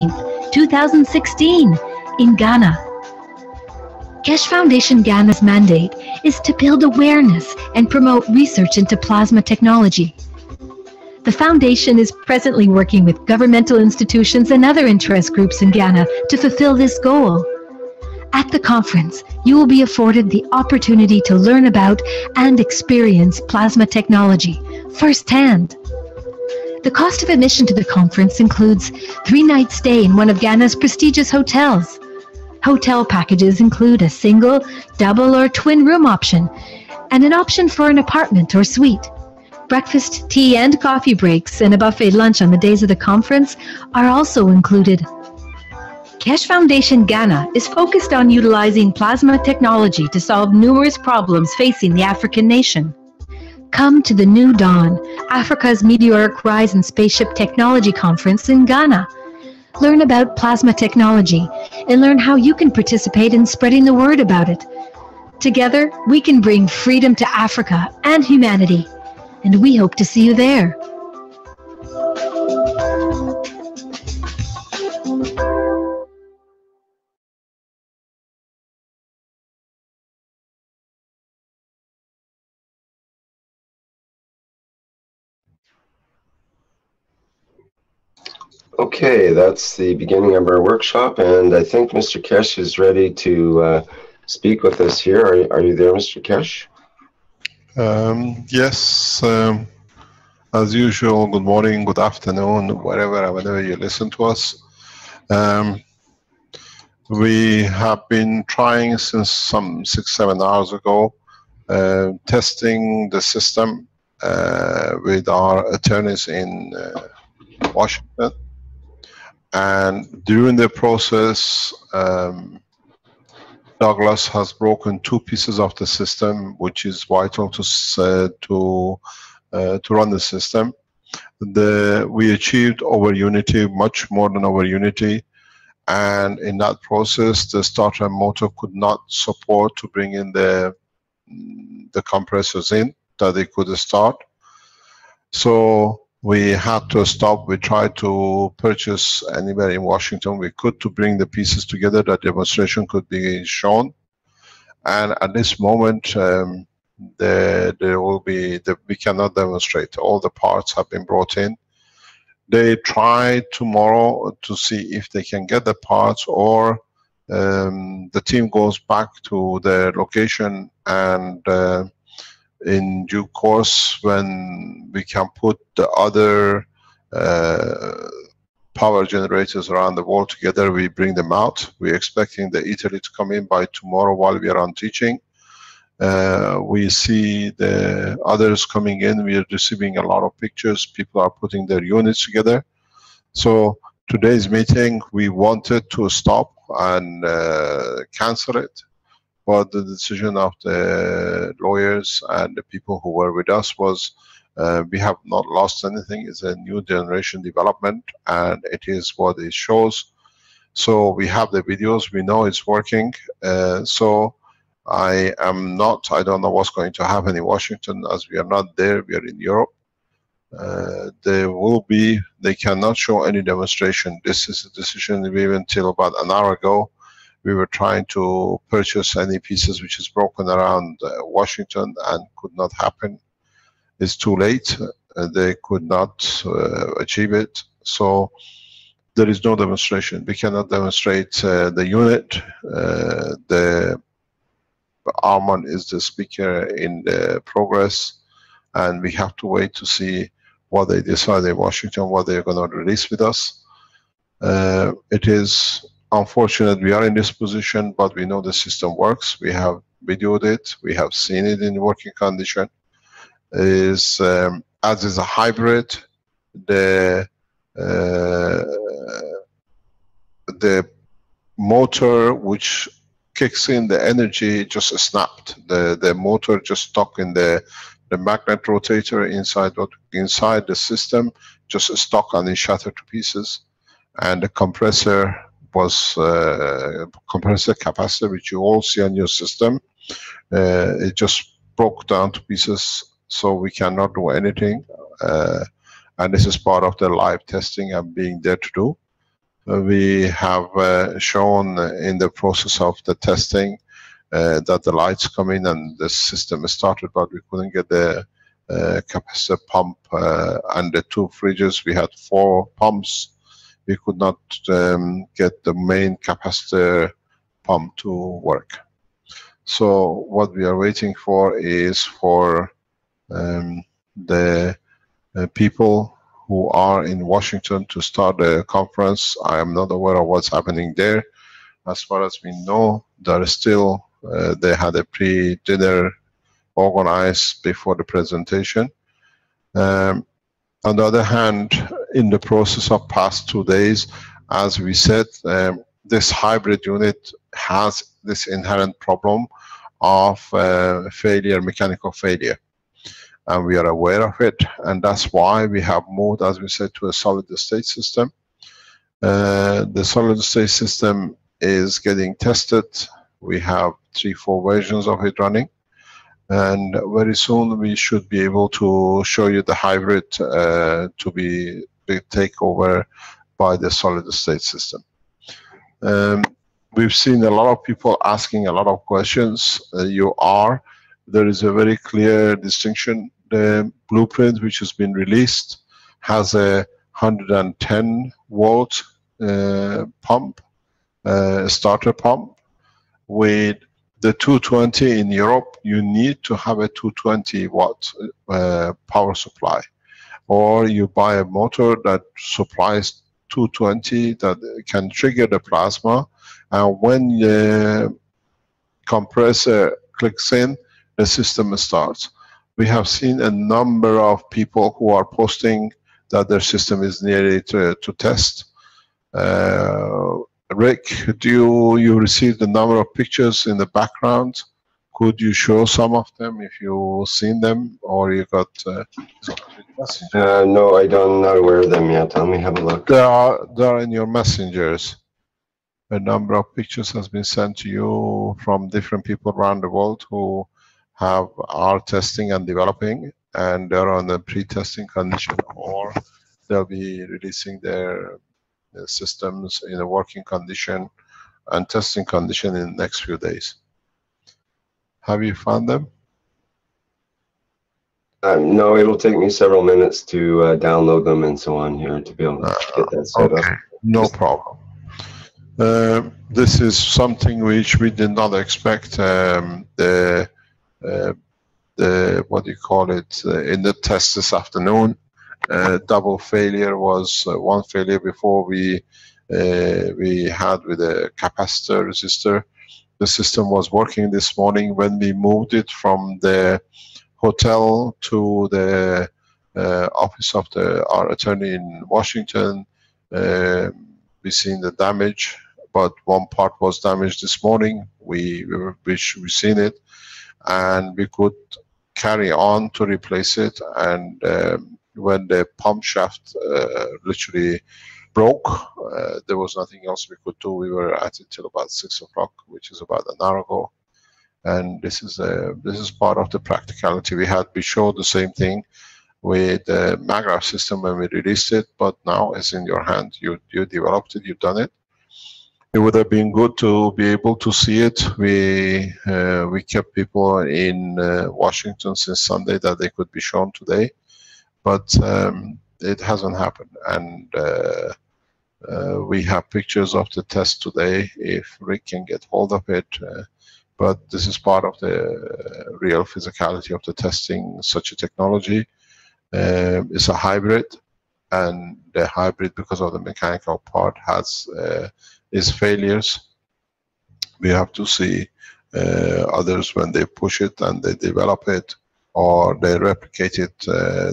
2016 in Ghana. Keshe Foundation Ghana's mandate is to build awareness and promote research into plasma technology. The foundation is presently working with governmental institutions and other interest groups in Ghana to fulfill this goal. At the conference, you will be afforded the opportunity to learn about and experience plasma technology firsthand. The cost of admission to the conference includes 3-night stay in one of Ghana's prestigious hotels. Hotel packages include a single, double, or twin room option, and an option for an apartment or suite. Breakfast, tea, and coffee breaks, and a buffet lunch on the days of the conference are also included. Keshe Foundation Ghana is focused on utilizing plasma technology to solve numerous problems facing the African nation. Come to the New Dawn, Africa's Meteoric Rise and Spaceship Technology Conference in Ghana. Learn about plasma technology and learn how you can participate in spreading the word about it. Together, we can bring freedom to Africa and humanity, and we hope to see you there. Okay, that's the beginning of our workshop, and I think Mr. Keshe is ready to speak with us here. Are you there, Mr. Keshe? Yes, as usual, good morning, good afternoon, whenever you listen to us. We have been trying since some 6-7 hours ago, testing the system with our attorneys in Washington. And during the process, Douglas has broken 2 pieces of the system, which is vital to run the system. We achieved over Unity, much more than over Unity, and in that process, the starter motor could not support to bring in the compressors in that they could start. So we had to stop. We tried to purchase anywhere in Washington we could to bring the pieces together that demonstration could be shown. And at this moment, we cannot demonstrate. All the parts have been brought in. They try tomorrow to see if they can get the parts, or the team goes back to their location, and in due course, when we can put the other power generators around the world together, we bring them out. We're expecting the Italy to come in by tomorrow while we are on teaching. We see the others coming in. We are receiving a lot of pictures. People are putting their units together. So today's meeting, we wanted to stop and cancel it. But the decision of the lawyers and the people who were with us was, we have not lost anything. It's a new generation development, and it is what it shows. So we have the videos, we know it's working. So I don't know what's going to happen in Washington, as we are not there, we are in Europe. They cannot show any demonstration. This is a decision we even till about an hour ago. We were trying to purchase any pieces which is broken around Washington, and could not happen. It's too late. They could not achieve it. So there is no demonstration. We cannot demonstrate the unit. Arman is the speaker in the progress, and we have to wait to see what they decide in Washington, what they're going to release with us. It is unfortunate we are in this position, but we know the system works. We have videoed it. We have seen it in working condition. As is a hybrid, the motor which kicks in the energy just snapped. The motor just stuck in the magnet rotator inside the system, just stuck, and it shattered to pieces. And the compressor was compressor capacitor, which you all see on your system. It just broke down to pieces, so we cannot do anything. And this is part of the live testing I'm being there to do. We have shown in the process of the testing that the lights come in and the system started, but we couldn't get the capacitor pump and the 2 fridges. We had 4 pumps. We could not get the main capacitor pump to work. So what we are waiting for is for the people who are in Washington to start the conference. I am not aware of what's happening there. As far as we know, there is still, they had a pre-dinner organized before the presentation. On the other hand, in the process of past 2 days, as we said, this hybrid unit has this inherent problem of failure, mechanical failure. And we are aware of it, and that's why we have moved, as we said, to a solid state system. The solid state system is getting tested. We have 3-4 versions of it running, and very soon we should be able to show you the hybrid to be take over by the solid state system. We've seen a lot of people asking a lot of questions. There is a very clear distinction. The blueprint which has been released has a 110 volt pump, starter pump. With the 220 in Europe, you need to have a 220 watt power supply, or you buy a motor that supplies 220 that can trigger the plasma, and when the compressor clicks in, the system starts. We have seen a number of people who are posting that their system is nearly to test. Rick, you received a number of pictures in the background. Could you show some of them if you've seen them, or you got? No, I'm not aware of them yet. Let me have a look. They are in your messengers. A number of pictures has been sent to you from different people around the world who are testing and developing, and they're on the pre-testing condition, or they'll be releasing their systems in a working condition and testing condition in the next few days. Have you found them? No, it'll take me several minutes to download them and so on here to be able to get that set up. No problem. This is something which we did not expect. What do you call it, in the test this afternoon, double failure was one failure before we had with a capacitor resistor. The system was working this morning. When we moved it from the hotel to the office of our attorney in Washington, we seen the damage, but one part was damaged this morning. We seen it, and we could carry on to replace it. And when the pump shaft literally broke, there was nothing else we could do. We were at it till about 6 o'clock, which is about an hour ago. And this is part of the practicality we had. We showed the same thing with the MAGRAPH system when we released it, but now it's in your hand. You developed it, you've done it. It would have been good to be able to see it. We kept people in Washington since Sunday that they could be shown today, but it hasn't happened. And we have pictures of the test today if Rick can get hold of it. But this is part of the real physicality of the testing such a technology. It's a hybrid, and the hybrid, because of the mechanical part, has its failures. We have to see others when they push it and they develop it, or they replicate it,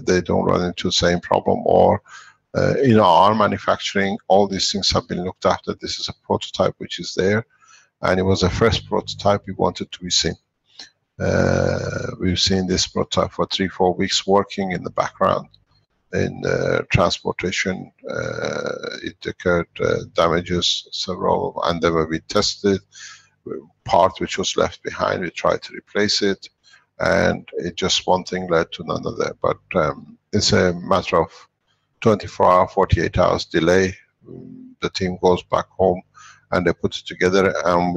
they don't run into the same problem. Or in our manufacturing, all these things have been looked after. This is a prototype which is there, and it was the first prototype we wanted to be seen. We've seen this prototype for 3-4 weeks working in the background. In transportation, it occurred damages several, and then when we tested part which was left behind, we tried to replace it, and it just one thing led to another. But it's a matter of 24 hours, 48 hours delay. the team goes back home and they put it together, and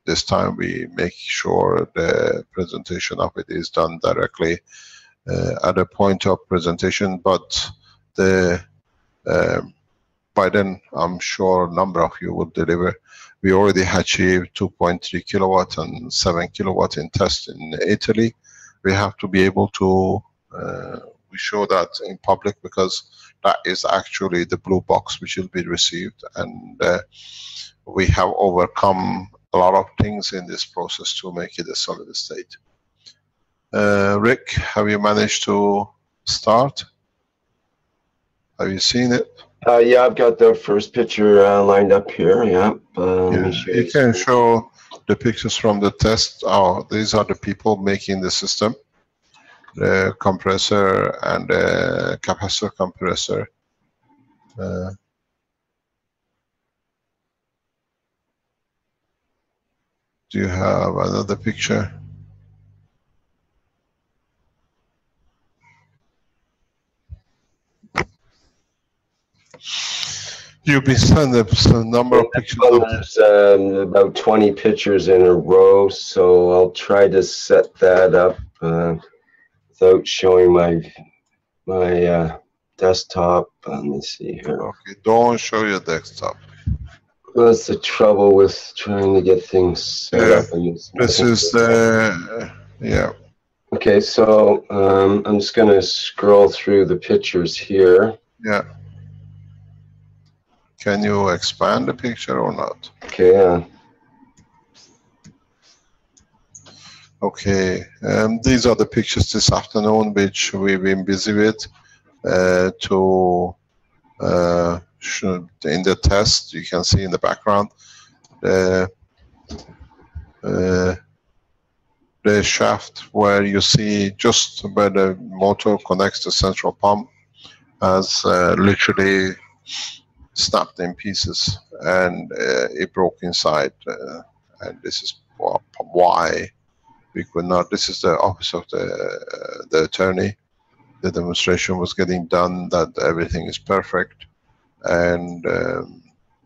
this time we make sure the presentation of it is done directly at a point of presentation. But by then I'm sure a number of you will deliver. We already achieved 2.3 kilowatt and 7 kilowatt in test in Italy. We have to be able to we show that in public, because that is actually the blue box which will be received, and we have overcome a lot of things in this process to make it a solid state. Rick, have you managed to start? Have you seen it? Yeah, I've got the first picture lined up here. Yeah. You can show the pictures from the test. Oh, these are the people making the system. The compressor and the capacitor compressor. Do you have another picture? You've been sent a number of pictures. There's about 20 pictures in a row, so I'll try to set that up without showing my desktop. Let me see here. Okay, don't show your desktop. Well, that's the trouble with trying to get things set up. This is yeah. Okay, so I'm just going to scroll through the pictures here. Yeah. Can you expand the picture or not? Okay. Okay. These are the pictures this afternoon which we've been busy with to in the test. You can see in the background the shaft where you see just where the motor connects the central pump has literally snapped in pieces, and it broke inside, and this is why we could not. This is the office of the attorney. The demonstration was getting done that everything is perfect, and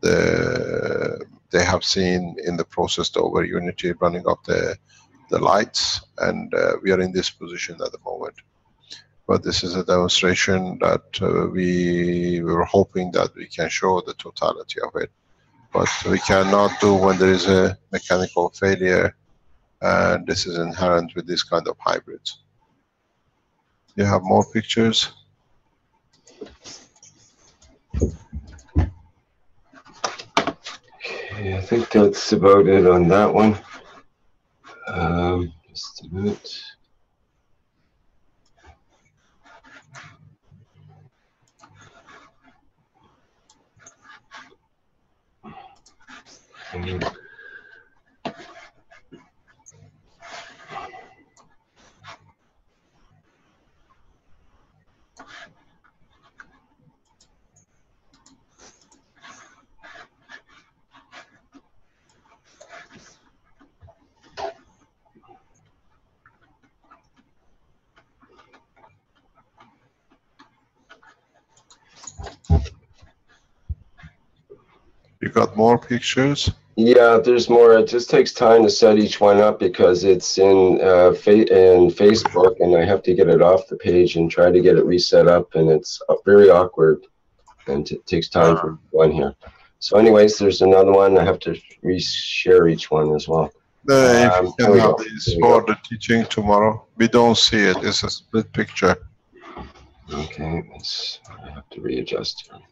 they have seen in the process the over unity running up the lights, and we are in this position at the moment. But this is a demonstration that we were hoping that we can show the totality of it. But we cannot do when there is a mechanical failure, and this is inherent with this kind of hybrids. You have more pictures? Okay, I think that's about it on that one. Just a minute. You got more pictures? Yeah, there's more. It just takes time to set each one up because it's in Facebook, and I have to get it off the page and try to get it reset up, and it's very awkward, and it takes time for one here. So anyways, there's another one. I have to re-share each one as well. If you can have these for the teaching tomorrow. We don't see it. It's a split picture. Okay, I have to readjust everything.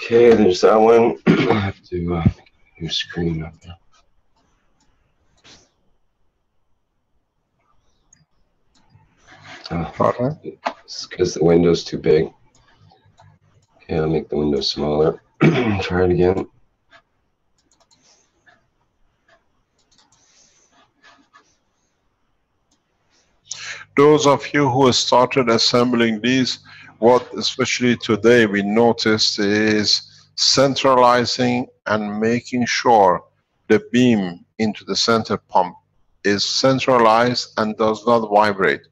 Okay, there's that one. I have to make a new screen up there. It's because the window's too big. Okay, I'll make the window smaller. Try it again. Those of you who started assembling these, what especially today we noticed is centralizing and making sure the beam into the center pump is centralized and does not vibrate.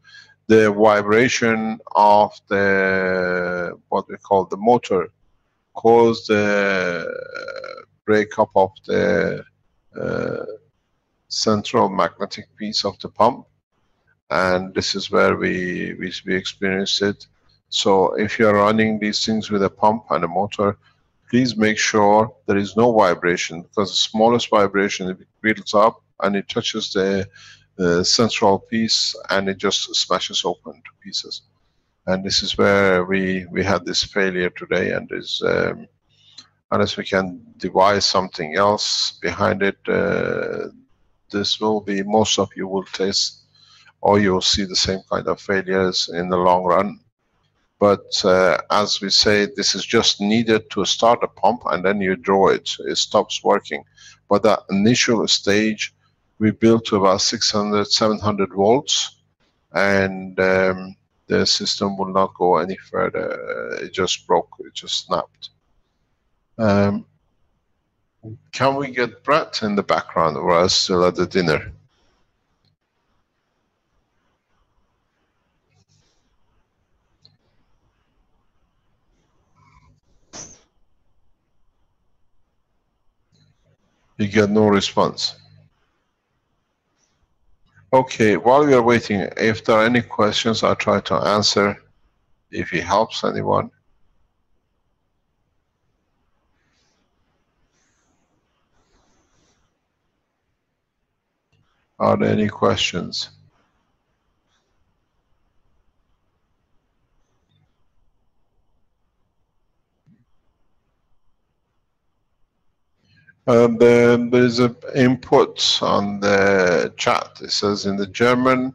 The vibration of the, what we call the motor, cause the breakup of the central magnetic piece of the pump, and this is where we experienced it. So if you are running these things with a pump and a motor, please make sure there is no vibration, because the smallest vibration, it builds up and it touches the central piece and it just smashes open to pieces. And this is where we had this failure today, and is unless we can devise something else behind it, this will be, most of you will test, or you'll see the same kind of failures in the long run. But as we say, this is just needed to start a pump, and then you draw it, it stops working. But that initial stage, we built to about 600, 700 volts, and the system will not go any further. It just broke, it just snapped. Can we get Brett in the background, or else still at the dinner? You get no response. Okay, while we are waiting, if there are any questions, I'll try to answer if it helps anyone. Are there any questions? There is an input on the chat. It says, in the German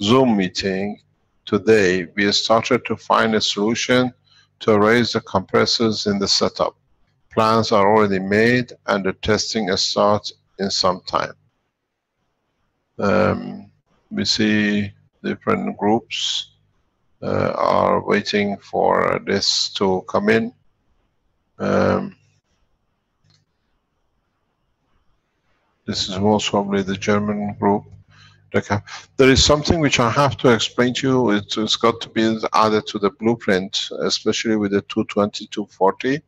Zoom meeting today, we started to find a solution to raise the compressors in the setup. Plans are already made and the testing starts in some time. We see different groups are waiting for this to come in. This is most probably the German group. There is something which I have to explain to you. It's got to be added to the blueprint, especially with the 220, 240.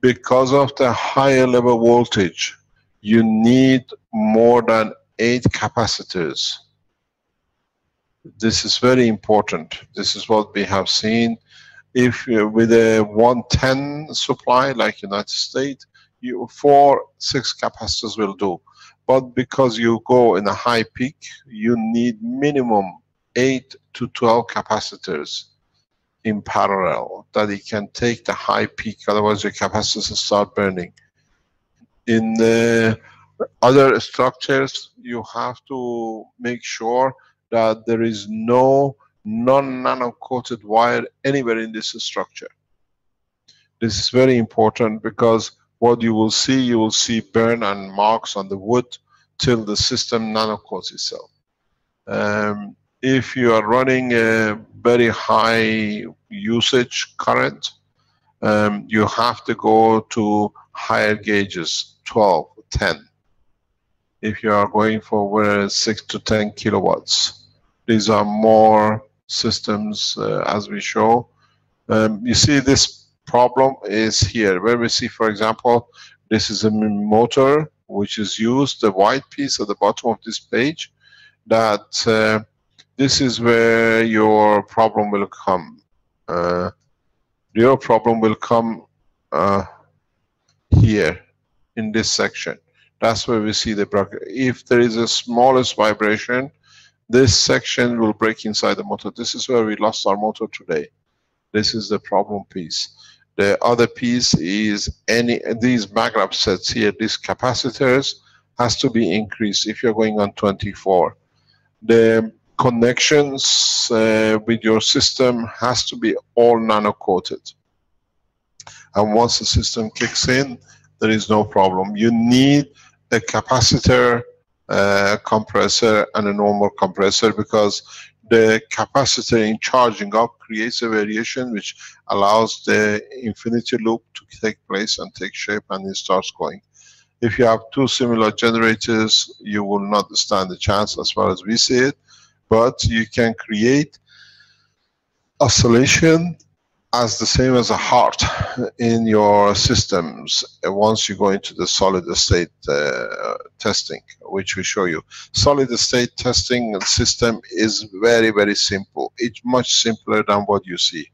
Because of the higher level voltage, you need more than 8 capacitors. This is very important. This is what we have seen. If with a 110 supply, like United States, 4, 6 capacitors will do. But because you go in a high peak, you need minimum 8 to 12 capacitors in parallel, that it can take the high peak, otherwise your capacitors start burning. In the other structures, you have to make sure that there is no non-nano-coated wire anywhere in this structure. This is very important, because what you will see burn and marks on the wood till the system nano-coats itself. If you are running a very high usage current, you have to go to higher gauges, 12, 10. If you are going for 6 to 10 kilowatts, these are more systems as we show. You see this problem is here, where we see, for example, this is a motor which is used, the white piece at the bottom of this page, that this is where your problem will come. Your problem will come here in this section. That's where we see the break. If there is a smallest vibration, this section will break inside the motor. This is where we lost our motor today. This is the problem piece. The other piece is these magnet sets here, these capacitors, has to be increased if you're going on 24. The connections with your system has to be all nano-coated. And once the system kicks in, there is no problem. You need a capacitor, compressor, and a normal compressor, because the capacitor in charging up creates a variation which allows the infinity loop to take place and take shape, and it starts going. If you have two similar generators, you will not stand a chance as far as we see it, but you can create oscillation as the same as a heart in your systems once you go into the solid state testing, which we show you. Solid state testing system is very, very simple. It's much simpler than what you see.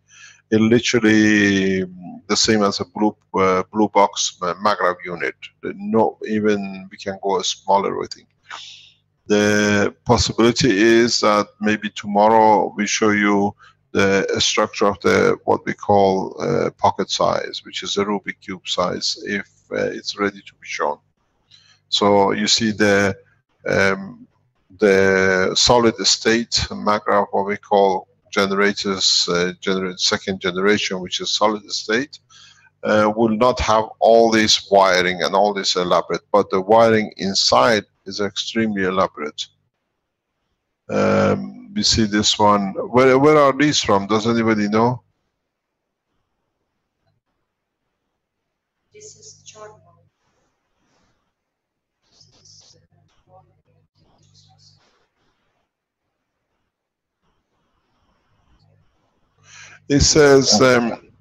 It literally the same as a blue box MAGRAV unit. No, even we can go smaller, I think. The possibility is that maybe tomorrow we show you the structure of the what we call pocket size, which is a Rubik cube size, if it's ready to be shown. So you see the solid state MAGRAV, what we call generators, second generation, which is solid state, will not have all this wiring and all this elaborate, but the wiring inside is extremely elaborate. We see this one. Where are these from? Does anybody know? This is Jordan. It says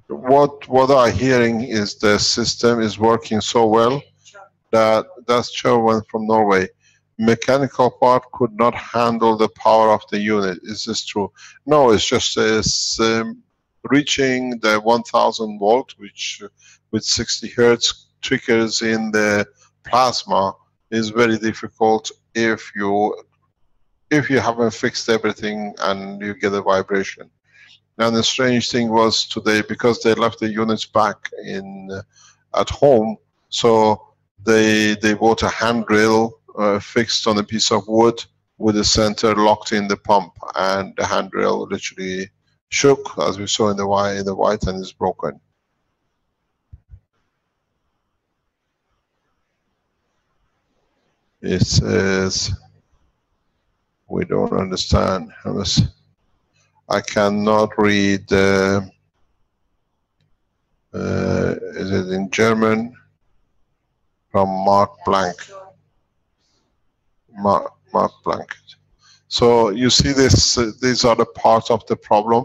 what I'm hearing is the system is working so well that that's Sherwin from Norway. Mechanical part could not handle the power of the unit. Is this true? No, it's just reaching the 1000 volt, which with 60 hertz triggers in the plasma, is very difficult if you haven't fixed everything and you get a vibration. And the strange thing was today, because they left the units back at home, so they bought a handrail fixed on a piece of wood with the center locked in the pump, and the handrail literally shook, as we saw in the white, and is broken. It says we don't understand. I cannot read. Is it in German? From Mark Blank. Mark Blank. So you see this, these are the parts of the problem.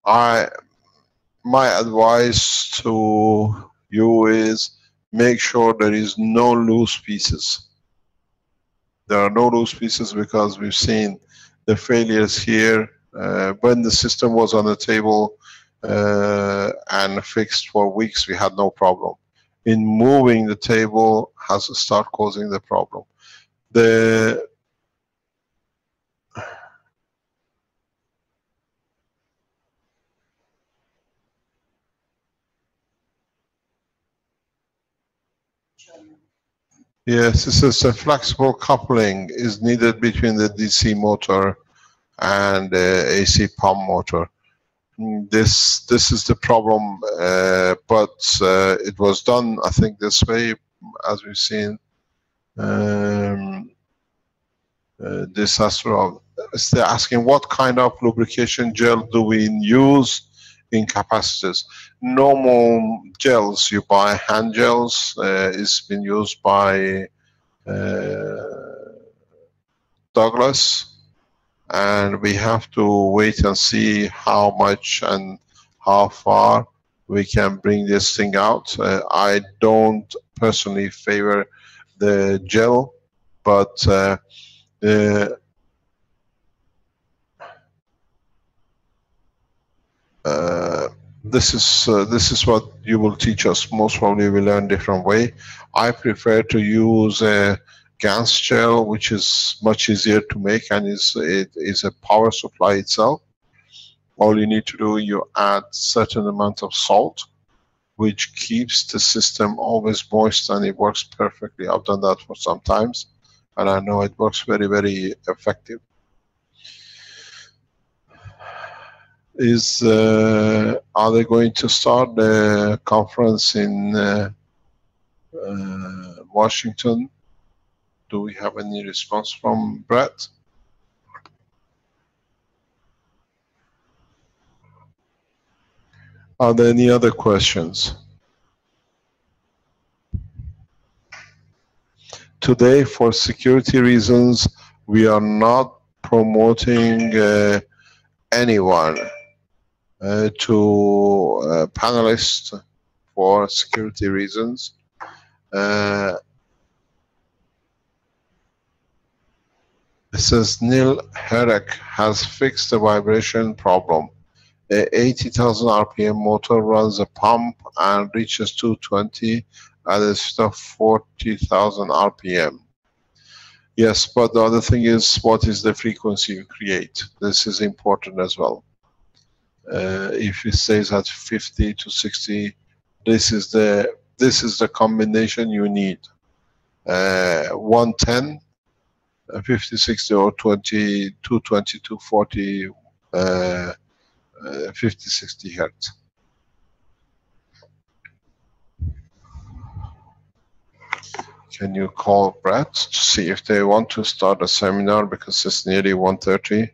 My advice to you is make sure there is no loose pieces. There are no loose pieces, because we've seen the failures here when the system was on the table and fixed for weeks. We had no problem. In moving the table has to start causing the problem. Yes, this is a flexible coupling is needed between the DC motor and the AC pump motor. This is the problem, but it was done, I think, this way, as we've seen. This has to, they're asking what kind of lubrication gel do we use in capacitors. Normal gels you buy, hand gels, is been used by Douglas, and we have to wait and see how much and how far we can bring this thing out. I don't personally favor the gel, but this is what you will teach us. Most probably we learn different way. I prefer to use a GaNs gel, which is much easier to make, and it is a power supply itself. All you need to do, you add certain amount of salt, which keeps the system always moist, and it works perfectly. I've done that for some times, and I know it works very, very effective. Are they going to start the conference in Washington? Do we have any response from Brett? Are there any other questions? Today, for security reasons, we are not promoting anyone to panelists for security reasons. It says Neil Herrick has fixed the vibration problem. A 80,000 RPM motor runs a pump and reaches 220 at a speed of 40,000 RPM. Yes, but the other thing is, what is the frequency you create? This is important as well. If it stays at 50 to 60, this is the combination you need. 110, 50, 60, or 20, 220, 240, 50, 60 hertz. Can you call Brett to see if they want to start a seminar, because it's nearly 1:30?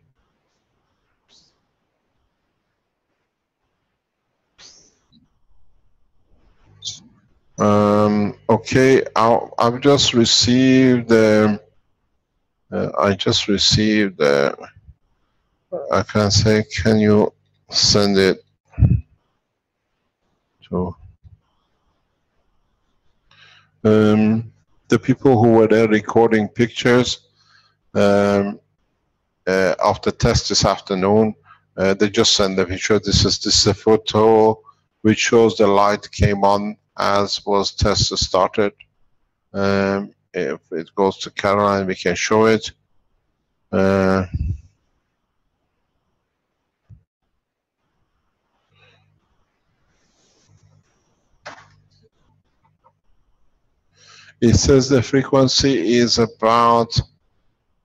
Okay, I've just received I can say, can you send it to the people who were there recording pictures of the test this afternoon? They just sent the picture. This is a photo which shows the light came on as was test started. If it goes to Caroline, we can show it. It says the frequency is about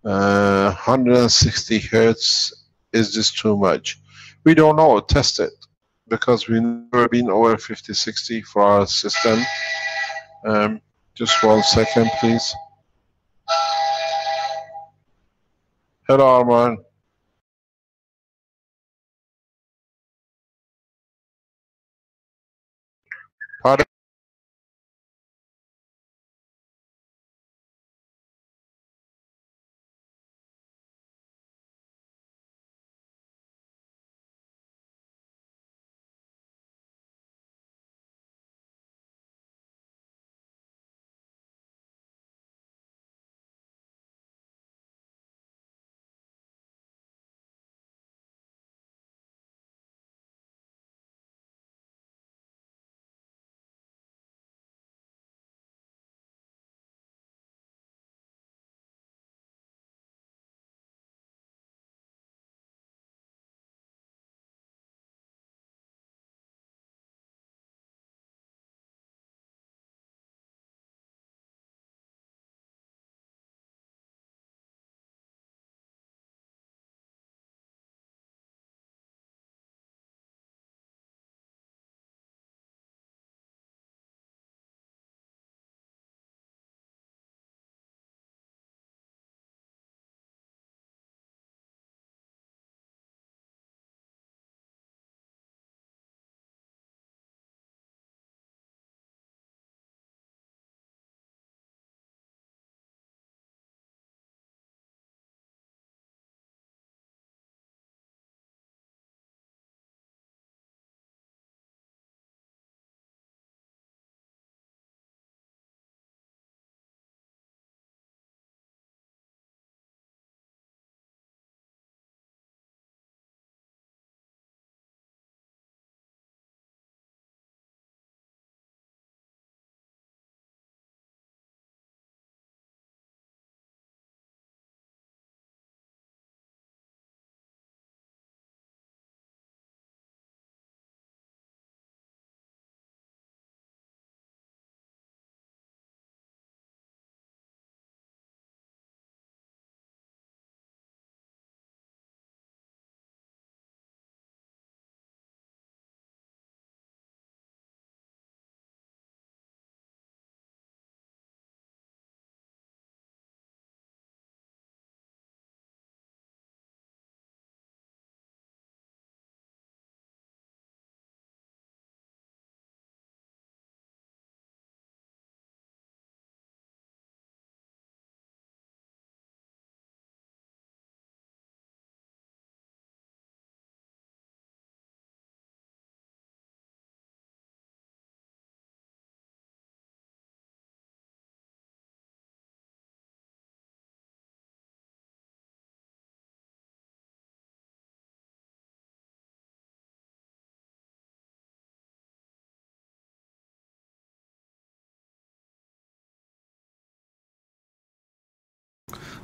160 hertz. Is this too much? We don't know. Test it, because we've never been over 50, 60 for our system. Just 1 second, please. Hello, Arman. Pardon?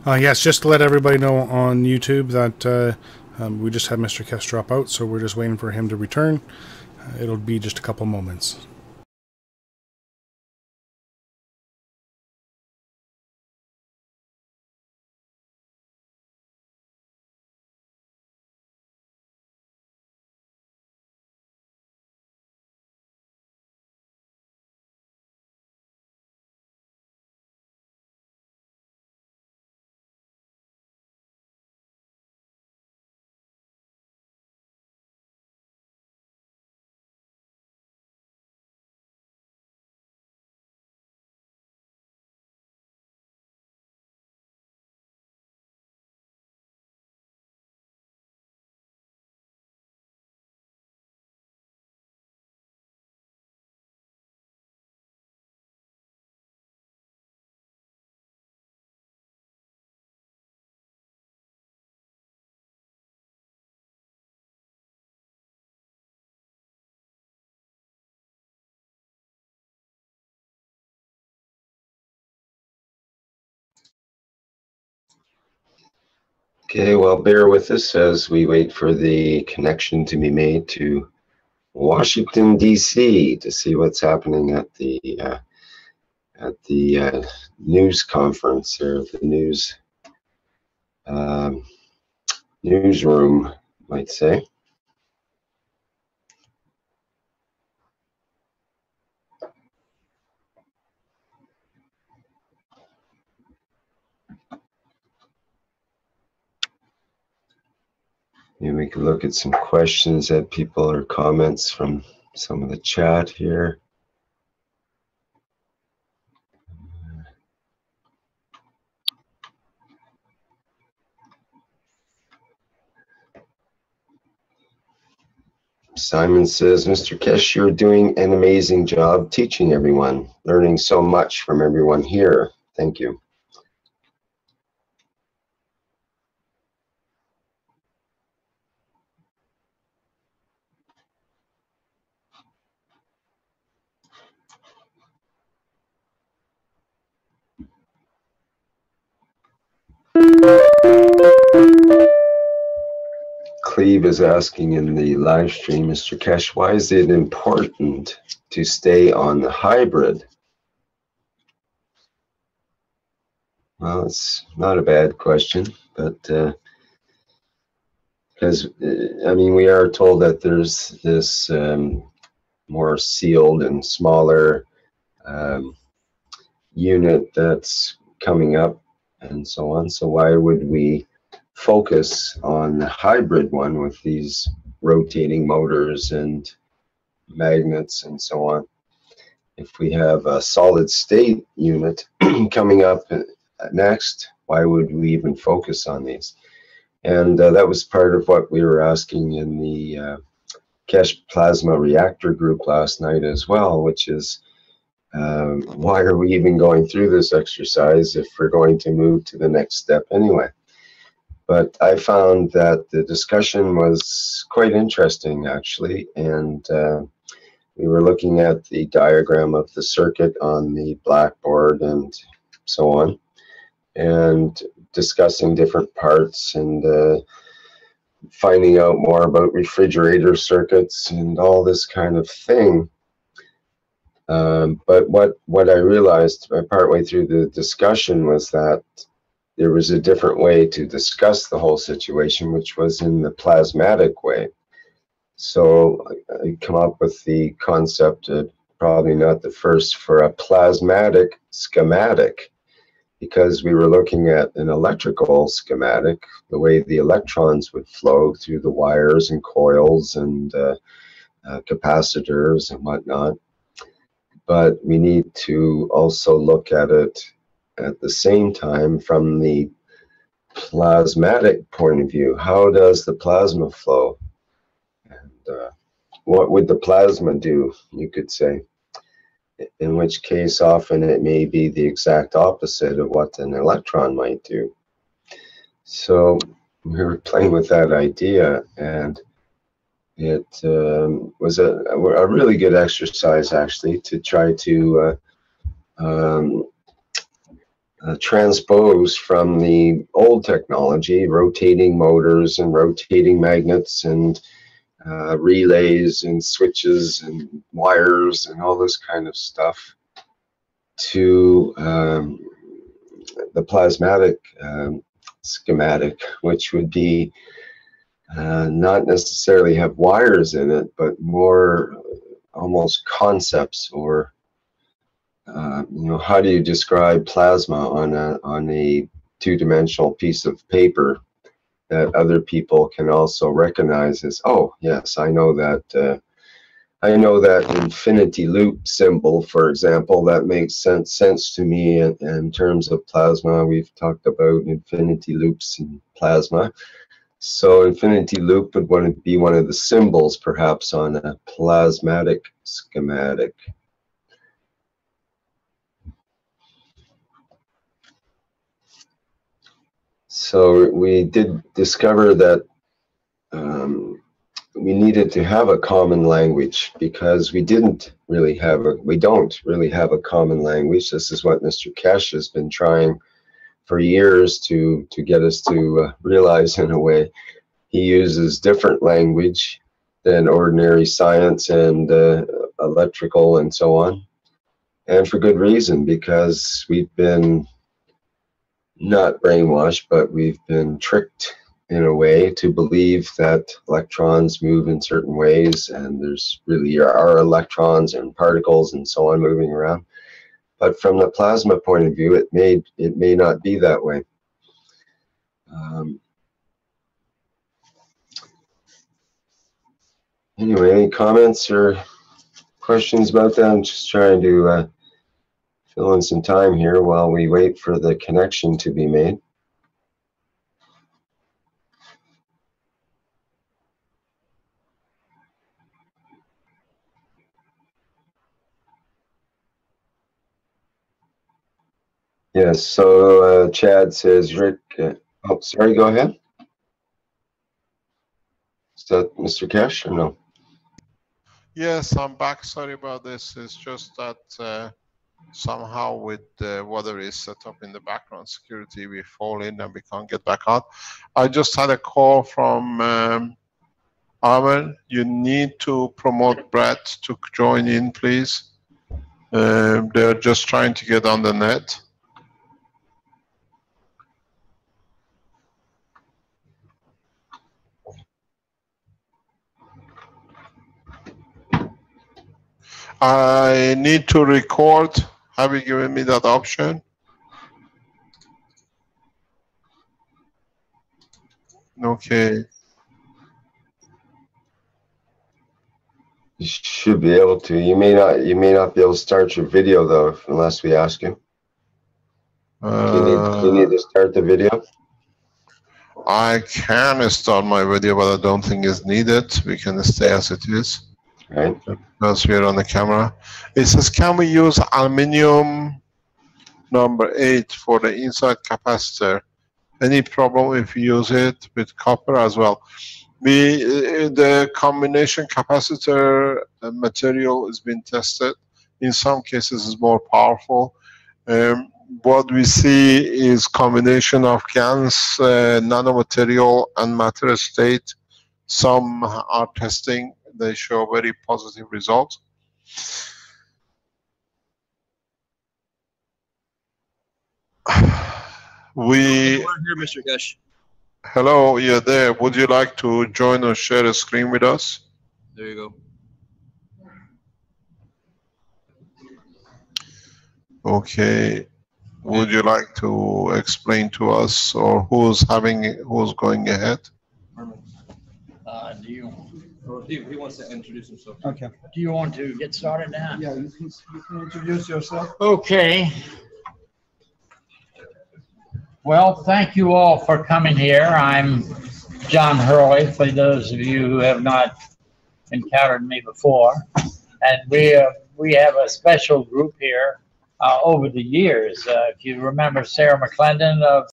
Yes, just to let everybody know on YouTube that we just had Mr. Keshe drop out, so we're just waiting for him to return. It'll be just a couple moments. Okay, well, bear with us as we wait for the connection to be made to Washington, D.C. to see what's happening at the news conference or the news newsroom, might say. Maybe we can look at some questions that people or comments from some of the chat here. Simon says, Mr. Keshe, you're doing an amazing job teaching everyone, learning so much from everyone here. Thank you. Cleve is asking in the live stream, Mr. Keshe, why is it important to stay on the hybrid? Well, it's not a bad question, but because, I mean, we are told that there's this more sealed and smaller unit that's coming up and so on. So why would we focus on the hybrid one with these rotating motors and magnets and so on? If we have a solid state unit coming up next, why would we even focus on these? And that was part of what we were asking in the Keshe Plasma Reactor group last night as well, which is why are we even going through this exercise if we're going to move to the next step anyway? But I found that the discussion was quite interesting, actually, and we were looking at the diagram of the circuit on the blackboard and so on, and discussing different parts and finding out more about refrigerator circuits and all this kind of thing. But what I realized partway through the discussion was that there was a different way to discuss the whole situation, which was in the plasmatic way. So I come up with the concept, probably not the first, for a plasmatic schematic, because we were looking at an electrical schematic, the way the electrons would flow through the wires and coils and capacitors and whatnot. But we need to also look at it at the same time from the plasmatic point of view. How does the plasma flow? And what would the plasma do, you could say? In which case, often it may be the exact opposite of what an electron might do. So we were playing with that idea, and it was a really good exercise, actually, to try to transposed from the old technology, rotating motors and rotating magnets and relays and switches and wires and all this kind of stuff, to the plasmatic schematic, which would be not necessarily have wires in it, but more almost concepts, or you know, how do you describe plasma on a two-dimensional piece of paper that other people can also recognize as, oh yes, I know that infinity loop symbol, for example. That makes sense to me in terms of plasma. We've talked about infinity loops in plasma. So infinity loop would want to be one of the symbols perhaps on a plasmatic schematic. So we did discover that we needed to have a common language, because we don't really have a common language. This is what Mr. Keshe has been trying for years to get us to realize. In a way, he uses different language than ordinary science and electrical and so on, and for good reason, because we've been not brainwashed, but we've been tricked in a way to believe that electrons move in certain ways, and there's really are electrons and particles and so on moving around. But from the plasma point of view, it may not be that way. Anyway, any comments or questions about that? I'm just trying to fill in some time here while we wait for the connection to be made. Yes, so Chad says, Rick, oh, sorry, go ahead. Is that Mr. Keshe or no? Yes, I'm back. Sorry about this. It's just that somehow with whatever is set up in the background security, we fall in and we can't get back out. I just had a call from Armin. You need to promote Brett to join in, please. They're just trying to get on the net. I need to record. Have you given me that option? Okay. You should be able to. You may not be able to start your video though, unless we ask you. You need to start the video. I can start my video, but I don't think it's needed. We can stay as it is. Right. Because we are on the camera. It says, can we use aluminum number 8 for the inside capacitor? Any problem if we use it with copper as well? The combination capacitor material has been tested. In some cases it's more powerful. What we see is combination of GaNs, nanomaterial and matter state. Some are testing. They show very positive results. We're here, Mr. Keshe. Hello, you're there. Would you like to join or share a screen with us? There you go. Okay. Would you like to explain to us, or who's going ahead? He wants to introduce himself. Okay. Do you want to get started now? Yeah, you can introduce yourself. Okay. Well, thank you all for coming here. I'm John Hurley, for those of you who have not encountered me before. And we have a special group here over the years. If you remember Sarah McClendon of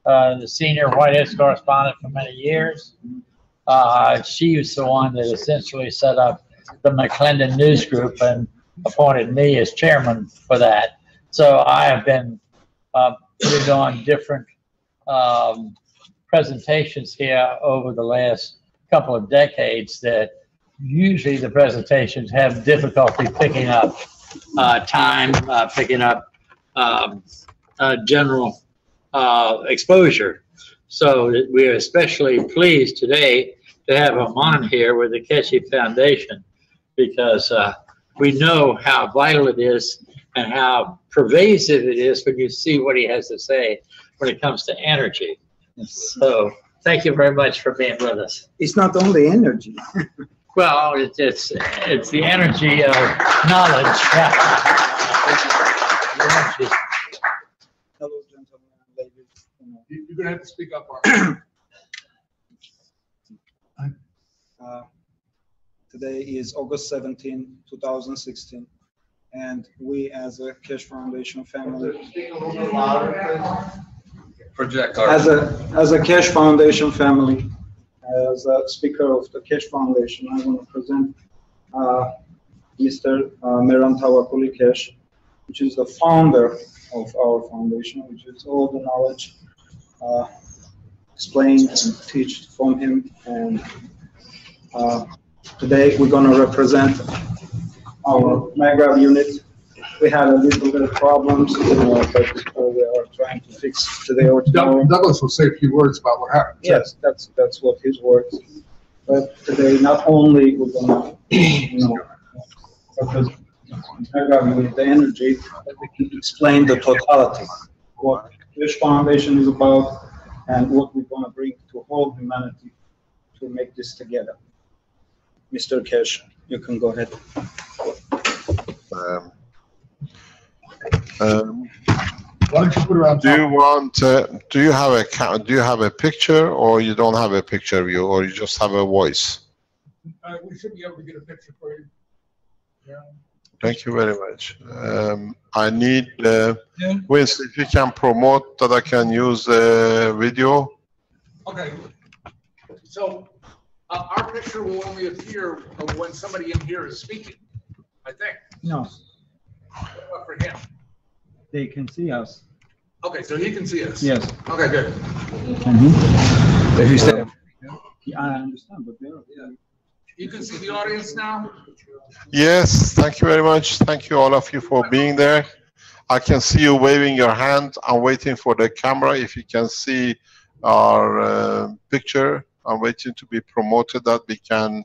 the senior White House correspondent for many years. She was the one that essentially set up the McClendon News Group and appointed me as chairman for that. So I have been putting on different presentations here over the last couple of decades that usually the presentations have difficulty picking up time, picking up general exposure. So we are especially pleased today to have him on here with the Keshe Foundation, because we know how vital it is and how pervasive it is when you see what he has to say when it comes to energy. So thank you very much for being with us. It's not only energy. Well, it's the energy of knowledge. Hello, gentlemen and ladies. You're going to have to speak up, Mark. Today is August 17, 2016, and we as a Keshe Foundation family, Project. as a Keshe Foundation family, as a speaker of the Keshe Foundation, I want to present Mr. Meran Tawakoli Keshe, which is the founder of our foundation, which is all the knowledge explained and taught from him. And today we're going to represent our MAGRAV unit. We had a little bit of problems, but we are trying to fix today or tomorrow. Douglas will say a few words about what happened. Yes, that's what his words. But today, not only we're going to, because MAGRAV with the energy, but we can explain the totality, what Keshe Foundation is about, and what we're going to bring to whole humanity to make this together. Mr. Keshe, you can go ahead. Why don't you put around? Do you want? Do you have a? Do you have a picture, or you don't have a picture of you, or you just have a voice? We should be able to get a picture for you. Yeah. Thank you very much. I need Winston, if you can promote that I can use the video. Okay. So our picture will only appear when somebody in here is speaking, I think. No, For him. they can see us. Okay, so he can see us. Yes. Okay, good. If you say, yeah, I understand, but they're. You can see the audience now? Yes, thank you very much. Thank you all of you for being there. I can see you waving your hand. I'm waiting for the camera. If you can see our picture, I'm waiting to be promoted that we can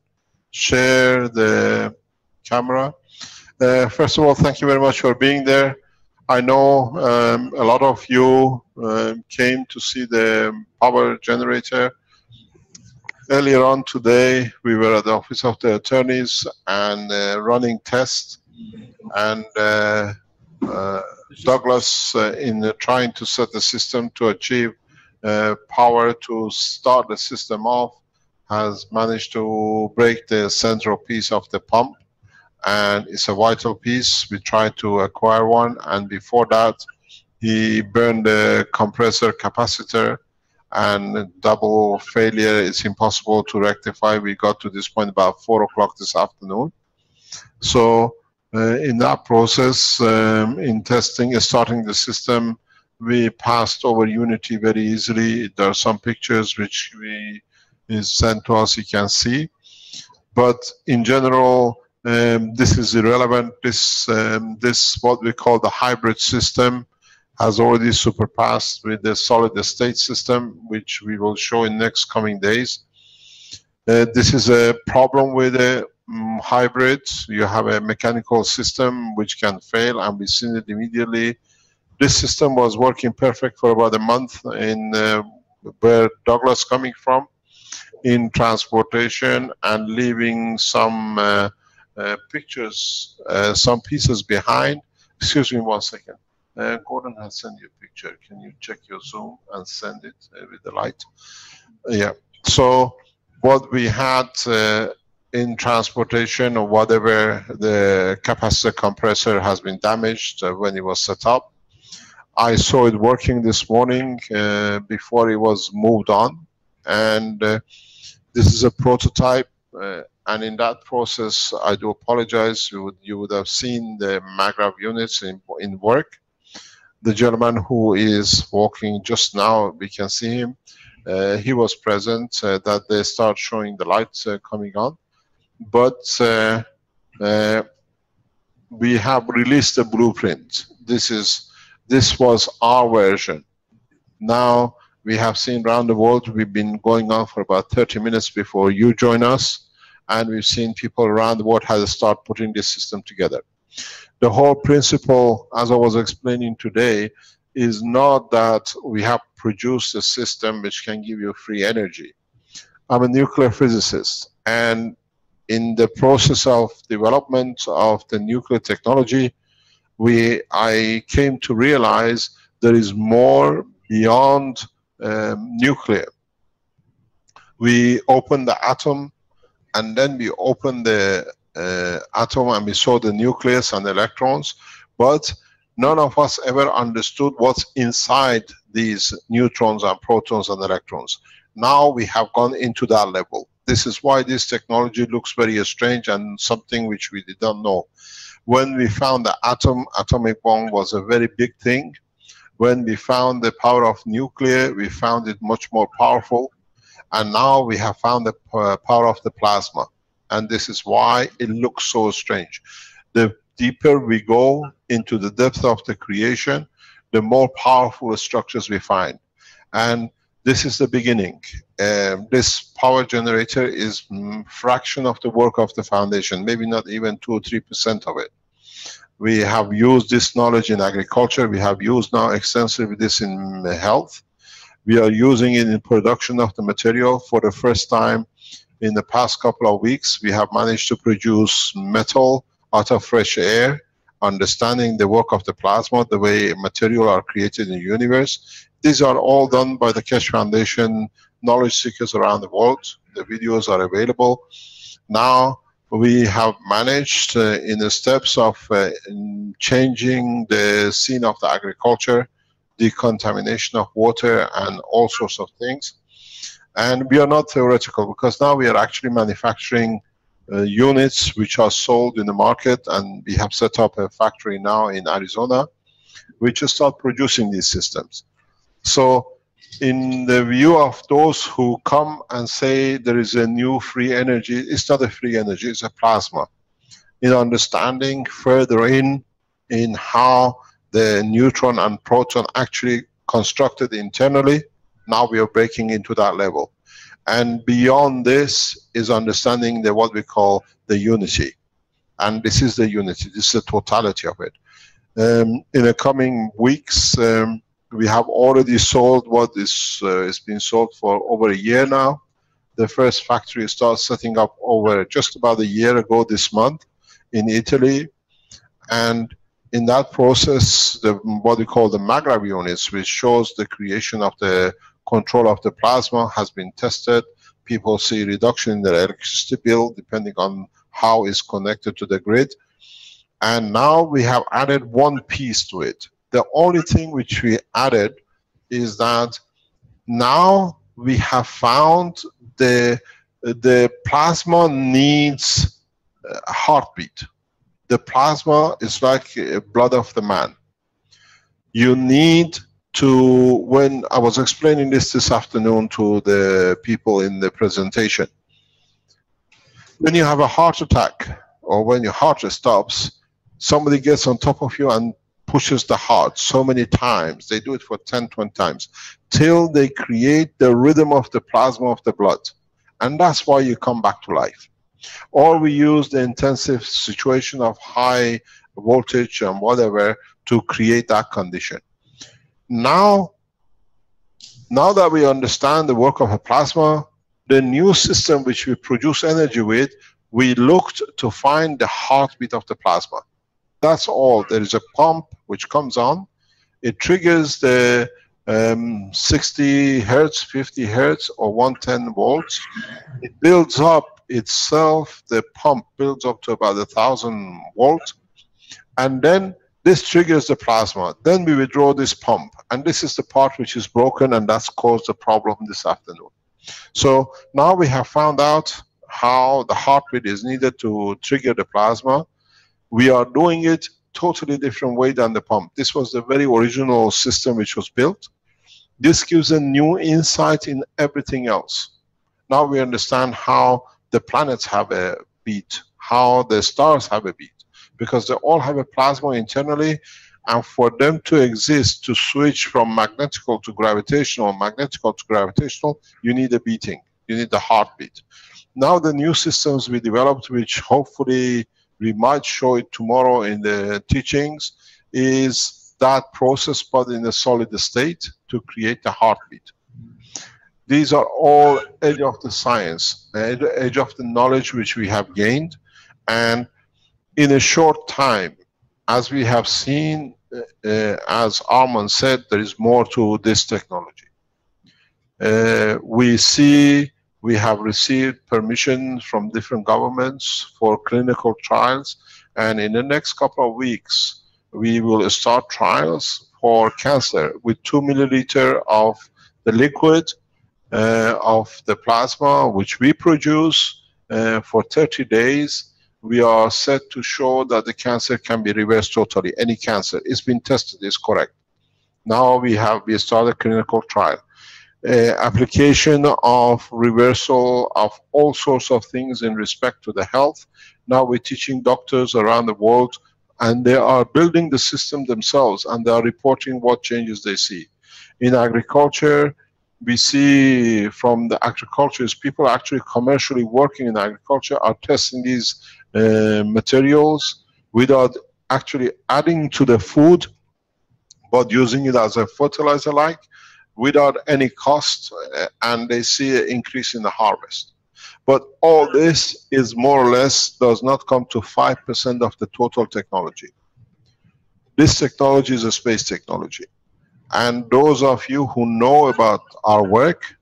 share the camera. First of all, thank you very much for being there. I know a lot of you came to see the power generator. Earlier on today, we were at the Office of the Attorneys and running tests, and Douglas, in trying to set the system to achieve power to start the system off, has managed to break the central piece of the pump, and it's a vital piece. We tried to acquire one, and before that, he burned the compressor capacitor, and double failure is impossible to rectify. We got to this point about 4 o'clock this afternoon. So in that process, in testing, starting the system, we passed over Unity very easily. There are some pictures which is sent to us, you can see. But in general, this is irrelevant. This what we call the hybrid system has already surpassed with the solid state system, which we will show in next coming days. This is a problem with a hybrid. You have a mechanical system which can fail, and we've seen it immediately. This system was working perfect for about a month in where Douglas coming from, in transportation, and leaving some pictures, some pieces behind. Excuse me 1 second. Gordon has sent you a picture. Can you check your Zoom and send it with the light? Yeah. So what we had in transportation, or whatever, the capacitor compressor has been damaged when it was set up. I saw it working this morning before it was moved on, and this is a prototype. And in that process, I do apologize. You would have seen the MAGRAV units in work. The gentleman who is walking just now, we can see him. He was present that they start showing the lights coming on. But we have released the blueprint. This was our version. Now we have seen around the world, we've been going on for about 30 minutes before you join us, and we've seen people around the world how to start putting this system together. The whole principle, as I was explaining today, is not that we have produced a system which can give you free energy. I'm a nuclear physicist, and in the process of development of the nuclear technology, I came to realize there is more beyond nuclear. We opened the atom, and then we opened the atom and we saw the nucleus and electrons, but none of us ever understood what's inside these neutrons and protons and electrons. Now we have gone into that level. This is why this technology looks very strange and something which we did not know. When we found the atomic bomb was a very big thing. When we found the power of nuclear, we found it much more powerful. And now we have found the power of the plasma. And this is why it looks so strange. The deeper we go into the depth of the creation, the more powerful structures we find. And this is the beginning. This power generator is a fraction of the work of the foundation, maybe not even 2 or 3% of it. We have used this knowledge in agriculture. We have used now extensively this in health. We are using it in production of the material. For the first time in the past couple of weeks, we have managed to produce metal out of fresh air, understanding the work of the plasma, the way material are created in the universe. These are all done by the Keshe Foundation knowledge seekers around the world. The videos are available. Now we have managed in the steps of changing the scene of the agriculture, decontamination of water and all sorts of things. And we are not theoretical, because now we are actually manufacturing units which are sold in the market, and we have set up a factory now in Arizona which will start producing these systems. So in the view of those who come and say there is a new free energy, it's not a free energy, it's a plasma. In understanding further in how the neutron and proton actually constructed internally, now we are breaking into that level. And beyond this is understanding the what we call the unity. And this is the unity, this is the totality of it. In the coming weeks, we have already sold what is been sold for over a year now. The first factory started setting up over just about a year ago this month in Italy. And in that process, what we call the maglev units, which shows the creation of the control of the plasma, has been tested. People see reduction in their electricity bill depending on how it's connected to the grid. And now we have added one piece to it. The only thing which we added is that now we have found the plasma needs a heartbeat. The plasma is like blood of the man. You need to, when I was explaining this afternoon to the people in the presentation, when you have a heart attack or when your heart stops, somebody gets on top of you and pushes the heart so many times. They do it for 10, 20 times till they create the rhythm of the plasma of the blood. And that's why you come back to life. Or we use the intensive situation of high voltage and whatever to create that condition. Now that we understand the work of a plasma, the new system which we produce energy with, we looked to find the heartbeat of the plasma. That's all. There is a pump which comes on. It triggers the 60 hertz, 50 hertz, or 110 volts. It builds up itself. The pump builds up to about 1,000 volts. And then this triggers the plasma. Then we withdraw this pump. And this is the part which is broken, and that's caused the problem this afternoon. So now we have found out how the heartbeat is needed to trigger the plasma. We are doing it totally different way than the pump. This was the very original system which was built. This gives a new insight in everything else. Now we understand how the planets have a beat, how the stars have a beat, because they all have a plasma internally, and for them to exist, to switch from magnetical to gravitational, magnetical to gravitational, you need a beating, you need the heartbeat. Now the new systems we developed, which hopefully we might show it tomorrow in the teachings, is that process but in a solid state to create the heartbeat. These are all edge of the science, edge of the knowledge which we have gained, and in a short time, as we have seen, as Armand said, there is more to this technology. We have received permission from different governments for clinical trials, and in the next couple of weeks, we will start trials for cancer with 2 milliliter of the liquid of the plasma which we produce for 30 days. We are set to show that the cancer can be reversed totally. Any cancer, it's been tested, it's correct. Now we started clinical trial. Application of reversal of all sorts of things in respect to the health. Now we're teaching doctors around the world, and they are building the system themselves, and they are reporting what changes they see. In agriculture, we see from the agriculturists, people actually commercially working in agriculture are testing these materials without actually adding to the food, but using it as a fertilizer like, without any cost, and they see an increase in the harvest. But all this is more or less does not come to 5% of the total technology. This technology is a space technology. And those of you who know about our work,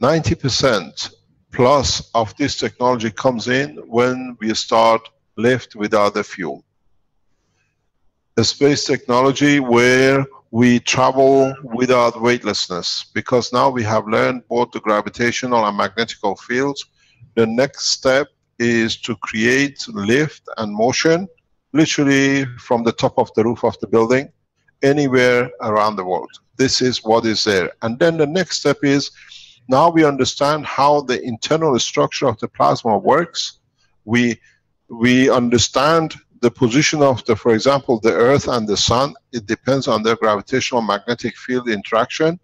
90% plus of this technology comes in when we start lift without the fuel. A space technology where we travel without weightlessness, because now we have learned both the gravitational and magnetical fields. The next step is to create lift and motion, literally from the top of the roof of the building, anywhere around the world. This is what is there. And then the next step is, now we understand how the internal structure of the plasma works. We understand the position of the, for example, the Earth and the Sun. It depends on their gravitational magnetic field interaction.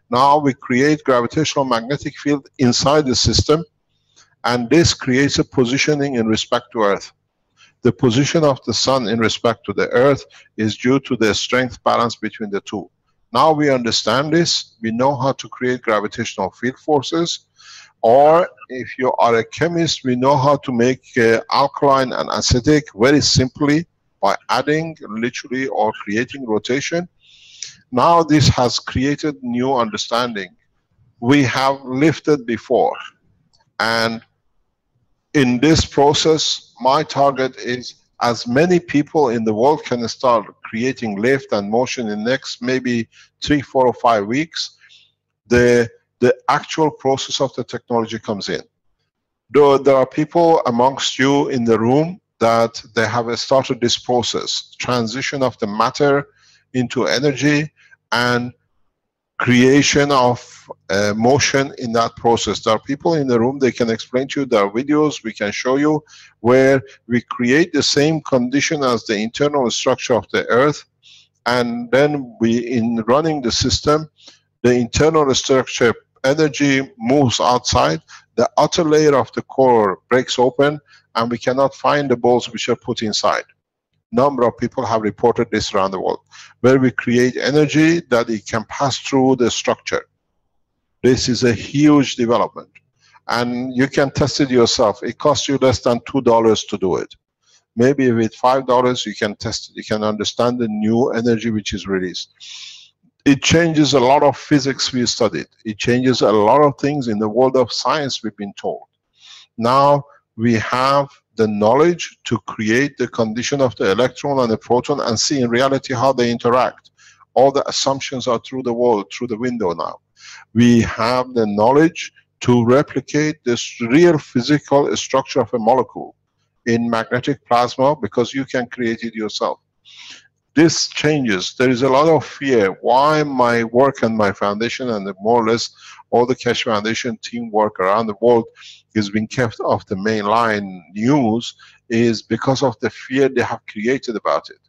Now we create gravitational magnetic field inside the system, and this creates a positioning in respect to Earth. The position of the Sun in respect to the Earth is due to the strength balance between the two. Now we understand this, we know how to create gravitational field forces, or if you are a chemist, we know how to make alkaline and acidic very simply by adding literally or creating rotation. Now this has created new understanding. We have lifted before, and in this process, my target is as many people in the world can start creating lift and motion in the next maybe 3, 4, or 5 weeks. The actual process of the technology comes in. Though there are people amongst you in the room that they have started this process, transition of the matter into energy and creation of motion in that process. There are people in the room, they can explain to you, there are videos we can show you where we create the same condition as the internal structure of the Earth, and then in running the system, the internal structure energy moves outside, the outer layer of the core breaks open, and we cannot find the balls which are put inside. Number of people have reported this around the world, where we create energy that it can pass through the structure. This is a huge development, and you can test it yourself. It costs you less than $2 to do it. Maybe with $5 you can test it, you can understand the new energy which is released. It changes a lot of physics we studied. It changes a lot of things in the world of science we've been told. Now we have the knowledge to create the condition of the electron and the proton and see in reality how they interact. All the assumptions are through the wall, through the window now. We have the knowledge to replicate this real physical structure of a molecule. in magnetic plasma because you can create it yourself. This changes. There is a lot of fear. Why my work and my foundation and more or less all the Keshe Foundation teamwork around the world is being kept off the mainline news is because of the fear they have created about it.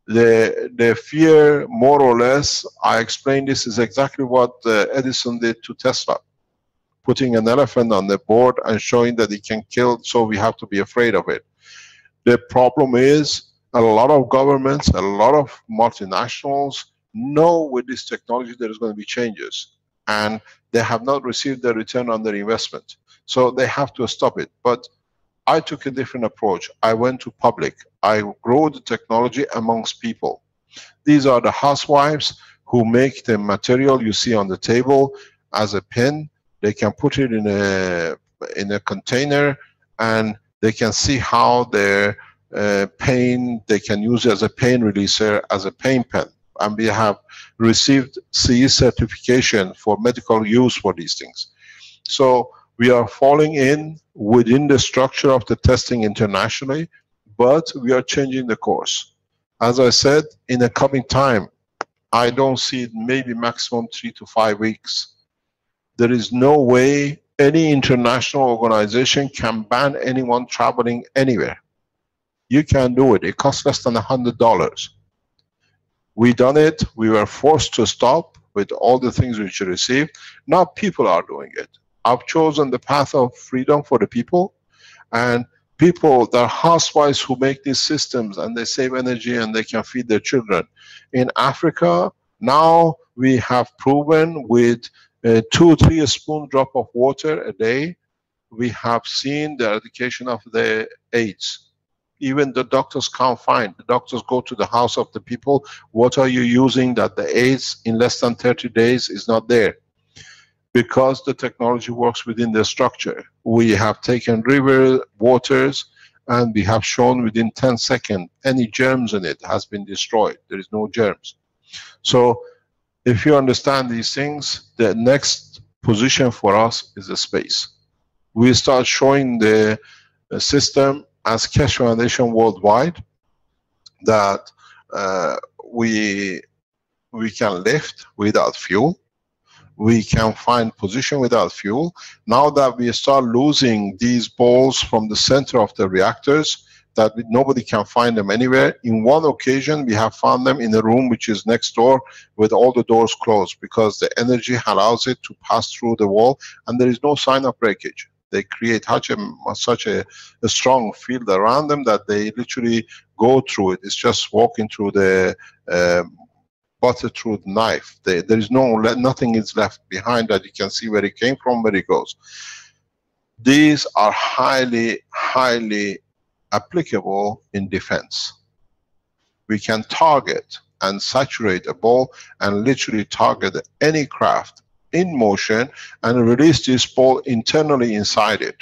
The fear, more or less, I explained this, is exactly what Edison did to Tesla. Putting an elephant on the board and showing that it can kill, so we have to be afraid of it. The problem is, a lot of governments, a lot of multinationals know with this technology there is going to be changes, and they have not received the return on their investment. So they have to stop it. But I took a different approach. I went to public. I grew the technology amongst people. These are the housewives who make the material you see on the table as a pin. They can put it in a container, and they can see how their pain, they can use it as a pain releaser, as a pain pen. And we have received CE certification for medical use for these things. So we are falling in within the structure of the testing internationally, but we are changing the course. As I said, in the coming time, I don't see it, maybe maximum 3 to 5 weeks. There is no way any international organization can ban anyone traveling anywhere. You can do it. It costs less than $100. We done it. We were forced to stop with all the things which we received. Now people are doing it. I've chosen the path of freedom for the people, and people, the housewives who make these systems, and they save energy and they can feed their children. In Africa, now we have proven with 2-3 spoon drop of water a day, we have seen the eradication of the AIDS. Even the doctors can't find. The doctors go to the house of the people. What are you using that the AIDS in less than 30 days is not there? Because the technology works within the structure. We have taken river waters and we have shown within 10 seconds any germs in it has been destroyed. There is no germs. So if you understand these things, the next position for us is the space. We start showing the system as Keshe Foundation worldwide that we can lift without fuel. We can find position without fuel. Now that we start losing these balls from the center of the reactors, that nobody can find them anywhere. In one occasion, we have found them in a room which is next door with all the doors closed because the energy allows it to pass through the wall and there is no sign of breakage. They create such a strong field around them that they literally go through it. It's just walking through the butter through the knife. There is nothing is left behind that you can see where it came from, where it goes. These are highly, highly applicable in defense. We can target and saturate a ball and literally target any craft in motion and release this ball internally inside it.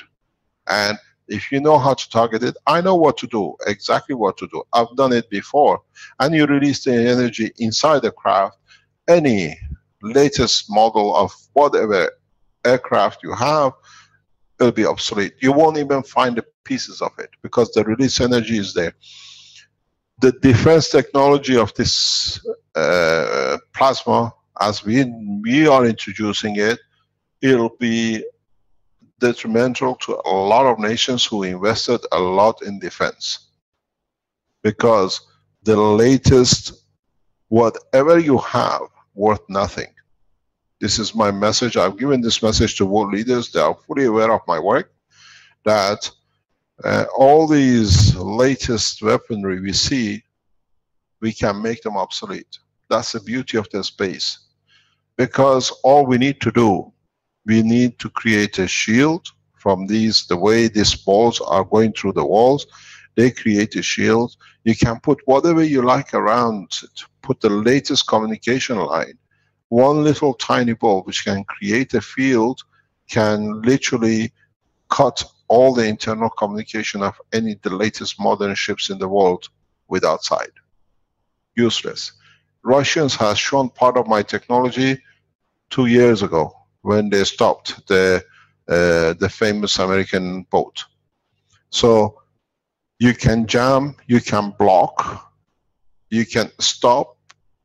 And if you know how to target it, I know what to do, exactly what to do. I've done it before. And you release the energy inside the craft, any latest model of whatever aircraft you have, it'll be obsolete. You won't even find the pieces of it because the release energy is there. The defense technology of this plasma, as we are introducing it, it'll be detrimental to a lot of nations who invested a lot in defense. Because the latest, whatever you have, worth nothing. This is my message. I've given this message to world leaders. They are fully aware of my work, that all these latest weaponry we see, we can make them obsolete. That's the beauty of the space. Because all we need to do, we need to create a shield from these, the way these balls are going through the walls, they create a shield. You can put whatever you like around it. Put the latest communication line. One little tiny ball which can create a field can literally cut all the internal communication of any of the latest modern ships in the world with outside. Useless. Russians have shown part of my technology 2 years ago when they stopped the famous American boat. So you can jam, you can block, you can stop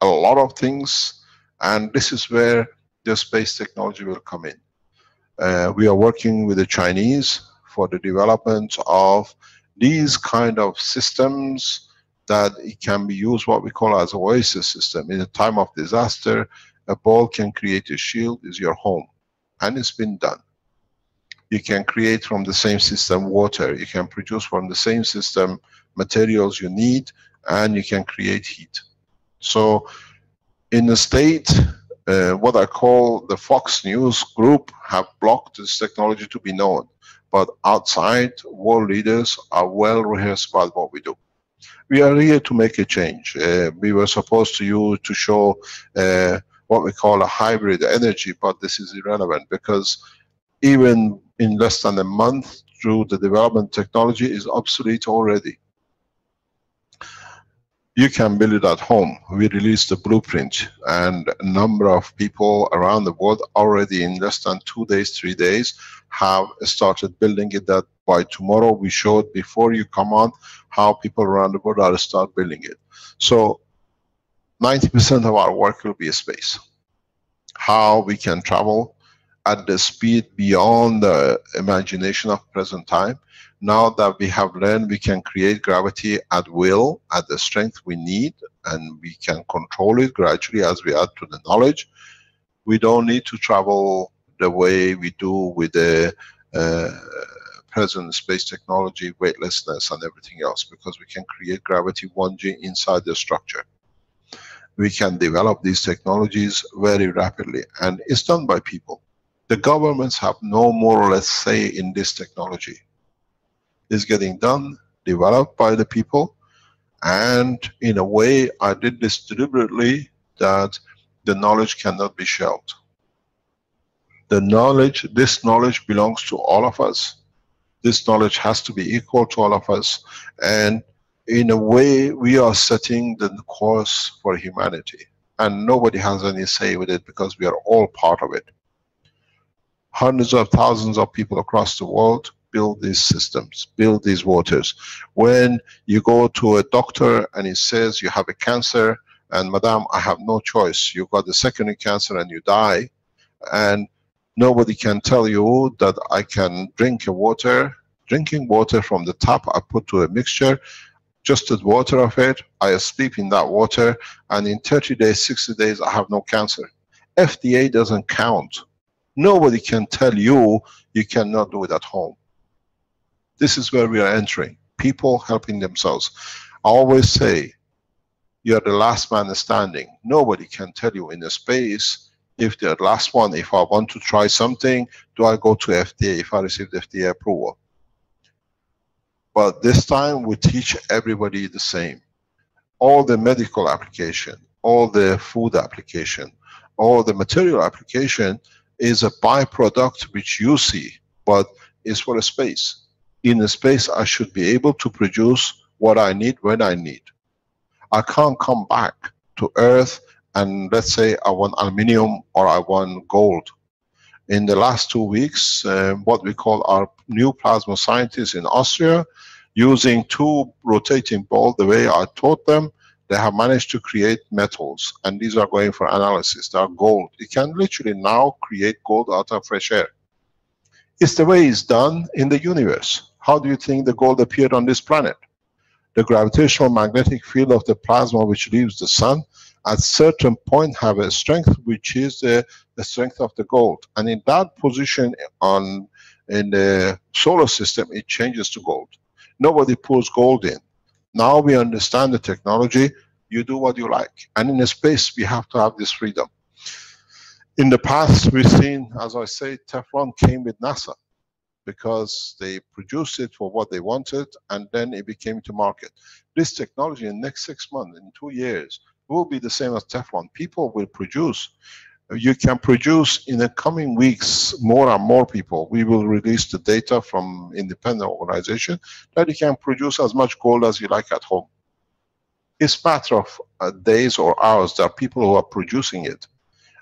a lot of things, and this is where the space technology will come in. We are working with the Chinese for the development of these kind of systems that it can be used what we call as oasis system. In a time of disaster, a ball can create a shield, is your home, and it's been done. You can create from the same system water, you can produce from the same system materials you need, and you can create heat. So in the state, what I call the Fox News group have blocked this technology to be known, but outside, world leaders are well rehearsed about what we do. We are here to make a change. We were supposed to show what we call a hybrid energy, but this is irrelevant because even in less than a month through the development technology is obsolete already. You can build it at home. We released the blueprint, and a number of people around the world already in less than 2 days, 3 days have started building it. That by tomorrow we showed before you come on how people around the world are start building it. So 90% of our work will be space. How we can travel at the speed beyond the imagination of present time. Now that we have learned we can create gravity at will, at the strength we need, and we can control it gradually as we add to the knowledge. We don't need to travel the way we do with the present space technology, weightlessness and everything else, because we can create gravity 1G inside the structure. We can develop these technologies very rapidly, and it's done by people. The governments have no more or less say in this technology. It's getting done, developed by the people, and in a way I did this deliberately, that the knowledge cannot be shelved. The knowledge, this knowledge belongs to all of us. This knowledge has to be equal to all of us, and in a way we are setting the course for humanity, and nobody has any say with it because we are all part of it. Hundreds of thousands of people across the world build these systems, build these waters. When you go to a doctor and he says you have a cancer, and madam, I have no choice, you got the second cancer and you die, and nobody can tell you that I can drink a water, drinking water from the tap, I put to a mixture, just the water of it, I sleep in that water, and in 30 days, 60 days, I have no cancer. FDA doesn't count. Nobody can tell you you cannot do it at home. This is where we are entering. People helping themselves. I always say, you are the last man standing. Nobody can tell you in a space, if they're the last one, if I want to try something, do I go to FDA if I receive the FDA approval? But this time we teach everybody the same. All the medical application, all the food application, all the material application is a byproduct which you see, but is for a space. In a space I should be able to produce what I need when I need. I can't come back to Earth and let's say I want aluminium or I want gold. In the last 2 weeks, what we call our new plasma scientists in Austria, using 2 rotating balls the way I taught them, they have managed to create metals, and these are going for analysis. They are gold. You can literally now create gold out of fresh air. It's the way it's done in the universe. How do you think the gold appeared on this planet? The gravitational magnetic field of the plasma which leaves the sun at certain point have a strength which is the strength of the gold. And in that position in the solar system, it changes to gold. Nobody pours gold in. Now we understand the technology, you do what you like. And in a space, we have to have this freedom. In the past, we've seen, as I say, Teflon came with NASA because they produced it for what they wanted, and then it became to market. This technology in the next 6 months, in 2 years, will be the same as Teflon. People will produce. You can produce in the coming weeks more and more people. We will release the data from independent organization that you can produce as much gold as you like at home. It's a matter of days or hours. There are people who are producing it,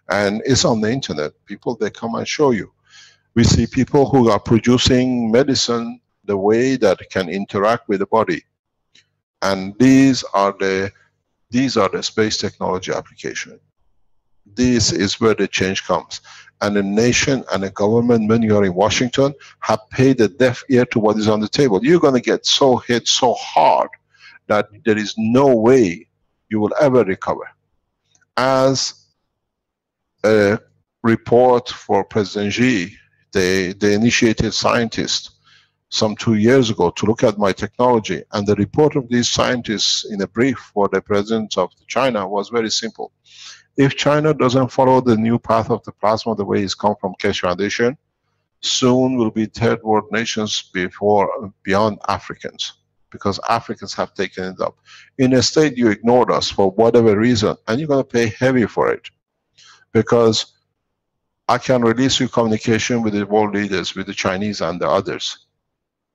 and it's on the internet. People, they come and show you. We see people who are producing medicine the way that it can interact with the body. And these are the space technology application. This is where the change comes. And a nation and a government, when you are in Washington, have paid a deaf ear to what is on the table. You're going to get so hit so hard that there is no way you will ever recover. As a report for President Xi, they initiated scientists some 2 years ago to look at my technology, and the report of these scientists in a brief for the president of China was very simple. If China doesn't follow the new path of the plasma the way it's come from Keshe Foundation, soon will be third world nations beyond Africans, because Africans have taken it up. In a state you ignored us for whatever reason, and you're going to pay heavy for it. Because I can release your communication with the world leaders, with the Chinese and the others.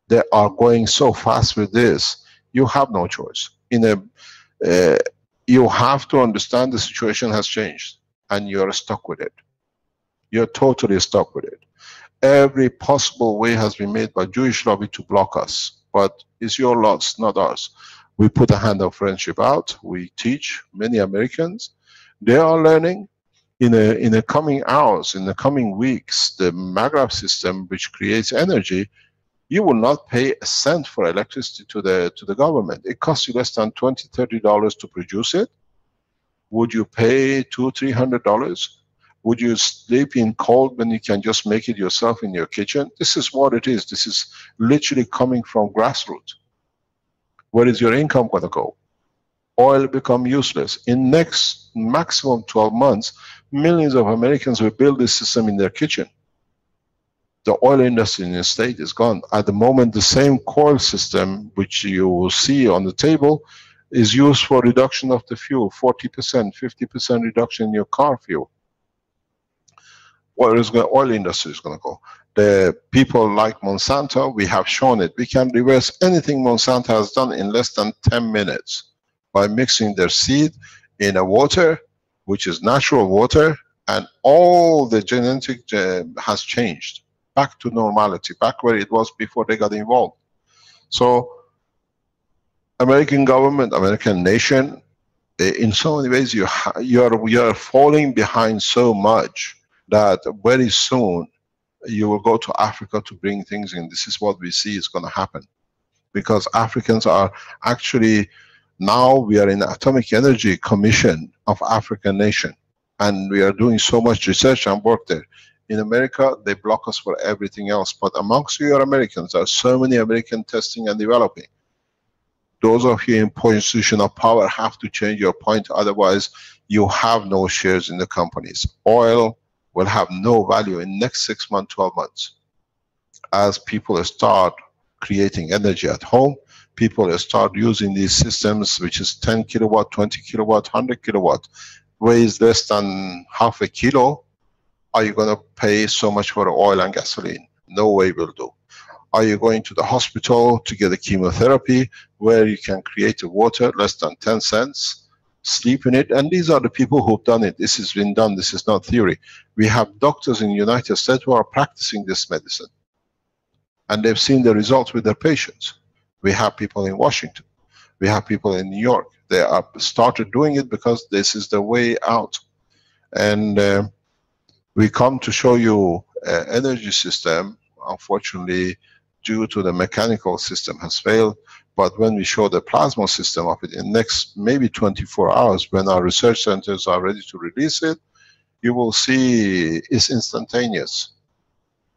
They are going so fast with this, you have no choice. You have to understand the situation has changed, and you're stuck with it. You're totally stuck with it. Every possible way has been made by Jewish lobby to block us, but it's your loss, not ours. We put a hand of friendship out. We teach many Americans. They are learning. In the coming hours, in the coming weeks, the Maghreb system, which creates energy, you will not pay a cent for electricity to the government. It costs you less than $20, $30 to produce it. Would you pay $200, $300? Would you sleep in cold when you can just make it yourself in your kitchen? This is what it is. This is literally coming from grassroots. Where is your income going to go? Oil become useless. In next maximum 12 months, millions of Americans will build this system in their kitchen. The oil industry in the state is gone. At the moment, the same coil system, which you will see on the table, is used for reduction of the fuel, 40%, 50% reduction in your car fuel. Where is the oil industry is going to go? The people like Monsanto, we have shown it. We can reverse anything Monsanto has done in less than 10 minutes by mixing their seed in a water, which is natural water, and all the genetic has changed back to normality, back where it was before they got involved. So American government, American nation, in so many ways you are falling behind so much that very soon you will go to Africa to bring things in. This is what we see is going to happen, because Africans are actually, now we are in the Atomic Energy Commission of African nation, and we are doing so much research and work there. In America, they block us for everything else, but amongst you Americans, there are so many American testing and developing. Those of you in position of power have to change your point, otherwise you have no shares in the companies. Oil will have no value in next 6 months, 12 months. As people start creating energy at home, people start using these systems, which is 10 kilowatt, 20 kilowatt, 100 kilowatt, weighs less than half a kilo. Are you going to pay so much for oil and gasoline? No way will do. Are you going to the hospital to get a chemotherapy where you can create a water less than 10 cents, sleep in it? And these are the people who've done it. This has been done. This is not theory. We have doctors in the United States who are practicing this medicine, and they've seen the results with their patients. We have people in Washington. We have people in New York. They are started doing it because this is the way out. And we come to show you energy system. Unfortunately, due to the mechanical system has failed, but when we show the plasma system of it in next maybe 24 hours, when our research centers are ready to release it, you will see it's instantaneous.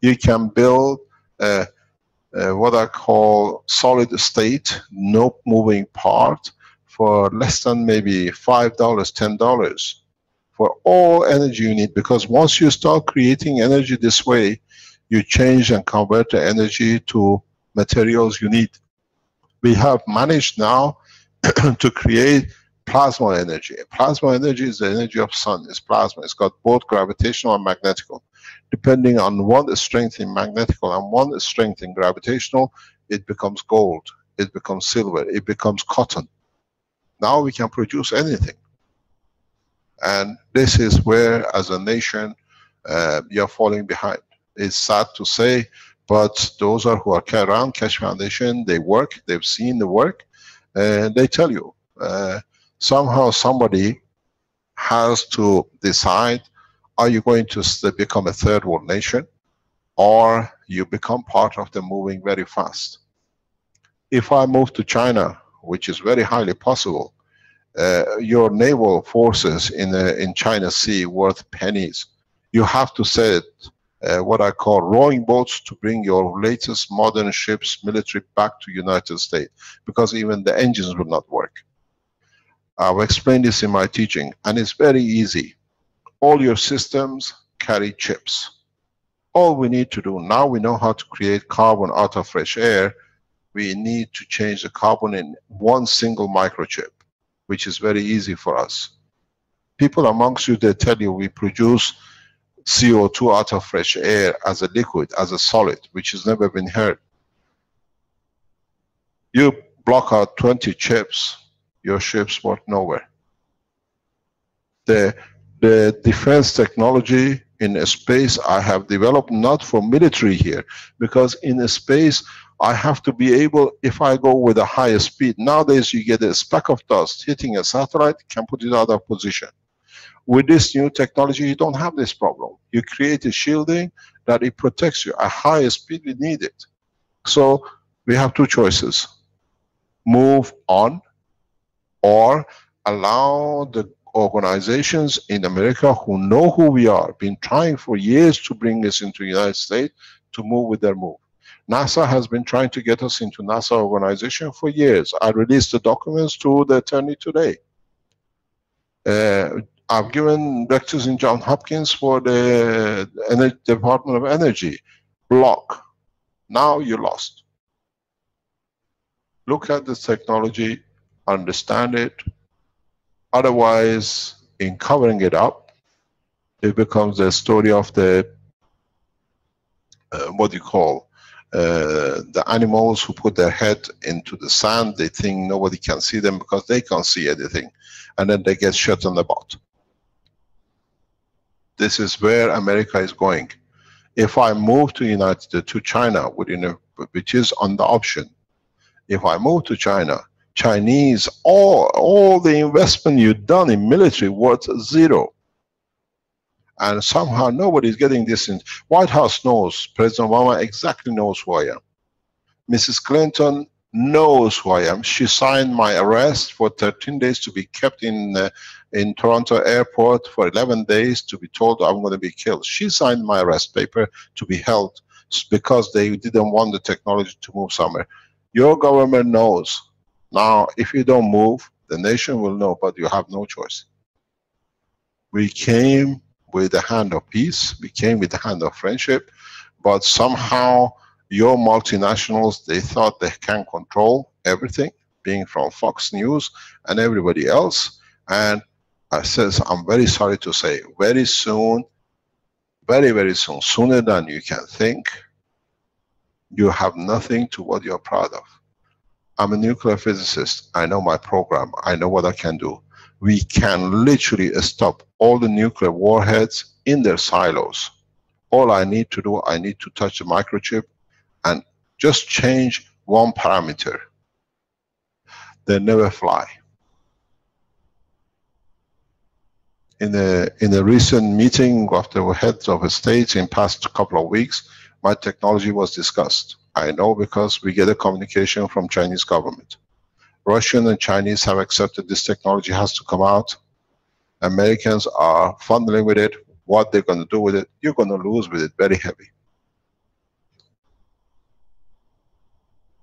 You can build what I call solid state, no moving part, for less than maybe $5, $10 for all energy you need. Because once you start creating energy this way, you change and convert the energy to materials you need. We have managed now to create plasma energy. Plasma energy is the energy of sun. It's plasma. It's got both gravitational and magnetical. Depending on one strength in magnetical and one strength in gravitational, it becomes gold, it becomes silver, it becomes cotton. Now we can produce anything. And this is where, as a nation, you're falling behind. It's sad to say, But those are who are around Keshe Foundation, they work, they've seen the work, and they tell you, somehow somebody has to decide, are you going to become a third world nation, or you become part of them moving very fast. If I move to China, which is very highly possible, your naval forces in China Sea worth pennies. You have to set what I call rowing boats to bring your latest modern ships, military back to United States, because even the engines will not work. I've explained this in my teaching, and it's very easy. All your systems carry chips. All we need to do, now we know how to create carbon out of fresh air, we need to change the carbon in one single microchip, which is very easy for us. People amongst you, they tell you we produce CO2 out of fresh air as a liquid, as a solid, which has never been heard. You block out 20 chips, your ships work nowhere. The defense technology in space I have developed not for military here, because in space I have to be able, if I go with a higher speed, nowadays you get a speck of dust hitting a satellite, can put it out of position. With this new technology, you don't have this problem. You create a shielding that it protects you. At higher speed, we need it. So we have two choices. Move on, or allow the organizations in America who know who we are, been trying for years to bring us into the United States, to move with their move. NASA has been trying to get us into NASA organization for years. I released the documents to the attorney today. I've given lectures in Johns Hopkins for the Department of Energy. Block. Now you lost. Look at this technology, understand it. Otherwise, in covering it up, it becomes a story of the, what do you call, the animals who put their head into the sand. They think nobody can see them because they can't see anything. And then they get shot on the butt. This is where America is going. If I move to China, which is on the option, if I move to China, Chinese, all the investment you've done in military worth zero. And somehow nobody's getting this in. White House knows, President Obama exactly knows who I am. Mrs. Clinton knows who I am. She signed my arrest for 13 days to be kept in Toronto airport for 11 days to be told I'm going to be killed. She signed my arrest paper to be held because they didn't want the technology to move somewhere. Your government knows. Now, if you don't move, the nation will know, but you have no choice. We came with the hand of peace. We came with the hand of friendship, but somehow your multinationals, they thought they can control everything, being from Fox News and everybody else. And I says, I'm very sorry to say, very soon, very, very soon, sooner than you can think, you have nothing to what you're proud of. I'm a nuclear physicist. I know my program. I know what I can do. We can literally stop all the nuclear warheads in their silos. All I need to do, I need to touch the microchip and just change one parameter. They never fly. In a recent meeting of the heads of states in past couple of weeks, my technology was discussed. I know because we get a communication from Chinese government. Russian and Chinese have accepted this technology has to come out. Americans are fumbling with it. What they're going to do with it, you're going to lose with it very heavy.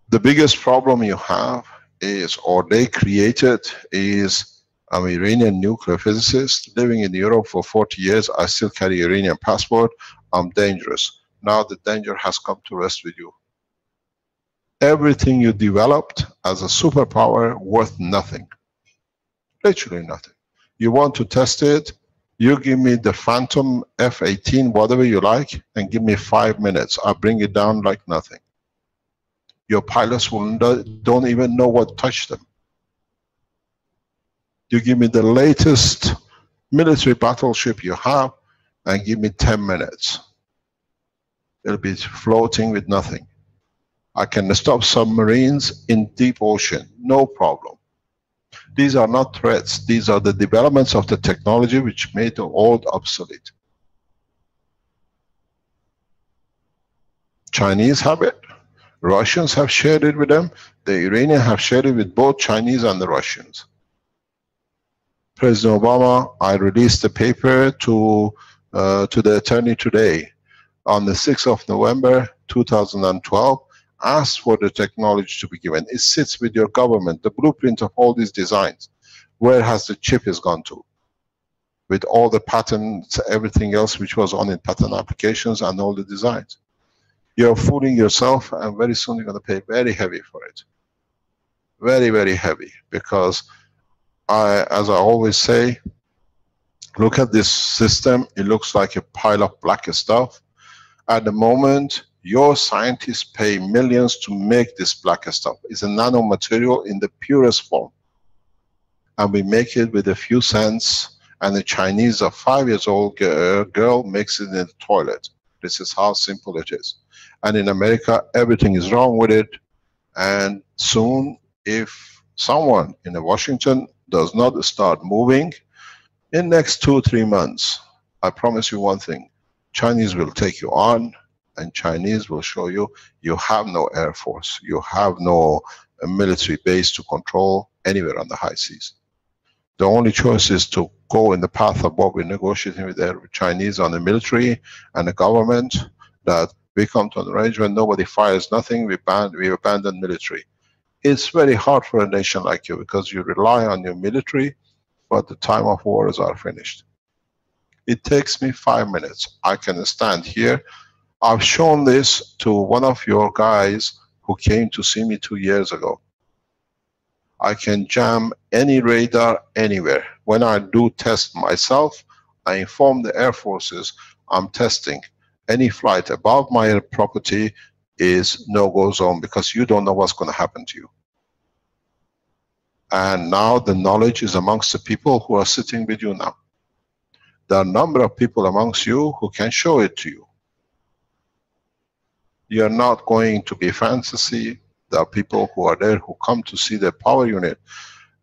The biggest problem you have is, or they created, is I'm an Iranian nuclear physicist living in Europe for 40 years. I still carry Iranian passport. I'm dangerous. Now the danger has come to rest with you. Everything you developed as a superpower worth nothing. Literally nothing. You want to test it, you give me the Phantom F-18, whatever you like, and give me 5 minutes. I'll bring it down like nothing. Your pilots don't even know what touched them. You give me the latest military battleship you have, and give me 10 minutes. It'll be floating with nothing. I can stop submarines in deep ocean, no problem. These are not threats. These are the developments of the technology which made the old obsolete. Chinese have it. Russians have shared it with them. The Iranians have shared it with both Chinese and the Russians. President Obama, I released a paper to the attorney today on the 6th of November 2012, asked for the technology to be given. It sits with your government, the blueprint of all these designs. Where has the chip has gone to? With all the patents, everything else which was on in patent applications and all the designs. You're fooling yourself, and very soon you're going to pay very heavy for it. Very, very heavy. Because as I always say, look at this system. It looks like a pile of black stuff. At the moment, your scientists pay millions to make this black stuff. It's a nanomaterial in the purest form. And we make it with a few cents, and the Chinese, a 5-year-old girl makes it in the toilet. This is how simple it is. And in America, everything is wrong with it. And soon, if someone in Washington does not start moving, in next 2-3 months, I promise you one thing, Chinese will take you on, and Chinese will show you, you have no air force, you have no military base to control anywhere on the high seas. The only choice is to go in the path of what we're negotiating with the Chinese on the military and the government, that we come to an arrangement, nobody fires nothing, we abandon military. It's very hard for a nation like you, because you rely on your military, but the time of wars are finished. It takes me 5 minutes. I can stand here. I've shown this to one of your guys who came to see me 2 years ago. I can jam any radar anywhere. When I do test myself, I inform the air forces I'm testing. Any flight above my property is no-go zone, because you don't know what's going to happen to you. And now the knowledge is amongst the people who are sitting with you now. There are a number of people amongst you who can show it to you. You're not going to be fantasy. There are people who are there who come to see the power unit.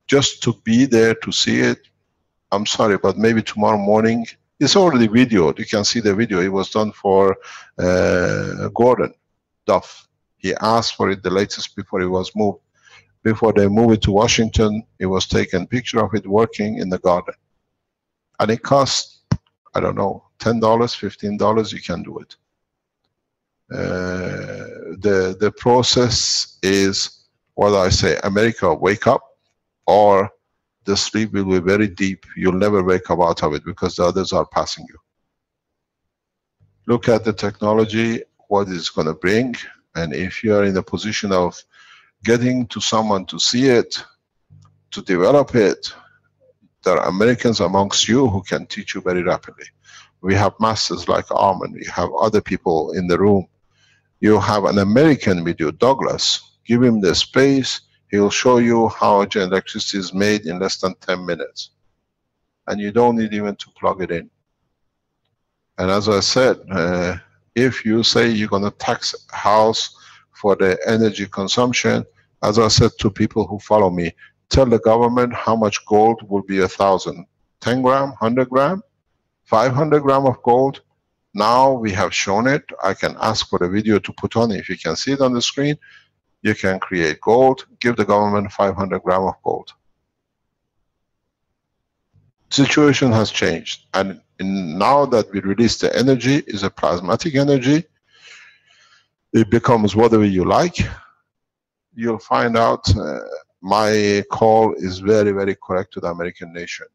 Just to be there to see it, I'm sorry, but maybe tomorrow morning, it's already videoed. You can see the video. It was done for Gordon Duff. He asked for it, the latest, before it was moved. Before they moved it to Washington, it was taken picture of it working in the garden. And it costs, I don't know, $10, $15, you can do it. The process is, what I say, America, wake up, or the sleep will be very deep. You'll never wake up out of it, because the others are passing you. Look at the technology, what it's going to bring, and if you are in the position of getting to someone to see it, to develop it, there are Americans amongst you who can teach you very rapidly. We have masters like Armin, we have other people in the room. You have an American with you, Douglas. Give him the space, he'll show you how electricity is made in less than 10 minutes. And you don't need even to plug it in. And as I said, if you say you're going to tax a house for the energy consumption, as I said to people who follow me, tell the government how much gold will be 1,000. 10 gram, 100 gram, 500 gram of gold. Now we have shown it. I can ask for the video to put on. If you can see it on the screen, you can create gold, give the government 500 gram of gold. Situation has changed. And now that we release the energy, is a plasmatic energy. It becomes whatever you like. You'll find out my call is very, very correct to the American nation.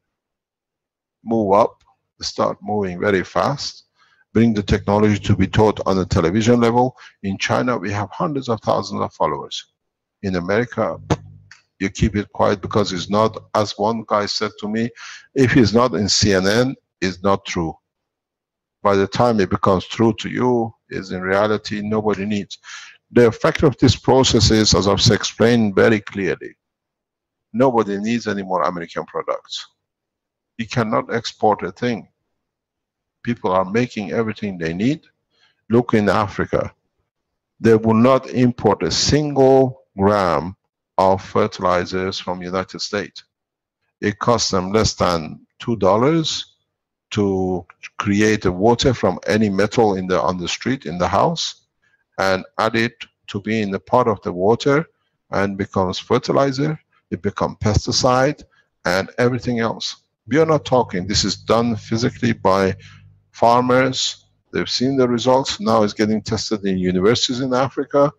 Move up, start moving very fast. Bring the technology to be taught on the television level. In China, we have hundreds of thousands of followers. In America, you keep it quiet, because it's not, as one guy said to me, if it's not in CNN, it's not true. By the time it becomes true to you, is in reality nobody needs. The effect of this process is, as I've explained very clearly, nobody needs any more American products. You cannot export a thing. People are making everything they need. look in Africa, they will not import a single gram of fertilizers from United States. It costs them less than $2 to create the water from any metal on the street, in the house, and add it to be in the part of the water, and becomes fertilizer, it becomes pesticide, and everything else. We are not talking, this is done physically by farmers. They've seen the results. Now it's getting tested in universities in Africa.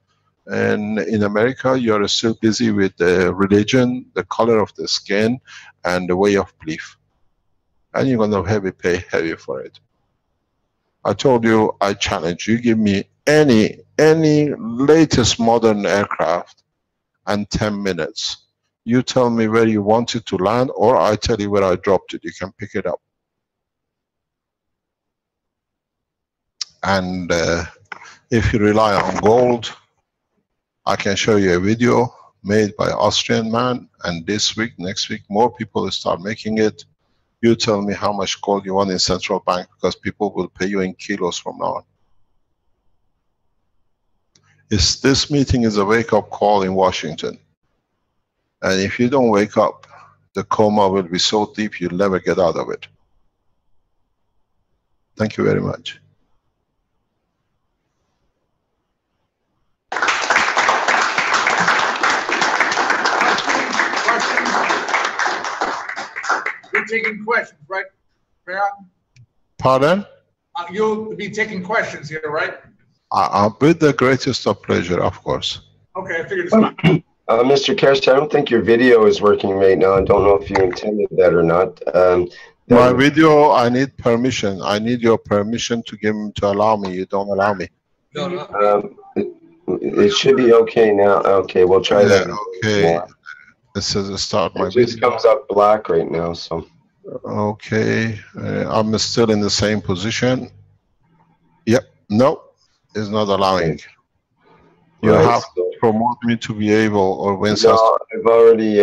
And in America, you're still busy with the religion, the color of the skin, and the way of belief. And you're going to pay heavy for it. I told you, I challenge you, give me any latest modern aircraft and 10 minutes. You tell me where you want it to land, or I tell you where I dropped it. You can pick it up. And if you rely on gold, I can show you a video made by Austrian man, and this week, next week, more people will start making it. You tell me how much gold you want in central bank, because people will pay you in kilos from now on. This meeting is a wake-up call in Washington. And if you don't wake up, the coma will be so deep you'll never get out of it. Thank you very much. You're taking questions, right, Baron? Pardon? You'll be taking questions here, right? With the greatest of pleasure, of course. Okay, I figured it's fine. Mr. Keshe, I don't think your video is working right now. I don't know if you intended that or not. My video, I need permission. I need your permission to allow me. You don't allow me. No. It should be okay now. Okay, we'll try that. Okay. This says start my video. It just comes up black right now, so. Okay, I'm still in the same position. Yep, no, it's not allowing. You have to promote me to be able, or when. No, I've already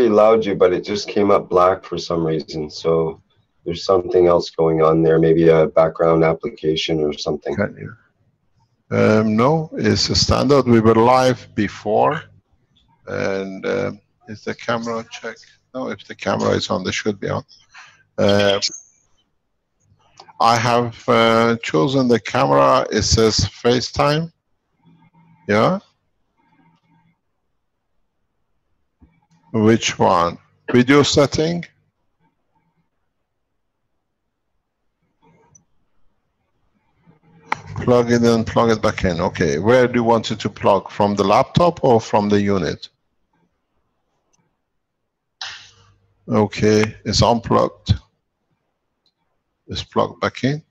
allowed you, but it just came up black for some reason. So there's something else going on there, maybe a background application or something. No, it's a standard. We were live before, and is the camera check? No, if the camera is on, they should be on. I have chosen the camera. It says FaceTime. Yeah. Which one? Video setting? Plug it in, plug it back in. Okay, where do you want it to plug? From the laptop or from the unit? Okay, it's unplugged. It's plugged back in.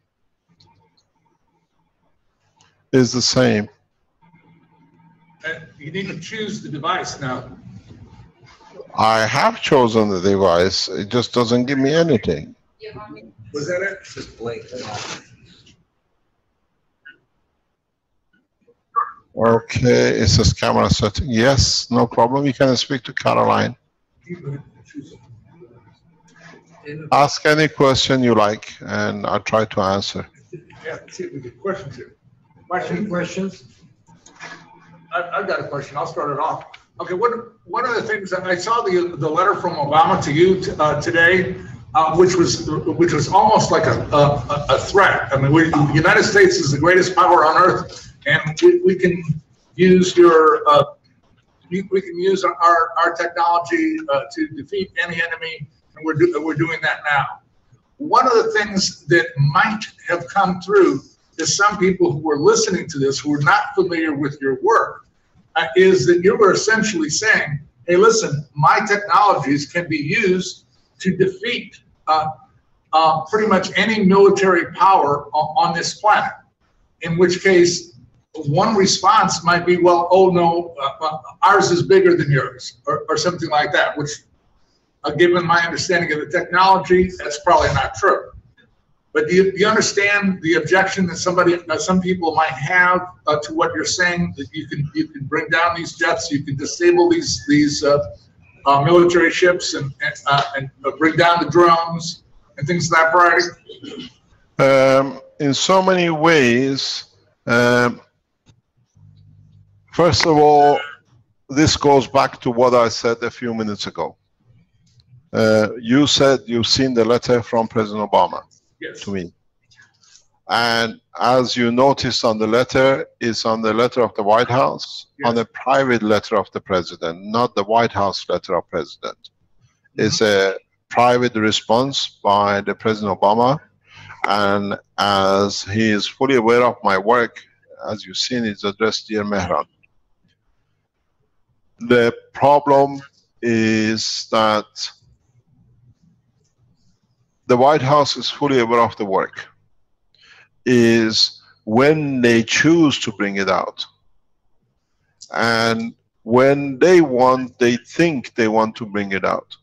It's the same. You need to choose the device now. I have chosen the device. It just doesn't give me anything. Was that it? Just blank. Okay, it says camera setting. Yes, no problem. You can speak to Caroline. Ask any question you like, and I'll try to answer. Yeah, see if we get questions here. Questions? I've got a question. I'll start it off. Okay, one of the things that I saw the letter from Obama to you today, which was almost like a threat. I mean, the United States is the greatest power on earth, and we can use our technology to defeat any enemy, and we're doing that now. One of the things that might have come through is some people who were listening to this, who were not familiar with your work, is that you were essentially saying, hey, listen, my technologies can be used to defeat pretty much any military power on this planet. In which case, one response might be, well, oh no, ours is bigger than yours, or something like that, which, given my understanding of the technology, that's probably not true. But do you understand the objection that some people might have to what you're saying, that you can bring down these jets, you can disable these military ships, and bring down the drones and things of that variety? In so many ways, first of all, this goes back to what I said a few minutes ago. You said you've seen the letter from President Obama. Yes. To me. And as you noticed on the letter, it's on the letter of the White House, Yes. on a private letter of the President, not the White House letter of President. It's a private response by the President Obama. And as he is fully aware of my work, as you've seen, it's addressed Dear Mehran. The problem is that the White House is fully aware of the work. Is when they choose to bring it out. And when they think they want to bring it out.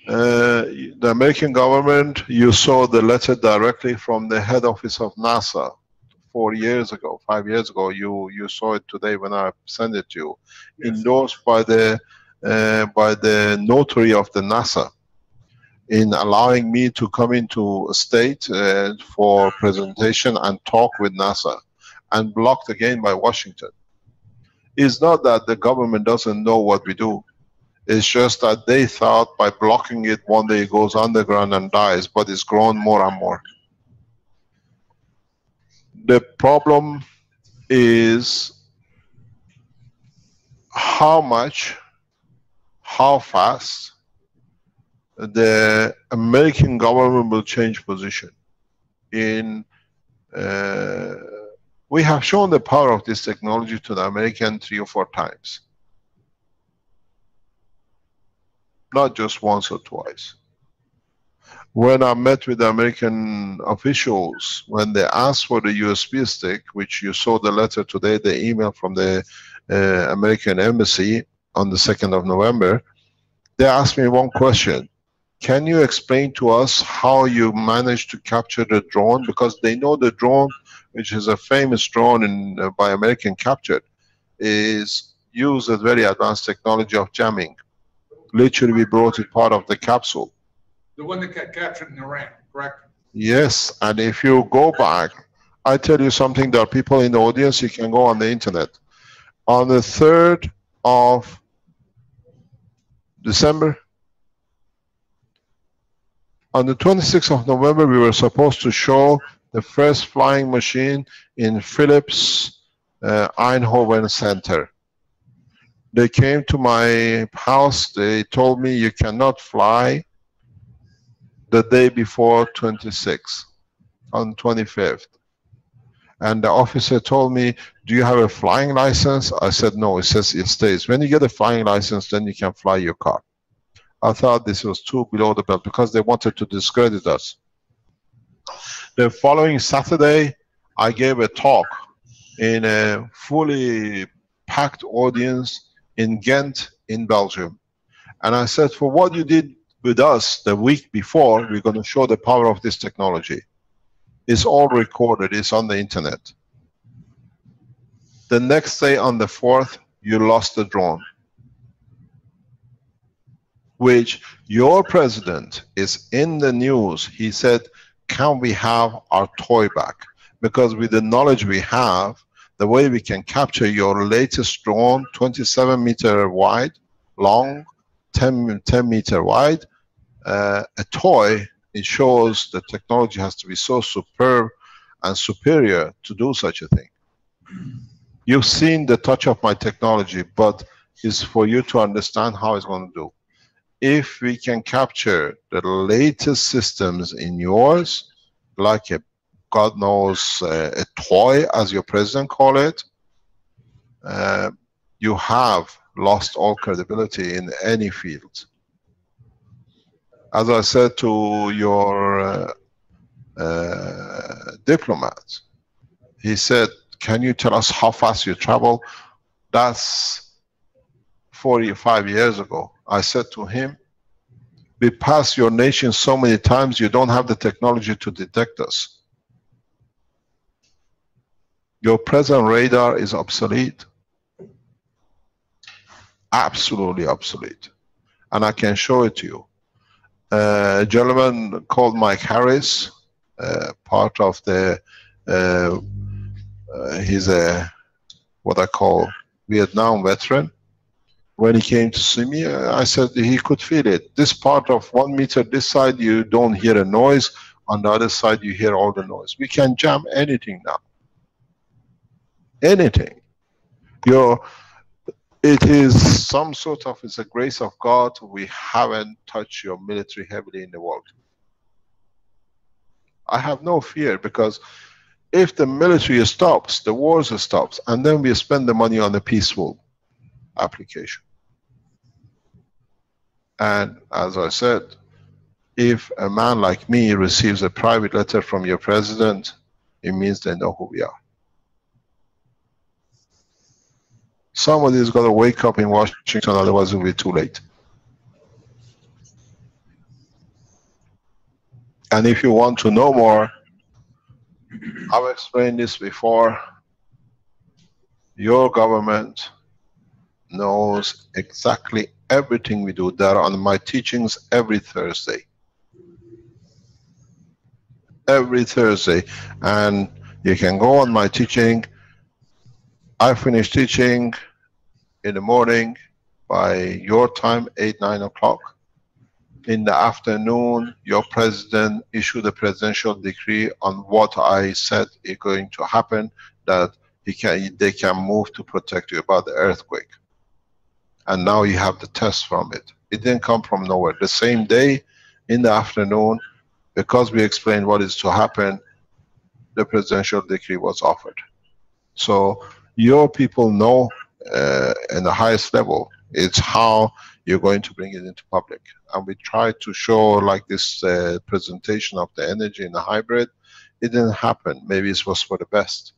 The American government, you saw the letter directly from the head office of NASA 4 years ago, 5 years ago. You saw it today when I sent it to you. Yes. Endorsed by the notary of the NASA in allowing me to come into a state for presentation and talk with NASA, and blocked again by Washington. It's not that the government doesn't know what we do. It's just that they thought by blocking it, one day it goes underground and dies, but it's grown more and more. The problem is how much, how fast the American government will change position. We have shown the power of this technology to the American 3 or 4 times. Not just once or twice. When I met with the American officials, when they asked for the USB stick, which you saw the letter today, the email from the American embassy on the 2nd of November, they asked me one question. Can you explain to us how you managed to capture the drone? Because they know the drone, which is a famous drone by American captured, is used a very advanced technology of jamming. Literally, we brought it part of the capsule. The one that got captured in Iran, correct? Yes, and if you go back, I tell you something, there are people in the audience, you can go on the internet. On the 3rd of December, on the 26th of November, we were supposed to show the first flying machine in Philips Eindhoven Center. They came to my house, they told me you cannot fly the day before 26th, on 25th. And the officer told me, do you have a flying license? I said, no. It says it stays. When you get a flying license, then you can fly your car. I thought this was too below the belt because they wanted to discredit us. The following Saturday, I gave a talk in a fully packed audience in Ghent, in Belgium. And I said, for what you did with us the week before, we're going to show the power of this technology. It's all recorded, it's on the internet. The next day on the 4th, you lost the drone. Which your president is in the news. He said, can we have our toy back? Because with the knowledge we have, the way we can capture your latest drone, 27 meter wide, long, 10 meter wide, a toy, it shows the technology has to be so superb and superior to do such a thing. You've seen the touch of my technology, but it's for you to understand how it's going to do. If we can capture the latest systems in yours, like a, God knows, a toy, as your president call it, you have lost all credibility in any field. As I said to your diplomat, he said, can you tell us how fast you travel? That's 45 years ago. I said to him, we passed your nation so many times, you don't have the technology to detect us. Your present radar is obsolete. Absolutely obsolete. And I can show it to you. A gentleman called Mike Harris, part of the, he's a, what I call Vietnam veteran. When he came to see me, I said he could feel it. This part of 1 meter, this side, you don't hear a noise. On the other side, you hear all the noise. We can jam anything now. Anything. It is some sort of, it's a grace of God. We haven't touched your military heavily in the world. I have no fear, because if the military stops, the wars stops, and then we spend the money on a peaceful application. And as I said, if a man like me receives a private letter from your president, it means they know who we are. Somebody is going to wake up in Washington, otherwise it will be too late. And if you want to know more, I've explained this before, your government knows exactly everything we do. They're on my teachings every Thursday. Every Thursday. And you can go on my teaching. I finish teaching in the morning by your time, 8, 9 o'clock. In the afternoon, your president issued a presidential decree on what I said is going to happen, that they can move to protect you about the earthquake. And now you have the test from it. It didn't come from nowhere. The same day, in the afternoon, because we explained what is to happen, the presidential decree was offered. So your people know in the highest level, it's how you're going to bring it into public. And we try to show, like this presentation of the energy in the hybrid. It didn't happen. Maybe it was for the best.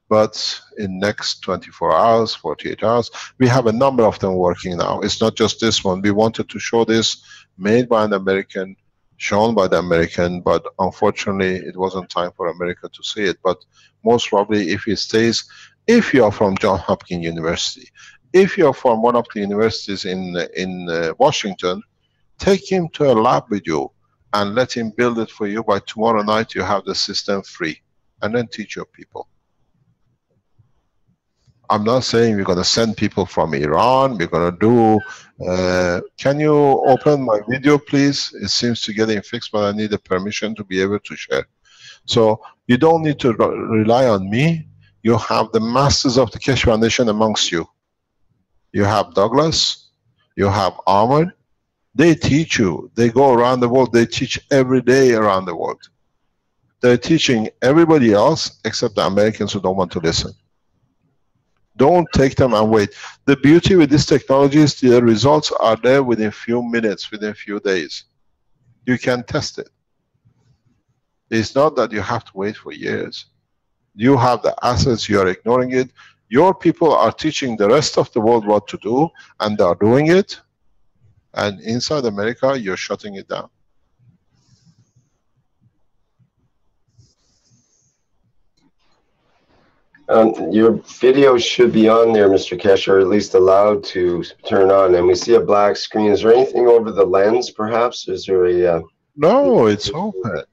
But in next 24 hours, 48 hours, we have a number of them working now. It's not just this one. We wanted to show this, made by an American, shown by the American, but unfortunately it wasn't time for America to see it. But most probably, if it stays, if you are from Johns Hopkins University, if you're from one of the universities in Washington, take him to a lab with you and let him build it for you. By tomorrow night, you have the system free, and then teach your people. I'm not saying we're going to send people from Iran. We're going to do... can you open my video, please? It seems to getting fixed, but I need a permission to be able to share. So you don't need to rely on me. You have the masters of the Keshe Foundation amongst you. You have Douglas, you have Ahmed. They teach you. They go around the world. They teach every day around the world. They're teaching everybody else except the Americans who don't want to listen. Don't take them and wait. The beauty with this technology is the results are there within a few minutes, within a few days. You can test it. It's not that you have to wait for years. You have the assets, you are ignoring it. Your people are teaching the rest of the world what to do, and they are doing it. And inside America, you're shutting it down. Your video should be on there, Mr. Keshe, or at least allowed to turn on. And we see a black screen. Is there anything over the lens, perhaps? Is there a... No, it's open.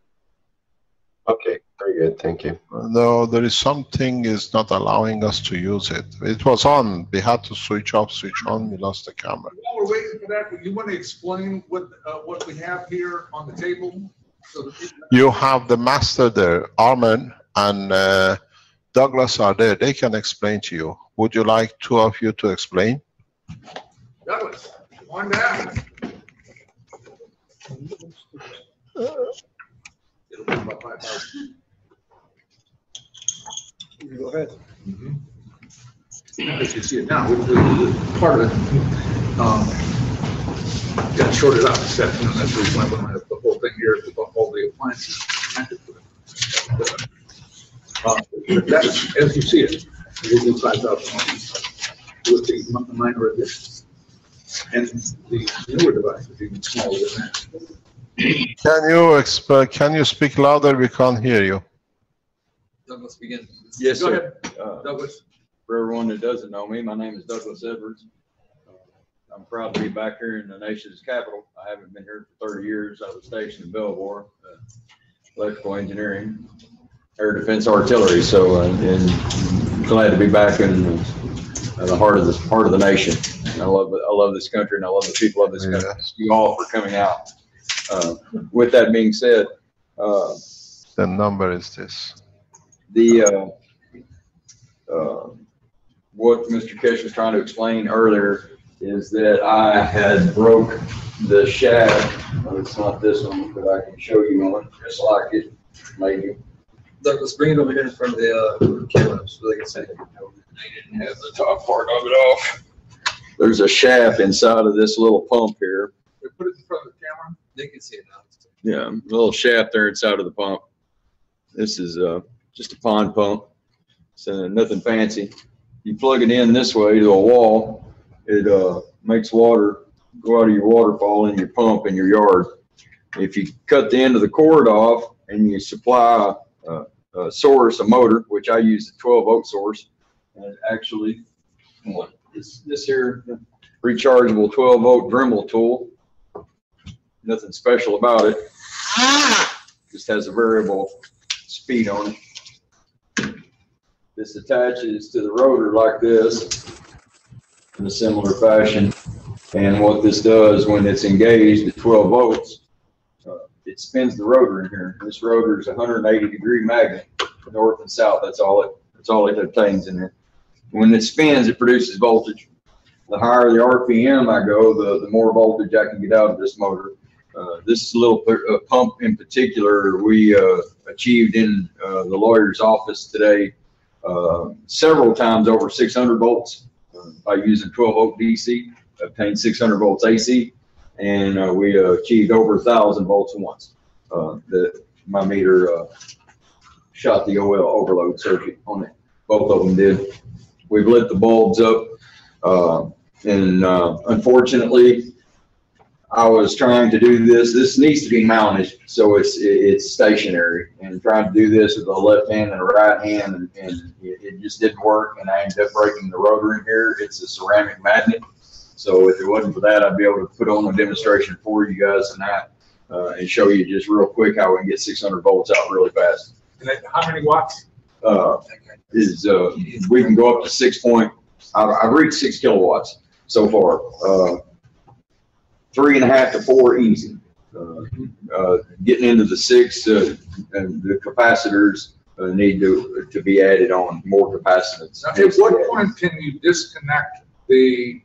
Okay, very good. Thank you. No, there is something is not allowing us to use it. It was on. We had to switch off, switch on. We lost the camera. While we're waiting for that, you want to explain what we have here on the table? So that you have the master there, Armin and Douglas are there. They can explain to you. Would you like two of you to explain? Douglas, on down. It'll be about 5,000. Go ahead. As you see it now, part of it got shorted out this afternoon. That's the reason I went with the whole thing here with all the appliances connected to it. That, as you see it, will be 5,000 with the minor additions. And the newer device is even smaller than that. Can you speak louder? We can't hear you. Douglas, begin. Yes, Go sir. ahead, Douglas. For everyone that doesn't know me, my name is Douglas Edwards. I'm proud to be back here in the nation's capital. I haven't been here for 30 years. I was stationed in Belvoir. electrical engineering, air defense artillery. So, and glad to be back in the heart of the nation. I love this country, and I love the people of this country. Thank you all for coming out. With that being said, the number is this. What Mr. Kesh was trying to explain earlier is that I had broke the shaft. Well, it's not this one, but I can show you one just like it, maybe. Douglas, bring it over here in front of the camera so they can see it. They didn't have the top part of it off. There's a shaft inside of this little pump here. We put it in front of the camera. They can see it now. Yeah, a little shaft there inside of the pump. This is just a pond pump. So nothing fancy. You plug it in this way to a wall, it makes water go out of your waterfall in your pump in your yard. If you cut the end of the cord off and you supply a source, a motor, which I use a 12-volt source, and actually this here rechargeable 12-volt Dremel tool. Nothing special about it. Just has a variable speed on it. This attaches to the rotor like this in a similar fashion. And what this does when it's engaged at 12 volts, it spins the rotor in here. This rotor is a 180-degree magnet, north and south. That's all it obtains in there. When it spins, it produces voltage. The higher the RPM I go, the more voltage I can get out of this motor. This little pump in particular, we achieved in the lawyer's office today several times over 600 volts by using 12-volt DC, obtained 600 volts AC, and we achieved over 1,000 volts once. My meter shot the OL overload circuit on it. Both of them did. We've lit the bulbs up, and unfortunately, I was trying to do this. This needs to be mounted, so it's stationary. And trying to do this with a left hand and a right hand, and it just didn't work. And I ended up breaking the rotor in here. It's a ceramic magnet, so if it wasn't for that, I'd be able to put on a demonstration for you guys tonight and show you just real quick how we can get 600 volts out really fast. And how many watts? We can go up to 6 point. I've reached 6 kilowatts so far. 3.5 to 4 easy. Getting into the 6, and the capacitors need to be added on, more capacitance. Now, at what point can you disconnect the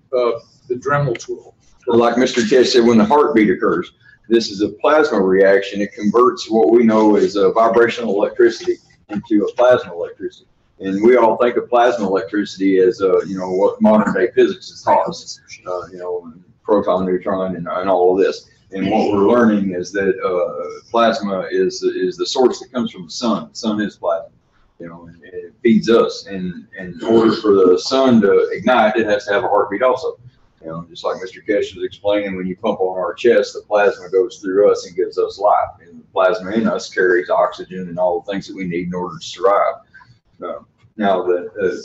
Dremel tool? Well, like Mr. Kesh said, when the heartbeat occurs, this is a plasma reaction. It converts what we know as vibrational electricity into a plasma electricity. And we all think of plasma electricity as, what modern day physics has taught us, proton, neutron, and all of this. And what we're learning is that plasma is the source that comes from the sun. The sun is plasma, and it feeds us. And in order for the sun to ignite, it has to have a heartbeat also. Just like Mr. Kesh was explaining, when you pump on our chest, the plasma goes through us and gives us life. And the plasma in us carries oxygen and all the things that we need in order to survive. Now,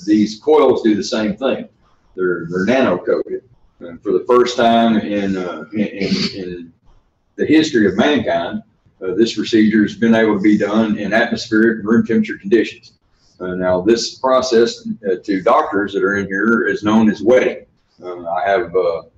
these coils do the same thing. They're nano-coated. And for the first time in the history of mankind, this procedure has been able to be done in atmospheric and room temperature conditions. Now, this process to doctors that are in here is known as wetting. I have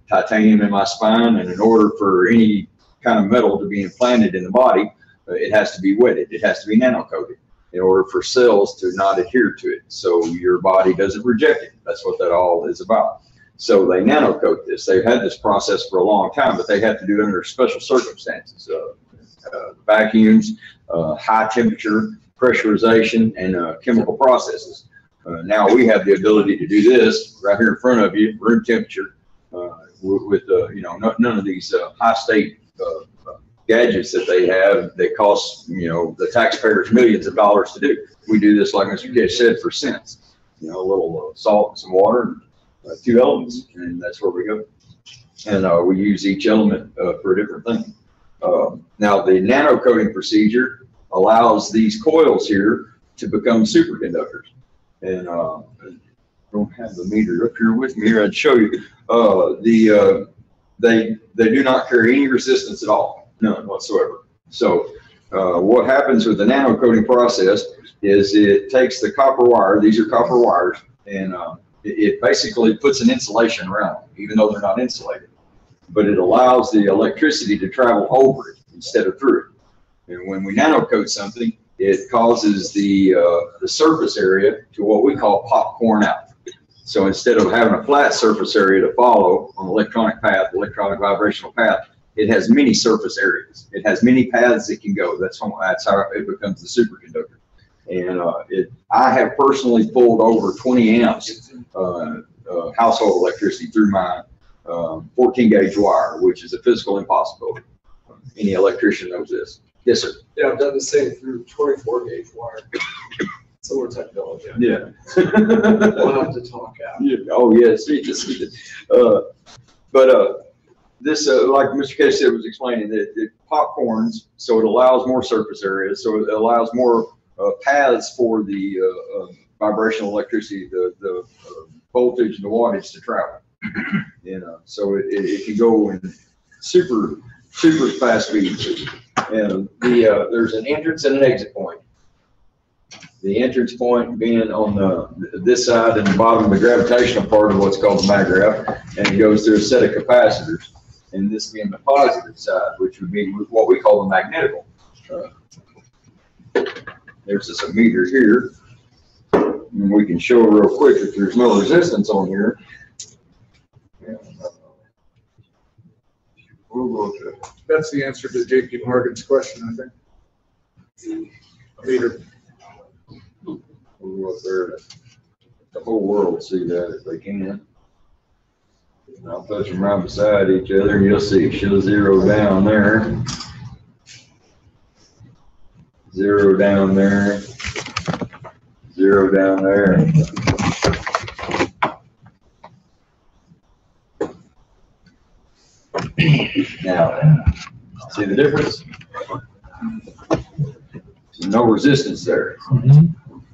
titanium in my spine, and in order for any kind of metal to be implanted in the body, it has to be wetted. It has to be nano-coated in order for cells to not adhere to it, so your body doesn't reject it. That's what that all is about. So they nano-coat this. They've had this process for a long time, but they have to do it under special circumstances. Vacuums, high temperature, pressurization, and chemical processes. Now we have the ability to do this right here in front of you, room temperature, with none of these high state gadgets that they have that cost the taxpayers millions of dollars to do. We do this, like Mr. Kesh said, for cents. A little salt and some water, and 2 elements, and that's where we go. And we use each element for a different thing. Now the nano coating procedure allows these coils here to become superconductors. And I don't have the meter up here with me here. I'd show you. They do not carry any resistance at all, none whatsoever. So what happens with the nano coating process is it takes the copper wire, these are copper wires, and it basically puts an insulation around them, even though they're not insulated. But it allows the electricity to travel over it instead of through it. And when we nano coat something, it causes the surface area to what we call popcorn out. So instead of having a flat surface area to follow on electronic path, electronic vibrational path, it has many surface areas. It has many paths it can go. That's how it becomes the superconductor. And I have personally pulled over 20 amps household electricity through my 14 gauge wire, which is a physical impossibility. Any electrician knows this. Yes, sir. Yeah, I've done the same through 24 gauge wire. Similar technology. Yeah. We'll have to talk out. Yeah. Oh, yes. This, like Mr. Keshe said, was explaining that it popcorns, so it allows more surface areas, so it allows more paths for the vibrational electricity, the voltage and the wattage to travel. So it can go in super fast speeds. And there's an entrance and an exit point. The entrance point being on this side and the bottom of the gravitational part of what's called the maggraph, and it goes through a set of capacitors. And this being the positive side, which would be what we call the magnetical. There's just a meter here. And we can show real quick if there's no resistance on here. We'll go to. That's the answer to JP Morgan's question, I think. A meter. We'll go up there. The whole world will see that if they can. I'll touch them right beside each other and you'll see she'll zero down there. Zero down there. Zero down there. Now, see the difference? No resistance there.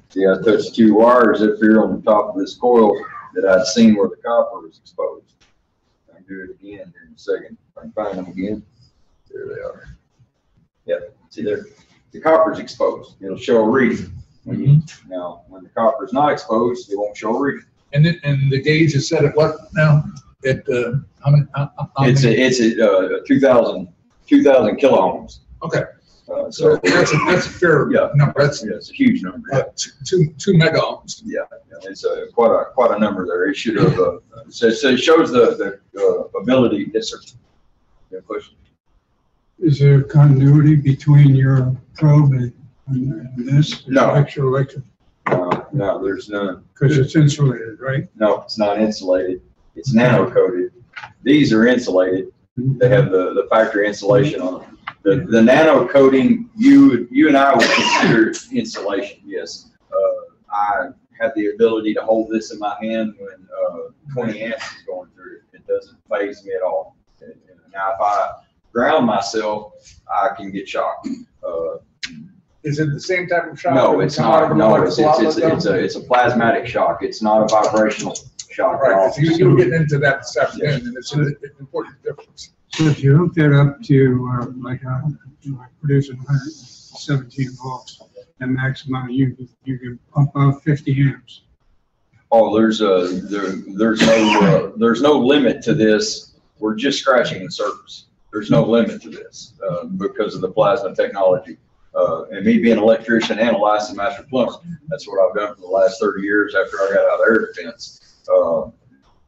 See, I touched two wires up here on the top of this coil that I'd seen where the copper was exposed. I can do it again here in a second. If I can find them again. There they are. Yep. See there? The copper's exposed. It'll show a reading. Now, when the copper's not exposed, it won't show a reading. And the gauge is set at what now? At how many? It's at 2,000 kilo ohms. Okay. So that's a fair number. That's it's a huge number. 2 mega ohms. Yeah, it's quite a number there. It should have. So it shows the ability. Yes, sir. Yeah, question. Is there continuity between your probe and this? No. Electric. No, there's none. Because it's insulated, right? No, it's not insulated. It's nano coated. These are insulated. They have the factory insulation on them. The nano coating, you and I would consider insulation. Yes, I have the ability to hold this in my hand when 20 amps is going through it. It doesn't faze me at all. Now, if I ground myself, I can get shocked. Is it the same type of shock? No, it's not. No, it's a plasmatic shock. It's not a vibrational shock. Right, you get into that stuff again, and it's an important difference. So if you hook that up to like producing 117 volts, the maximum you can pump out 50 amps. Oh, there's no limit to this. We're just scratching the surface. There's no limit to this because of the plasma technology. And me being an electrician and a licensed master plumber, that's what I've done for the last 30 years after I got out of air defense.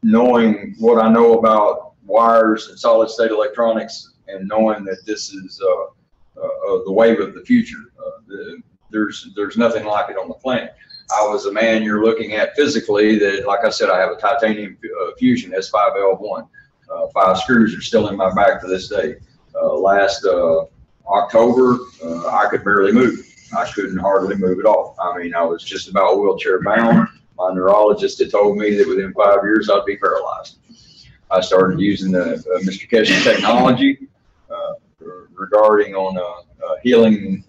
Knowing what I know about wires and solid state electronics and knowing that this is the wave of the future, there's nothing like it on the planet. I was a man you're looking at physically that, like I said, I have a titanium fusion S5L1. 5 screws are still in my back to this day. Last October, I could barely move. I couldn't hardly move at all. I mean, I was just about wheelchair bound. My neurologist had told me that within 5 years I'd be paralyzed. I started using the Mr. Keshe technology regarding on healing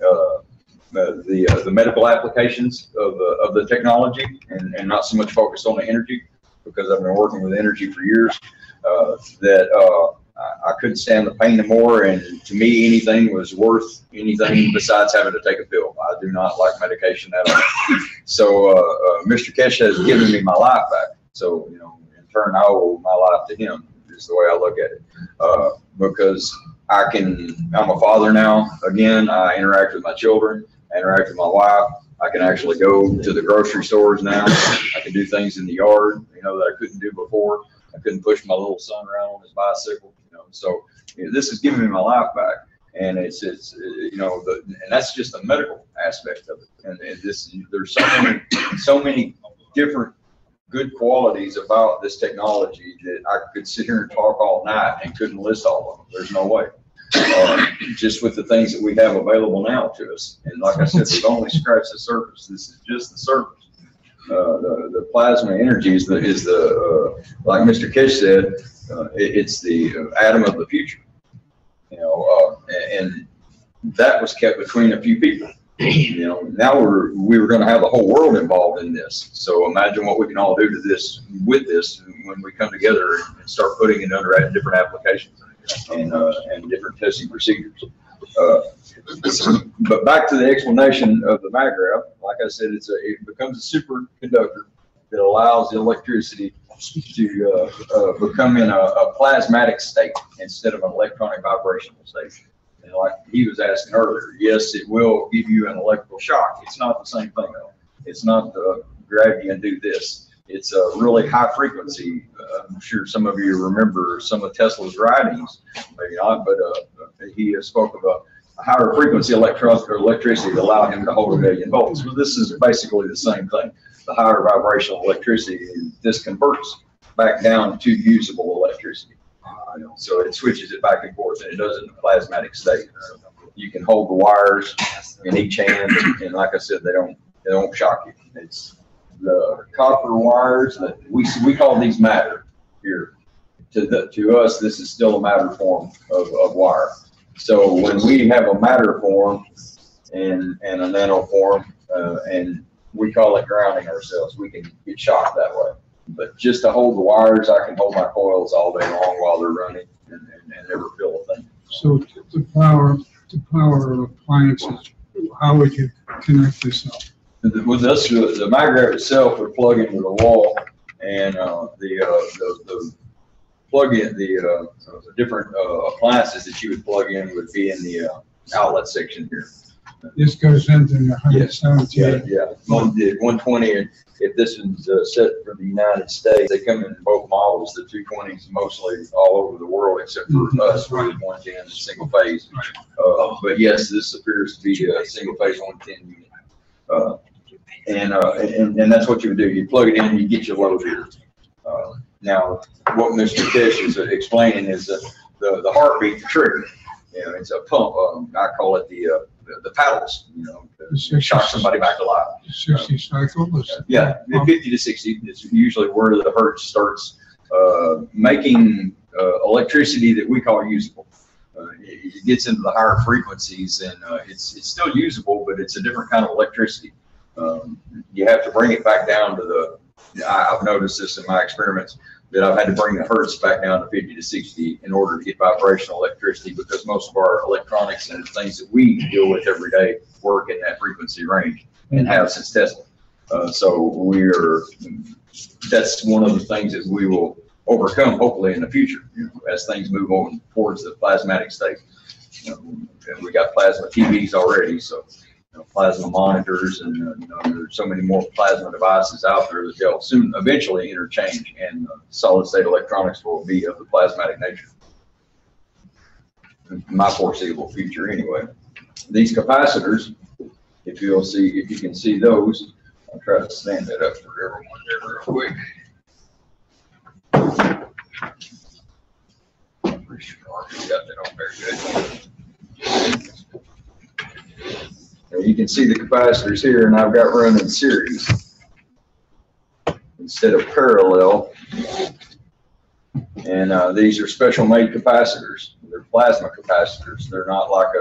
the medical applications of the technology and not so much focused on the energy because I've been working with energy for years. I couldn't stand the pain anymore, and to me, anything was worth anything besides having to take a pill. I do not like medication at all. So Mr. Keshe has given me my life back. So, you know, in turn, I owe my life to him, is the way I look at it. Because I'm a father now. Again, I interact with my children, I interact with my wife. I can actually go to the grocery stores now. I can do things in the yard, you know, that I couldn't do before. I couldn't push my little son around on his bicycle, you know. So, you know, this is giving me my life back, and it's you know, and that's just the medical aspect of it. And this, there's so many different good qualities about this technology that I could sit here and talk all night and couldn't list all of them. There's no way. Just with the things that we have available now to us, and like I said, we've only scratched the surface. This is just the surface. The plasma energy is the like Mr. Keshe said, it's the atom of the future, you know, and that was kept between a few people. You know, now we were going to have the whole world involved in this. So imagine what we can all do to this with this when we come together and start putting it under different applications and different testing procedures. But back to the explanation of the MagRav, like I said, it becomes a superconductor that allows the electricity to become in a plasmatic state instead of an electronic vibrational state. And like he was asking earlier, yes, it will give you an electrical shock. It's not the same thing though. It's not grab you and do this. It's a really high frequency. I'm sure some of you remember some of Tesla's writings, maybe not, but he spoke of a higher frequency electricity that allowed him to hold 1 million volts. Well, this is basically the same thing. The higher vibrational electricity, this converts back down to usable electricity. So it switches it back and forth, and it does it in a plasmatic state. You can hold the wires in each hand, and like I said, they don't shock you. It's the copper wires that we call these matter here. To us, this is still a matter form of wire. So when we have a matter form and a nano form, and we call it grounding ourselves, we can get shocked that way. But just to hold the wires, I can hold my coils all day long while they're running and never feel a thing. So to power appliances, how would you connect this up? With us, the MagRav itself would plug into the wall, and the plug-in, the different appliances that you would plug in would be in the outlet section here. This goes into the 178. Yeah, 120. And if this is set for the United States, they come in both models. The 220s mostly all over the world, except for us, with 110 and single phase. But yes, this appears to be a single phase 110 unit. And that's what you would do. You plug it in, you get your load here. Now, what Mr. Keshe is explaining is the heartbeat, the trigger. You know, it's a pump. I call it the paddles. You know, to shock somebody back to life. 60 cycles. Yeah, 50 to 60 is usually where the hertz starts making electricity that we call usable. It gets into the higher frequencies, and it's still usable, but it's a different kind of electricity. You have to bring it back down to the. I've noticed this in my experiments, that I've had to bring the hertz back down to 50 to 60 in order to get vibrational electricity, because most of our electronics and things that we deal with every day work in that frequency range and have since Tesla. So that's one of the things that we will overcome hopefully in the future, you know, as things move on towards the plasmatic state. You know, we got plasma TVs already, so plasma monitors, and there's so many more plasma devices out there that they'll soon eventually interchange, and solid state electronics will be of the plasmatic nature. In my foreseeable future anyway. These capacitors, if you can see those, I'll try to stand that up for everyone there real quick. I'm pretty sure I already got that on very good. You can see the capacitors here, and I've got run in series instead of parallel. And these are special made capacitors. They're plasma capacitors. They're not like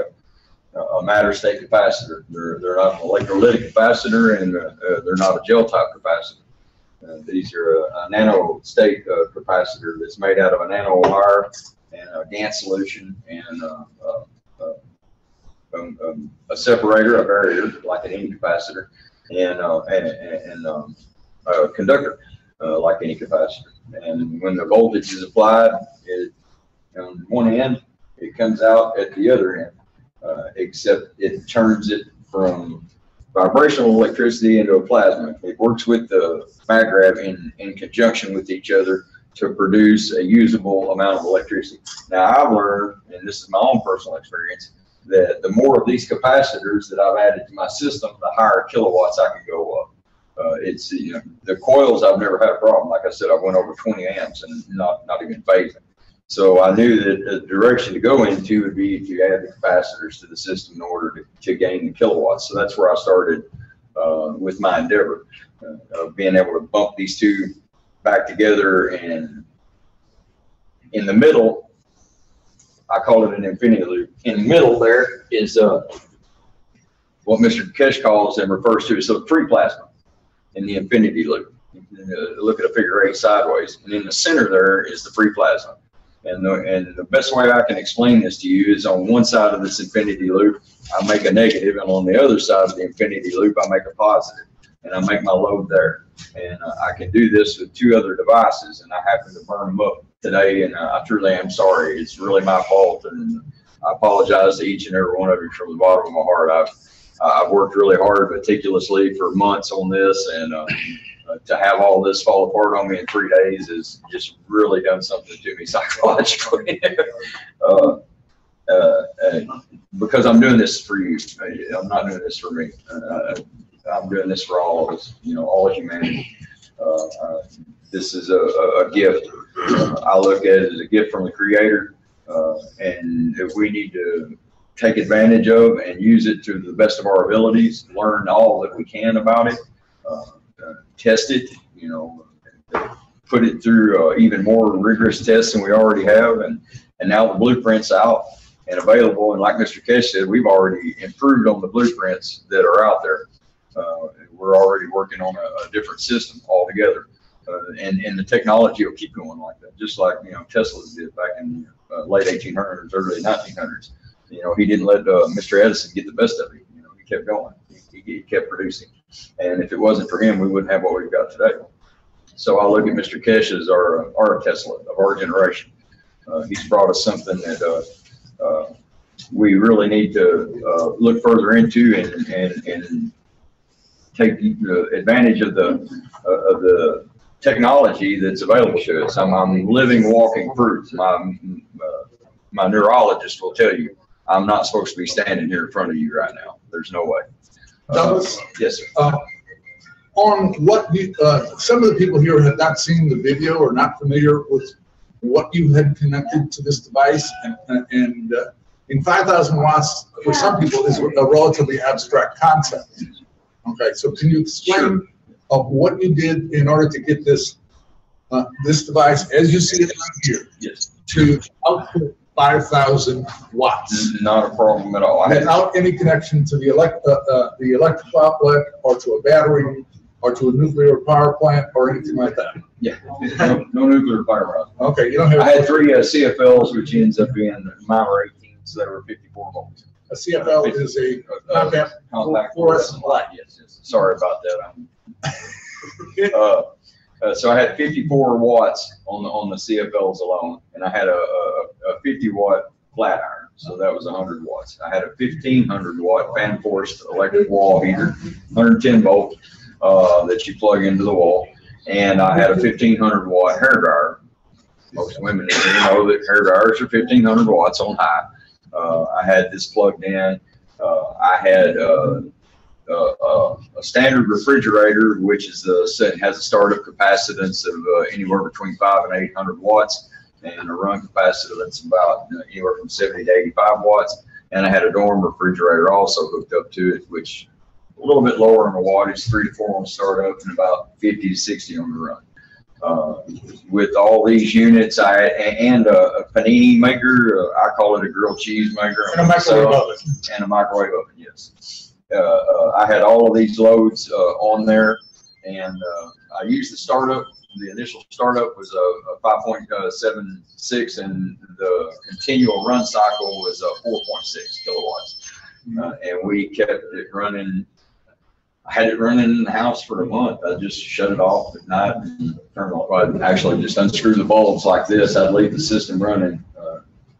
a matter state capacitor. They're not an electrolytic capacitor, and they're not a gel type capacitor. These are a nano state capacitor that's made out of a nano wire and a GaN solution, and a separator, a barrier, like an any capacitor, and a conductor, like any capacitor. And when the voltage is applied, on one end, it comes out at the other end, except it turns it from vibrational electricity into a plasma. It works with the MagRav in conjunction with each other to produce a usable amount of electricity. Now, I've learned, and this is my own personal experience, that the more of these capacitors that I've added to my system, the higher kilowatts I can go up. It's, you know, the coils, I've never had a problem. Like I said, I went over 20 amps and not even phasing. So I knew that the direction to go into would be to add the capacitors to the system in order to gain the kilowatts. So that's where I started with my endeavor of being able to bump these two back together. And in the middle, I call it an infinity loop. In the middle there is what Mr. Kesh calls and refers to as a free plasma in the infinity loop. Look at a figure 8 sideways. And in the center there is the free plasma. And the best way I can explain this to you is on one side of this infinity loop, I make a negative, and on the other side of the infinity loop, I make a positive, and I make my load there. And I can do this with 2 other devices, and I happen to burn them up today, and I truly am sorry. It's really my fault, and I apologize to each and every one of you from the bottom of my heart. I've worked really hard, meticulously for months on this, and to have all this fall apart on me in 3 days is just really done something to me psychologically. Because I'm doing this for you. I'm not doing this for me. I'm doing this for all of us, you know, all of humanity. This is a gift. I look at it as a gift from the Creator, and if we need to take advantage of and use it to the best of our abilities, learn all that we can about it, test it, you know, put it through even more rigorous tests than we already have, and now the blueprint's out and available. And like Mr. Kesh said, we've already improved on the blueprints that are out there. We're already working on a different system altogether, and the technology will keep going like that, just like, you know, Tesla's did back in the late 1800s, early 1900s. You know, he didn't let Mr. Edison get the best of it. You know, he kept going. He kept producing. And if it wasn't for him, we wouldn't have what we've got today. So I look at Mr. Kesh as our Tesla of our generation. He's brought us something that we really need to look further into and take advantage of the technology that's available to us. I'm living, walking proof. My neurologist will tell you I'm not supposed to be standing here in front of you right now. There's no way. Douglas? Yes, sir. On what you, some of the people here have not seen the video or not familiar with what you had connected to this device, and in 5,000 watts for some people is a relatively abstract concept. Okay, so can you explain what you did in order to get this this device, as you see it here, yes, to output 5,000 watts? Not a problem at all. Without any connection to the electrical outlet, or to a battery, or to a nuclear power plant, or anything like that. Yeah, no nuclear power plant. Okay, you don't have. I had 3 CFLs, which ends up being mine were 18s that were 54 volts. A CFL is a compact fluorescent light. Yes, yes. Sorry about that. So I had 54 watts on the CFLs alone, and I had a 50 watt flat iron, so that was 100 watts. I had a 1,500 watt fan forced electric wall heater, 110 volt that you plug into the wall, and I had a 1,500 watt hair dryer. Most women know that hair dryers are 1,500 watts on high. I had this plugged in. I had a standard refrigerator, which is has a startup capacitance of anywhere between 500 and 800 watts, and a run capacitance about anywhere from 70 to 85 watts. And I had a dorm refrigerator also hooked up to it, which a little bit lower on the wattage, 3 to 4 on startup, and about 50 to 60 on the run. With all these units, and a panini maker, I call it a grilled cheese maker, and a microwave oven. And a microwave oven, yes. I had all of these loads on there, and I used the startup the initial startup was a 5.76, and the continual run cycle was 4.6 kilowatts. And we kept it running. I had it running in the house for a month. I just shut it off at night and turn it off. I'd actually just unscrew the bulbs like this. I'd leave the system running.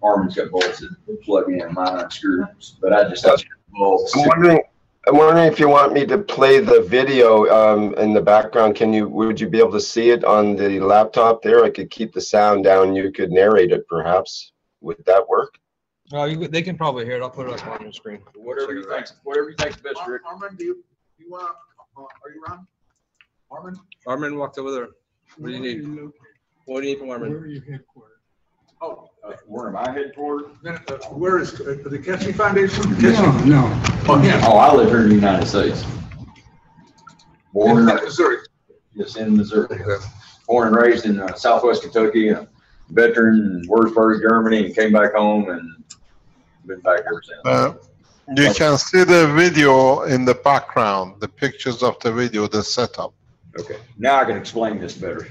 Harmon's got bolts that plug in, mine unscrewed, but I just unscrew the bulbs. I'm wondering if you want me to play the video in the background. Would you be able to see it on the laptop there? I could keep the sound down. You could narrate it, perhaps. Would that work? They can probably hear it. I'll put it up on your screen. Whatever you think's best, Rick. Armin, do you want? Are you around? Armin? Armin walked over there. What do you need? What do you need from Armin? Where are you headquartered? Oh, where am I headquartered? Then, where is the Keshe Foundation? No. Oh, yeah. Oh, I live here in the United States. Born in Missouri. Yes, in Missouri. Born and raised in Southwest Kentucky. A veteran in Würzburg, Germany, and came back home and been back ever since. You can see the video in the background, the pictures of the video, the setup. Okay, now I can explain this better.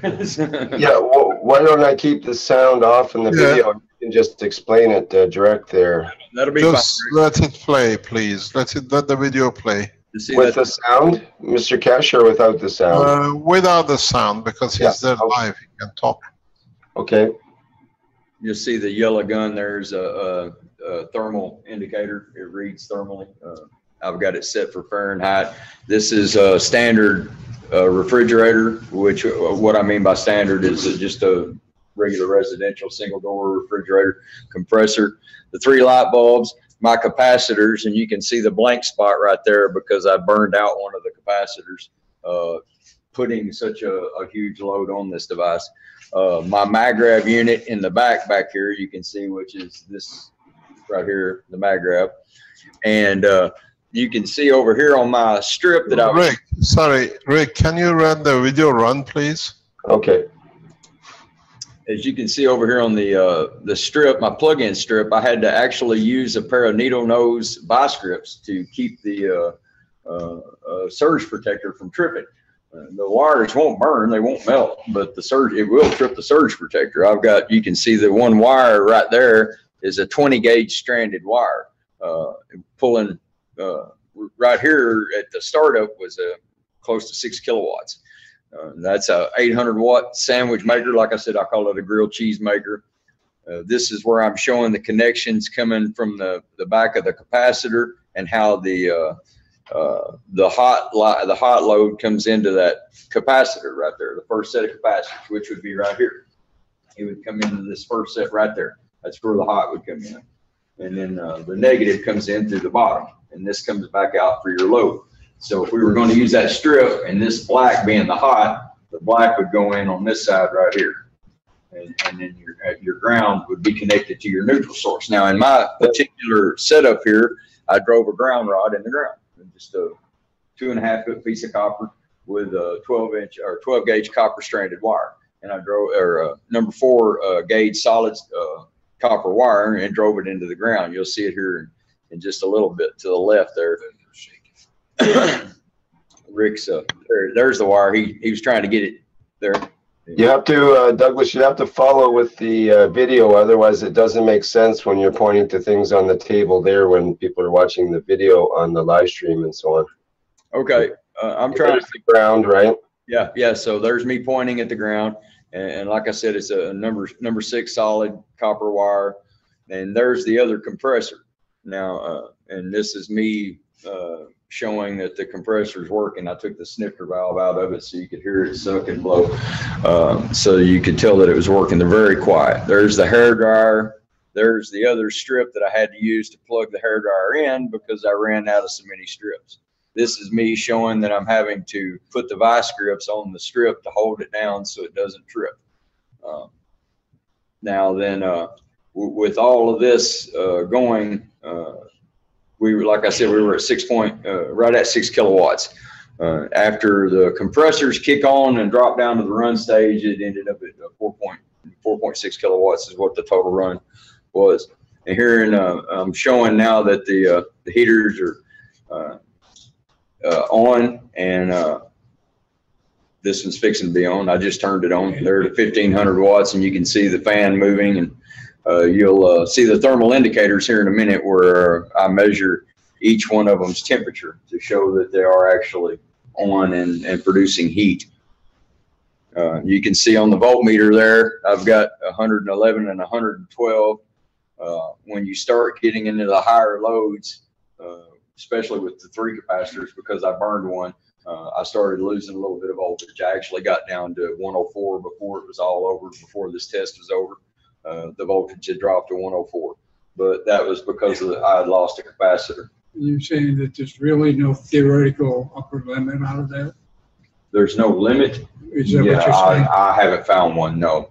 Yeah, well, why don't I keep the sound off in the video? You can just explain it direct there. That'll be just fine. let it play, please. Let the video play. With the sound, Mr. Keshe, or without the sound? Without the sound, because he's there live. He can talk. Okay. You'll see the yellow gun. There's a thermal indicator. It reads thermally. I've got it set for Fahrenheit. This is a standard refrigerator, which what I mean by standard is just a regular residential single door refrigerator. Compressor, the 3 light bulbs, my capacitors, and you can see the blank spot right there because I burned out one of the capacitors putting such a huge load on this device. My MagRav unit in the back here, you can see, which is this right here, the MagRav. And you can see over here on my strip that Rick, can you run the video run, please? Okay. As you can see over here on the strip, my plug-in strip, I had to actually use a pair of needle nose vice grips to keep the surge protector from tripping. The wires won't burn, they won't melt, but it will trip the surge protector. You can see the one wire right there is a 20 gauge stranded wire. Pulling right here at the startup was close to 6 kilowatts. That's a 800 watt sandwich maker. Like I said, I call it a grilled cheese maker. This is where I'm showing the connections coming from the back of the capacitor and how the hot load comes into that capacitor right there, the first set of capacitors, which would be right here. It would come into this first set right there. That's where the hot would come in. And then the negative comes in through the bottom, and this comes back out for your load. So if we were going to use that strip, and this black being the hot, the black would go in on this side right here. And then your ground would be connected to your neutral source. Now, in my particular setup here, I drove a ground rod in the ground. Just a 2.5 foot piece of copper with a 12 gauge copper stranded wire, and I drove number 4 gauge solid copper wire and drove it into the ground. You'll see it here in just a little bit to the left there. Rick's there's the wire. He was trying to get it there. You have to, Douglas, you have to follow with the video, otherwise it doesn't make sense when you're pointing to things on the table there when people are watching the video on the live stream and so on. Okay, I'm trying to the ground, right? Yeah. So there's me pointing at the ground, and like I said, it's a number 6 solid copper wire, and there's the other compressor. Now, and this is me showing that the compressor is working. I took the snifter valve out of it so you could hear it suck and blow. So you could tell that it was working. They're very quiet. There's the hair dryer. There's the other strip that I had to use to plug the hair dryer in because I ran out of so many strips. This is me showing that I'm having to put the vice grips on the strip to hold it down so it doesn't trip. Now then, with all of this going, like I said, we were at right at 6 kilowatts. After the compressors kick on and drop down to the run stage, it ended up at 4.6 kilowatts is what the total run was. And here I'm showing now that the heaters are on, and this one's fixing to be on. I just turned it on. They're at 1500 watts, and you can see the fan moving, and you'll see the thermal indicators here in a minute where I measure each one of them's temperature to show that they are actually on and producing heat. You can see on the voltmeter there, I've got 111 and 112. When you start getting into the higher loads, especially with the 3 capacitors, because I burned one, I started losing a little bit of voltage. I actually got down to 104 before it was all over, before this test was over. The voltage had dropped to 104, but that was because I had lost a capacitor. You're saying that there's really no theoretical upper limit out of that? There's no limit? Is that what you're saying? I haven't found one, no.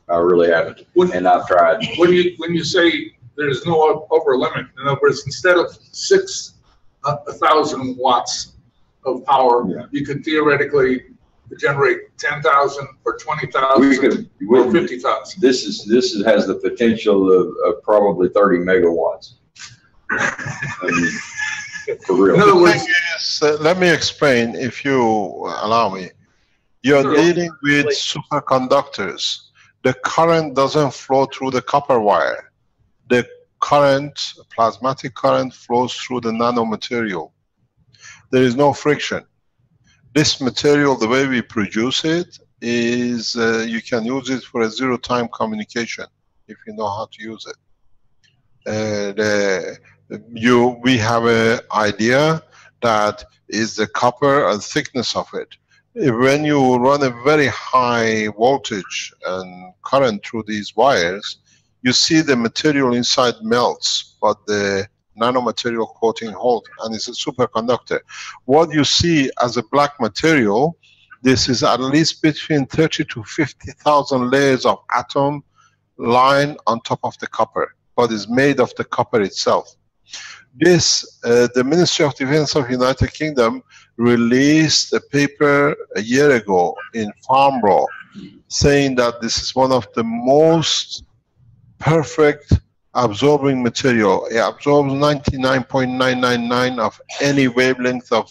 I really haven't, and I've tried. When you say there's no upper limit, in other words, instead of 6,000 watts of power, you could theoretically generate 10,000 or 20,000 or 50,000. This has the potential of probably 30 megawatts. I mean, for real. In other words, let me explain, if you allow me. You're dealing with superconductors. The current doesn't flow through the copper wire. The current, plasmatic current, flows through the nanomaterial. There is no friction. This material, the way we produce it, is you can use it for a zero-time communication if you know how to use it. We have an idea that is the copper and thickness of it. When you run a very high voltage and current through these wires, you see the material inside melts, but the nanomaterial coating holds, and it's a superconductor. What you see as a black material, this is at least between 30 to 50,000 layers of atom line on top of the copper, but is made of the copper itself. This, the Ministry of Defense of United Kingdom released a paper a year ago in Farnborough saying that this is one of the most perfect absorbing material. It absorbs 99.999 of any wavelength of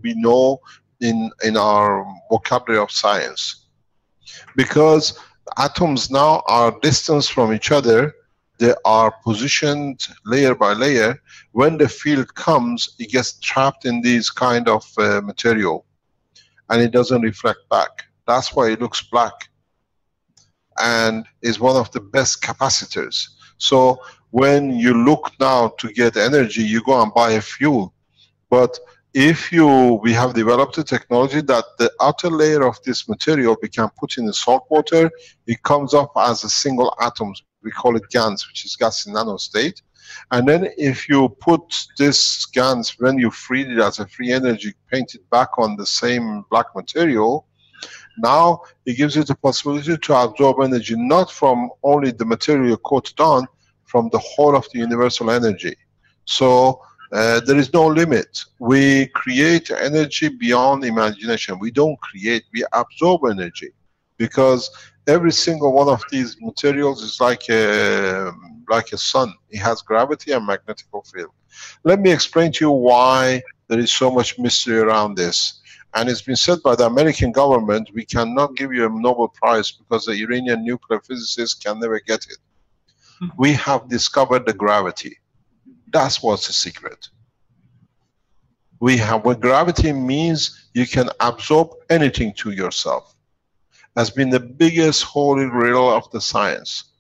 we know in our vocabulary of science. Because atoms now are distanced from each other, they are positioned layer by layer. When the field comes, it gets trapped in these kind of material, and it doesn't reflect back. That's why it looks black, and is one of the best capacitors. So when you look now to get energy, you go and buy a fuel. But if we have developed a technology that the outer layer of this material we can put in the salt water, it comes up as a single atom. We call it GaNs, which is gas in nano state. And then if you put this GaNs, when you freed it as a free energy, paint it back on the same black material, now it gives you the possibility to absorb energy, not from only the material coated on, from the whole of the universal energy. So there is no limit. We create energy beyond imagination. We don't create, we absorb energy, because every single one of these materials is like a sun. It has gravity and magnetic field. Let me explain to you why there is so much mystery around this. And it's been said by the American government, we cannot give you a Nobel Prize because the Iranian nuclear physicists can never get it. We have discovered the gravity. That's what's the secret. What gravity means, you can absorb anything to yourself. Has been the biggest holy grail of the science.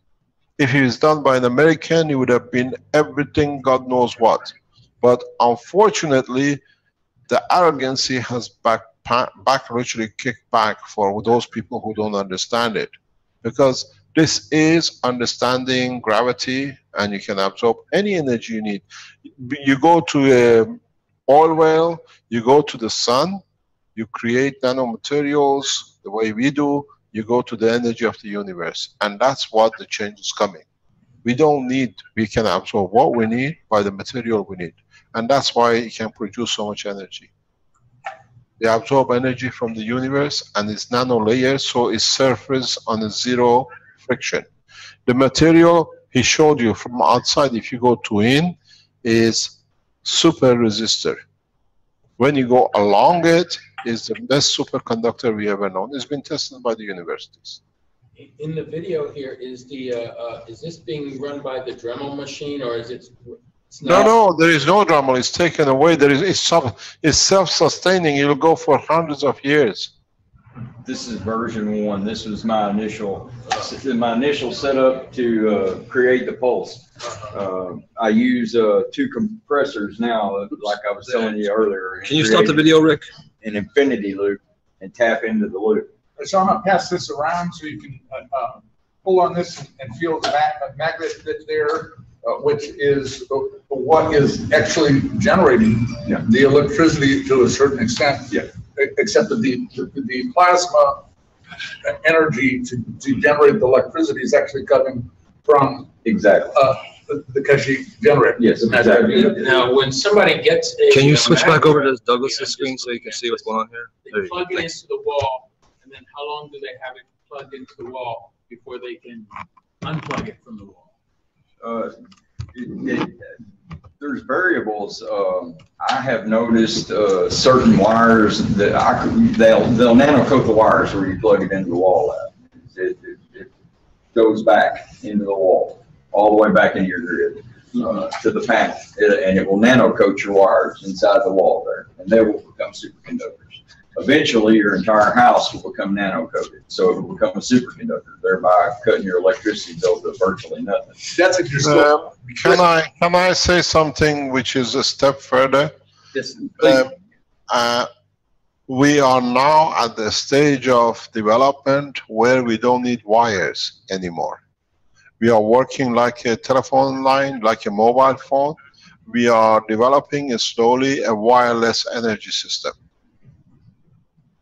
If it was done by an American, it would have been everything God knows what. But unfortunately, the arrogancy has literally kicked back for those people who don't understand it. Because this is understanding gravity, and you can absorb any energy you need. You go to an oil well, you go to the sun, you create nanomaterials the way we do, you go to the energy of the universe. And that's what the change is coming. We don't need, we can absorb what we need by the material we need. And that's why it can produce so much energy. They absorb energy from the universe, and it's nano layers, so it surfaces on a zero friction. The material he showed you from outside, if you go to in, is super resistor. When you go along it, is the best superconductor we ever known. It's been tested by the universities. In the video here, is this being run by the Dremel machine, or is it? No, there is no Dremel. It's taken away. It's self-sustaining. It'll go for hundreds of years. This is version 1. This was my initial setup to create the pulse. I use 2 compressors now, like I was telling you earlier. Can you stop the video, Rick? An infinity loop and tap into the loop. So I'm going to pass this around so you can pull on this and feel the magnet that's there, which is what is actually generating the electricity to a certain extent. Yeah. Except that the plasma energy to generate the electricity is actually coming from the Keshe generator. Yes, exactly. Now, when somebody gets a... Can you switch back over to Douglas's screen so you can see what's going on here? They plug it into the wall, and then how long do they have it plugged into the wall before they can unplug it from the wall? There's variables. I have noticed certain wires that they'll nano-coat the wires where you plug it into the wall at. It goes back into the wall, all the way back into your grid, to the panel. And it will nano-coat your wires inside the wall there, and they will become superconductors. Eventually, your entire house will become nano-coated, so it will become a superconductor, thereby cutting your electricity bill to virtually nothing. That's if you're Can I say something which is a step further? Yes. We are now at the stage of development where we don't need wires anymore. We are working like a telephone line, like a mobile phone. We are developing slowly a wireless energy system,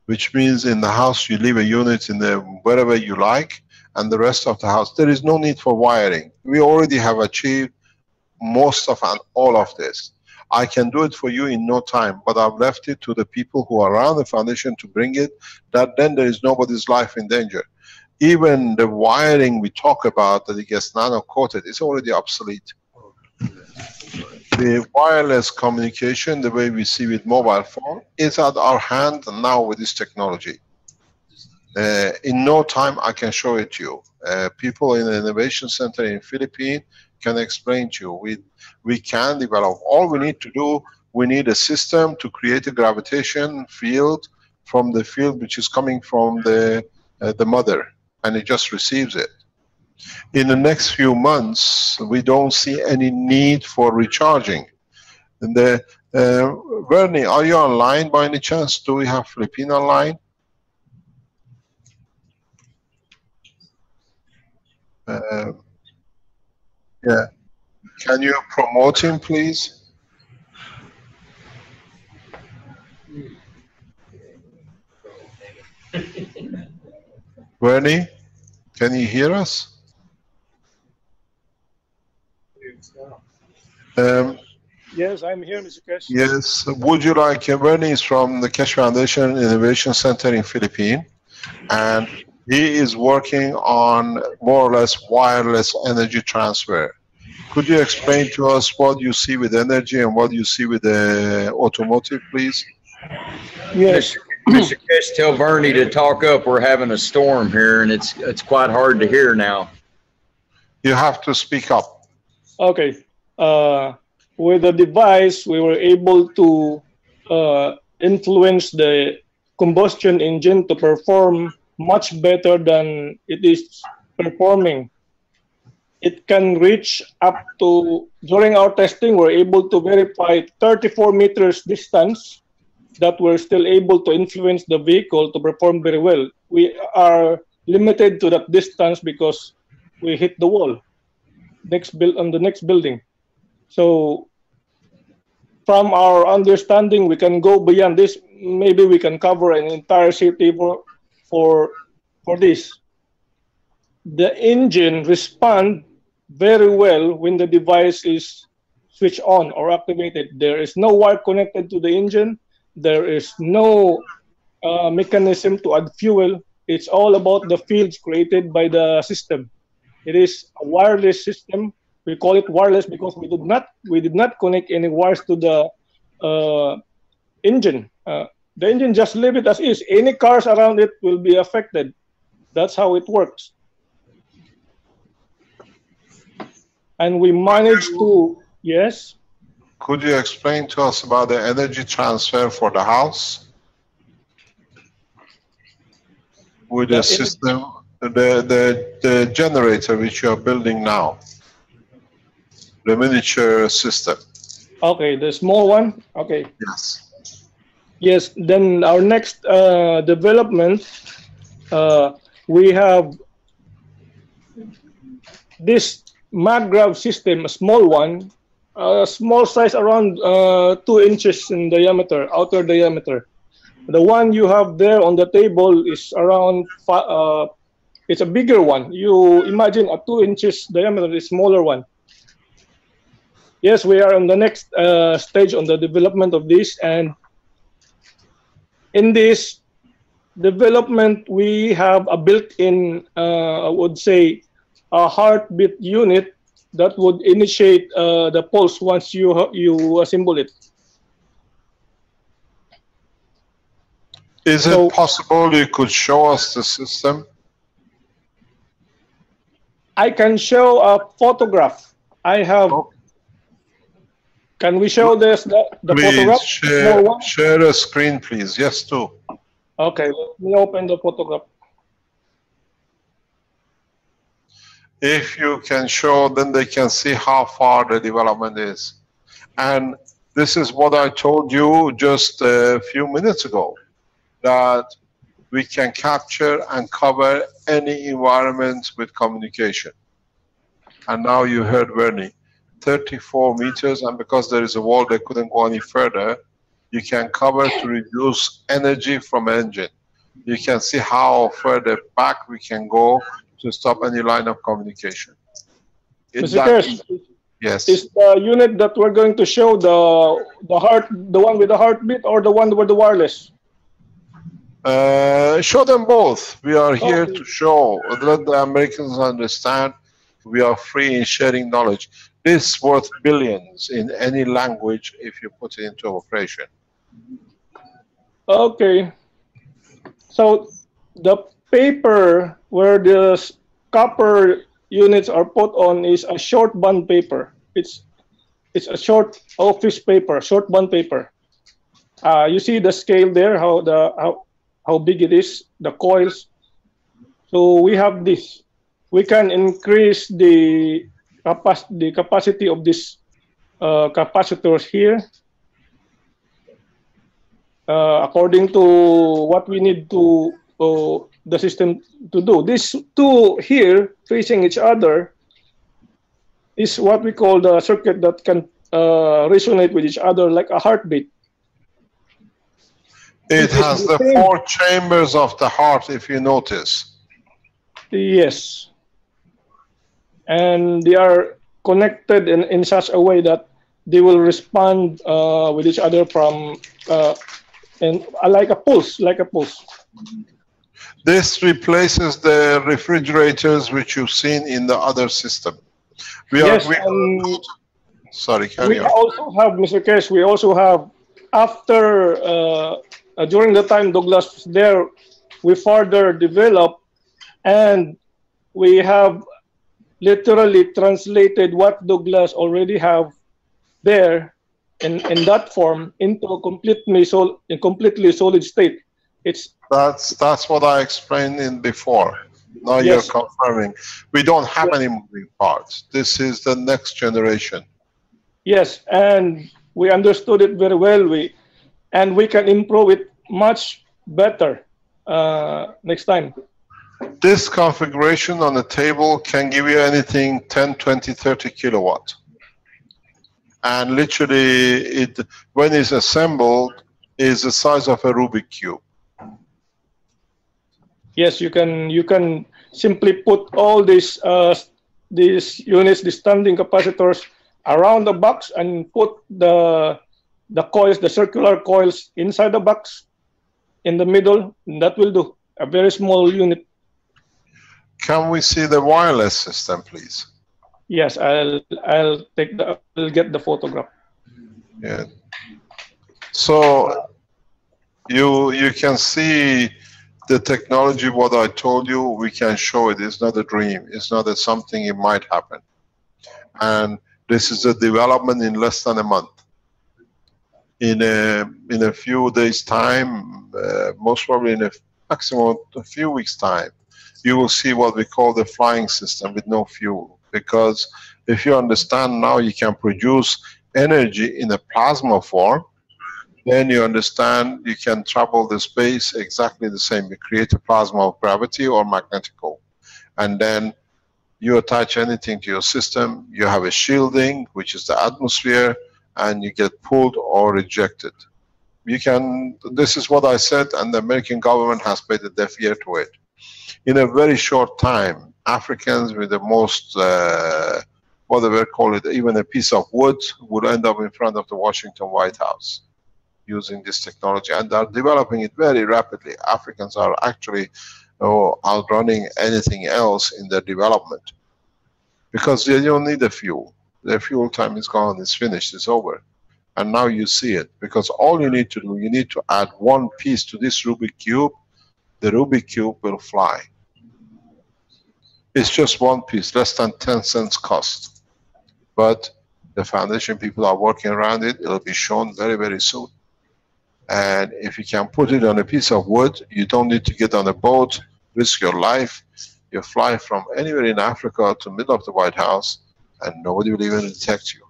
which means in the house you leave a unit in the wherever you like, and the rest of the house there is no need for wiring. We already have achieved most of and all of this. I can do it for you in no time, but I've left it to the people who are around the foundation to bring it, that then there is nobody's life in danger. Even the wiring we talk about that it gets nano-coated is already obsolete. The wireless communication, the way we see with mobile phone, is at our hand now with this technology. In no time I can show it to you. People in the Innovation Center in Philippines can explain to you. We can develop. All we need to do, we need a system to create a gravitation field from the field which is coming from the mother, and it just receives it. In the next few months, we don't see any need for recharging. And Bernie, are you online by any chance? Do we have Philippine online? Yeah. Can you promote him, please? Bernie, can you hear us? Yes, I'm here, Mr. Keshe. Yes. Would you like, Bernie is from the Keshe Foundation Innovation Center in Philippines, and he is working on more or less wireless energy transfer. Could you explain to us what you see with energy and what you see with the automotive, please? Yes. Mr. Keshe, tell Bernie to talk up. We're having a storm here, and it's quite hard to hear now. You have to speak up. Okay. With the device, we were able to influence the combustion engine to perform much better than it is performing. It can reach up to, during our testing, we're able to verify 34 meters distance that we're still able to influence the vehicle to perform very well. We are limited to that distance because we hit the wall on the next building. So from our understanding, we can go beyond this. Maybe we can cover an entire city for this. The engine responds very well when the device is switched on or activated. There is no wire connected to the engine. There is no mechanism to add fuel. It's all about the fields created by the system. It is a wireless system. We call it wireless because we did not connect any wires to the engine. The engine just leave it as is. Any cars around it will be affected. That's how it works. And we managed to, yes? Could you explain to us about the energy transfer for the house? With the system, the generator which you are building now, the miniature system. Okay, the small one. Okay. Yes. Yes. Then our next development, we have this MagGrav system, a small one, small size, around 2 inches in diameter, outer diameter. The one you have there on the table is around, it's a bigger one. You imagine a 2 inches diameter, a smaller one. Yes, we are on the next stage on the development of this. And in this development, we have a built-in, I would say, a heartbeat unit that would initiate the pulse once you assemble it. Is it possible you could show us the system? I can show a photograph. I have. Can we show this the photograph? Share a screen, please. Yes, too. Okay, let me open the photograph. If you can show, then they can see how far the development is. And this is what I told you just a few minutes ago, that we can capture and cover any environment with communication. And now you heard Bernie, 34 meters, and because there is a wall, they couldn't go any further. You can cover to reduce energy from engine. You can see how further back we can go to stop any line of communication. Mr. Kirsch, yes. Is the unit that we're going to show the one with the heartbeat, or the one with the wireless? Show them both. We are here to show, let the Americans understand we are free in sharing knowledge. This is worth billions in any language if you put it into operation. Okay. So the paper where the copper units are put on is a short bond paper. It's a short office paper, short bond paper. You see the scale there, how big it is, the coils. So we have this. We can increase the capacity of these capacitors here according to what we need to the system to do. These two here facing each other is what we call the circuit that can resonate with each other like a heartbeat. It has the 4 chambers of the heart, if you notice. Yes. And they are connected in such a way that they will respond with each other from like a pulse, This replaces the refrigerators which you've seen in the other system. Sorry, carry on. We also have, Mr. Kesh, we also have, after, during the time Douglas was there, we further developed, and we have literally translated what Douglas already have there in that form into a completely solid state. That's what I explained in before. Now you're confirming. We don't have any moving parts. This is the next generation. Yes, and we understood it very well. And we can improve it much better next time. This configuration on the table can give you anything 10, 20, 30 kilowatt. And literally, when it's assembled, is the size of a Rubik cube. Yes, you can simply put all these units, the standing capacitors, around the box and put the coils, the circular coils, inside the box, in the middle. And that will do. A very small unit. Can we see the wireless system, please? Yes, I'll get the photograph. Yeah. So You can see the technology, what I told you, we can show it. It's not a dream. It's not a something it might happen. And this is a development in less than a month. In a few days' time, most probably in a maximum a few weeks' time, you will see what we call the flying system with no fuel. Because if you understand now you can produce energy in a plasma form, then you understand you can travel the space exactly the same. You create a plasma of gravity or magnetical. And then you attach anything to your system, you have a shielding, which is the atmosphere, and you get pulled or rejected. You can, this is what I said, and the American government has paid a deaf ear to it. In a very short time, Africans with the most, whatever call it, even a piece of wood, would end up in front of the Washington White House using this technology, and are developing it very rapidly. Africans are actually outrunning anything else in their development, because they don't need the fuel. Their fuel time is gone, it's finished, it's over. And now you see it, because all you need to do, you need to add one piece to this Rubik Cube. The Rubik Cube will fly. It's just one piece, less than 10 cents cost. But the foundation people are working around it. It'll be shown very, very soon. And if you can put it on a piece of wood, you don't need to get on a boat, risk your life. You fly from anywhere in Africa to the middle of the White House, and nobody will even detect you.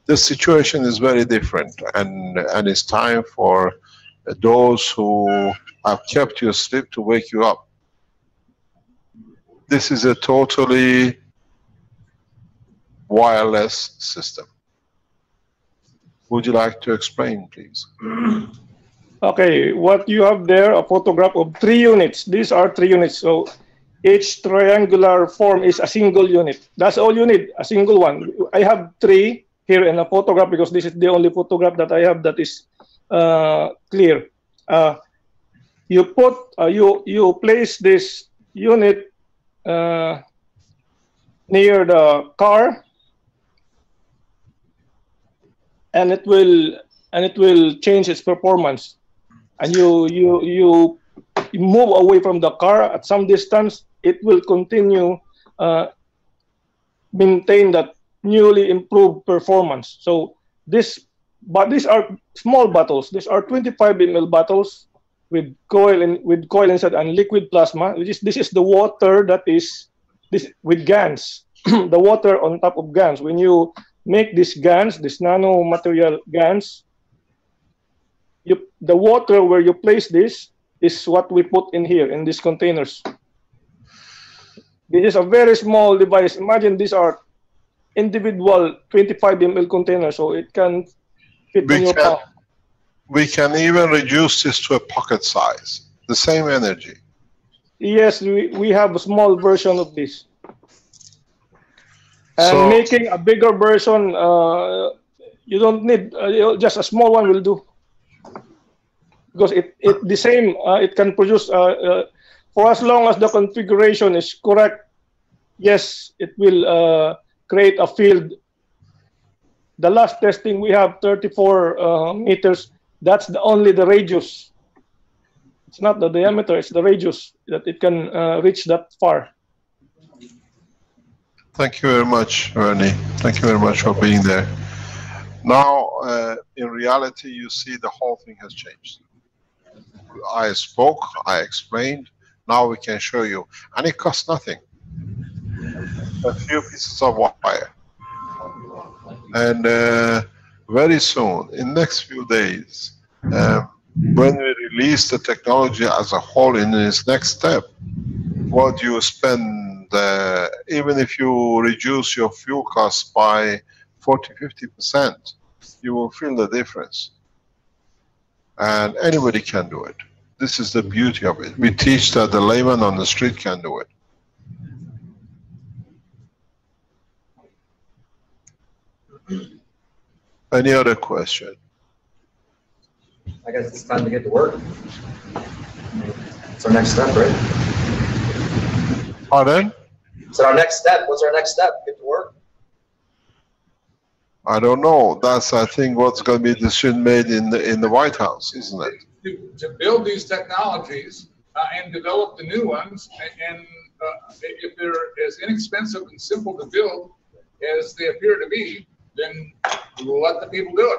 The situation is very different, and it's time for those who have kept you asleep to wake you up. This is a totally wireless system. Would you like to explain, please? Okay, what you have there, a photograph of 3 units. These are 3 units. So each triangular form is a single unit. That's all you need, a single one. I have 3 here in a photograph because this is the only photograph that I have that is clear. You put, you place this unit near the car, and it will change its performance. And you move away from the car at some distance, it will continue maintain that newly improved performance. So but these are small bottles. These are 25 ml bottles with coil inside and liquid plasma. This is the water that is with GaNs. The water on top of GaNs. When you make these GaNs, this nano material GaNs, the water where you place this is what we put in here in these containers. This is a very small device. Imagine these are individual 25 ml containers, so it can fit in your palm. We can even reduce this to a pocket size, the same energy. Yes, we have a small version of this. And so, making a bigger version, you don't need, just a small one will do. Because it can produce, for as long as the configuration is correct, yes, it will create a field. The last testing we have 34 meters. That's only the radius. It's not the diameter, it's the radius that it can reach that far. Thank you very much, Ernie. Thank you very much for being there. Now, in reality, you see the whole thing has changed. I spoke, I explained, now we can show you. And it costs nothing. A few pieces of wire. And very soon, in next few days, when we release the technology as a whole in its next step, what you spend, even if you reduce your fuel costs by 40–50%, you will feel the difference. And anybody can do it. This is the beauty of it. We teach that the layman on the street can do it. Any other question? I guess it's time to get to work. It's our next step, right? Pardon? So our next step, what's our next step? Get to work? I don't know. That's, I think, what's going to be a decision made in the White House, isn't it? to build these technologies and develop the new ones. And if they're as inexpensive and simple to build as they appear to be, then we'll let the people do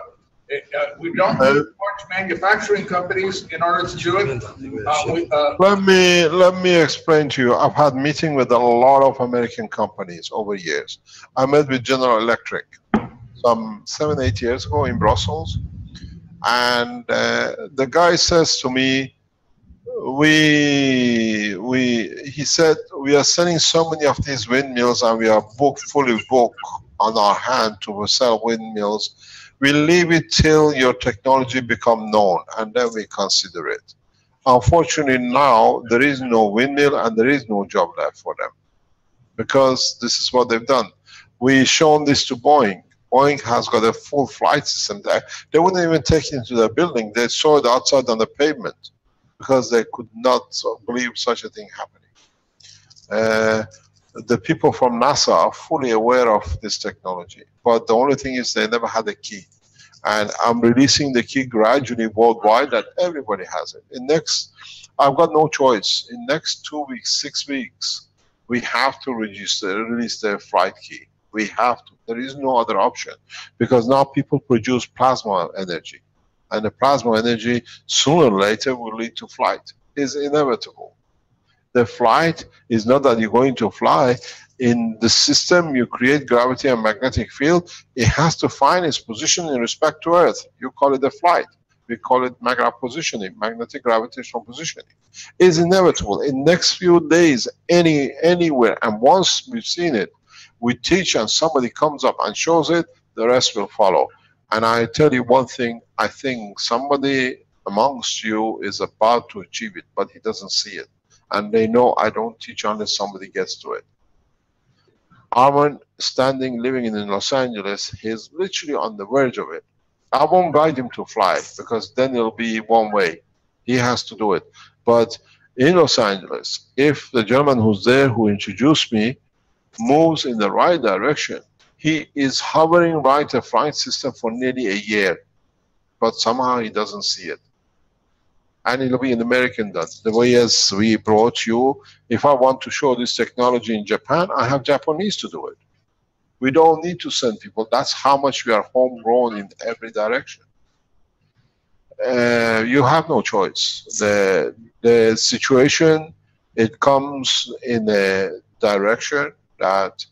it. We don't need large manufacturing companies in order to do it. Let me explain to you. I've had meeting with a lot of American companies over years. I met with General Electric some 7-8 years ago in Brussels, and the guy says to me, he said, we are selling so many of these windmills and we are fully booked on our hand to sell windmills. We'll leave it till your technology become known and then we consider it. Unfortunately now there is no windmill and there is no job left for them, because this is what they've done. We've shown this to Boeing. Boeing has got a full flight system there. They wouldn't even take it into their building. They saw it outside on the pavement because they could not believe such a thing happening. The people from NASA are fully aware of this technology, but the only thing is they never had a key. And I'm releasing the key gradually worldwide that everybody has it. I've got no choice. In next 2 weeks, 6 weeks, we have to release the flight key. We have to. There is no other option, because now people produce plasma energy, and the plasma energy sooner or later will lead to flight. It's inevitable. The flight is not that you're going to fly. In the system, you create gravity and magnetic field. It has to find its position in respect to Earth. You call it a flight. We call it positioning, magnetic gravitational positioning. It's inevitable. In next few days, anywhere, and once we've seen it, we teach and somebody comes up and shows it, the rest will follow. And I tell you one thing, I think somebody amongst you is about to achieve it, but he doesn't see it. And they know I don't teach unless somebody gets to it. Arman, living in Los Angeles, he's literally on the verge of it. I won't guide him to fly, because then it'll be one way. He has to do it. But in Los Angeles, if the gentleman who's there, who introduced me, moves in the right direction, he is hovering right a flight system for nearly a year, but somehow he doesn't see it. And it'll be an American done. The way as we brought you, if I want to show this technology in Japan, I have Japanese to do it. We don't need to send people. That's how much we are homegrown in every direction. You have no choice. The situation, it comes in a direction that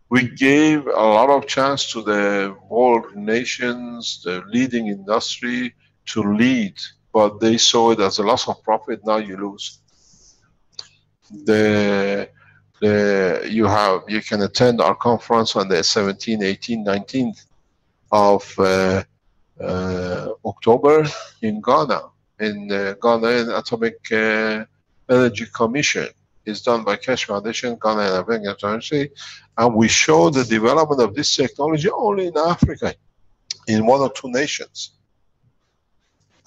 we gave a lot of chance to the world nations, the leading industry, to lead, but they saw it as a loss of profit. Now you lose. You can attend our conference on the 17th, 18th, 19th of October in Ghana. In Ghana Atomic Energy Commission is done by Keshe Foundation, Ghana Energy, and we show the development of this technology only in Africa, in 1 or 2 nations.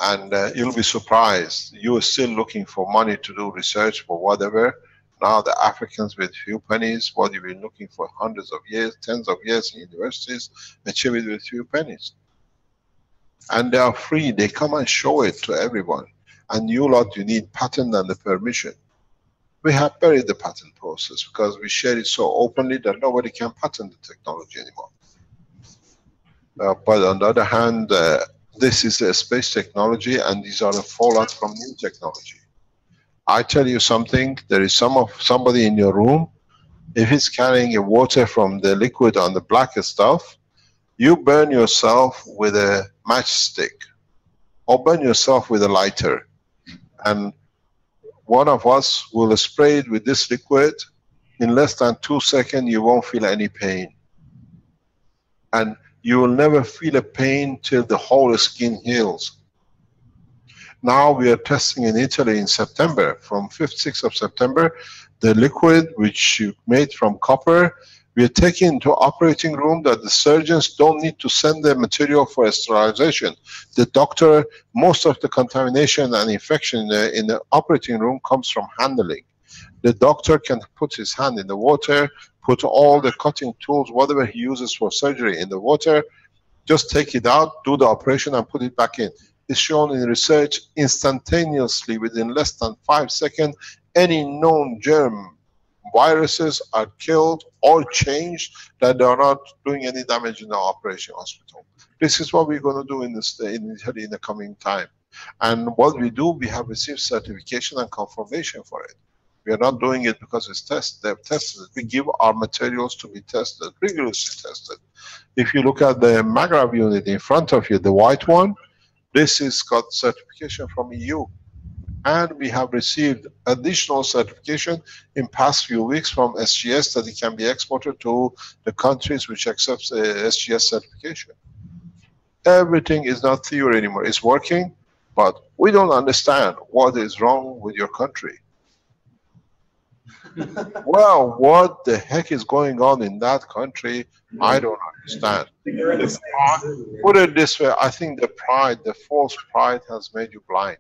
And you'll be surprised. You're still looking for money to do research for whatever. Now the Africans with few pennies, what you've been looking for hundreds of years, tens of years in universities, achieve it with few pennies. And they are free. They come and show it to everyone. And you lot, you need patent and the permission. We have buried the patent process because we share it so openly that nobody can patent the technology anymore. But on the other hand, this is a space technology, and these are the fallout from new technology. I tell you something, there is somebody in your room, if he's carrying a water from the liquid on the black stuff, you burn yourself with a matchstick, or burn yourself with a lighter. And one of us will spray it with this liquid. In less than 2 seconds, you won't feel any pain. And you will never feel a pain till the whole skin heals. Now we are testing in Italy in September, from 5th, 6th of September, the liquid which you made from copper, we are taking to operating room that the surgeons don't need to send the material for sterilization. The doctor, most of the contamination and infection in the operating room comes from handling. The doctor can put his hand in the water, put all the cutting tools, whatever he uses for surgery in the water, just take it out, do the operation and put it back in. is shown in research instantaneously within less than 5 seconds. Any known germ viruses are killed or changed, that they are not doing any damage in the operation hospital. This is what we're going to do in Italy in the coming time. And what we do, we have received certification and confirmation for it. We are not doing it because it's tested. They've tested it. We give our materials to be tested, rigorously tested. If you look at the Magrav unit in front of you, the white one, this has got certification from EU. And we have received additional certification in past few weeks from SGS that it can be exported to the countries which accept SGS certification. Everything is not theory anymore. It's working, but we don't understand what is wrong with your country. Well, what the heck is going on in that country? I don't understand. Put it this way, I think the pride, the false pride has made you blind.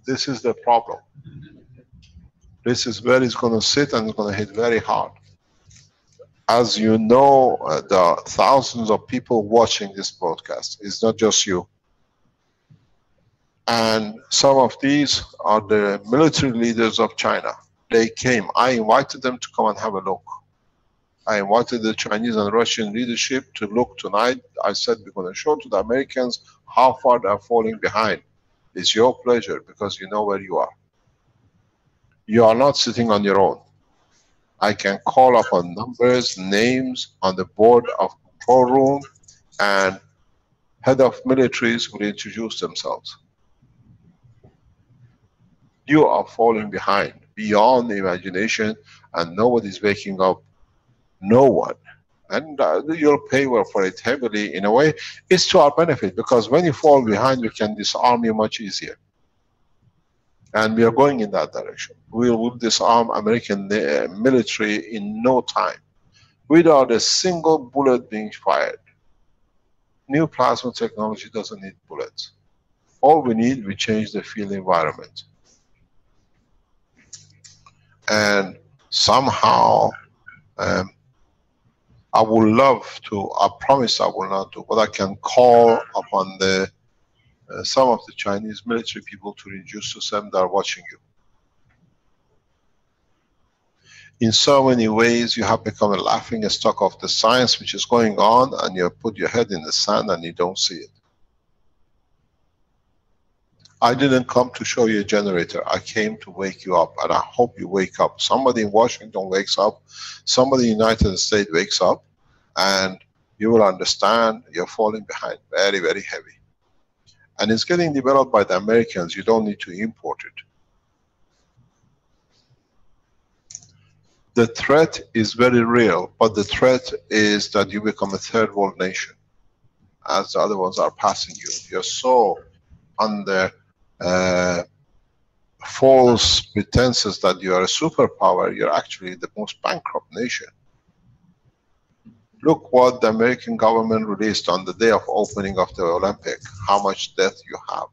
This is the problem. This is where it's going to sit and it's going to hit very hard. As you know, there are thousands of people watching this broadcast. It's not just you. And some of these are the military leaders of China. They came. I invited them to come and have a look. I invited the Chinese and Russian leadership to look tonight. I said we're going to show to the Americans how far they are falling behind. It's your pleasure because you know where you are. You are not sitting on your own. I can call upon numbers, names on the board of control room, and head of militaries will introduce themselves. You are falling behind, beyond the imagination, and nobody's waking up. No one. And you'll pay for it heavily. In a way, it's to our benefit, because when you fall behind, we can disarm you much easier. And we are going in that direction. We will disarm American military in no time, without a single bullet being fired. New plasma technology doesn't need bullets. All we need, we change the field environment. And somehow, I would love to, I promise I will not do, but I can call upon the some of the Chinese military people to introduce them that are watching you. In so many ways, you have become a laughing stock of the science which is going on, and you put your head in the sand and you don't see it. I didn't come to show you a generator. I came to wake you up, and I hope you wake up. Somebody in Washington wakes up, somebody in the United States wakes up, and you will understand you're falling behind very, very heavy. And it's getting developed by the Americans. You don't need to import it. The threat is very real, but the threat is that you become a third world nation, as the other ones are passing you. You're so under false pretenses that you are a superpower. You're actually the most bankrupt nation. Look what the American government released on the day of opening of the Olympic, how much debt you have.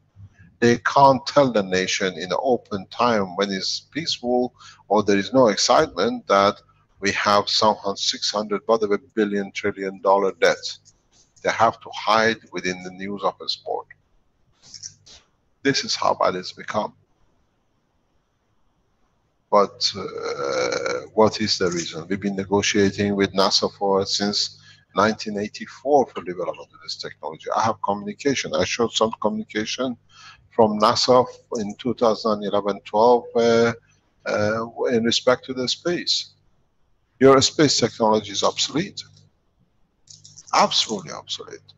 They can't tell the nation in an open time when it's peaceful or there is no excitement that we have some 600 billion trillion dollar debt. They have to hide within the news of a sport. This is how bad it's become. But what is the reason? We've been negotiating with NASA since 1984 for development of this technology. I have communication. I showed some communication from NASA in 2011-12 in respect to the space. Your space technology is obsolete. Absolutely obsolete.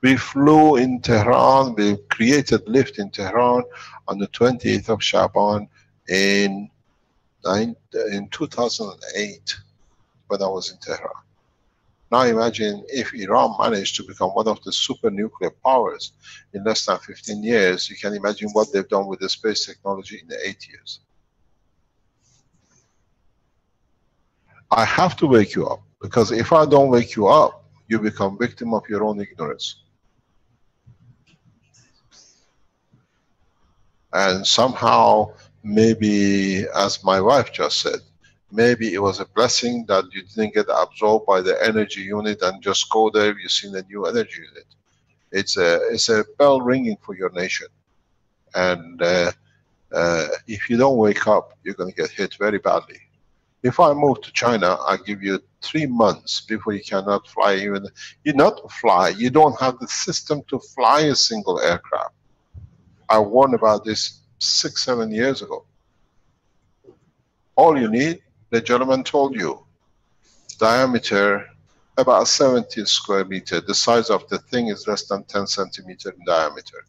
We flew in Tehran, we created lift in Tehran on the 28th of Shaban in 2008 when I was in Tehran. Now imagine if Iran managed to become one of the super nuclear powers in less than 15 years, you can imagine what they've done with the space technology in the 8 years. I have to wake you up, because if I don't wake you up, you become victim of your own ignorance. And somehow, maybe, as my wife just said, maybe it was a blessing that you didn't get absorbed by the energy unit and just go there, you've seen a new energy unit. It's a bell ringing for your nation. And if you don't wake up, you're going to get hit very badly. If I move to China, I give you 3 months before you cannot fly even. You not fly, you don't have the system to fly a single aircraft. I warned about this 6-7 years ago. All you need, the gentleman told you, diameter about 70 square meter. The size of the thing is less than 10 centimeter in diameter.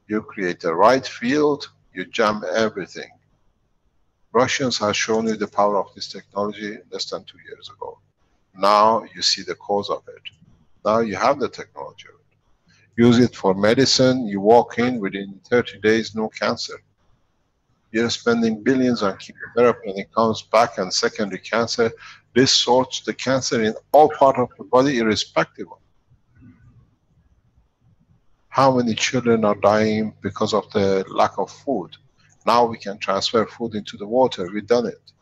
You create the right field, you jam everything. Russians have shown you the power of this technology less than 2 years ago. Now you see the cause of it. Now you have the technology of it. Use it for medicine, you walk in, within 30 days, no cancer. You're spending billions on chemotherapy and it comes back and secondary cancer. This sorts the cancer in all parts of the body irrespective of. How many children are dying because of the lack of food? Now we can transfer food into the water. We've done it.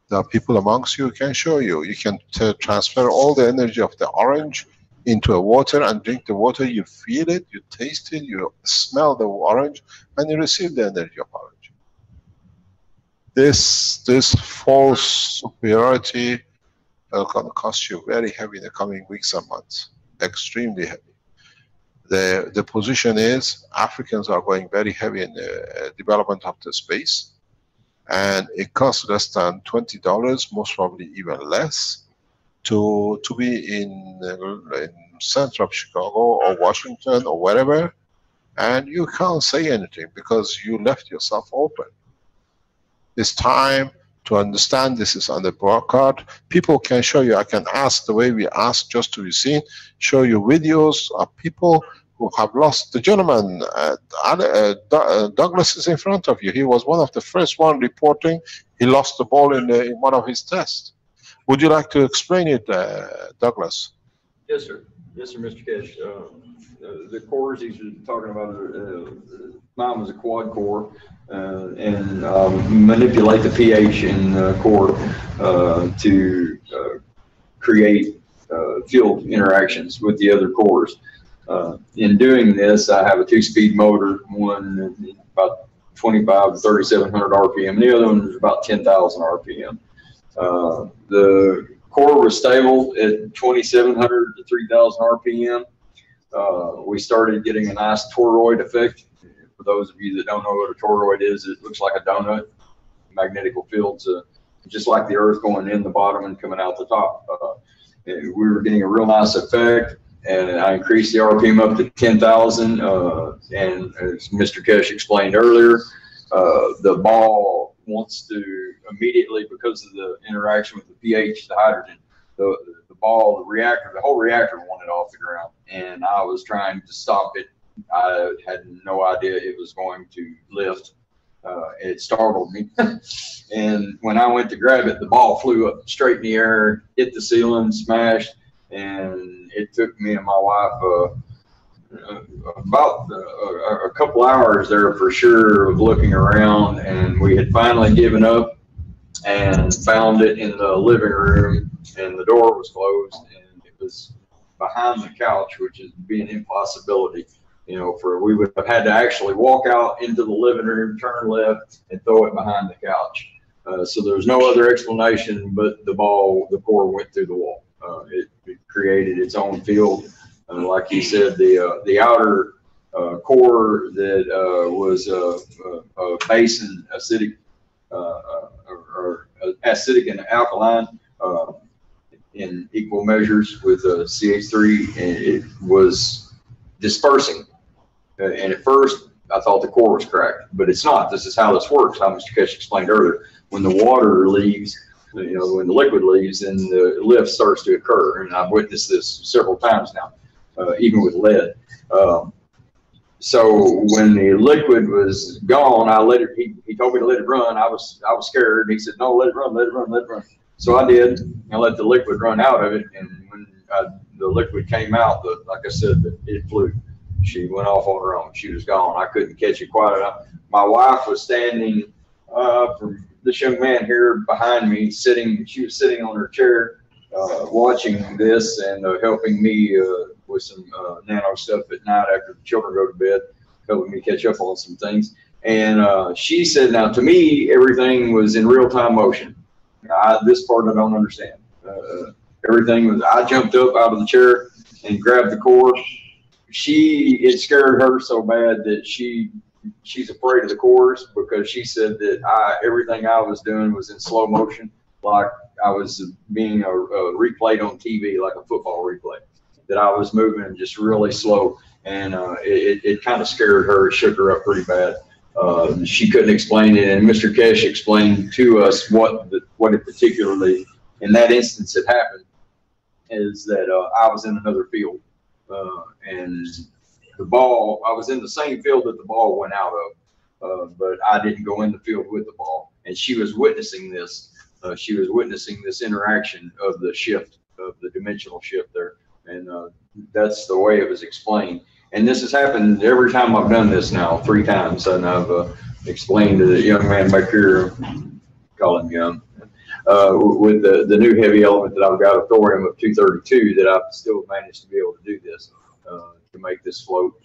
There are people amongst you who can show you. You can transfer all the energy of the orange into a water and drink the water. You feel it, you taste it, you smell the orange, and you receive the energy of orange. This false superiority is going to cost you very heavy in the coming weeks and months. Extremely heavy. The position is Africans are going very heavy in the development of the space, and it costs less than $20, most probably even less, to be in center of Chicago or Washington or wherever, and you can't say anything because you left yourself open. It's time to understand this is on the broadcast. People can show you, I can ask the way we ask just to be seen, show you videos of people who have lost. The gentleman, Douglas is in front of you. He was one of the first one reporting he lost the ball in one of his tests. Would you like to explain it, Douglas? Yes, sir. Yes, sir, Mr. Keshe. The cores he's talking about, mine was a quad core, and manipulate the pH in the core to create field interactions with the other cores. In doing this, I have a 2-speed motor, one about 25 to 3,700 RPM, and the other one is about 10,000 RPM. The core was stable at 2,700 to 3,000 RPM. We started getting a nice toroid effect. For those of you that don't know what a toroid is, it looks like a donut. Magnetical fields, just like the Earth going in the bottom and coming out the top. We were getting a real nice effect, and I increased the RPM up to 10,000. And as Mr. Keshe explained earlier, the ball wants to immediately, because of the interaction with the pH, the hydrogen, the ball, the reactor, the whole reactor wanted off the ground, and I was trying to stop it. I had no idea it was going to lift. It startled me. And when I went to grab it, the ball flew up straight in the air, hit the ceiling, smashed, and it took me and my wife about a couple hours there for sure of looking around, and we had finally given up and found it in the living room, and the door was closed, and it was behind the couch, which is be an impossibility. You know, we would have had to actually walk out into the living room, turn left, and throw it behind the couch. So there's no other explanation but the core went through the wall. It created its own field. Like he said, the outer core that was base and acidic, or acidic and alkaline in equal measures with CH3, and it was dispersing. And at first, I thought the core was cracked, but it's not. This is how this works, how Mr. Keshe explained earlier. When the water leaves, you know, when the liquid leaves, then the lift starts to occur. And I've witnessed this several times now, even with lead. So when the liquid was gone, I let it. He told me to let it run. I was scared. He said, "No, let it run, let it run, let it run." So I did. I let the liquid run out of it, and when the liquid came out, like I said, it flew. She went off on her own. She was gone. I couldn't catch it quite enough. My wife was standing from this young man here behind me, sitting. She was sitting on her chair, watching this and helping me with some nano stuff at night after the children go to bed, helping me catch up on some things. And she said, now to me, everything was in real-time motion. This part I don't understand. Everything was, I jumped up out of the chair and grabbed the core. It scared her so bad that she's afraid of the cores, because she said that everything I was doing was in slow motion, like I was being replayed on TV, like a football replay, that I was moving just really slow. And it kind of scared her. It shook her up pretty bad. She couldn't explain it, and Mr. Kesh explained to us what it particularly in that instance had happened, is that I was in another field, and the ball, I was in the same field that the ball went out of, but I didn't go in the field with the ball, and she was witnessing this. She was witnessing this interaction of the shift, of the dimensional shift there, and that's the way it was explained. And this has happened every time I've done this now, 3 times, and I've explained to the young man back here, call him young, with the new heavy element that I've got, a thorium of 232, that I've still managed to be able to do this, to make this float,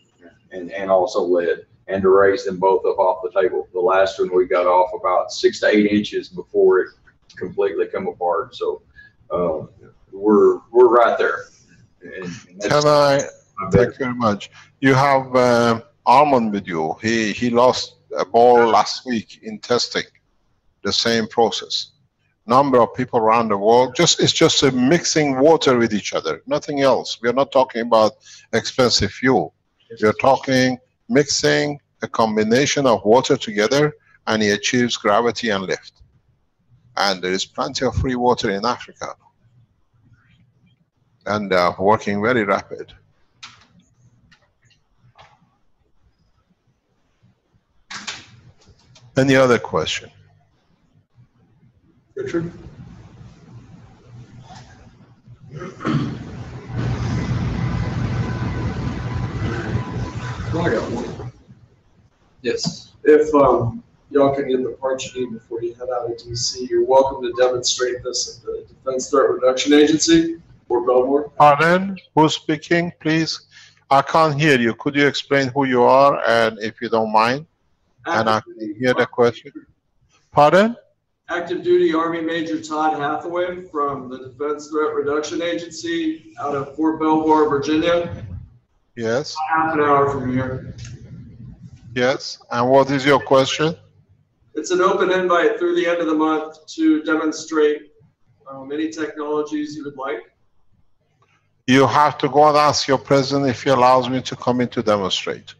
and also lead, and to raise them both up off the table. The last one we got off about 6 to 8 inches before it completely come apart. So we're right there. Thank you very much. You have Armand with you. He lost a ball last week in testing. The same process. Number of people around the world. It's just a mixing water with each other. Nothing else. We are not talking about expensive fuel. We are talking mixing a combination of water together, and he achieves gravity and lift. And there is plenty of free water in Africa. And working very rapid. Any other question? Richard? I got one. Yes. If y'all can get the parts you need before you head out of DC, you're welcome to demonstrate this at the Defense Threat Reduction Agency, Fort Belvoir. Pardon? Who's speaking, please? I can't hear you. Could you explain who you are, and if you don't mind? And I can hear the question. Pardon? Active Duty Army Major Todd Hathaway from the Defense Threat Reduction Agency out of Fort Belvoir, Virginia. Yes. Half an hour from here. Yes. And what is your question? It's an open invite through the end of the month to demonstrate any technologies you would like. You have to go and ask your president if he allows me to come in to demonstrate.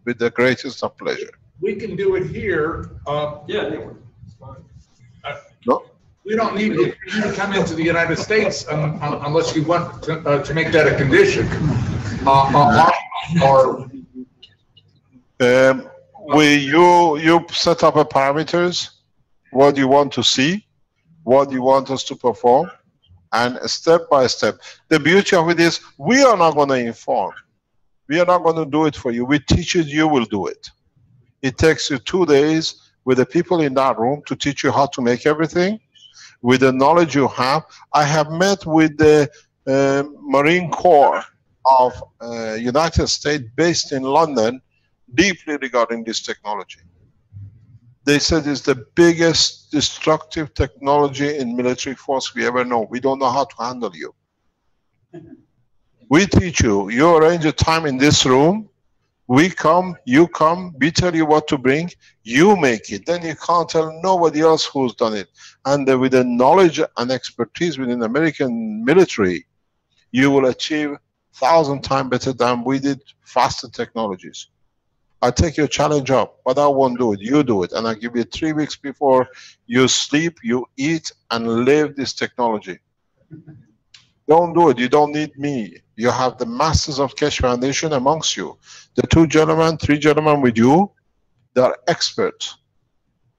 With the greatest of pleasure. We can do it here. Yeah. No. We don't need you to come into the United States unless you want to make that a condition. You set up a parameters. What do you want to see? What do you want us to perform? And step by step. The beauty of it is we are not going to inform. We are not going to do it for you. We teach you, you will do it. It takes you 2 days with the people in that room to teach you how to make everything. With the knowledge you have, I have met with the Marine Corps of United States based in London deeply regarding this technology. They said it's the biggest destructive technology in military force we ever know. We don't know how to handle you. We teach you. You arrange a time in this room. We come, you come, we tell you what to bring, you make it. Then you can't tell nobody else who's done it. And with the knowledge and expertise within the American military, you will achieve 1,000 times better than we did faster technologies. I take your challenge up, but I won't do it. You do it. And I give you 3 weeks before you sleep, you eat, and live this technology. Don't do it. You don't need me. You have the masters of Keshe Foundation amongst you. The 2 gentlemen, 3 gentlemen with you, they're experts.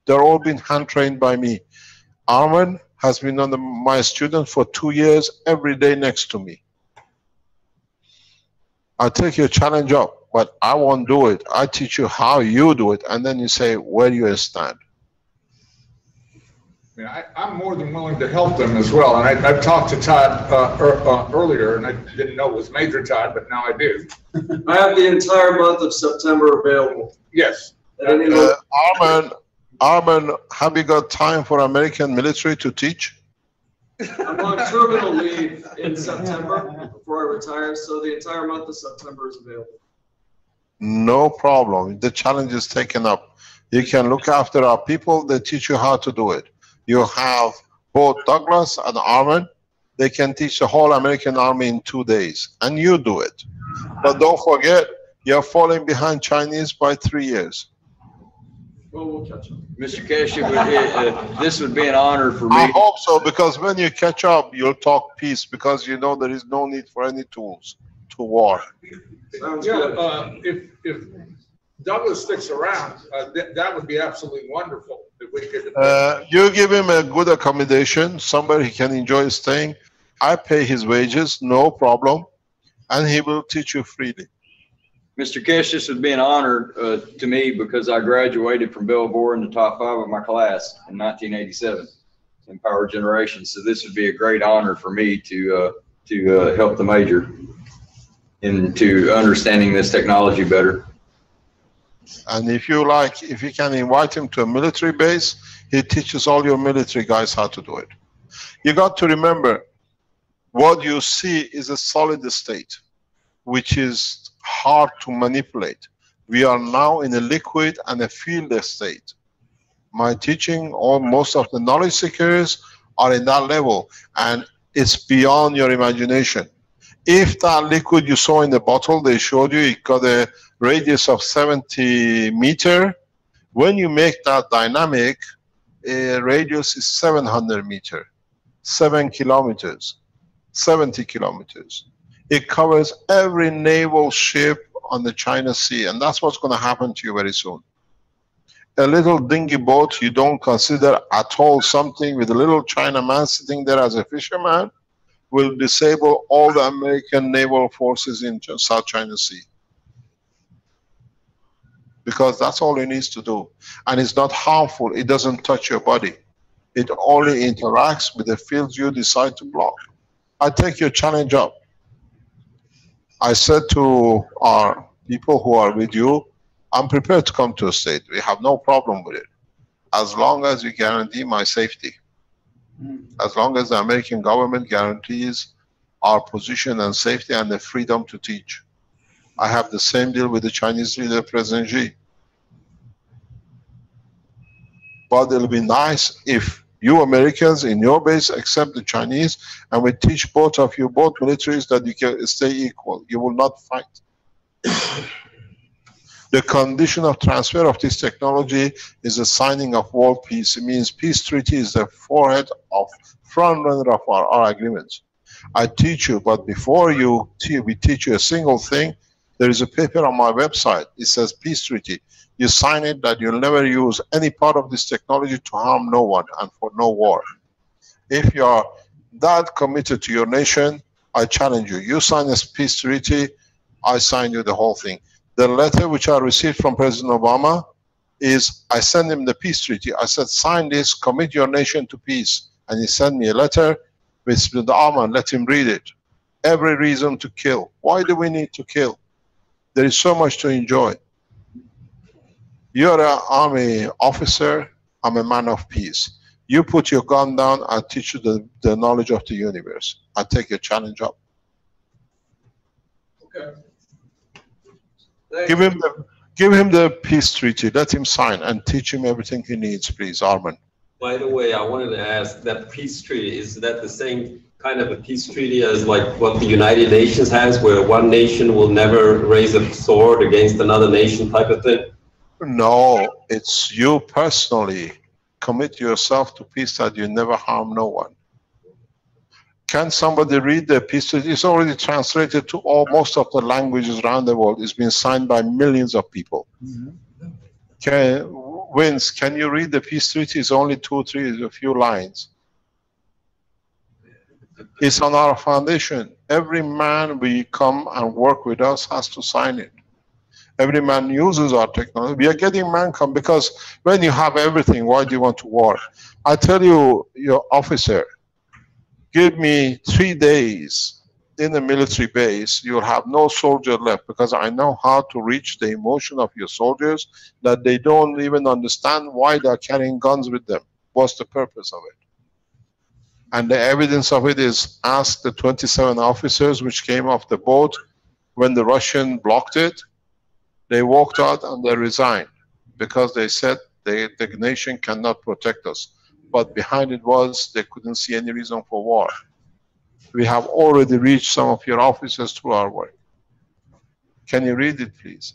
They're all been hand-trained by me. Armin has been my student for 2 years, every day next to me. I take your challenge up, but I won't do it. I teach you how you do it, and then you say where you stand. I mean, I'm more than willing to help them as well. And I've talked to Todd earlier, and I didn't know it was Major Todd, but now I do. I have the entire month of September available. Yes. Armin, have you got time for American military to teach? I'm on terminal leave in September before I retire, so the entire month of September is available. No problem. The challenge is taken up. You can look after our people. They teach you how to do it. You have both Douglas and Armin. They can teach the whole American Army in 2 days, and you do it. But don't forget, you're falling behind Chinese by 3 years. Well, we'll catch up. Mr. Keshe, this would be an honor for me. I hope so, because when you catch up, you'll talk peace, because you know there is no need for any tools to war. Sounds good. If Douglas sticks around, that would be absolutely wonderful. If we could. You give him a good accommodation, somewhere he can enjoy staying. I pay his wages, no problem, and he will teach you freely. Mr. Keshe, this would be an honor to me, because I graduated from Belvoir in the top 5 of my class in 1987 in power generation. So this would be a great honor for me to help the Major into understanding this technology better. And if you like, if you can invite him to a military base, he teaches all your military guys how to do it. You got to remember, what you see is a solid state, which is hard to manipulate. We are now in a liquid and a field state. My teaching, or most of the knowledge seekers are in that level, and it's beyond your imagination. If that liquid you saw in the bottle they showed you, it got a radius of 70 meters, when you make that dynamic, a radius is 700 meters, 7 kilometers, 70 kilometers. It covers every naval ship on the China Sea, and that's what's going to happen to you very soon. A little dinghy boat you don't consider at all something, with a little Chinaman sitting there as a fisherman, will disable all the American naval forces in South China Sea. Because that's all it needs to do. And it's not harmful, it doesn't touch your body. It only interacts with the fields you decide to block. I take your challenge up. I said to our people who are with you, I'm prepared to come to a state. We have no problem with it, as long as you guarantee my safety. As long as the American government guarantees our position and safety and the freedom to teach. I have the same deal with the Chinese leader, President Xi. But it'll be nice if you Americans in your base accept the Chinese, and we teach both of you, both militaries, that you can stay equal. You will not fight. The condition of transfer of this technology is the signing of world peace. It means peace treaty is the forehead of front runner of our agreements. I teach you, but before we teach you a single thing, there is a paper on my website. It says peace treaty. You sign it that you'll never use any part of this technology to harm no one and for no war. If you are that committed to your nation, I challenge you. You sign a peace treaty, I sign you the whole thing. The letter which I received from President Obama is, I sent him the peace treaty. I said, sign this, commit your nation to peace. And he sent me a letter with the armor, and let him read it. Every reason to kill. Why do we need to kill? There is so much to enjoy. You're an army officer, I'm a man of peace. You put your gun down, I'll teach you the knowledge of the universe. I take your challenge up. Okay. Give him the peace treaty, let him sign, and teach him everything he needs, please, Armin. By the way, I wanted to ask, that peace treaty, is that the same kind of a peace treaty as like what the United Nations has, where one nation will never raise a sword against another nation type of thing? No, it's you personally. Commit yourself to peace that you never harm no one. Can somebody read the peace treaty? It's already translated to most of the languages around the world. It's been signed by millions of people. Vince, can you read the peace treaty? It's only a few lines. It's on our foundation. Every man we come and work with us has to sign it. Every man uses our technology. We are getting mankind because when you have everything, why do you want to war? I tell you, your officer, give me 3 days in a military base, you'll have no soldier left, because I know how to reach the emotion of your soldiers that they don't even understand why they're carrying guns with them. What's the purpose of it? And the evidence of it is, ask the 27 officers which came off the boat when the Russian blocked it. They walked out and they resigned because they said the nation cannot protect us. But behind it was they couldn't see any reason for war. We have already reached some of your officers through our work. Can you read it, please?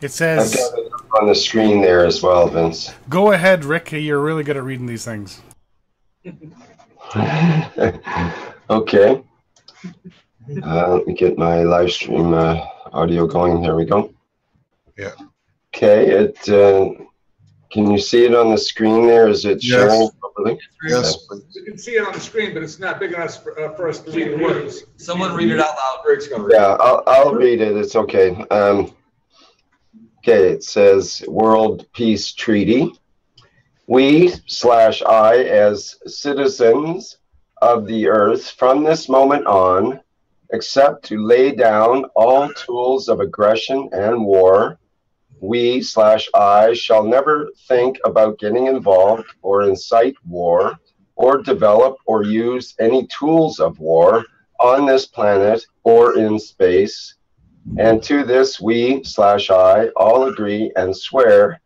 It says... I've got it up on the screen there as well, Vince. Go ahead, Rick. You're really good at reading these things. Okay. Let me get my live stream audio going. There we go. Yeah. Okay. Can you see it on the screen there? Is it sharing properly? Yes. You can see it on the screen, but it's not big enough for us to read the words. Someone read it out loud. Rick's gonna read Yeah, I'll read it. It's okay. Okay, it says World Peace Treaty. We/I, as citizens of the earth, from this moment on, accept to lay down all tools of aggression and war. We/I shall never think about getting involved or incite war or develop or use any tools of war on this planet or in space. And to this we/I all agree and swear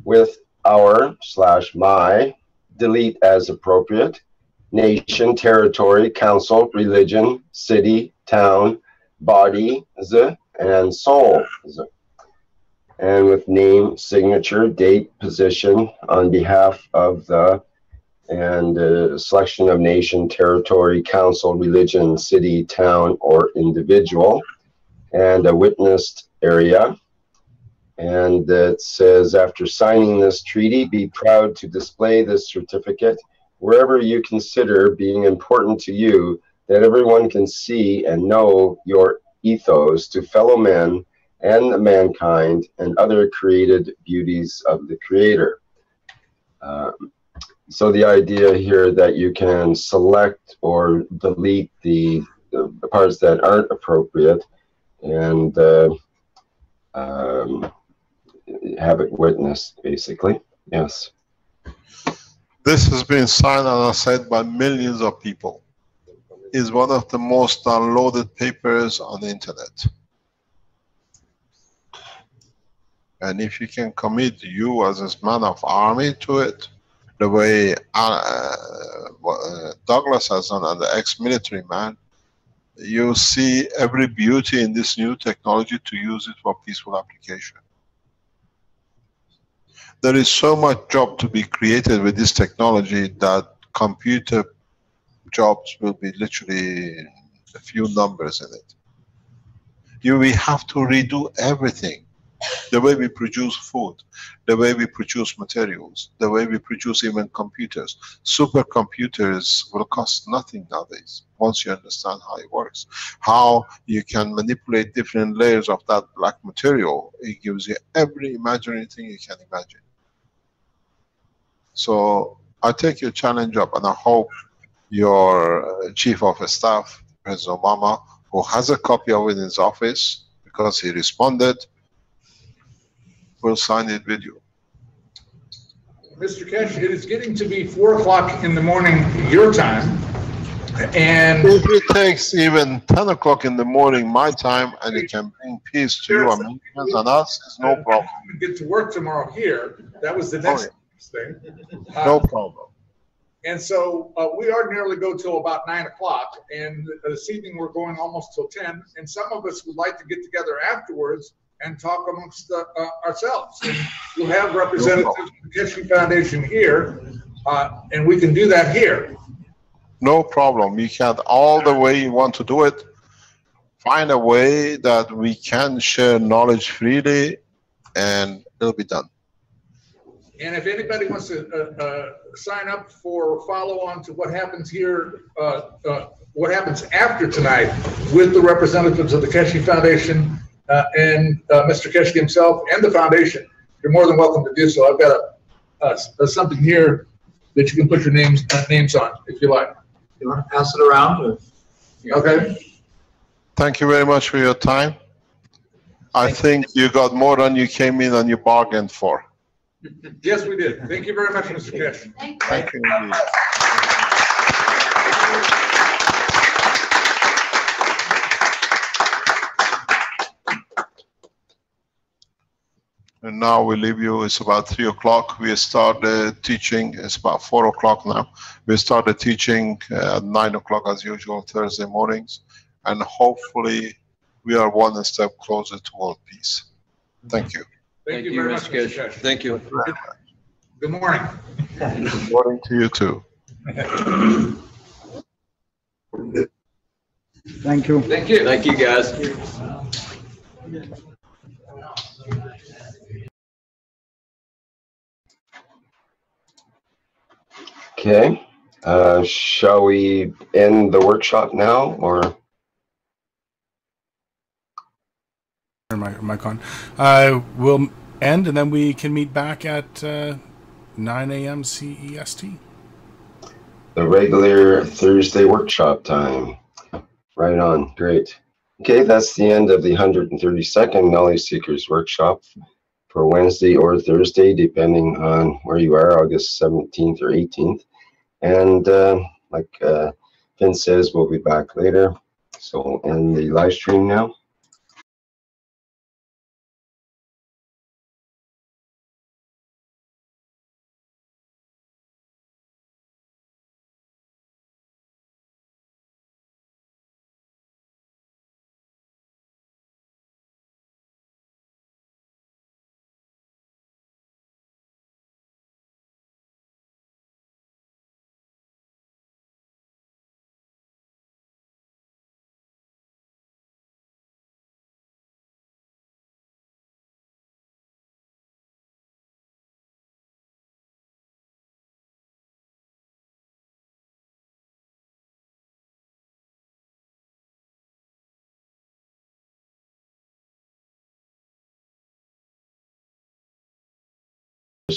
with our/my, delete as appropriate, nation, territory, council, religion, city, town, body, and soul. And with name, signature, date, position on behalf of the, and selection of nation, territory, council, religion, city, town, or individual, and a witnessed area. And it says, after signing this treaty, be proud to display this certificate wherever you consider being important to you, that everyone can see and know your ethos to fellow men and mankind and other created beauties of the Creator. So the idea here that you can select or delete the parts that aren't appropriate and have it witnessed, basically. Yes. This has been signed, as I said, by millions of people. It's one of the most downloaded papers on the internet. And if you can commit you as a man of army to it, the way Douglas has done, and the ex-military man, you see every beauty in this new technology to use it for peaceful application. There is so much job to be created with this technology that computer jobs will be literally a few numbers in it. We have to redo everything. The way we produce food, the way we produce materials, the way we produce even computers. Supercomputers will cost nothing nowadays, once you understand how it works. How you can manipulate different layers of that black material. It gives you every imaginary thing you can imagine. So I take your challenge up, and I hope your Chief of Staff, President Obama, who has a copy of it in his office, because he responded, will sign it with you. Mr. Keshe, it is getting to be 4 o'clock in the morning, your time, and if it takes even 10 o'clock in the morning, my time, and it can bring peace to you, Americans, and us, it's no problem. We get to work tomorrow here. That was the next thing. No problem. And so we ordinarily go till about 9 o'clock, and this evening we're going almost till 10, and some of us would like to get together afterwards and talk amongst ourselves. And we'll have representatives of the Keshe Foundation here, and we can do that here. No problem. You can, all the way you want to do it, find a way that we can share knowledge freely, and it'll be done. And if anybody wants to sign up for follow-on to what happens here what happens after tonight with the representatives of the Keshe Foundation and Mr. Keshe himself and the foundation, you're more than welcome to do so. I've got something here that you can put your names on if you like. You want to pass it around? Or? Okay. Thank you very much for your time. I think you got more than you came in and you bargained for. Yes, we did. Thank you very much, Mr. Keshe. Thank you. And now we leave you, it's about 3 o'clock. We started teaching, it's about 4 o'clock now. We started teaching at 9 o'clock as usual, Thursday mornings. And hopefully we are one step closer to world peace. Thank you. Thank you very much, Mr. Keshe. Thank you. Good morning. Good morning to you too. Thank you. Thank you. Thank you, guys. Okay. Shall we end the workshop now, or? Mic on. We'll end, and then we can meet back at 9 a.m. CEST. The regular Thursday workshop time. Right on. Great. Okay, that's the end of the 132nd Knowledge Seekers Workshop for Wednesday or Thursday, depending on where you are, August 17th or 18th. And like Finn says, we'll be back later. So we'll end the live stream now.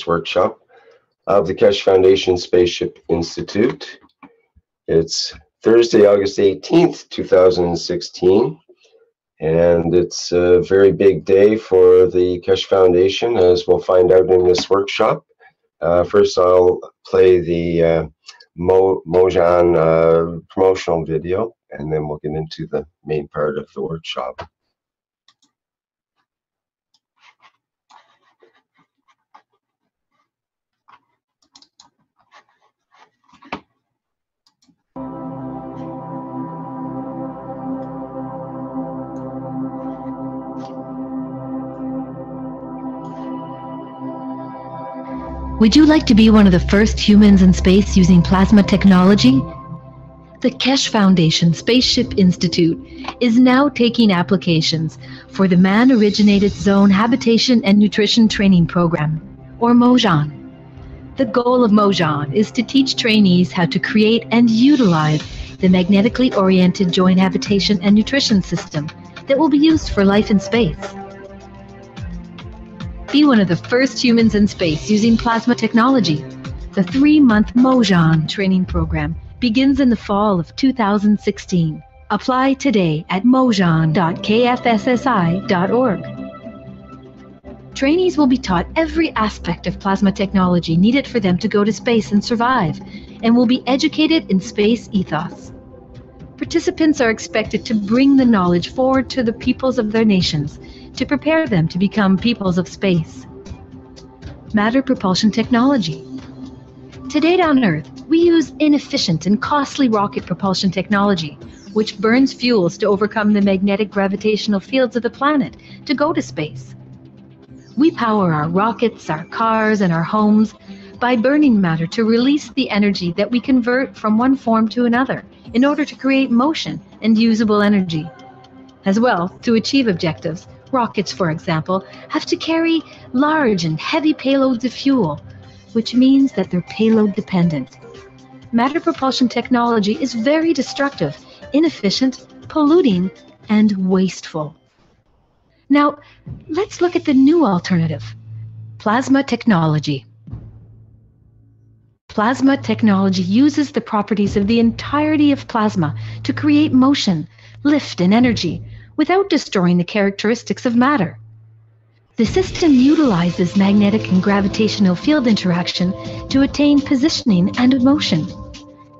Workshop of the Keshe Foundation Spaceship Institute. It's Thursday, August 18th, 2016, and it's a very big day for the Keshe Foundation, as we'll find out in this workshop. First, I'll play the Mojan promotional video, and then we'll get into the main part of the workshop. Would you like to be one of the first humans in space using plasma technology? The Keshe Foundation Spaceship Institute is now taking applications for the Man-Originated Zone Habitation and Nutrition Training Program, or MOJAN. The goal of MOJAN is to teach trainees how to create and utilize the magnetically oriented joint habitation and nutrition system that will be used for life in space. Be one of the first humans in space using plasma technology. The 3-month MOJAN training program begins in the fall of 2016. Apply today at mojan.kfssi.org. Trainees will be taught every aspect of plasma technology needed for them to go to space and survive, and will be educated in space ethos. Participants are expected to bring the knowledge forward to the peoples of their nations to prepare them to become peoples of space. Matter propulsion technology. To date on Earth, we use inefficient and costly rocket propulsion technology, which burns fuels to overcome the magnetic gravitational fields of the planet to go to space. We power our rockets, our cars, and our homes by burning matter to release the energy that we convert from one form to another in order to create motion and usable energy. As well, to achieve objectives, rockets, for example, have to carry large and heavy payloads of fuel, which means that they're payload dependent. matter propulsion technology is very destructive, inefficient, polluting, and wasteful. Now, let's look at the new alternative, plasma technology. Plasma technology uses the properties of the entirety of plasma to create motion, lift, and energy without destroying the characteristics of matter. The system utilizes magnetic and gravitational field interaction to attain positioning and motion.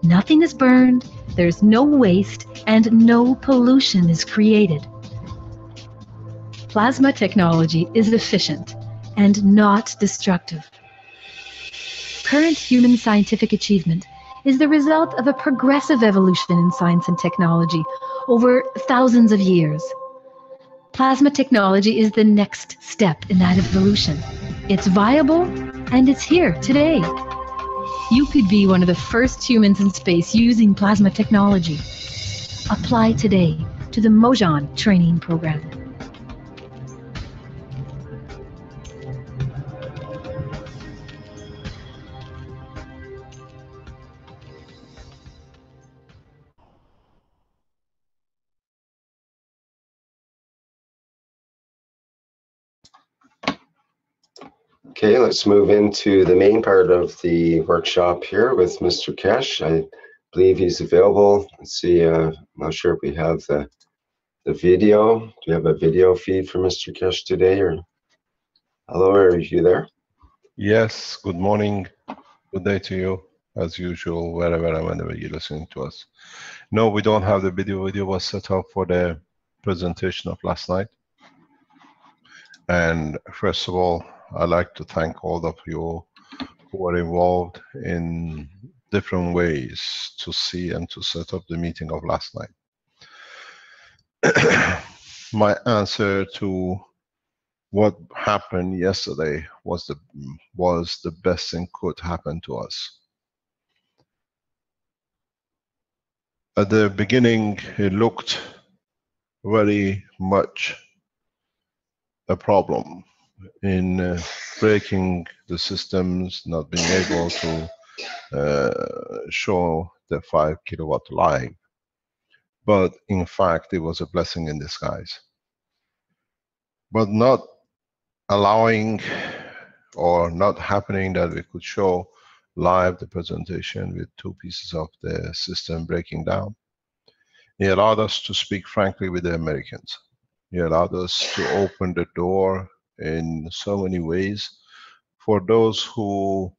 Nothing is burned, there's no waste, and no pollution is created. Plasma technology is efficient and not destructive. Current human scientific achievement is the result of a progressive evolution in science and technology over thousands of years. Plasma technology is the next step in that evolution. It's viable and it's here today. You could be one of the first humans in space using plasma technology. Apply today to the Mojan training program. Okay, let's move into the main part of the workshop here with Mr. Kesh. I believe he's available. Let's see, I'm not sure if we have the video. Do you have a video feed for Mr. Kesh today? Or hello, are you there? Yes, good morning. Good day to you, as usual, wherever and whenever you're listening to us. No, we don't have the video. Video was set up for the presentation of last night. And first of all, I'd like to thank all of you who were involved in different ways to see and to set up the meeting of last night. My answer to what happened yesterday was the best thing could happen to us. At the beginning, it looked very much a problem in breaking the systems, not being able to show the 5 kilowatt live. But in fact, it was a blessing in disguise. But not allowing or not happening that we could show live the presentation with 2 pieces of the system breaking down, it allowed us to speak frankly with the Americans. It allowed us to open the door in so many ways for those who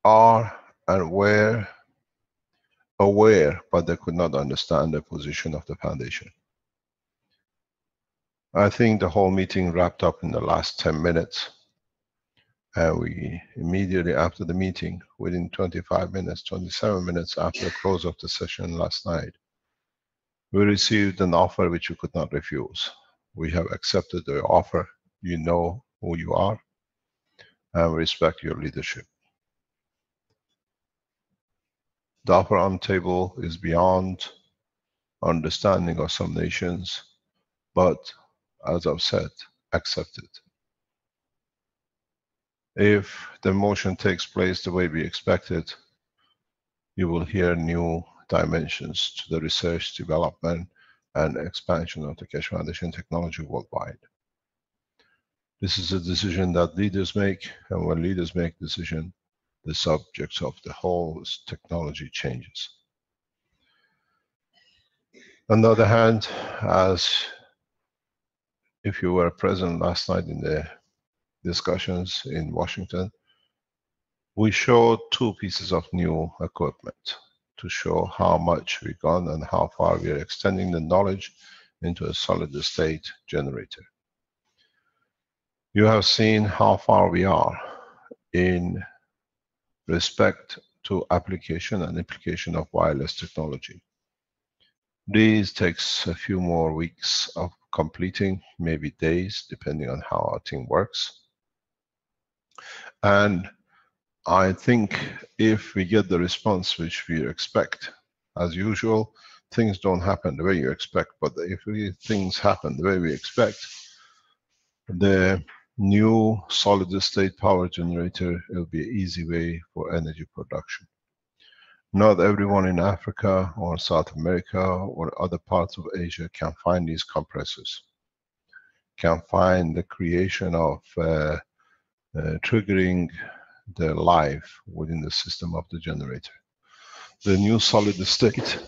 are and were aware, but they could not understand the position of the foundation. I think the whole meeting wrapped up in the last 10 minutes. And we immediately after the meeting, within 25 minutes, 27 minutes after the close of the session last night, we received an offer which we could not refuse. We have accepted the offer. You know who you are, and we respect your leadership. The offer on the table is beyond understanding of some nations, but as I've said, accepted. If the motion takes place the way we expected, you will hear new dimensions to the research, development, and expansion of the Keshe Foundation technology worldwide. This is a decision that leaders make, and when leaders make decision, the subjects of the whole technology changes. On the other hand, as if you were present last night in the discussions in Washington, we showed 2 pieces of new equipment to show how much we've gone and how far we are extending the knowledge into a solid state generator. You have seen how far we are in respect to application and implication of wireless technology. These takes a few more weeks of completing, maybe days, depending on how our team works. And I think if we get the response which we expect, as usual, things don't happen the way you expect, but if things happen the way we expect, the new solid state power generator will be an easy way for energy production. Not everyone in Africa or South America or other parts of Asia can find these compressors, can find the creation of triggering the life within the system of the generator. The new solid state,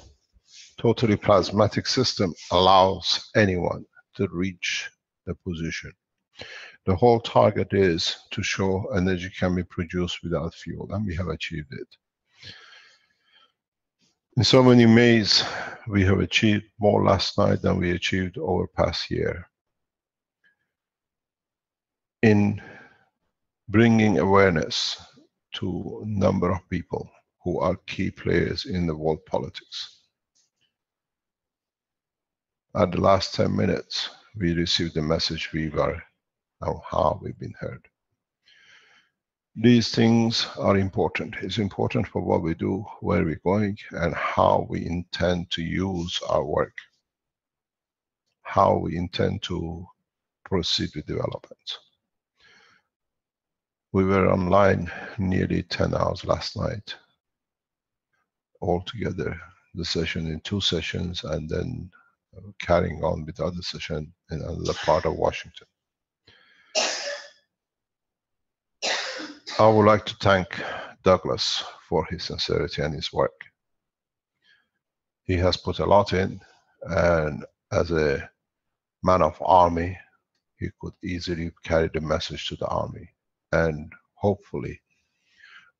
totally plasmatic system allows anyone to reach the position. The whole target is to show energy can be produced without fuel, and we have achieved it. In so many ways, we have achieved more last night than we achieved over past year. In bringing awareness to a number of people who are key players in the world politics. At the last 10 minutes, we received the message we were and how we've been heard. These things are important. It's important for what we do, where we're going, and how we intend to use our work, how we intend to proceed with development. We were online nearly 10 hours last night, altogether, the session in 2 sessions, and then carrying on with the other session in another part of Washington. I would like to thank Douglas for his sincerity and his work. He has put a lot in, and as a man of army, he could easily carry the message to the army. And hopefully,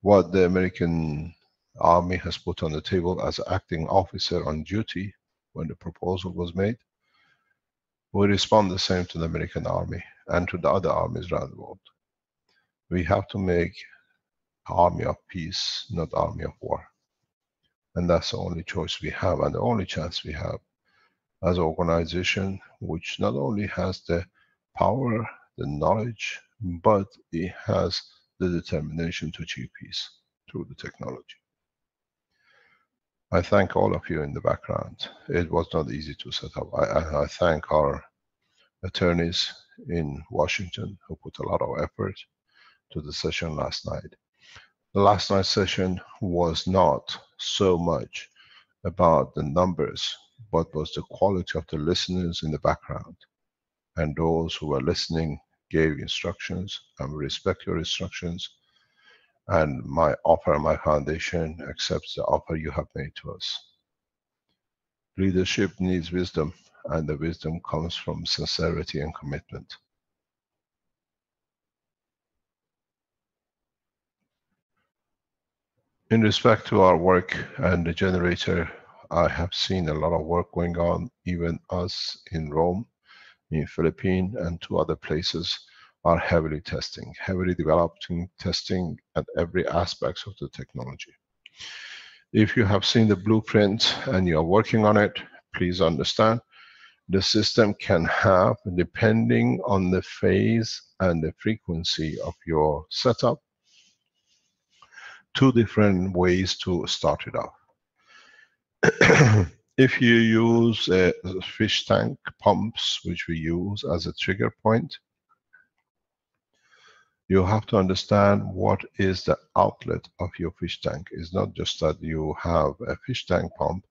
what the American army has put on the table as acting officer on duty when the proposal was made, will respond the same to the American army and to the other armies around the world. We have to make army of peace, not army of war. And that's the only choice we have and the only chance we have as an organization which not only has the power, the knowledge, but it has the determination to achieve peace through the technology. I thank all of you in the background. It was not easy to set up. I thank our attorneys in Washington who put a lot of effort to the session last night. The last night's session was not so much about the numbers, but was the quality of the listeners in the background. And those who were listening gave instructions, and we respect your instructions. And my offer, my foundation accepts the offer you have made to us. Leadership needs wisdom, and the wisdom comes from sincerity and commitment. In respect to our work and the generator, I have seen a lot of work going on, even us in Rome, in Philippines, and 2 other places are heavily testing, heavily developing, testing at every aspect of the technology. If you have seen the blueprint and you are working on it, please understand the system can have, depending on the phase and the frequency of your setup, 2 different ways to start it off. If you use fish tank pumps, which we use as a trigger point, you have to understand what is the outlet of your fish tank. It's not just that you have a fish tank pump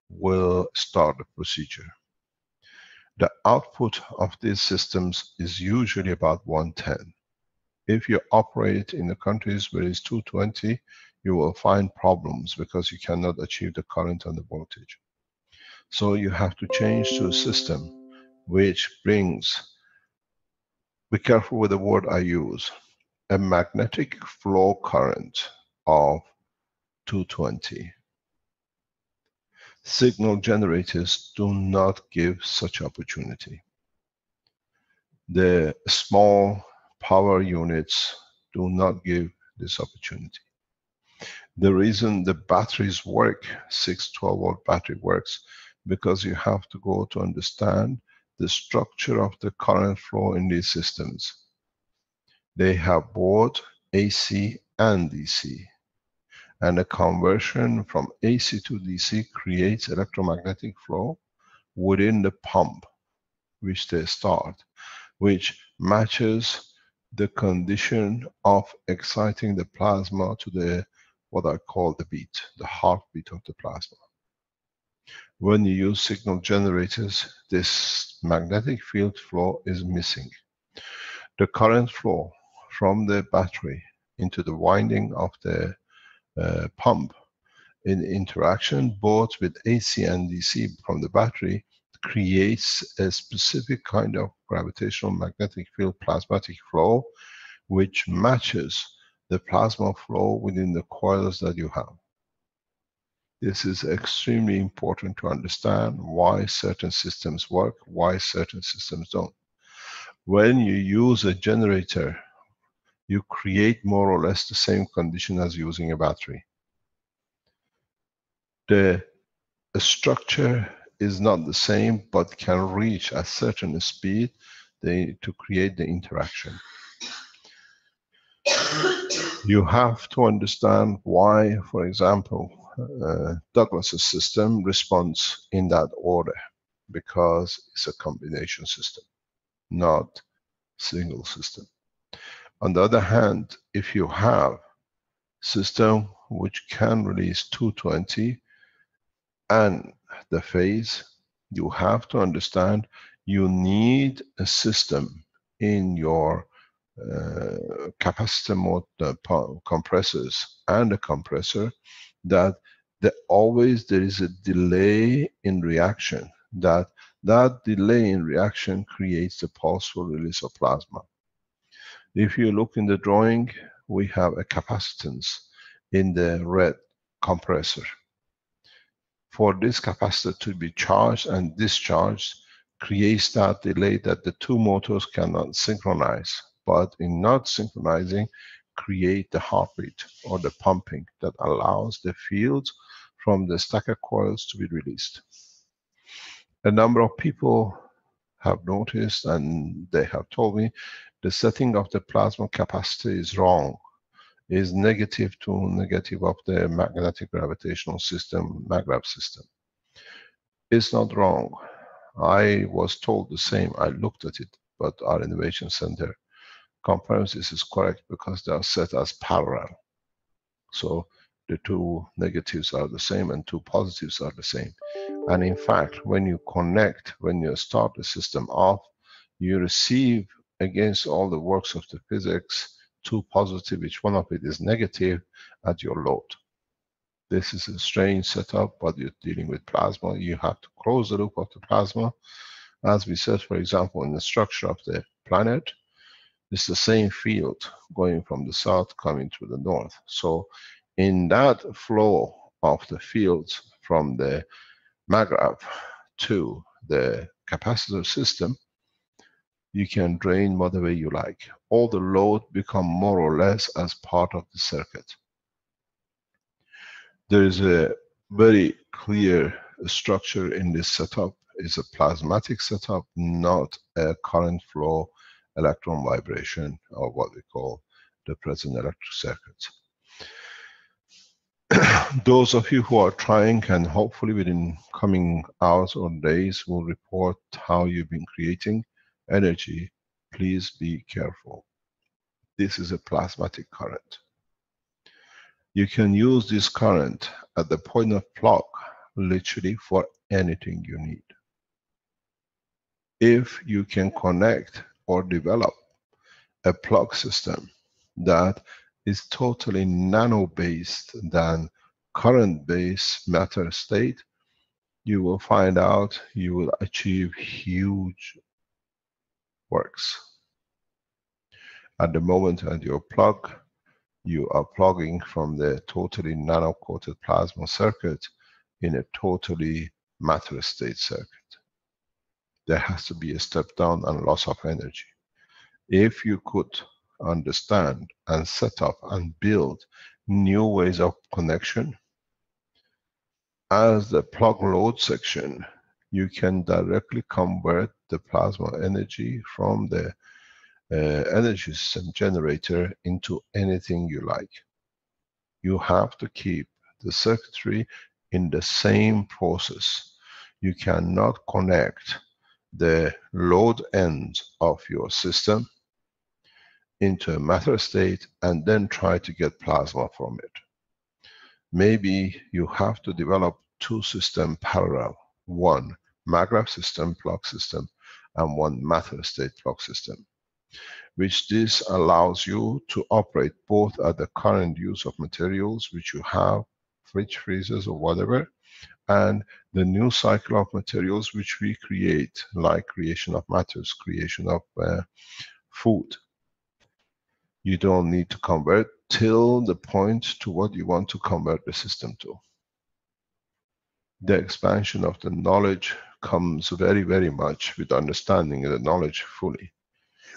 will start the procedure. The output of these systems is usually about 110. If you operate in the countries where it's 220, you will find problems because you cannot achieve the current and the voltage. So you have to change to a system which brings, be careful with the word I use, a magnetic flow current of 220. Signal generators do not give such opportunity. The small power units do not give this opportunity. The reason the batteries work, 612-volt battery works, because you have to go to understand the structure of the current flow in these systems. They have both AC and DC. And a conversion from AC to DC creates electromagnetic flow within the pump, which they start, which matches the condition of exciting the plasma to the what I call the beat, the heartbeat of the plasma. When you use signal generators, this magnetic field flow is missing. The current flow from the battery into the winding of the pump in interaction both with AC and DC from the battery creates a specific kind of gravitational magnetic field plasmatic flow which matches the plasma flow within the coils that you have. This is extremely important to understand why certain systems work, why certain systems don't. When you use a generator, you create more or less the same condition as using a battery. The structure is not the same, but can reach a certain speed to create the interaction. You have to understand why, for example, Douglas's system responds in that order, because it's a combination system, not single system. On the other hand, if you have system which can release 220 and the phase, you have to understand you need a system in your capacitor mode compressors and a compressor that always there is a delay in reaction, that delay in reaction creates the pulseful release of plasma. If you look in the drawing, we have a capacitance in the red compressor. For this capacitor to be charged and discharged creates that delay that the two motors cannot synchronize, but in not synchronizing create the heartbeat or the pumping that allows the fields from the stacker coils to be released. A number of people have noticed and they have told me the setting of the plasma capacitor is wrong, is negative to negative of the magnetic gravitational system, MAGRAV system. It's not wrong. I was told the same. I looked at it, but our innovation center confirms this is correct because they are set as parallel. So the two negatives are the same and two positives are the same. And in fact, when you connect, when you start the system off, you receive against all the works of the physics, two positive, each one of it is negative at your load. This is a strange setup, but you're dealing with plasma. You have to close the loop of the plasma. As we said, for example, in the structure of the planet, it's the same field going from the south coming to the north. So in that flow of the fields from the MAGRAV to the capacitor system, you can drain whatever you like. All the load become more or less as part of the circuit. There is a very clear structure in this setup. It's a plasmatic setup, not a current flow electron vibration, or what we call the present electric circuits. Those of you who are trying, and hopefully within coming hours or days will report how you've been creating energy, please be careful. This is a plasmatic current. You can use this current at the point of plug literally for anything you need. If you can connect or develop a plug system that is totally nano-based than current-based matter state, you will find out you will achieve huge works. At the moment at your plug, you are plugging from the totally nano-coated plasma circuit in a totally matter state circuit. There has to be a step down and loss of energy. If you could understand and set up and build new ways of connection, as the plug load section, you can directly convert the plasma energy from the energy system generator into anything you like. You have to keep the circuitry in the same process. You cannot connect the load end of your system into a matter state and then try to get plasma from it. maybe you have to develop two systems parallel. One maglev system, plug system, and one matter state plug system, which this allows you to operate both at the current use of materials which you have, fridge, freezers, or whatever, and the new cycle of materials which we create, like creation of matters, creation of food. You don't need to convert till the point to what you want to convert the system to. The expansion of the knowledge comes very, very much with understanding the knowledge fully.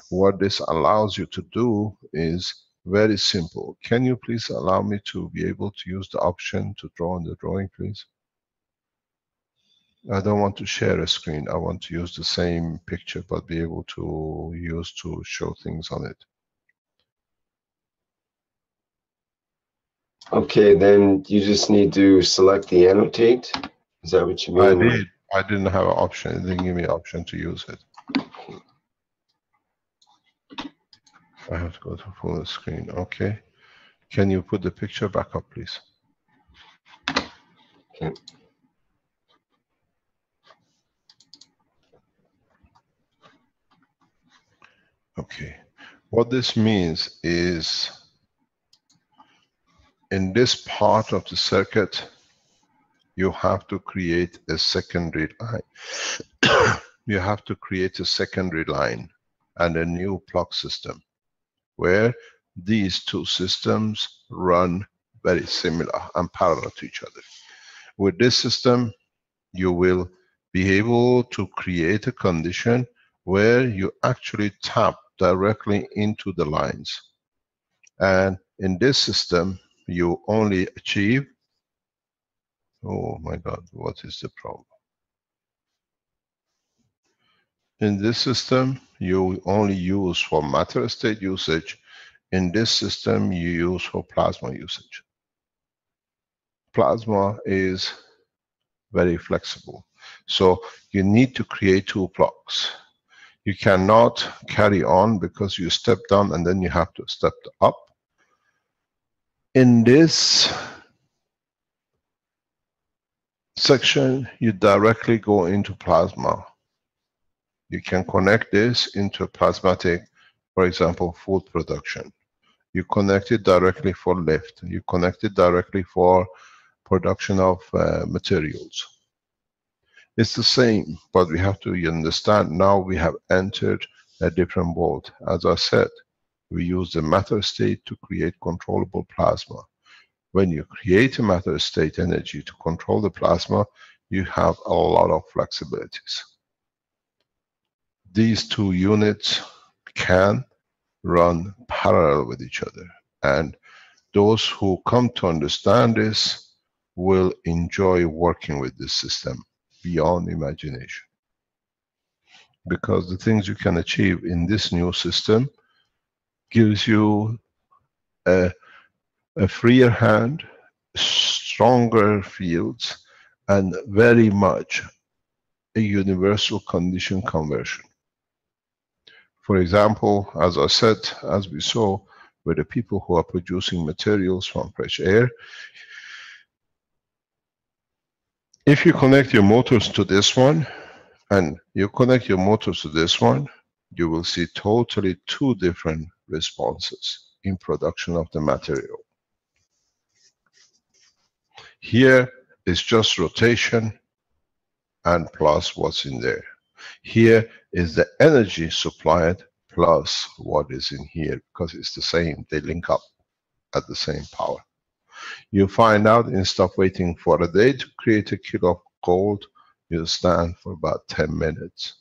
What this allows you to do is very simple. Can you please allow me to be able to use the option to draw on the drawing, please? I don't want to share a screen. I want to use the same picture, but be able to use to show things on it. Okay, then you just need to select the annotate. Is that what you mean? I did. I didn't have an option. It didn't give me an option to use it. I have to go to full screen. Okay. Can you put the picture back up, please? Okay. Okay. What this means is, in this part of the circuit, you have to create a secondary line. You have to create a secondary line and a new plug system, where these two systems run very similar and parallel to each other. With this system, you will be able to create a condition where you actually tap directly into the lines. And in this system, you only achieve, oh my God, what is the problem? In this system, you only use for matter state usage. In this system, you use for plasma usage. Plasma is very flexible. So you need to create two plugs. You cannot carry on because you step down and then you have to step up. In this section, you directly go into plasma. You can connect this into a plasmatic, for example, food production. You connect it directly for lift. You connect it directly for production of materials. It's the same, but we have to understand now we have entered a different world. As I said, we use the matter state to create controllable plasma. When you create a matter state energy to control the plasma, you have a lot of flexibilities. These two units can run parallel with each other, and those who come to understand this will enjoy working with this system beyond imagination. Because the things you can achieve in this new system gives you a freer hand, stronger fields, and very much a universal condition conversion. For example, as I said, as we saw with the people who are producing materials from fresh air, if you connect your motors to this one and you connect your motors to this one, you will see totally two different responses in production of the material. Here is just rotation and plus what's in there. Here is the energy supplied plus what is in here, because it's the same, they link up at the same power. You find out, instead of waiting for a day to create a kilo of gold, you stand for about 10 minutes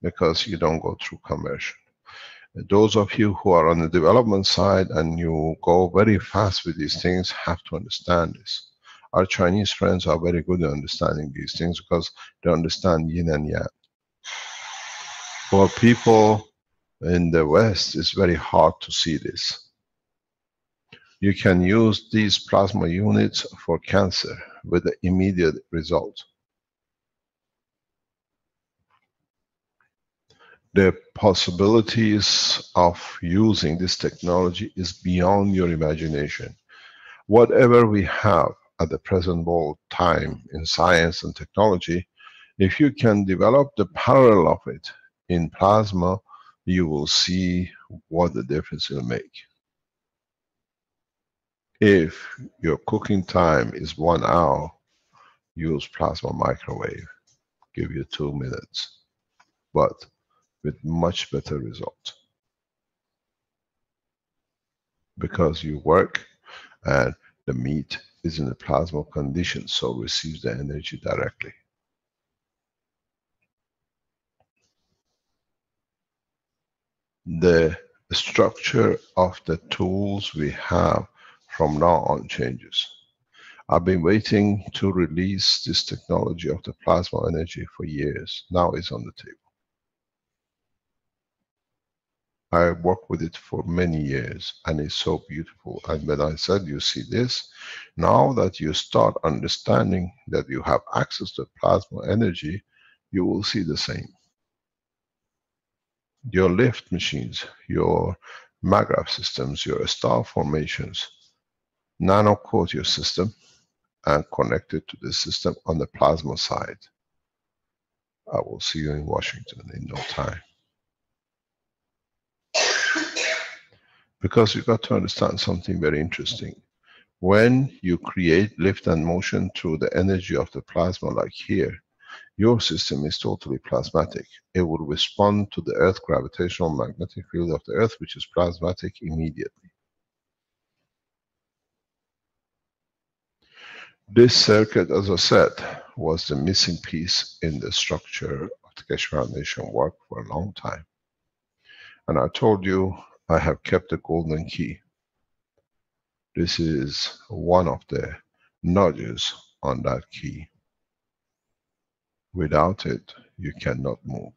because you don't go through conversion. Those of you who are on the development side and you go very fast with these things have to understand this. Our Chinese friends are very good at understanding these things because they understand yin and yang. For people in the West, it's very hard to see this. You can use these plasma units for cancer with the immediate result. The possibilities of using this technology is beyond your imagination. Whatever we have at the present world time in science and technology, if you can develop the parallel of it in plasma, you will see what the difference will make. If your cooking time is 1 hour, use plasma microwave, give you 2 minutes, but with much better result. Because you work and the meat is in a plasma condition, so receives the energy directly. The structure of the tools we have from now on changes. I've been waiting to release this technology of the plasma energy for years. Now it's on the table. I worked with it for many years and it's so beautiful. And when I said, you see this, now that you start understanding that you have access to plasma energy, you will see the same. Your lift machines, your MAGRAPH systems, your star formations, nano-coat your system and connect it to the system on the plasma side. I will see you in Washington in no time. Because you got to understand something very interesting. When you create lift and motion through the energy of the plasma like here, your system is totally plasmatic. It will respond to the Earth gravitational magnetic field of the Earth, which is plasmatic immediately. This circuit, as I said, was the missing piece in the structure of the Keshe Foundation work for a long time. And I told you I have kept the golden key. This is one of the nudges on that key. Without it, you cannot move.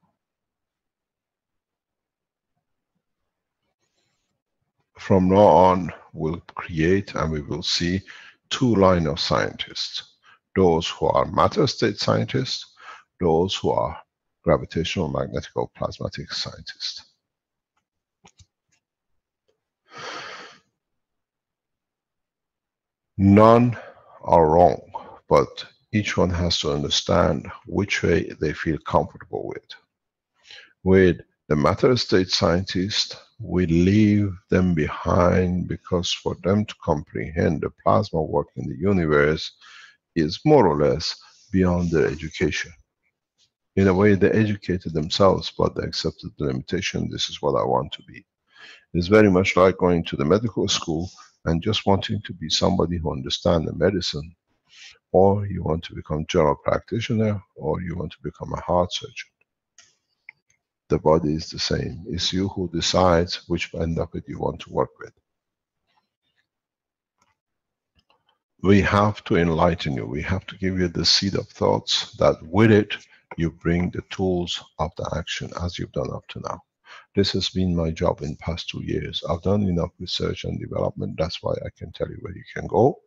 From now on, we'll create and we will see 2 lines of scientists. Those who are matter state scientists, those who are gravitational magnetic or plasmatic scientists. None are wrong, but each one has to understand which way they feel comfortable with. With the matter state scientists, we leave them behind because for them to comprehend the plasma work in the universe is more or less beyond their education. In a way, they educated themselves, but they accepted the limitation. This is what I want to be. It's very much like going to the medical school and just wanting to be somebody who understands the medicine, or you want to become general practitioner, or you want to become a heart surgeon. The body is the same. It's you who decides which end of it you want to work with. We have to enlighten you. We have to give you the seed of thoughts that with it, you bring the tools of the action as you've done up to now. This has been my job in the past 2 years. I've done enough research and development. That's why I can tell you where you can go.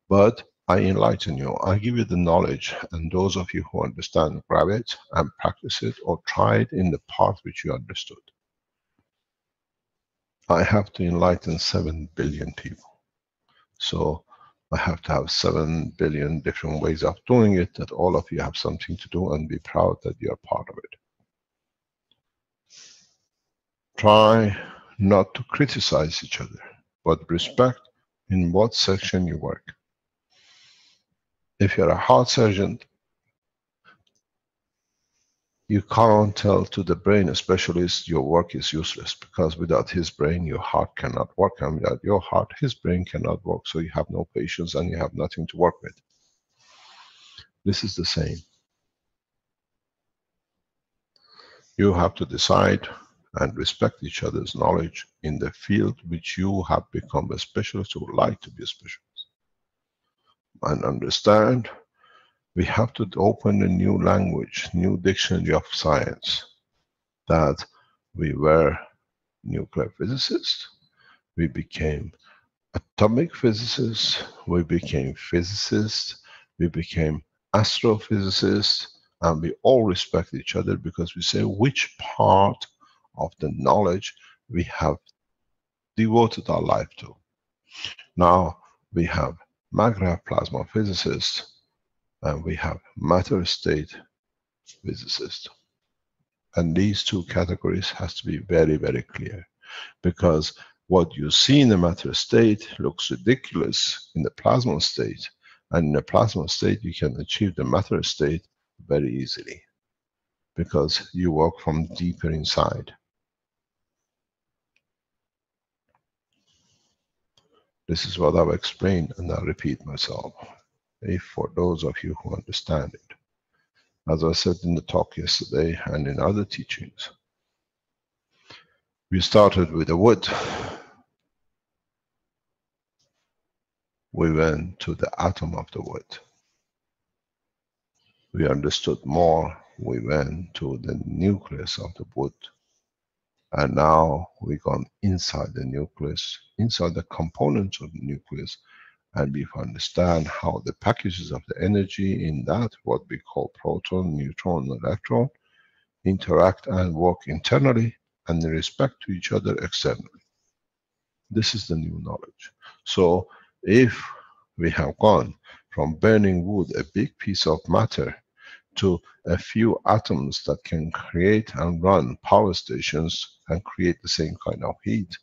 But I enlighten you. I give you the knowledge. And those of you who understand, grab it and practice it or try it in the part which you understood. I have to enlighten 7 billion people. So I have to have 7 billion different ways of doing it, that all of you have something to do and be proud that you're part of it. Try not to criticize each other, but respect in what section you work. If you're a heart surgeon, you can't tell to the brain specialist your work is useless, because without his brain your heart cannot work, and without your heart his brain cannot work, so you have no patience and you have nothing to work with. This is the same. You have to decide and respect each other's knowledge in the field which you have become a specialist or would like to be a specialist. And understand, we have to open a new language, new dictionary of science, that we were nuclear physicists, we became atomic physicists, we became physicists, we became astrophysicists, and we all respect each other because we say which part of the knowledge we have devoted our life to. Now, we have magritte plasma physicists, and we have matter state physicists. And these two categories has to be very, very clear, because what you see in the matter state looks ridiculous in the plasma state, and in the plasma state you can achieve the matter state very easily, because you work from deeper inside. This is what I've explained, and I'll repeat myself, if for those of you who understand it. As I said in the talk yesterday and in other teachings, we started with the wood. We went to the atom of the wood. We understood more. We went to the nucleus of the wood. And now we've gone inside the nucleus, inside the components of the nucleus, and we understand how the packages of the energy in that, what we call proton, neutron, electron, interact and work internally and in respect to each other externally. This is the new knowledge. So if we have gone from burning wood, a big piece of matter, to a few atoms that can create and run power stations and create the same kind of heat,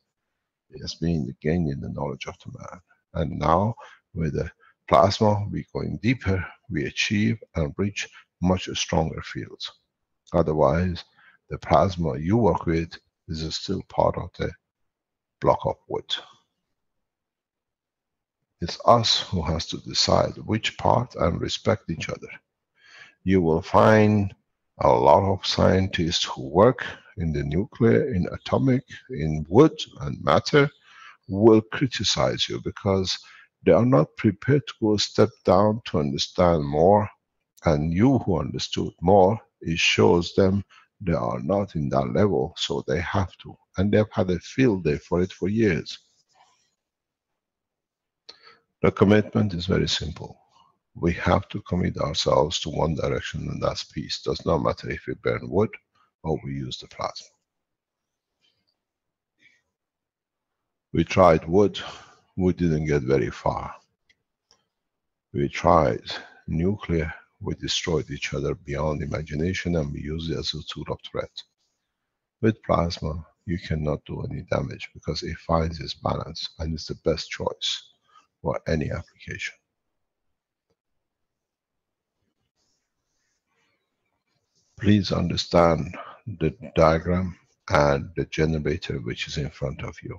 it has been the gain in the knowledge of the man. And now with the plasma, we're going deeper, we achieve and reach much stronger fields. Otherwise, the plasma you work with is still part of the block of wood. It's us who has to decide which part and respect each other. You will find a lot of scientists who work in the nuclear, in atomic, in wood and matter, will criticize you because they are not prepared to go a step down to understand more. And you who understood more, it shows them they are not in that level, so they have to. And they've had a field day for it for years. The commitment is very simple. We have to commit ourselves to one direction, and that's peace. Does not matter if we burn wood or we use the plasma. We tried wood, we didn't get very far. We tried nuclear, we destroyed each other beyond imagination, and we used it as a tool of threat. With plasma, you cannot do any damage because it finds its balance and it's the best choice for any application. Please understand the diagram and the generator which is in front of you.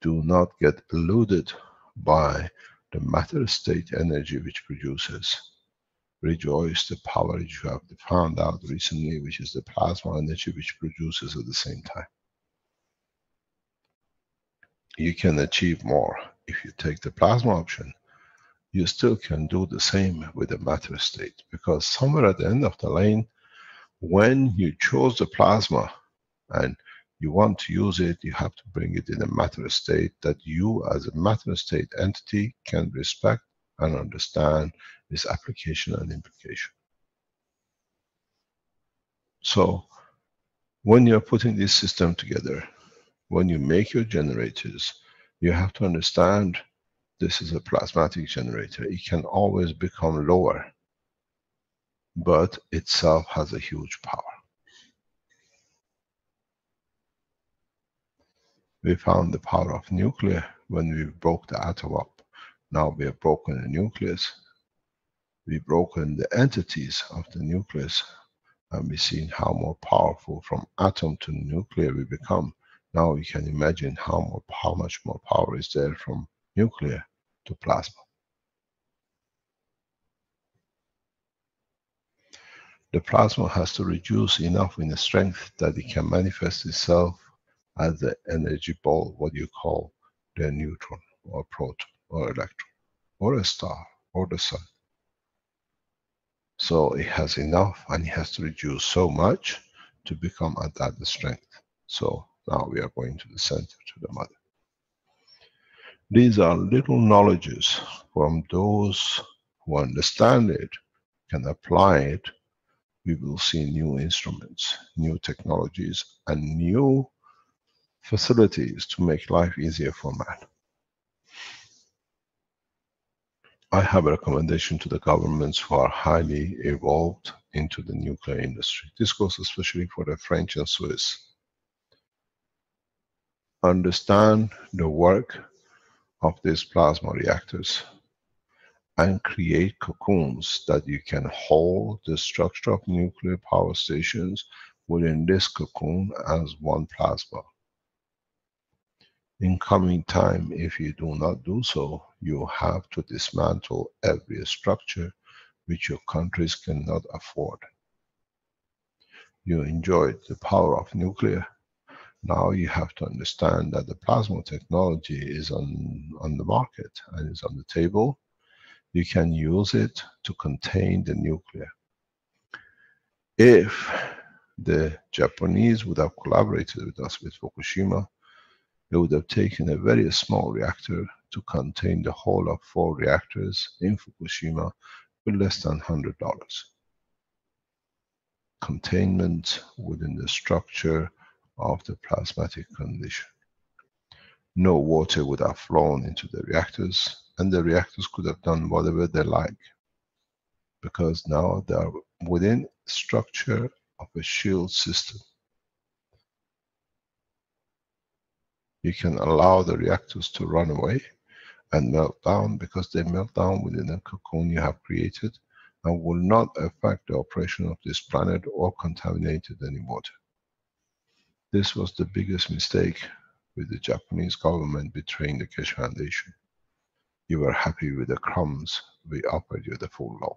Do not get eluded by the matter state energy which produces. Rejoice the power which you have found out recently, which is the plasma energy which produces at the same time. You can achieve more if you take the plasma option. You still can do the same with the matter state, because somewhere at the end of the lane, when you chose the plasma and you want to use it, you have to bring it in a matter state that you as a matter state entity can respect and understand its application and implication. So when you're putting this system together, when you make your generators, you have to understand this is a plasmatic generator. It can always become lower, but itself has a huge power. We found the power of nuclear when we broke the atom up. Now we have broken the nucleus. We've broken the entities of the nucleus, and we've seen how more powerful from atom to nuclear we become. Now you can imagine how much more power is there from nuclear to plasma. The plasma has to reduce enough in the strength that it can manifest itself as the energy ball, what you call the neutron or proton or electron or a star or the sun. So it has enough, and it has to reduce so much to become at that strength. So now we are going to the center, to the mother. These are little knowledges from those who understand it, can apply it. We will see new instruments, new technologies, and new facilities to make life easier for man. I have a recommendation to the governments who are highly involved into the nuclear industry. This goes especially for the French and Swiss. Understand the work of these plasma reactors and create cocoons that you can hold the structure of nuclear power stations within this cocoon as one plasma. In coming time, if you do not do so, you have to dismantle every structure which your countries cannot afford. You enjoyed the power of nuclear. Now you have to understand that the plasma technology is on the market and is on the table. You can use it to contain the nuclear. If the Japanese would have collaborated with us with Fukushima, they would have taken a very small reactor to contain the whole of 4 reactors in Fukushima with less than $100. Containment within the structure of the plasmatic condition. No water would have flown into the reactors, and the reactors could have done whatever they like, because now they are within structure of a shield system. You can allow the reactors to run away and melt down, because they melt down within a cocoon you have created and will not affect the operation of this planet or contaminate any water. This was the biggest mistake with the Japanese government betraying the Keshe Foundation. You were happy with the crumbs, we offered you the full loaf.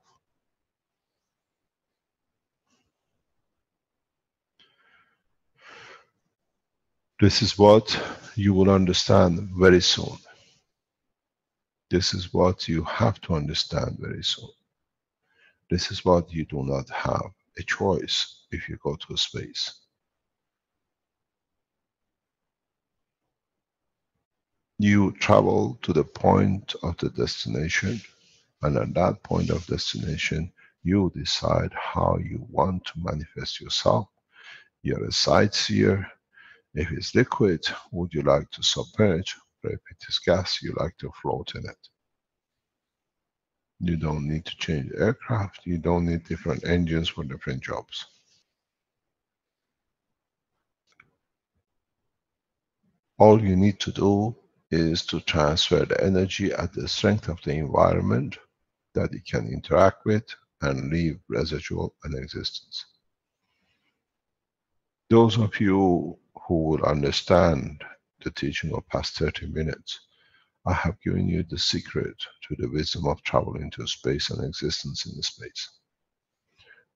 This is what you will understand very soon. This is what you have to understand very soon. This is what you do not have a choice if you go to space. You travel to the point of the destination, and at that point of destination, you decide how you want to manifest yourself. You're a sightseer. If it's liquid, would you like to submerge? Or if it is gas, you like to float in it. You don't need to change aircraft. You don't need different engines for different jobs. All you need to do is to transfer the energy at the strength of the environment that it can interact with and leave residual and existence. Those of you who will understand the teaching of past 30 minutes, I have given you the secret to the wisdom of traveling into space and existence in space.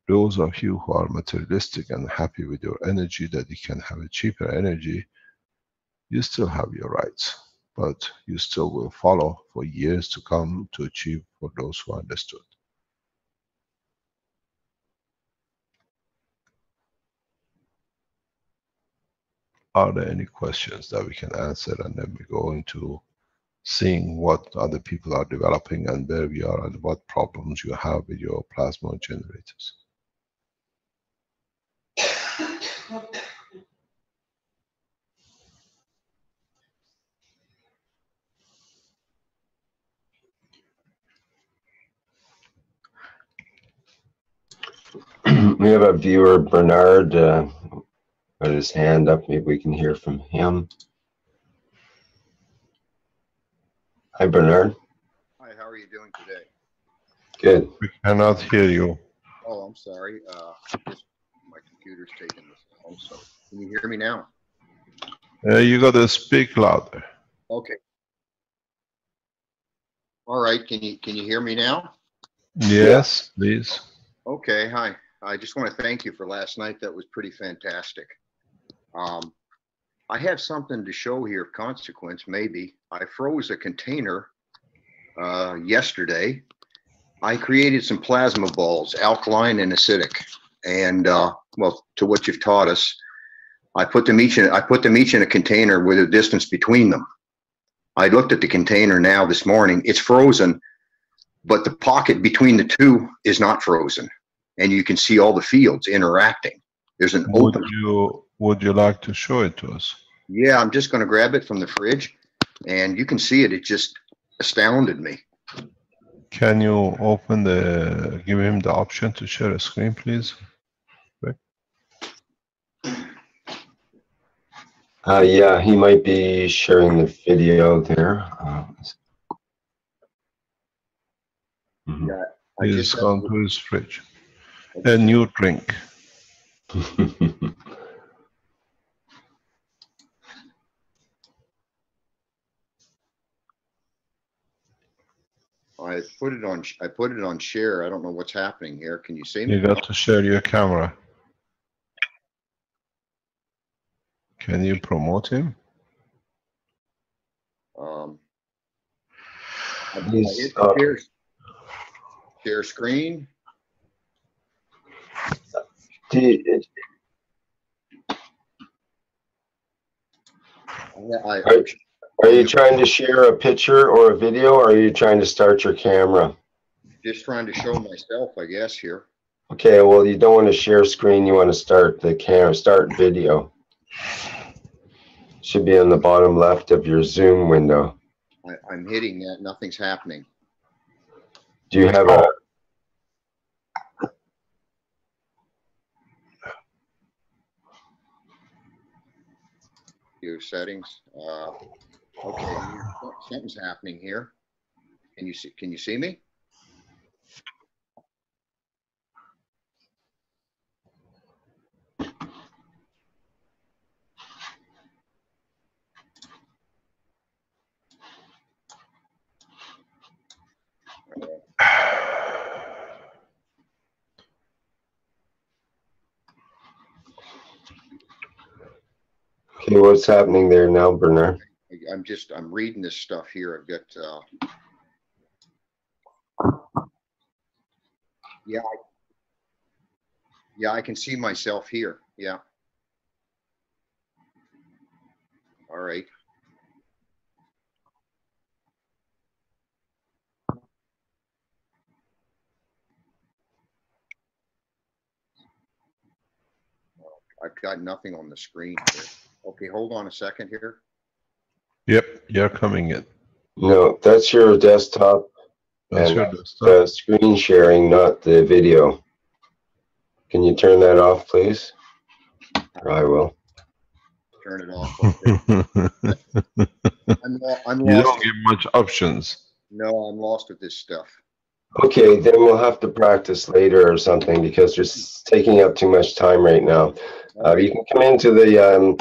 Those of you who are materialistic and happy with your energy, that you can have a cheaper energy, you still have your rights, but you still will follow for years to come to achieve for those who understood. Are there any questions that we can answer, and then we go into seeing what other people are developing and where we are and what problems you have with your plasma generators? We have a viewer, Bernard, got his hand up. Maybe we can hear from him. Hi, Bernard. Hi, how are you doing today? Good. We cannot hear you. Oh, I'm sorry. Just my computer's taking this long, so can you hear me now? You got to speak louder. Okay. All right. Can you hear me now? Yes, please. Okay. Hi. I just want to thank you for last night. That was pretty fantastic. I have something to show here of consequence, maybe. I froze a container yesterday. I created some plasma balls, alkaline and acidic. And well, to what you've taught us, I put them each in a container with a distance between them. I looked at the container now this morning. It's frozen, but the pocket between the two is not frozen. And you can see all the fields interacting. There's an open. Would you like to show it to us? Yeah, I'm just going to grab it from the fridge, and you can see it. It just astounded me. Can you open the, give him the option to share a screen, please? Rick? Yeah, he might be sharing the video there. Yeah, He's gone to his fridge. A new drink. I put it on share. I don't know what's happening here. Can you see me? You got to share your camera. Can you promote him? I hit share screen. Are you trying to share a picture or a video, or are you trying to start your camera? Just trying to show myself, I guess, here. Okay, well, you don't want to share screen. You want to start the camera, start video. Should be on the bottom left of your Zoom window. I'm hitting that. Nothing's happening. Do you have a... View settings. Okay, something's happening here. Can you see me? Okay, what's happening there now, Bernard? I'm reading this stuff here. I've got, yeah, I can see myself here. Yeah. All right. I've got nothing on the screen here. Okay, hold on a second here. Yep, you're coming in. No, that's your desktop. That's and your desktop. Screen sharing, not the video. Can you turn that off, please? Or I will. Turn it off. I'm You lost. don't give much options. No, I'm lost with this stuff. Okay, then we'll have to practice later or something because you're taking up too much time right now. You can come into the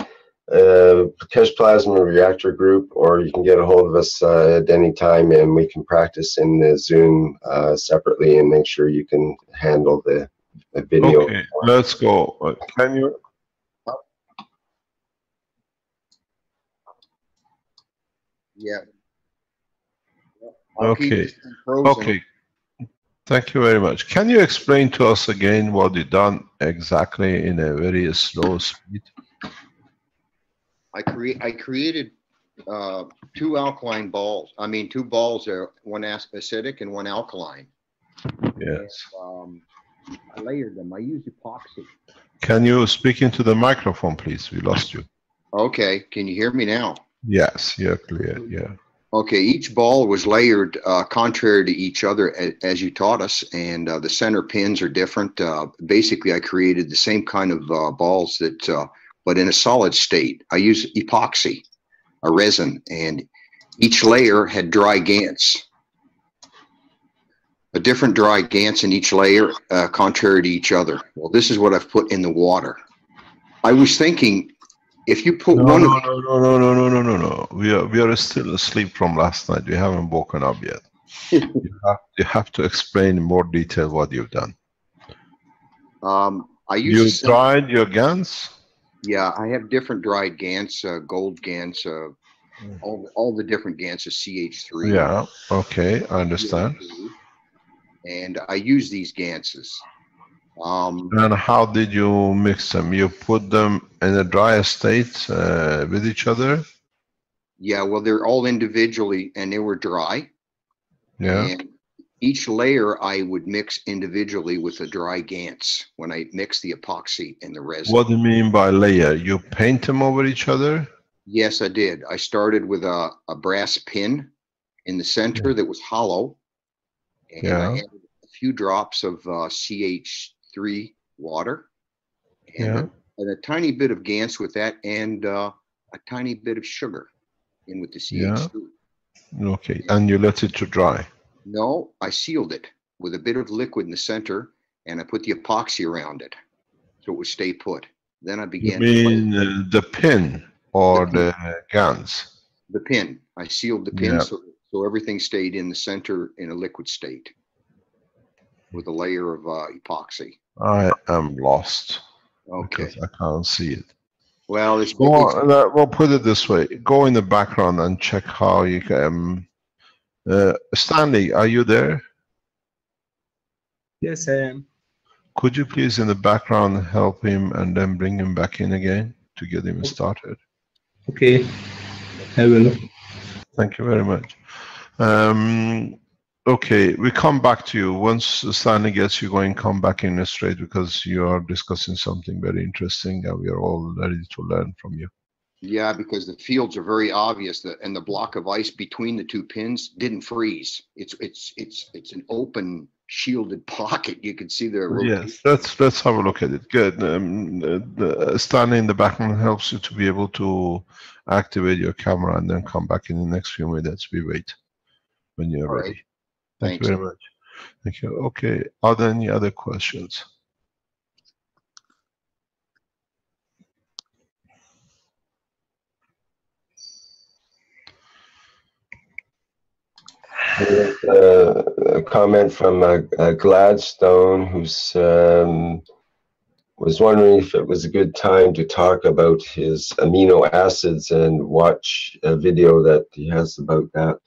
Keshe Plasma Reactor group, or you can get a hold of us at any time, and we can practice in the Zoom separately and make sure you can handle the video. Okay, let's go. Can you? Yeah. Okay. Okay. Thank you very much. Can you explain to us again what you done exactly in a very slow speed? I created two alkaline balls. I mean, two balls are one acidic and one alkaline. Yes. And, I layered them. I used epoxy. Can you speak into the microphone, please? We lost you. Okay. Can you hear me now? Yes, you're clear. Yeah. Okay, each ball was layered contrary to each other as you taught us, and the center pins are different. Basically, I created the same kind of balls that, but in a solid state. I use epoxy, a resin, and each layer had dry GaNs. A different dry GaNs in each layer, contrary to each other. Well, this is what I've put in the water. I was thinking, if you put No. We are still asleep from last night. We haven't woken up yet. you have to explain in more detail what you've done. You dried your GaNs? Yeah, I have different dried GaNs, gold GaNs, all the different GaNs of CH3. Yeah. Okay, I understand. And I use these GaNs. And how did you mix them? You put them in a dry state with each other? Yeah, well, they're all individually, and they were dry. Yeah. And each layer I would mix individually with the dry GaNs when I mix the epoxy and the resin. What do you mean by layer? You paint them over each other? Yes, I did. I started with a brass pin in the center that was hollow. And I added a few drops of CH3 water, and a tiny bit of GANS with that, and a tiny bit of sugar in with the CH3. Okay, and you let it to dry? No, I sealed it with a bit of liquid in the center, and I put the epoxy around it so it would stay put. Then I began. You mean the pin or the GANS? The pin. I sealed the pin so everything stayed in the center in a liquid state with a layer of epoxy. I am lost. Okay. Because I can't see it. Well, we'll put it this way. Go in the background and check how you can. Stanley, are you there? Yes, I am. Could you please in the background help him and then bring him back in again to get him started? Okay, I will. Thank you very much. Okay, we come back to you. Once Stanley gets you going, come back in straight because you are discussing something very interesting and we are all ready to learn from you. Yeah, because the fields are very obvious, and the block of ice between the two pins didn't freeze. It's an open, shielded pocket. You can see the rotation. Yes, let's have a look at it. Good. Standing in the background helps you to be able to activate your camera and then come back in the next few minutes. We wait when you're ready. Right. Thank you very much. Thank you. Okay. Are there any other questions? A comment from Gladstone, who's was wondering if it was a good time to talk about his amino acids and watch a video that he has about that.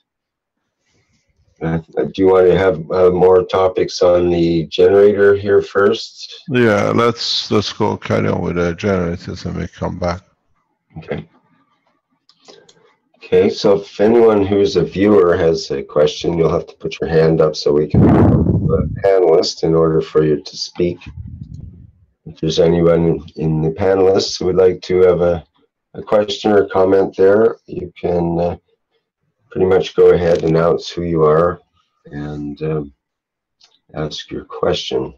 Do you want to have more topics on the generator here first? Yeah, let's go carry on with the generators and we come back. Okay. Okay, so if anyone who's a viewer has a question, you'll have to put your hand up so we can a panelist in order for you to speak. If there's anyone in the panelists who would like to have a question or comment there, you can pretty much go ahead, announce who you are, and ask your question.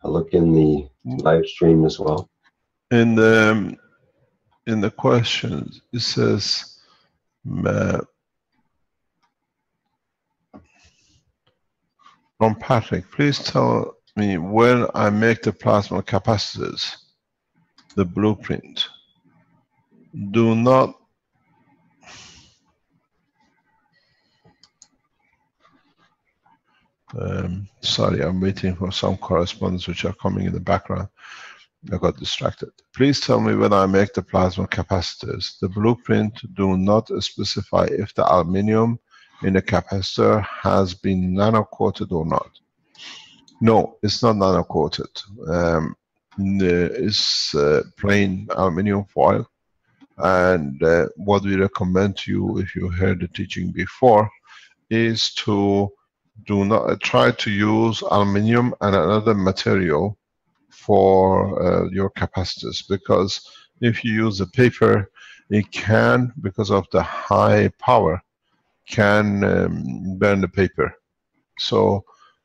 I'll look in the live stream as well. In the questions, it says, from Patrick, please tell me when I make the plasma capacitors, the blueprint, do not sorry, I'm waiting for some correspondence which are coming in the background. I got distracted. Please tell me when I make the plasma capacitors. The blueprint do not specify if the aluminium in the capacitor has been nano-coated or not. No, it's not nano-coated. It's plain aluminium foil. And what we recommend to you, if you heard the teaching before, is to do not try to use aluminium and another material for your capacitors, because if you use the paper, it can, because of the high power, can burn the paper. So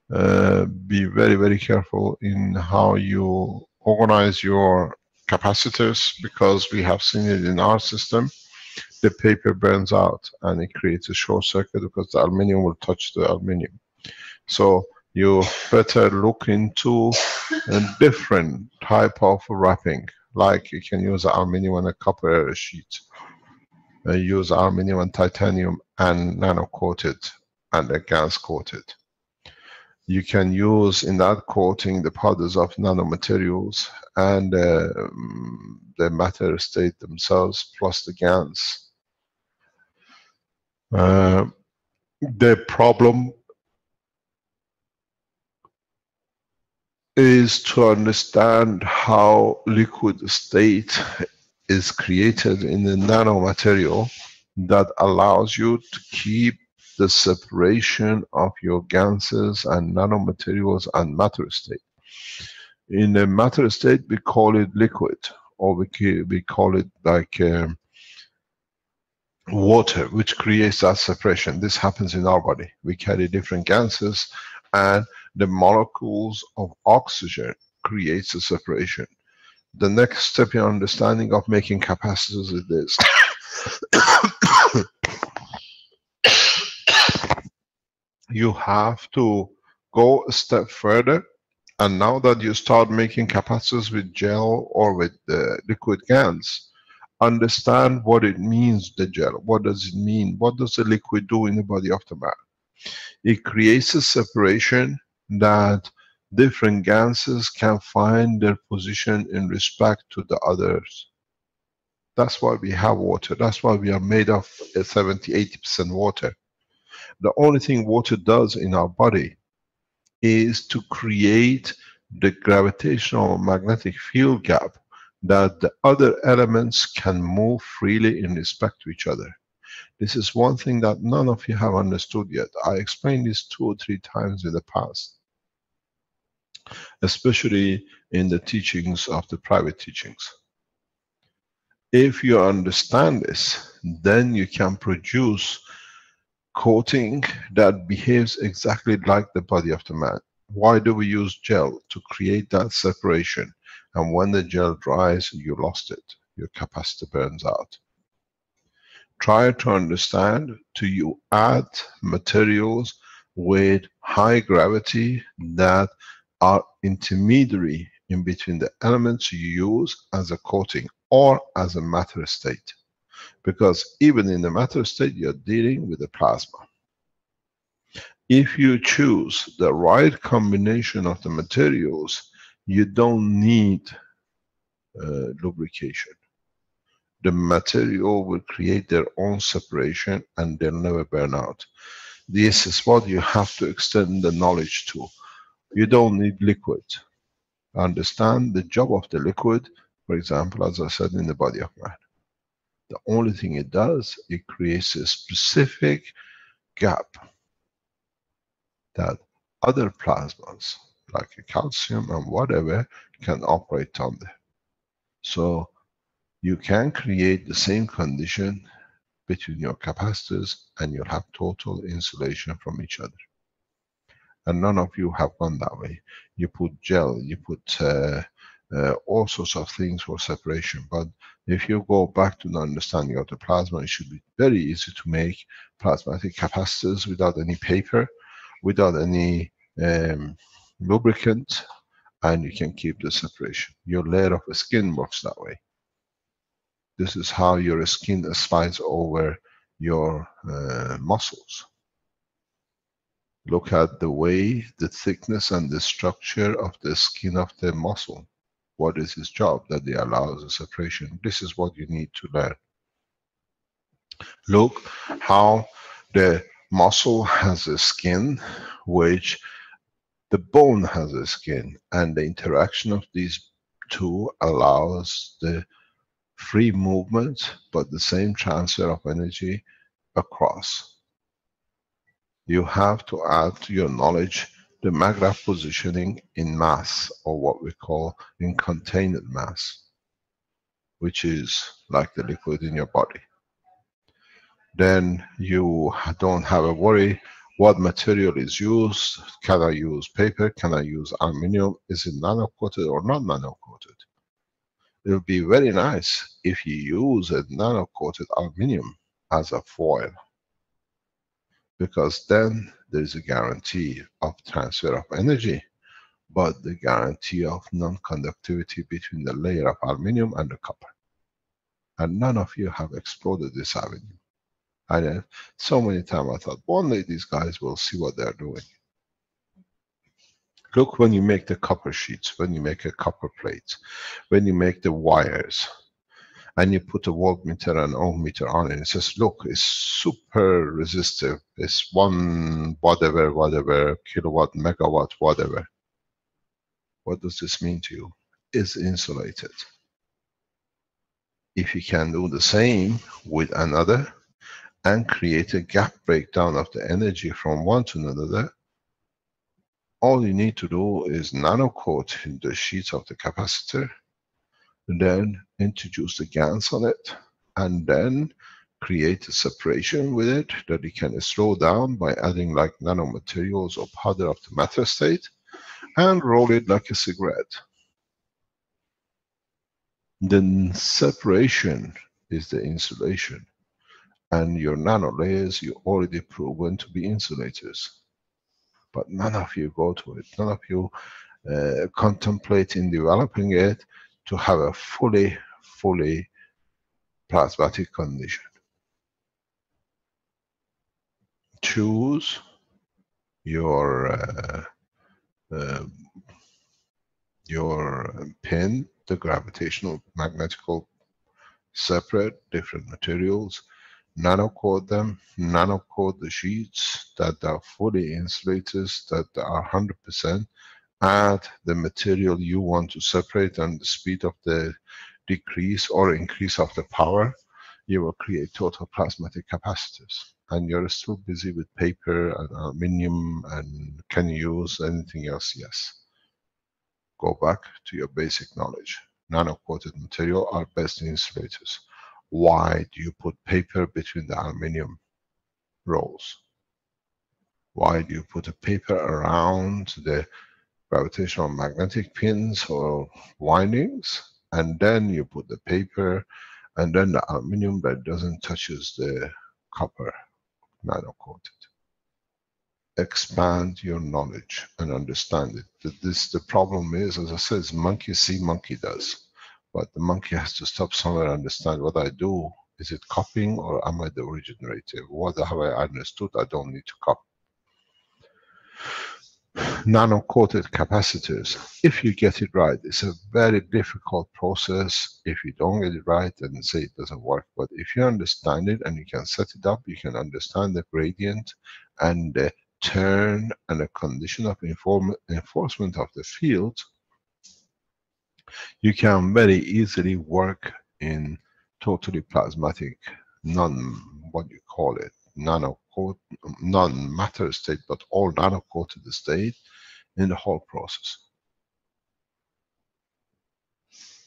be very, very careful in how you organize your capacitors, because we have seen it in our system. The paper burns out and it creates a short circuit because the aluminum will touch the aluminum. So you better look into a different type of wrapping, like you can use aluminum and a copper sheet. Use aluminum and titanium and nano-coated and a gas coated. You can use in that coating the powders of nanomaterials and the matter state themselves plus the GANs. The problem is to understand how liquid state is created in the nanomaterial that allows you to keep the separation of your ganses and nanomaterials and matter state. In the matter state, we call it liquid, or we call it like water, which creates that separation. This happens in our body. We carry different ganses and the molecules of oxygen creates a separation. The next step in understanding of making capacitors is this. You have to go a step further, and now that you start making capacitors with gel or with liquid GaNs, understand what it means, the gel. What does it mean? What does the liquid do in the body of the man? It creates a separation that different gases can find their position in respect to the others. That's why we have water. That's why we are made of 70–80% water. The only thing water does in our body is to create the gravitational magnetic field gap that the other elements can move freely in respect to each other. This is one thing that none of you have understood yet. I explained this 2 or 3 times in the past, especially in the teachings of the private teachings. If you understand this, then you can produce coating that behaves exactly like the body of the man. Why do we use gel? To create that separation. And when the gel dries, you lost it. Your capacitor burns out. Try to understand, you add materials with high gravity that are intermediary in between the elements you use as a coating or as a matter state. Because even in the matter state, you're dealing with the plasma. If you choose the right combination of the materials, you don't need lubrication. The material will create their own separation and they'll never burn out. This is what you have to extend the knowledge to. You don't need liquid. Understand the job of the liquid, for example, as I said, in the body of man. The only thing it does, it creates a specific gap that other plasmas, like a calcium and whatever, can operate under. So you can create the same condition between your capacitors and you'll have total insulation from each other. And none of you have gone that way. You put gel, you put all sorts of things for separation. But if you go back to the understanding of the plasma, it should be very easy to make plasmatic capacitors without any paper, without any lubricant, and you can keep the separation. Your layer of skin works that way. This is how your skin slides over your muscles. Look at the way, the thickness and the structure of the skin of the muscle. What is its job? That it allows a separation. This is what you need to learn. Look how the muscle has a skin, which the bone has a skin, and the interaction of these two allows the free movement, but the same transfer of energy across. You have to add to your knowledge the maggrav positioning in mass, or what we call in contained mass, which is like the liquid in your body. Then you don't have a worry what material is used. Can I use paper? Can I use aluminum? Is it nano-coated or not nano-coated? It would be very nice if you use a nano-coated aluminum as a foil, because then there is a guarantee of transfer of energy, but the guarantee of non-conductivity between the layer of aluminum and the copper. And none of you have explored this avenue. And so many times I thought, one day these guys will see what they're doing. Look, when you make the copper sheets, when you make a copper plate, when you make the wires, and you put a voltmeter and ohm meter on it, it says, look, it's super resistive. It's 1 whatever, kilowatt, megawatt, whatever. What does this mean to you? It's insulated. If you can do the same with another and create a gap breakdown of the energy from one to another, all you need to do is nano-coat the sheets of the capacitor, then introduce the GaNs on it, and then create a separation with it that you can slow down by adding like nanomaterials or powder of the matter state, and roll it like a cigarette. The separation is the insulation, and your nano layers you already proven to be insulators. But none of you go to it, none of you contemplate in developing it to have a fully plasmatic condition. Choose your pin, the gravitational magnetical, separate different materials, nano coat them, nano coat the sheets that are fully insulators, that are 100%. Add the material you want to separate and the speed of the decrease or increase of the power. You will create total plasmatic capacitors. And you're still busy with paper and aluminum, and can you use anything else? Yes. Go back to your basic knowledge. Nano-coated material are best insulators. Why do you put paper between the aluminum rolls? Why do you put a paper around the gravitational magnetic pins or windings, and then you put the paper and then the aluminum that doesn't touches the copper, nano-coated? Expand your knowledge and understand it. The problem is, as I said, monkey see, monkey does. But the monkey has to stop somewhere and understand what I do. Is it copying or am I the originator? What have I understood? I don't need to copy. Nano-coated capacitors, if you get it right, it's a very difficult process. If you don't get it right, then say it doesn't work. But if you understand it and you can set it up, you can understand the gradient and the turn and the condition of enforcement of the field, you can very easily work in totally plasmatic, non-matter state, but all nano-coated state in the whole process.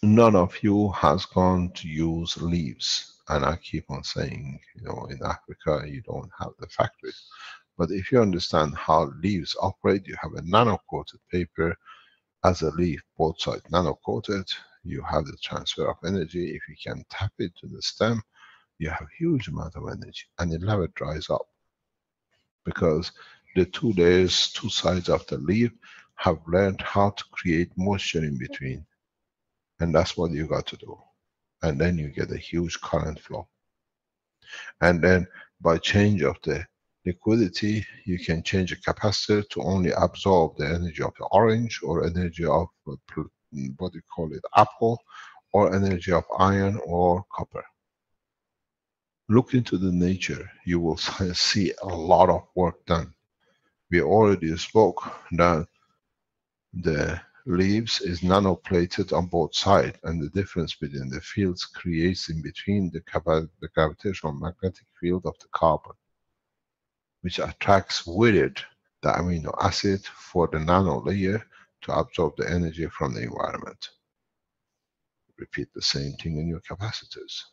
None of you has gone to use leaves, and I keep on saying, you know, in Africa you don't have the factories. But if you understand how leaves operate, you have a nano-coated paper as a leaf, both sides nano-coated, you have the transfer of energy. If you can tap it to the stem, you have huge amount of energy, and it never dries up. Because the two layers, two sides of the leaf have learned how to create moisture in between. And that's what you got to do. And then you get a huge current flow. And then by change of the liquidity, you can change a capacitor to only absorb the energy of the orange, or energy of what do you call it, apple, or energy of iron or copper. Look into the nature, you will see a lot of work done. We already spoke that the leaves is nanoplated on both sides, and the difference between the fields creates in between the gravitational magnetic field of the carbon, which attracts with it the amino acid for the nano layer to absorb the energy from the environment. Repeat the same thing in your capacitors.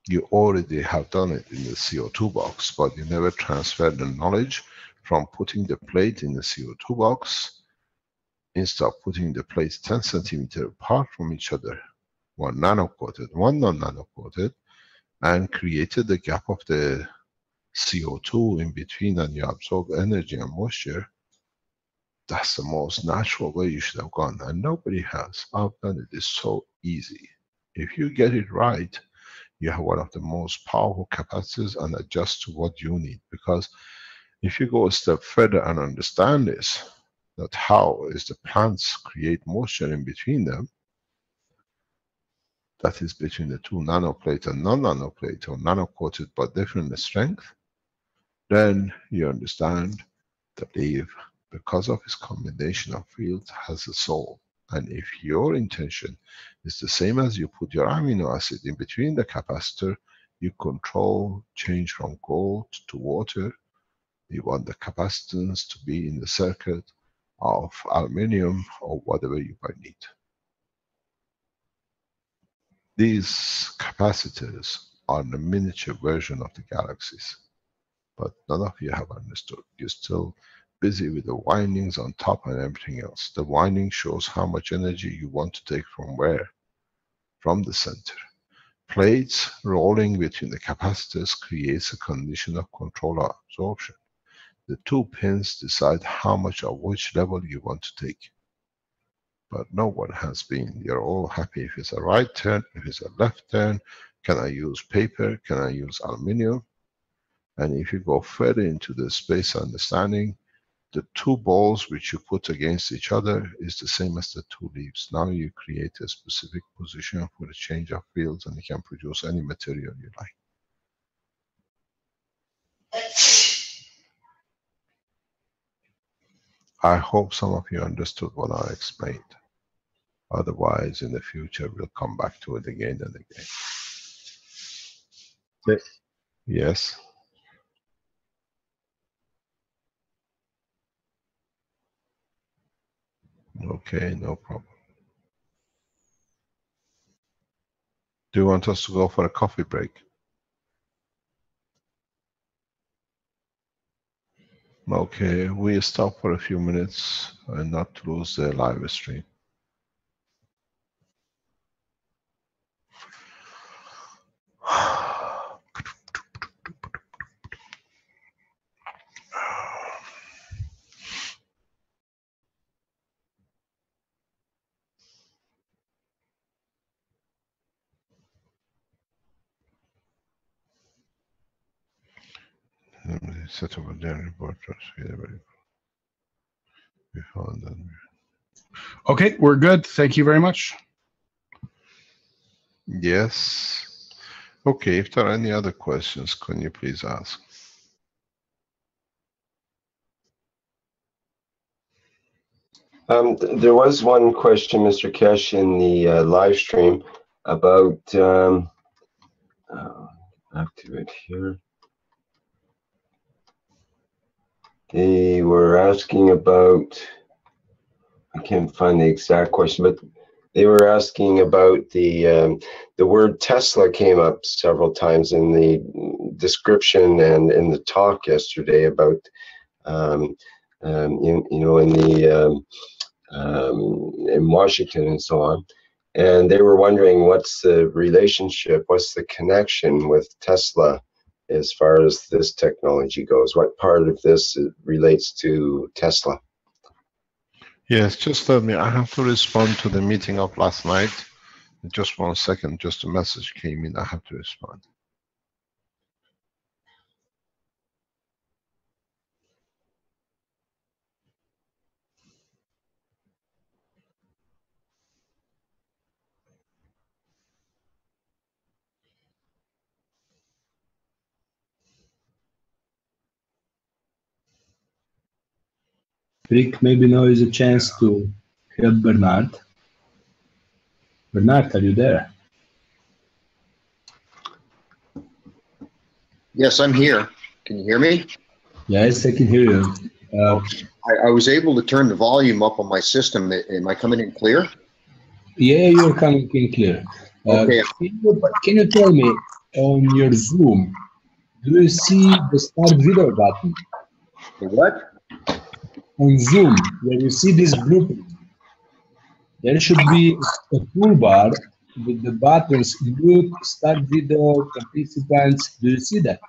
You already have done it in the CO2 box, but you never transferred the knowledge from putting the plate in the CO2 box, instead of putting the plates 10 centimeters apart from each other, one nano-coated, one non-nano-coated, and created the gap of the CO2 in between, and you absorb energy and moisture. That's the most natural way you should have gone, and nobody has. I've done it. It's so easy. If you get it right, you have one of the most powerful capacitors and adjust to what you need. Because if you go a step further and understand this, that how is the plants create moisture in between them, that is between the two nanoplate and non-nanoplate, or nano-coated but different strength, then you understand that leaf, because of its combination of fields, has a soul. And if your intention is the same as you put your amino acid in between the capacitor, you control change from gold to water. You want the capacitance to be in the circuit of aluminium or whatever you might need. These capacitors are the miniature version of the galaxies, but none of you have understood. You're still busy with the windings on top and everything else. The winding shows how much energy you want to take from where? From the center. Plates rolling between the capacitors creates a condition of control of absorption. The two pins decide how much of which level you want to take. But no one has been. You're all happy if it's a right turn, if it's a left turn. Can I use paper? Can I use aluminum? And if you go further into the space understanding, the two balls which you put against each other is the same as the two leaves. Now you create a specific position for the change of fields, and you can produce any material you like. I hope some of you understood what I explained. Otherwise, in the future, we'll come back to it again and again. Yes. Okay, no problem. Do you want us to go for a coffee break? Okay, we stop for a few minutes and not lose the live stream. Set up a daily report. We found that. Okay, we're good. Thank you very much. Yes. Okay, if there are any other questions, can you please ask? There was one question, Mr. Keshe, in the live stream about, back to it here. They were asking about, I can't find the exact question, but they were asking about the word Tesla came up several times in the description and in the talk yesterday about, you know, in Washington and so on. And they were wondering what's the relationship, what's the connection with Tesla as far as this technology goes? What part of this relates to Tesla? Yes, just let me, I have to respond to the meeting of last night. Just 1 second, just a message came in, I have to respond. Rick, maybe now is a chance to help Bernard. Bernard, are you there? Yes, I'm here. Can you hear me? Yes, I can hear you. I was able to turn the volume up on my system. Am I coming in clear? Yeah, you're coming in clear. Okay. Can you tell me, on your Zoom, do you see the start video button? The what? On Zoom, where you see this blueprint, there should be a toolbar with the buttons mute, start video, participants. Do you see that?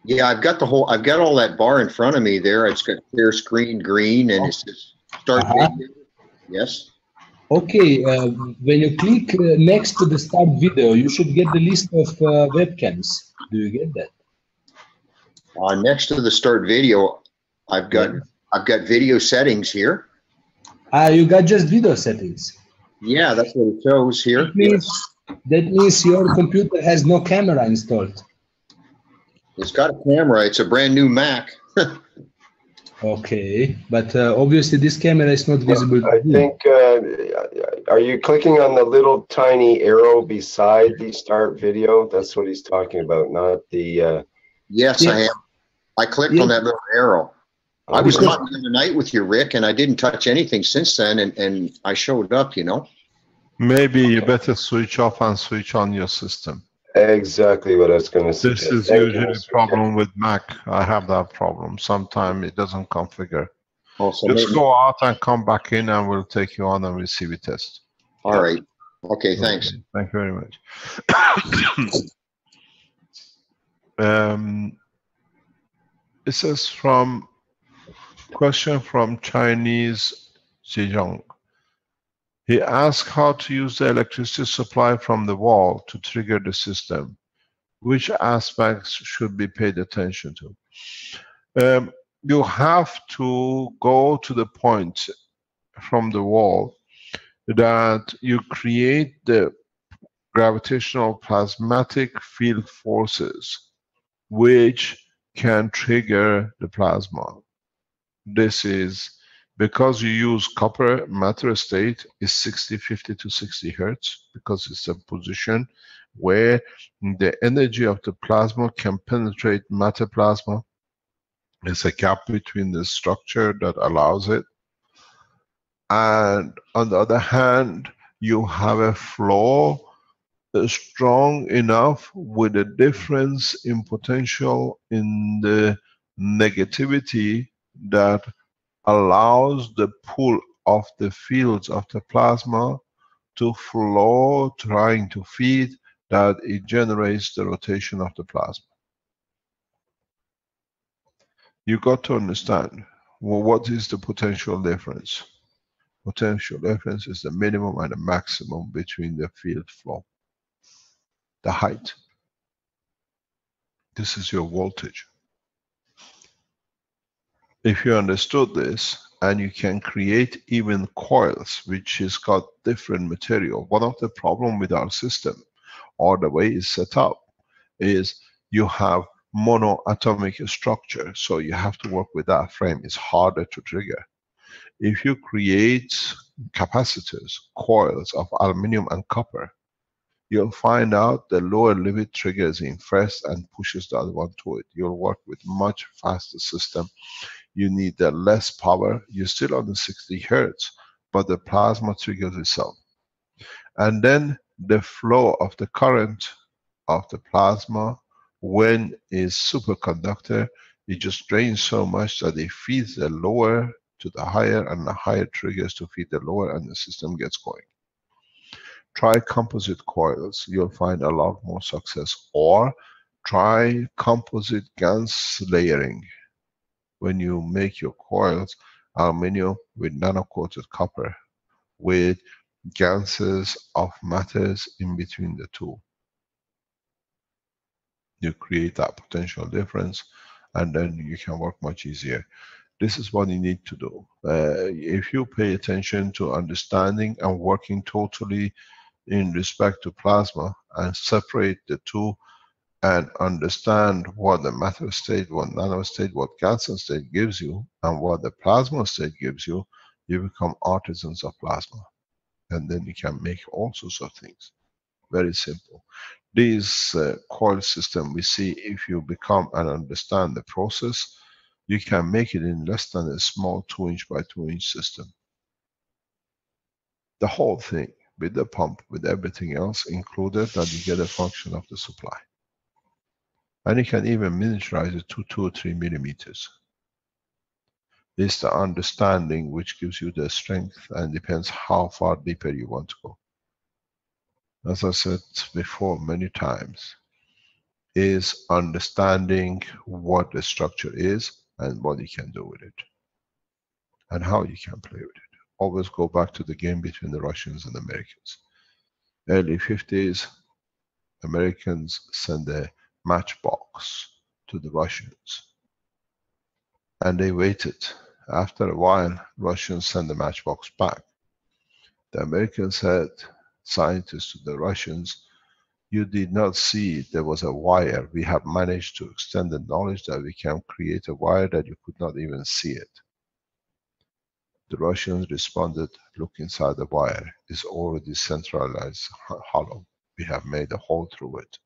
Yeah, I've got all that bar in front of me there. It's got clear screen green and it's just start video. Yes. Okay, when you click next to the start video, you should get the list of webcams. Do you get that? Next to the start video, I've got video settings here. You got just video settings. Yeah, that's what it shows here. That means your computer has no camera installed. It's got a camera. It's a brand new Mac. Okay, but obviously this camera is not visible. I think, are you clicking on the little tiny arrow beside the start video? That's what he's talking about, not the... Yes, I am. I clicked on that little arrow. I was on the other night with you, Rick, and I didn't touch anything since then, and I showed up, you know. Maybe you better switch off and switch on your system. Exactly what I was going to say. This is usually a problem with Mac. I have that problem. Sometimes it doesn't configure. Also, Just maybe, go out and come back in and we'll take you on and we'll see we test. all right. Okay, thanks. Okay, thank you very much. It says question from Chinese Zhejiang. He asked how to use the electricity supply from the wall to trigger the system. Which aspects should be paid attention to? You have to go to the point from the wall that you create the gravitational plasmatic field forces which can trigger the plasma. This is because you use copper. Matter state is 50 to 60 hertz because it's a position where the energy of the plasma can penetrate matter plasma. There's a gap between the structure that allows it. And on the other hand, you have a flow strong enough with a difference in potential in the negativity that allows the pull of the fields of the plasma to flow, trying to feed, that it generates the rotation of the plasma. You got to understand, well, what is the potential difference? Potential difference is the minimum and the maximum between the field flow. The height. This is your voltage. If you understood this, and you can create even coils which has got different material. One of the problem with our system, or the way it's set up, is you have monoatomic structure, so you have to work with that frame. It's harder to trigger. If you create capacitors, coils of aluminum and copper, you'll find out the lower limit triggers in first and pushes the other one to it. You'll work with much faster system. You need the less power. You're still on the 60 hertz, but the plasma triggers itself. And then the flow of the current of the plasma, when is superconductor, it just drains so much that it feeds the lower to the higher, and the higher triggers to feed the lower, and the system gets going. Try composite coils, you'll find a lot more success. Or try composite GaNs layering. When you make your coils, aluminum with nano-coated copper, with ganses of matters in between the two. You create that potential difference, and then you can work much easier. This is what you need to do. If you pay attention to understanding and working totally in respect to plasma, and separate the two, and understand what the matter state, what nano state, what Gansen state gives you, and what the plasma state gives you, you become artisans of plasma. And then you can make all sorts of things. Very simple. This coil system we see, if you become and understand the process, you can make it in less than a small 2-inch by 2-inch system. The whole thing, with the pump, with everything else included, that you get a function of the supply. And you can even miniaturize it to 2 or 3 millimeters. It's the understanding which gives you the strength, and depends how far deeper you want to go. As I said before many times, is understanding what the structure is and what you can do with it, and how you can play with it. Always go back to the game between the Russians and Americans. Early 50s, Americans sent a matchbox to the Russians, and they waited. After a while, Russians sent the matchbox back. The Americans said, scientists to the Russians, you did not see there was a wire. We have managed to extend the knowledge that we can create a wire that you could not even see it. The Russians responded, look inside the wire. It's already centralized, hollow. We have made a hole through it.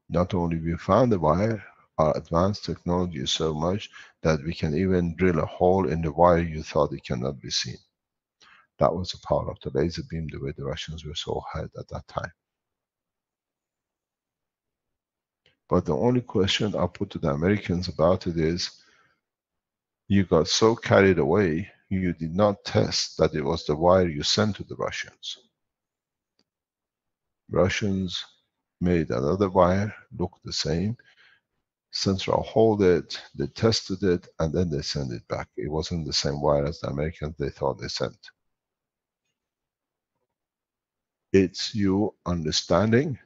Not only we found the wire, our advanced technology is so much that we can even drill a hole in the wire you thought it cannot be seen. That was the power of the laser beam, the way the Russians were so ahead at that time. But the only question I put to the Americans about it is, you got so carried away, you did not test that it was the wire you sent to the Russians. Russians made another wire, looked the same, Central hold it, they tested it, and then they sent it back. It wasn't the same wire as the Americans they thought they sent. It's you understanding,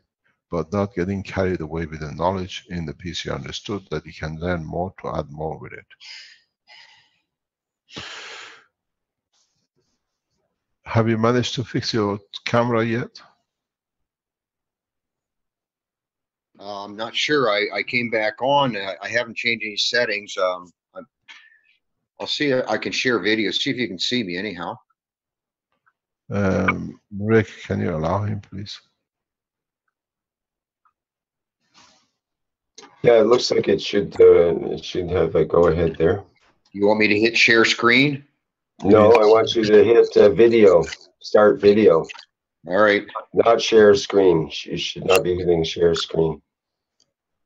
but not getting carried away with the knowledge in the piece you understood, that you can learn more to add more with it. Have you managed to fix your camera yet? I'm not sure. I came back on. I haven't changed any settings. I'll see if I can share video. See if you can see me anyhow. Rick, can you allow him, please? Yeah, it looks like it should have a go ahead there. You want me to hit share screen? No, I want you to hit video, start video. All right. Not share screen. You should not be hitting share screen.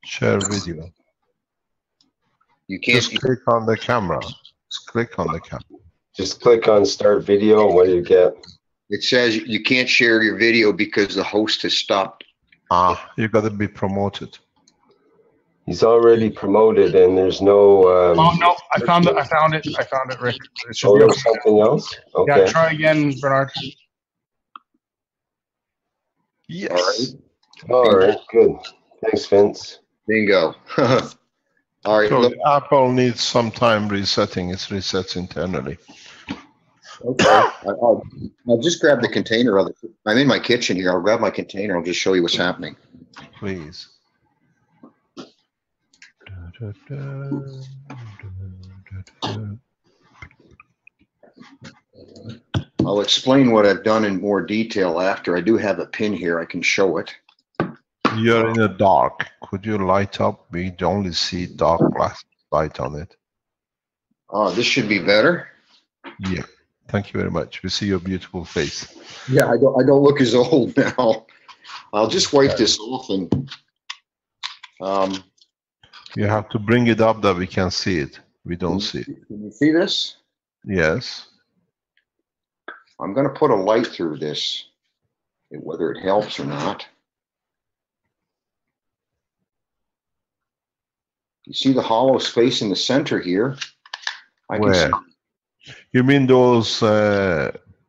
Share video. You can't just click on the camera. Just click on the camera. Just click on start video. What do you get? It says you can't share your video because the host has stopped. Ah, you got to be promoted. He's already promoted, and there's no. Oh no! I found it. I found it, Rick. It should be there's something else. Okay. Yeah, try again, Bernard. Yes. All right. Good. Thanks, Vince. Bingo. All right. So Look. Apple needs some time resetting. It resets internally. Okay. I'll just grab the container. I'm in my kitchen here. I'll grab my container. I'll just show you what's happening. Please. I'll explain what I've done in more detail after. I do have a pin here. I can show it. You're in the dark. Could you light up? We only see dark glass light on it. Oh, this should be better. Yeah. Thank you very much. We see your beautiful face. Yeah, I don't look as old now. I'll just wipe this off and. You have to bring it up that we can see it. We don't see it. Can you see this? Yes. I'm going to put a light through this, whether it helps or not. You see the hollow space in the center here? Where? You mean those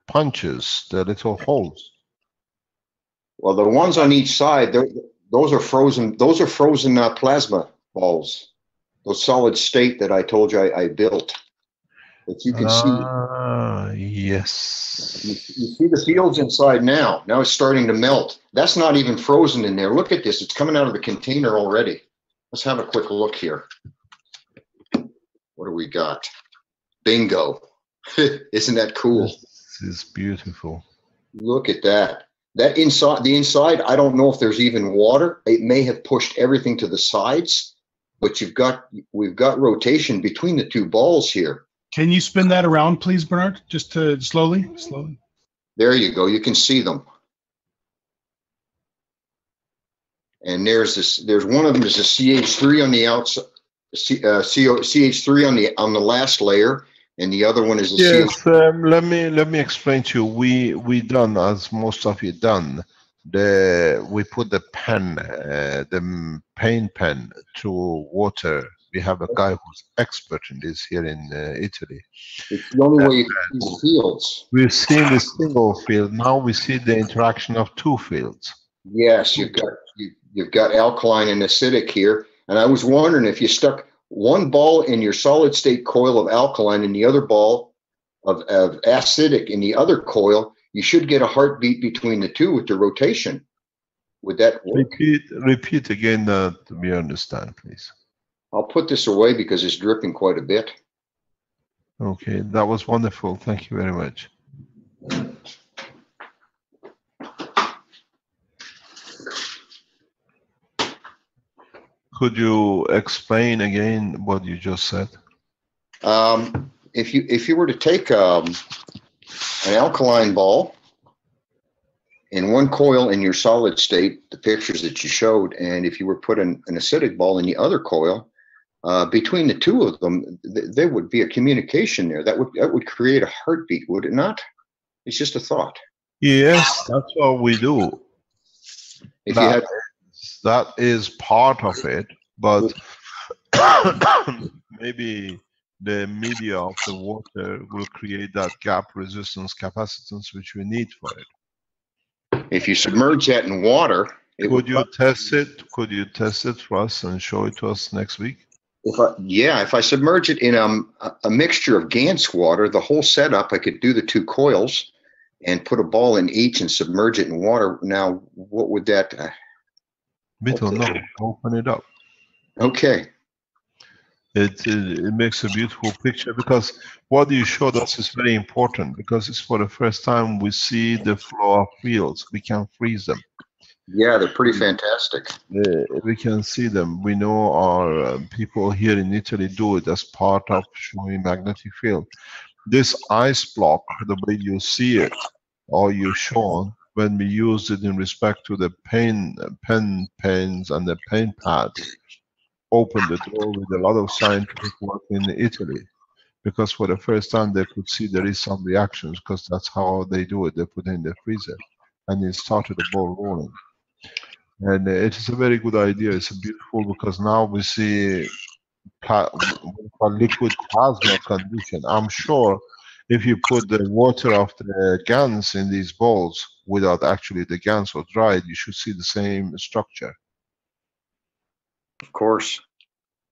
punches, the little holes? Well, the ones on each side, those are frozen. Those are frozen plasma balls. Those solid state that I told you I built. If you can see. Yes. You see the fields inside now. Now it's starting to melt. That's not even frozen in there. Look at this. It's coming out of the container already. Let's have a quick look here. What do we got? Bingo. Isn't that cool? This is beautiful. Look at that. That inside, the inside, I don't know if there's even water. It may have pushed everything to the sides, but we've got rotation between the two balls here. Can you spin that around, please, Bernard? Just to slowly. There you go. You can see them. And there's one of them is a CH3 on the outside, CH3 on the last layer, and the other one is a yes. Let me explain to you. We done, as most of you done. We put the pen, the paint pen through water. We have a guy who's expert in this here in Italy. It's the only way you can see the fields. We've seen the single field. Now we see the interaction of two fields. Yes, you've got alkaline and acidic here. And I was wondering if you stuck one ball in your solid state coil of alkaline and the other ball of acidic in the other coil, you should get a heartbeat between the two with the rotation. Would that work? Repeat again that we understand, please. I'll put this away because it's dripping quite a bit. Okay, that was wonderful. Thank you very much. Could you explain again what you just said? If you were to take an alkaline ball in one coil in your solid state, the pictures that you showed, and if you were put an acidic ball in the other coil, between the two of them, there would be a communication there. That would create a heartbeat, would it not? It's just a thought. Yes, that's what we do. If you had, that is part of it, but maybe the media of the water will create that gap resistance capacitance which we need for it. If you submerge that in water, could you test it? Could you test it for us and show it to us next week? If I submerge it in a mixture of GANS water, the whole setup, I could do the two coils and put a ball in each and submerge it in water. Now, what would that? We don't know. Open it up. Okay. It makes a beautiful picture, because what you showed us is very important, because it's for the first time we see the flow of fields. We can freeze them. Yeah, they're pretty fantastic. We can see them. We know our people here in Italy do it as part of showing magnetic field. This ice block, the way you see it, or you've shown, when we used it in respect to the pen pens and the pen pads, opened the door with a lot of scientific work in Italy, because for the first time they could see there is some reactions, because that's how they do it. They put it in the freezer, and it started the ball rolling. And it is a very good idea. It's beautiful, because now we see liquid plasma condition. I'm sure if you put the water of the GANS in these bowls without actually the GANS or dried, you should see the same structure. Of course.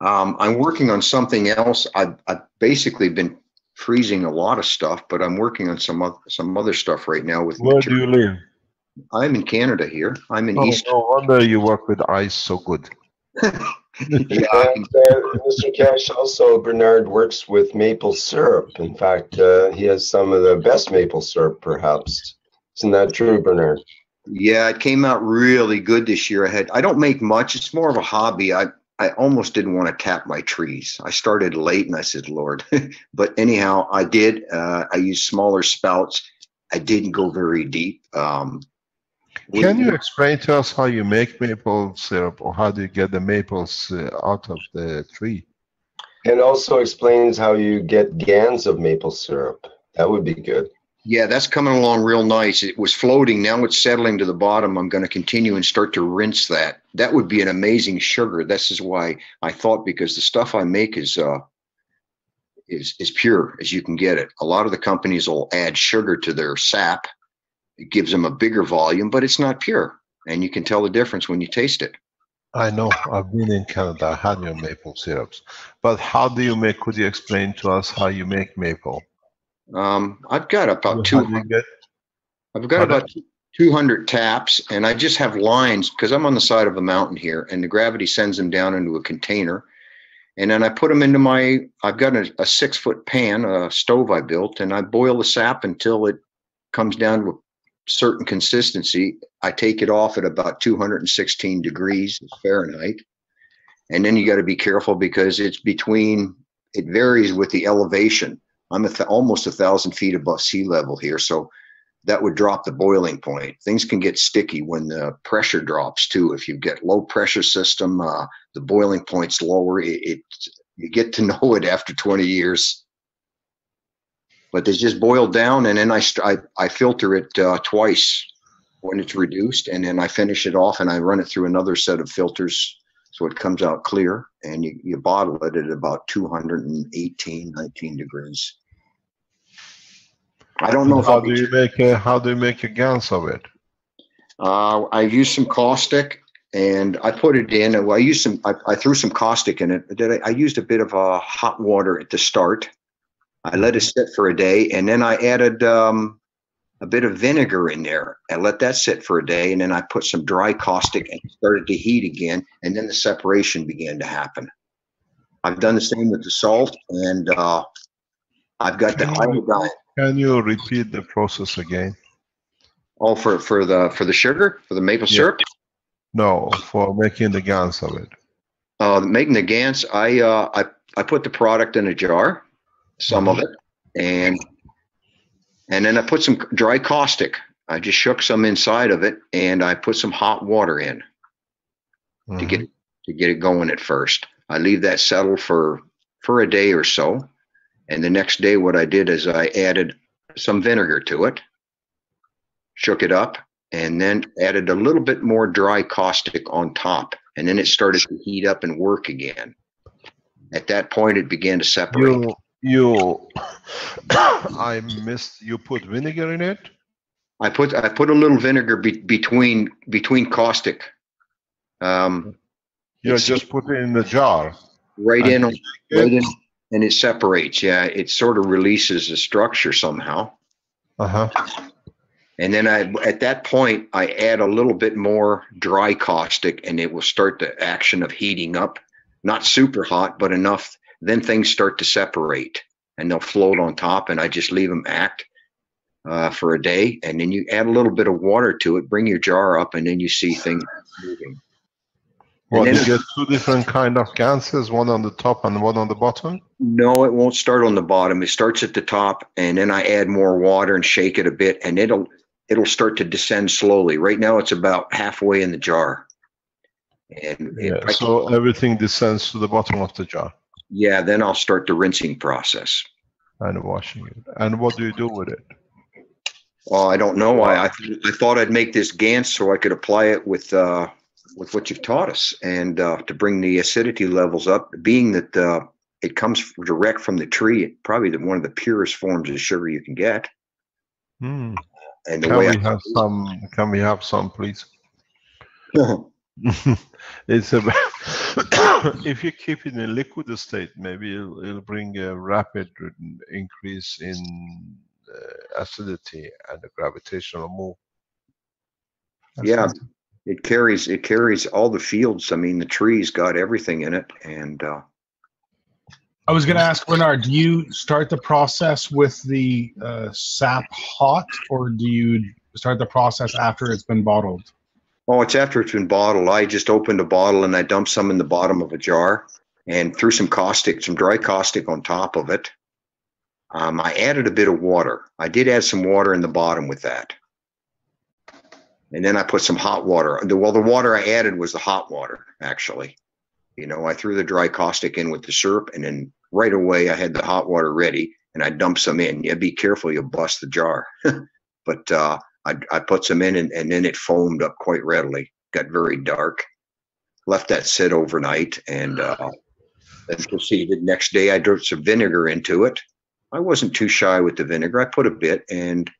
I'm working on something else. I've basically been freezing a lot of stuff, but I'm working on some other stuff right now. Where do you live? I'm in Canada here. I'm in East. No wonder you work with ice so good. And Mr. Cash, also Bernard works with maple syrup. In fact, he has some of the best maple syrup, perhaps. Isn't that true, Bernard? Yeah, it came out really good this year. I don't make much. It's more of a hobby. I almost didn't want to tap my trees. I started late and I said, Lord. But anyhow, I did. I used smaller spouts. I didn't go very deep. Can you explain to us how you make maple syrup, or how do you get the maples out of the tree? And also explains how you get GANs of maple syrup. That would be good. Yeah, that's coming along real nice. It was floating. Now it's settling to the bottom. I'm going to continue and start to rinse that. That would be an amazing sugar. This is why I thought, because the stuff I make is pure as you can get it. A lot of the companies will add sugar to their sap. It gives them a bigger volume, but it's not pure. And you can tell the difference when you taste it. I know. I've been in Canada. I had your maple syrups. But how do you make, could you explain to us how you make maple? I've got about 200. I've got about 200 taps, and I just have lines, because I'm on the side of a mountain here, and the gravity sends them down into a container. And then I put them into I've got a 6-foot pan, a stove I built, and I boil the sap until it comes down to a certain consistency. I take it off at about 216 degrees Fahrenheit. And then you got to be careful, because it varies with the elevation. I'm almost 1,000 feet above sea level here, so that would drop the boiling point. Things can get sticky when the pressure drops too. If you get low pressure system, the boiling point's lower. You get to know it after 20 years. But they just boil down, and then I filter it twice when it's reduced, and then I finish it off and I run it through another set of filters so it comes out clear, and you bottle it at about 218, 19 degrees. I don't know if how do you make a GANS of it? I used some caustic, and I put it in. Well, I threw some caustic in it. I used a bit of hot water at the start. I let it sit for a day, and then I added a bit of vinegar in there. I let that sit for a day, and then I put some dry caustic and started to heat again, and then the separation began to happen. I've done the same with the salt, and I've got the iodine. Can you repeat the process again? Oh, for the sugar, for the maple syrup? No, for making the GANS of it. Making the Gans, I put the product in a jar, some of it, and then I put some dry caustic. I just shook some inside of it, and I put some hot water in to get it going at first. I leave that settle for a day or so, and the next day what I did is I added some vinegar to it, shook it up, and then added a little bit more dry caustic on top, and then it started to heat up and work again. At that point, it began to separate. I missed. You put vinegar in it? I put a little vinegar between caustic. You just put it in the jar. Right in, and it separates. Yeah, it sort of releases the structure somehow. And then at that point, I add a little bit more dry caustic, and it will start the action of heating up. Not super hot, but enough. Then things start to separate, and they'll float on top, and I just leave them act for a day. And then you add a little bit of water to it, bring your jar up, and then you see things moving. Well, you get two different kind of ganses, one on the top and one on the bottom? No, it won't start on the bottom. It starts at the top, and then I add more water and shake it a bit, and it'll start to descend slowly. Right now, it's about halfway in the jar. And so everything descends to the bottom of the jar. Yeah, then I'll start the rinsing process. And washing it. And what do you do with it? Oh, I don't know. I thought I'd make this Gans so I could apply it with what you've taught us, and to bring the acidity levels up. Being that it comes direct from the tree, probably one of the purest forms of sugar you can get. And the can we have some, please? It's about if you keep it in a liquid state, maybe it'll bring a rapid increase in acidity and the gravitational move. Yeah, it carries all the fields. I mean, the tree's got everything in it, and I was going to ask Bernard, do you start the process with the sap hot, or do you start the process after it's been bottled? Oh, it's after it's been bottled. I just opened a bottle and I dumped some in the bottom of a jar and threw some dry caustic on top of it. I added a bit of water. I did add some water in the bottom with that. And then I put some hot water. Well, the water I added was the hot water, actually. You know, I threw the dry caustic in with the syrup, and then right away I had the hot water ready, and I dumped some in. Yeah, be careful, you'll bust the jar. But I put some in, and then it foamed up quite readily. Got very dark. Left that sit overnight, and then proceeded. Next day, I dropped some vinegar into it. I wasn't too shy with the vinegar. I put a bit and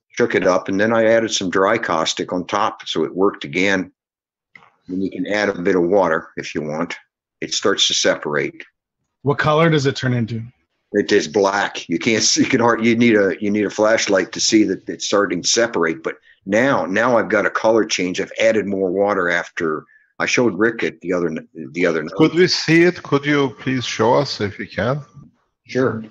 shook it up, and then I added some dry caustic on top, so it worked again. Then you can add a bit of water if you want. It starts to separate. What color does it turn into? It is black. You can't see. You need a flashlight to see that it's starting to separate. But now I've got a color change. I've added more water after I showed Rick it the other night. Could we see it? Could you please show us if you can? Sure.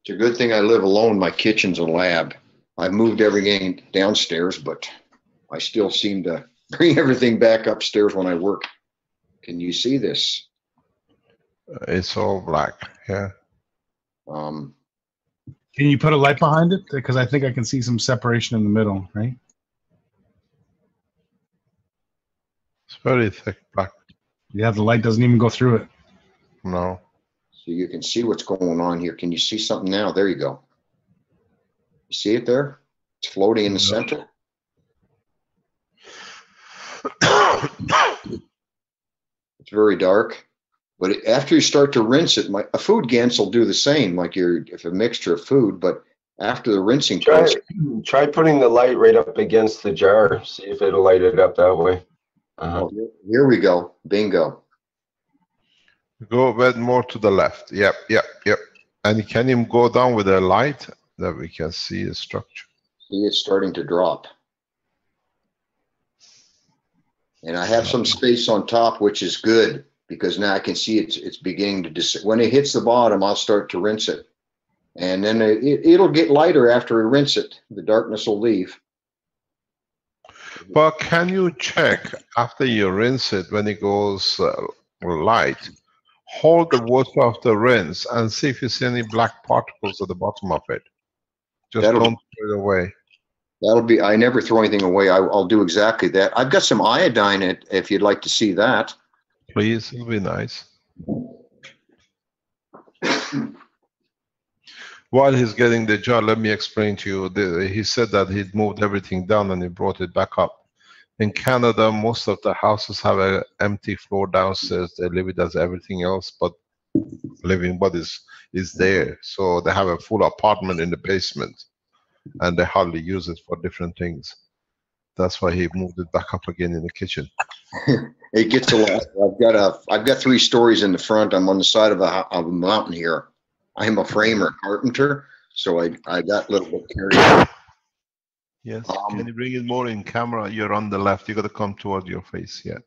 It's a good thing I live alone. My kitchen's a lab. I've moved everything downstairs, but I still seem to bring everything back upstairs when I work. Can you see this? It's all black. Yeah. Can you put a light behind it? Because I think I can see some separation in the middle, right? It's very thick black. Yeah, the light doesn't even go through it. No. So you can see what's going on here. Can you see something now? There you go. You see it there? It's floating in the center. It's very dark, but after you start to rinse it, a food Gans will do the same, like if a mixture of food, but after the rinsing process. Try putting the light right up against the jar. See if it'll light it up that way. Here we go. Bingo. Go a bit more to the left. Yep. And can you go down with the light that we can see the structure? See, it's starting to drop. And I have some space on top, which is good, because now I can see it's beginning to when it hits the bottom, I'll start to rinse it. And then it'll get lighter after we rinse it. The darkness will leave. But can you check after you rinse it when it goes light? Hold the water of the rinse and see if you see any black particles at the bottom of it. Just don't throw it away. That'll be, I never throw anything away. I'll do exactly that. I've got some iodine if you'd like to see that. Please, it'll be nice. While he's getting the jar, let me explain to you. He said that he'd moved everything down and he brought it back up. In Canada, most of the houses have an empty floor downstairs. They leave it as everything else, but living bodies is there. So they have a full apartment in the basement, and they hardly use it for different things. That's why he moved it back up again in the kitchen. It gets a lot. I've got 3 stories in the front. I'm on the side of a mountain here. I'm a framer, carpenter, so I got a little bit carried away. Yes. Can you bring it more in camera? You're on the left. You got to come toward your face. Yeah.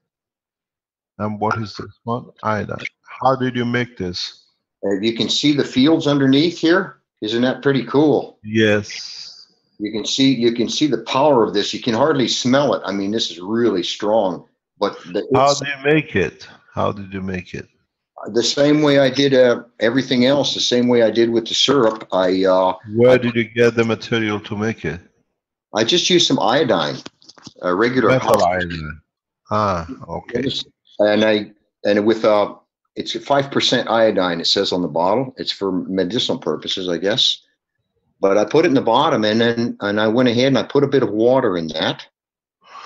And what is this one? Iodine. How did you make this? You can see the fields underneath here. Isn't that pretty cool? Yes. You can see the power of this. You can hardly smell it. I mean, this is really strong. But how do you make it? How did you make it? The same way I did everything else. The same way I did with the syrup. Where did you get the material to make it? I just used some iodine, regular metal iodine. Ah, okay. And with it's 5% iodine. It says on the bottle. It's for medicinal purposes, I guess. But I put it in the bottom, and I went ahead and I put a bit of water in that,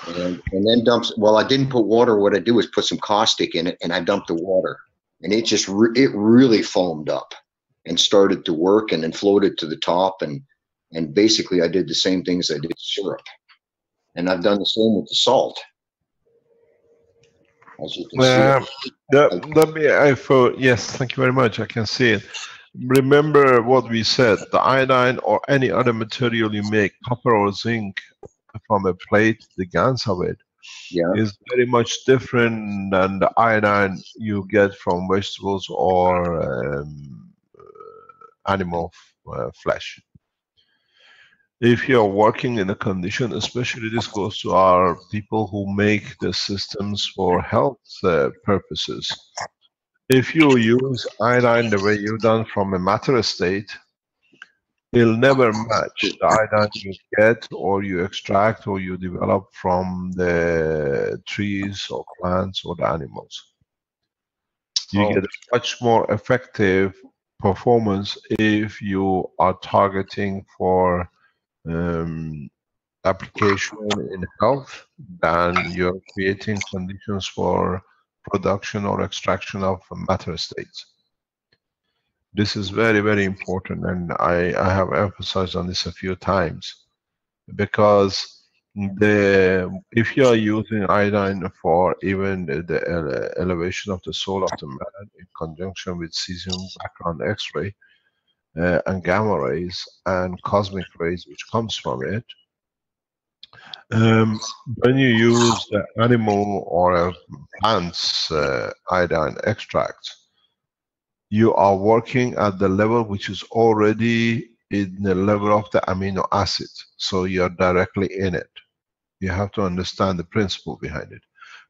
and then dumps. Well, I didn't put water. What I do is put some caustic in it, and I dumped the water, and it just it really foamed up, and started to work, and then floated to the top, and basically I did the same things I did with syrup, and I've done the same with the salt. As you can see. Yes, thank you very much. I can see it. Remember what we said, the iodine or any other material you make, copper or zinc, from a plate, the GaNs of it, is very much different than the iodine you get from vegetables or animal flesh. If you're working in a condition, especially this goes to our people who make the systems for health purposes. If you use iodine the way you've done from a matter state, it'll never match the iodine you get or you extract or you develop from the trees or plants or the animals. You get a much more effective performance if you are targeting for application in health than you're creating conditions for production or extraction of matter states. This is very, very important, and I have emphasized on this a few times, because if you are using iodine for even the elevation of the soul of the man in conjunction with cesium background X-ray and gamma rays and cosmic rays which comes from it, when you use the animal or plant's iodine extract, you are working at the level which is already in the level of the amino acid, so you're directly in it. You have to understand the principle behind it.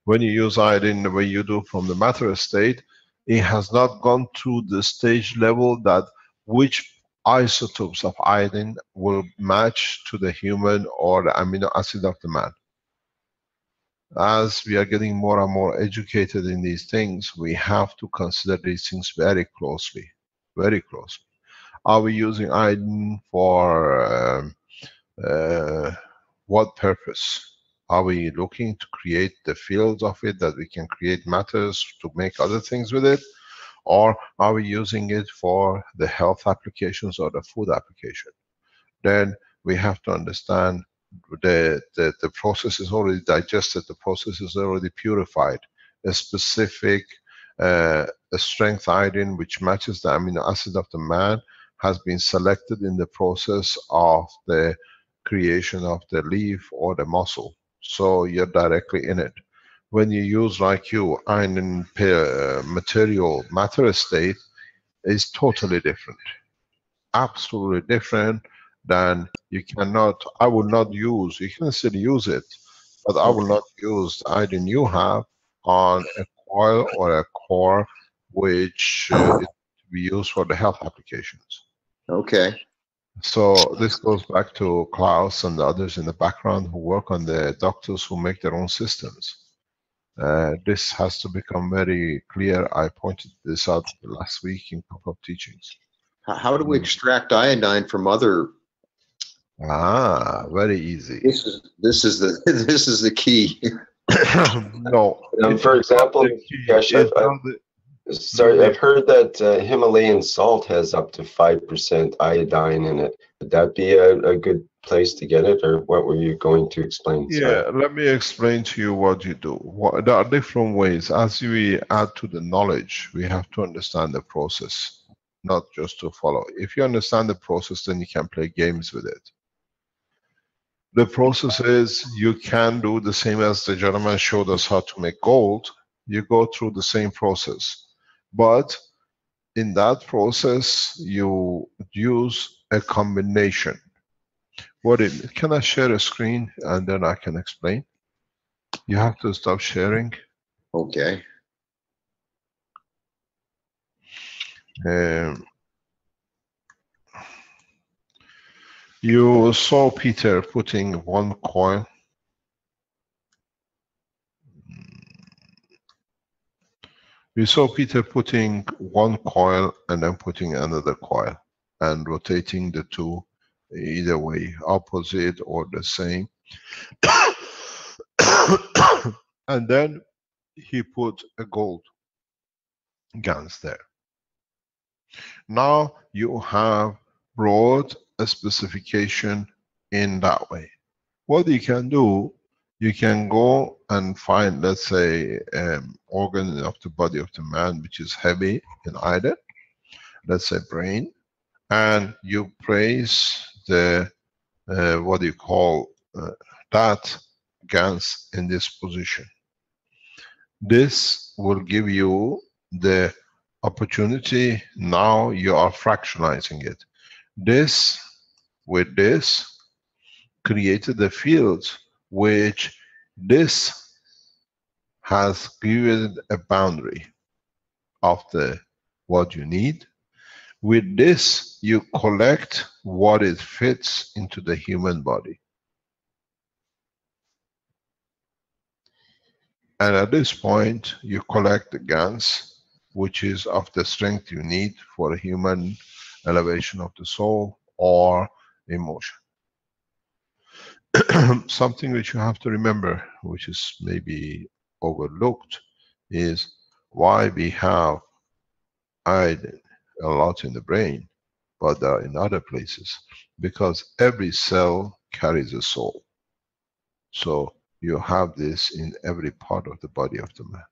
When you use iodine the way you do from the matter state, it has not gone through the stage level that which isotopes of iodine will match to the human or the amino acid of the man. As we are getting more and more educated in these things, we have to consider these things very closely, very closely. Are we using iodine for what purpose? Are we looking to create the fields of it that we can create matters to make other things with it? Or are we using it for the health applications or the food application? Then we have to understand the process is already digested, the process is already purified. A specific strength iodine which matches the amino acid of the man has been selected in the process of the creation of the leaf or the muscle. So you're directly in it. When you use, like you, iron material matter state, is totally different. Absolutely different than you cannot, I would not use, you can still use it, but I will not use the iodine you have on a coil or a core which is to be used for the health applications. Okay. So this goes back to Klaus and the others in the background who work on the doctors who make their own systems. This has to become very clear. I pointed this out last week in a couple of teachings. How do we extract iodine from other? Very easy. This is the key. No. For example, Kesh, I've heard that Himalayan salt has up to 5% iodine in it. Would that be a good place to get it, or what were you going to explain? Yeah, let me explain to you what you do. There are different ways. As we add to the knowledge, we have to understand the process, not just to follow. If you understand the process, then you can play games with it. The process is you can do the same as the gentleman showed us how to make gold. You go through the same process. But in that process, you use a combination. Can I share a screen and then I can explain? You have to stop sharing. Okay. You saw Peter putting one coil. We saw Peter putting one coil and then putting another coil and rotating the two either way, opposite or the same. And then he put a gold GaNs there. Now you have brought a specification in that way. What you can do, you can go and find, let's say, organ of the body of the man which is heavy in iodine, let's say brain, and you place the what do you call that GaNs in this position. This will give you the opportunity. Now you are fractionalizing it. This with this created the fields which this has given a boundary of the what you need. With this you collect what it fits into the human body. And at this point you collect the GaNs which is of the strength you need for a human elevation of the soul or emotion. Something which you have to remember, which is maybe overlooked, is why we have iodine a lot in the brain, but they are in other places. Because every cell carries a soul. So you have this in every part of the body of the man.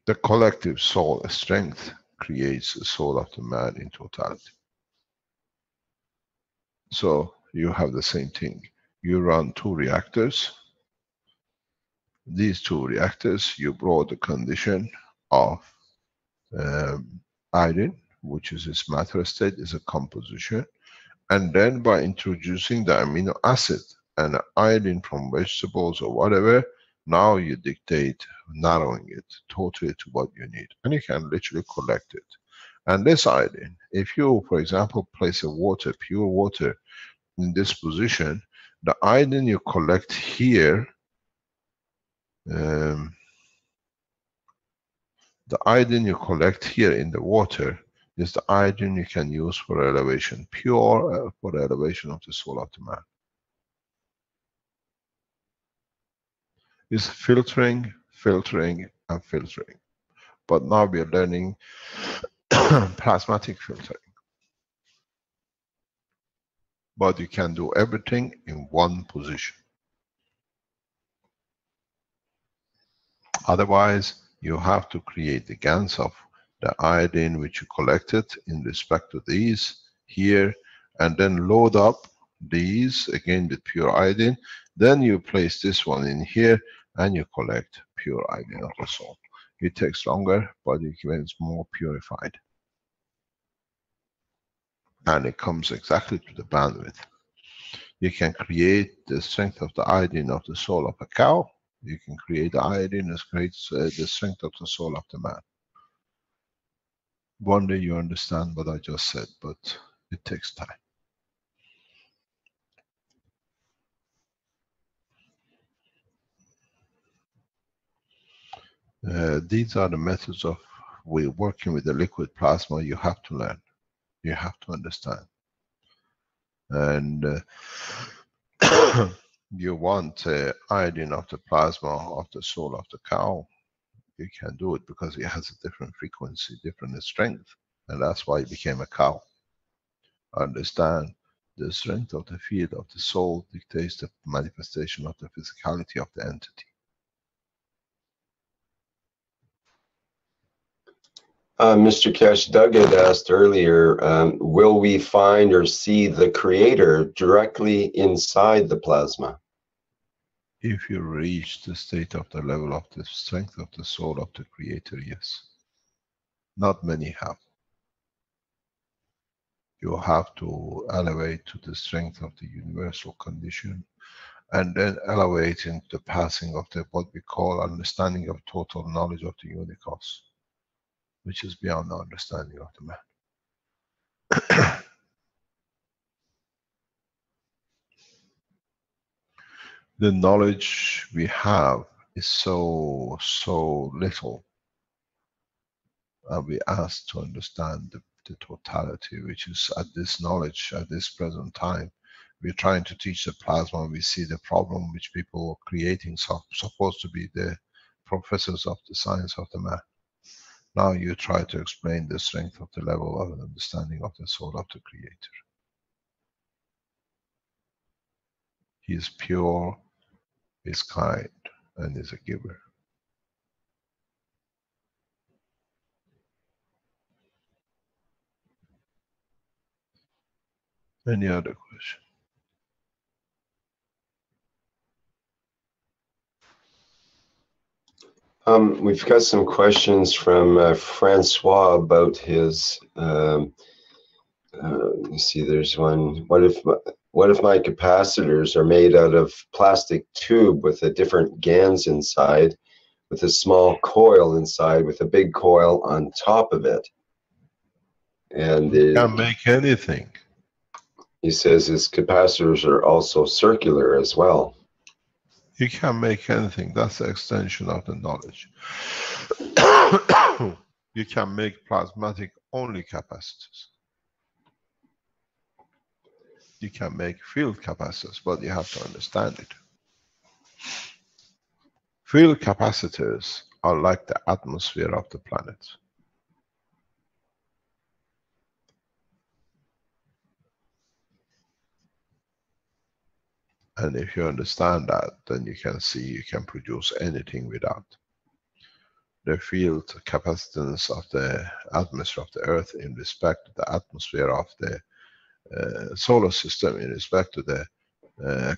The collective soul strength creates the soul of the man in totality. So you have the same thing. You run two reactors. These two reactors, you brought the condition of iodine, which is its matter state, is a composition. And then by introducing the amino acid and iodine from vegetables or whatever, now you dictate narrowing it totally to what you need. And you can literally collect it. And this iodine, if you, for example, place a water, pure water, in this position, the iodine you collect here, the iodine you collect here in the water is the iodine you can use for elevation, pure for the elevation of the soul of the man. It's filtering, filtering, and filtering. But now we are learning plasmatic filtering. But you can do everything in one position. Otherwise, you have to create the GaNs of the iodine which you collected in respect to these here, and then load up these again with pure iodine. Then you place this one in here and you collect pure iodine of the soul. It takes longer, but it gets more purified. And it comes exactly to the bandwidth. You can create the strength of the iodine of the soul of a cow. You can create the iodine that creates the strength of the soul of the man. One day you understand what I just said, but it takes time. These are the methods of working with the liquid plasma. You have to learn. You have to understand. And you want iodine of the plasma of the soul of the cow. You can do it because it has a different frequency, different strength. And that's why it became a cow. Understand the strength of the field of the soul dictates the manifestation of the physicality of the entity. Mr. Keshe, Doug had asked earlier, will we find or see the creator directly inside the plasma? If you reach the state of the level of the strength of the soul of the creator, yes. Not many have. You have to elevate to the strength of the universal condition, and then elevate into the passing of the what we call understanding of total knowledge of the unicos, which is beyond the understanding of the man. The knowledge we have is so little, and we ask to understand the totality, which is at this knowledge, at this present time. We're trying to teach the plasma, we see the problem which people are creating, supposed to be the professors of the science of the man. Now you try to explain the strength of the level of understanding of the soul of the creator. He is pure, he is kind, and is a giver. Any other question? We've got some questions from Francois about his, let me see, there's one. What if my capacitors are made out of plastic tube with a different GANs inside, with a small coil inside, with a big coil on top of it? And you can't make anything. He says his capacitors are also circular as well. You can't make anything. That's the extension of the knowledge. You can make plasmatic only capacitors. You can make field capacitors, but you have to understand it. Field capacitors are like the atmosphere of the planet. And if you understand that, then you can see you can produce anything without. The field capacitance of the atmosphere of the Earth in respect to the atmosphere of the solar system, in respect to the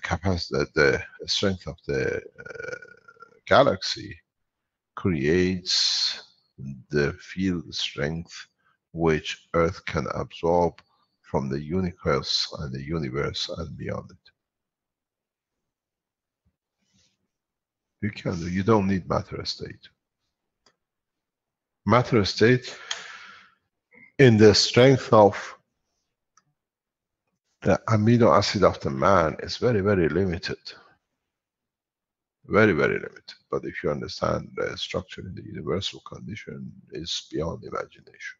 capacity, the strength of the galaxy, creates the field strength which Earth can absorb from the universe and the universe and beyond it. You can do. You don't need matter state. Matter state, in the strength of the amino acid of the man, is very, very limited. Very, very limited. But if you understand the structure in the universal condition, is beyond imagination.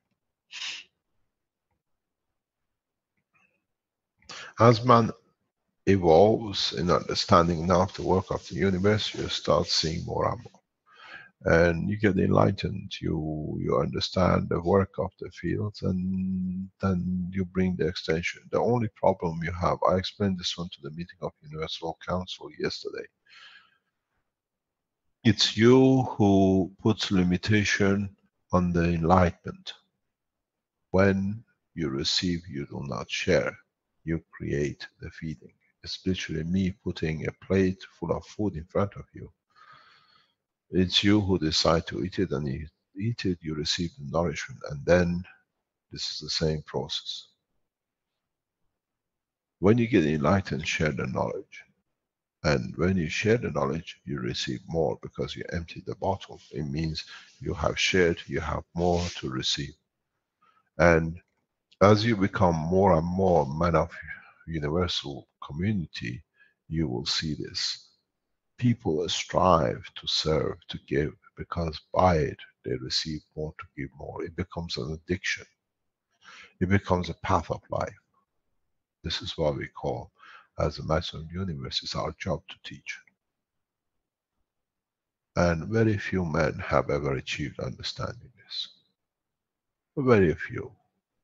As man evolves in understanding now of the work of the universe, you start seeing more and more. And you get enlightened, you understand the work of the fields, and then you bring the extension. The only problem you have, I explained this one to the meeting of Universal Council yesterday. It's you who puts limitation on the enlightenment. When you receive, you do not share. You create the feeding. It's literally me putting a plate full of food in front of you. It's you who decide to eat it, and you eat it, you receive the nourishment, and then this is the same process. When you get enlightened, share the knowledge. And when you share the knowledge, you receive more because you empty the bottle. It means you have shared, you have more to receive. And as you become more and more man of universal community, you will see this. People strive to serve, to give, because by it they receive more to give more. It becomes an addiction. It becomes a path of life. This is what we call, as a Master of the Universe, it's our job to teach. And very few men have ever achieved understanding this. Very few.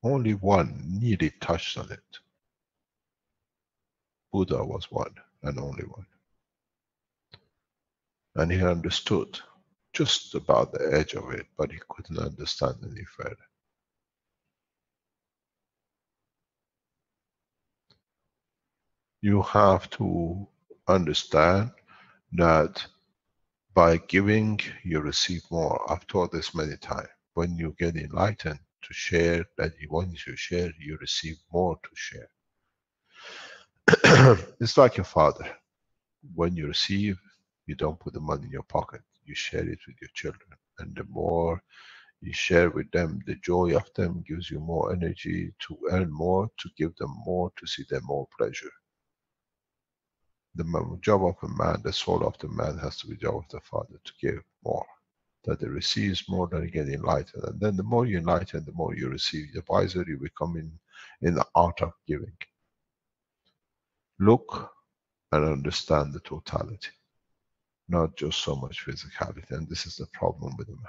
Only one nearly touched on it. Buddha was one, and only one. And he understood just about the edge of it, but he couldn't understand any further. You have to understand that by giving, you receive more. I've taught this many times. When you get enlightened to share, that you want to share, you receive more to share. It's like your father. When you receive, you don't put the money in your pocket. You share it with your children. And the more you share with them, the joy of them gives you more energy to earn more, to give them more, to see them more pleasure. The job of a man, the soul of the man has to be the job of the father, to give more. That he receives more than he gets enlightened. And then the more you enlighten, the more you receive. The wiser you become in the art of giving. Look and understand the totality. Not just so much physicality. And this is the problem with the man.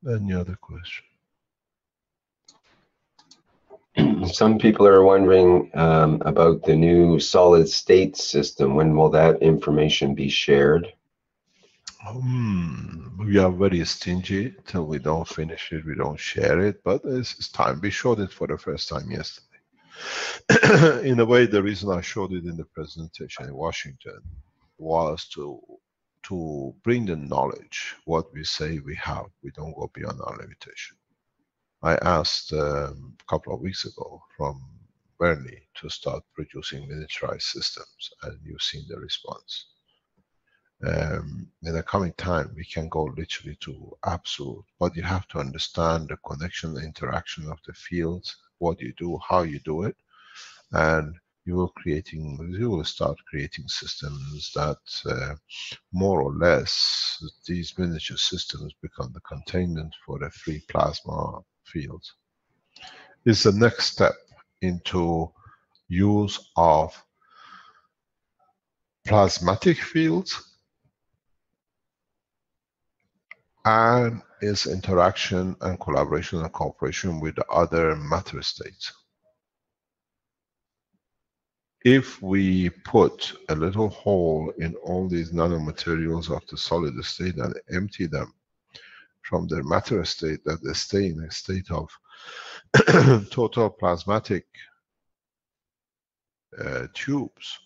Any other question? Some people are wondering about the new solid state system. When will that information be shared? We are very stingy. Till we don't finish it, we don't share it, but it's time. We showed it for the first time yesterday. In a way, the reason I showed it in the presentation in Washington was to bring the knowledge. What we say we have, we don't go beyond our limitation. I asked a couple of weeks ago from Bernie to start producing miniaturized systems, and you've seen the response. In the coming time, we can go literally to absolute, but you have to understand the connection, the interaction of the fields, what you do, how you do it, and you will start creating systems that more or less these miniature systems become the containment for the free plasma fields. It's the next step into use of plasmatic fields and its interaction and collaboration and cooperation with the other matter states. If we put a little hole in all these nanomaterials of the solid state and empty them from their matter state, that they stay in a state of total plasmatic tubes,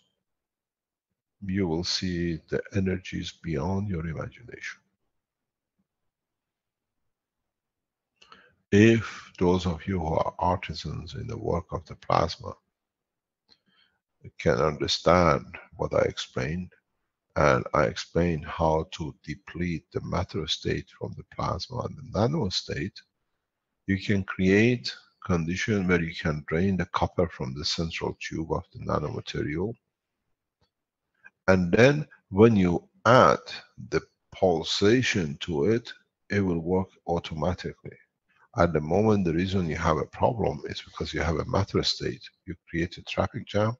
you will see the energies beyond your imagination. If those of you who are artisans in the work of the plasma can understand what I explained, and I explained how to deplete the matter state from the plasma and the nano state, you can create condition where you can drain the copper from the central tube of the nanomaterial. And then when you add the pulsation to it, it will work automatically. At the moment, the reason you have a problem is because you have a matter state. You create a traffic jam.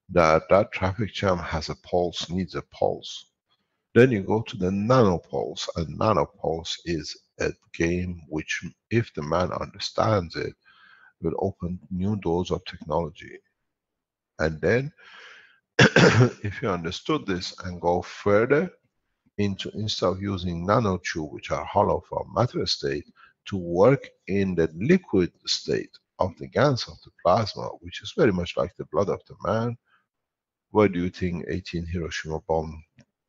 That traffic jam has a pulse, needs a pulse. Then you go to the nanopulse, and nanopulse is a game which, if the man understands it, will open new doors of technology. And then, if you understood this and go further into, instead of using nanotube, which are hollow for matter state, to work in the liquid state of the gans of the plasma, which is very much like the blood of the man. Where do you think 18 Hiroshima bomb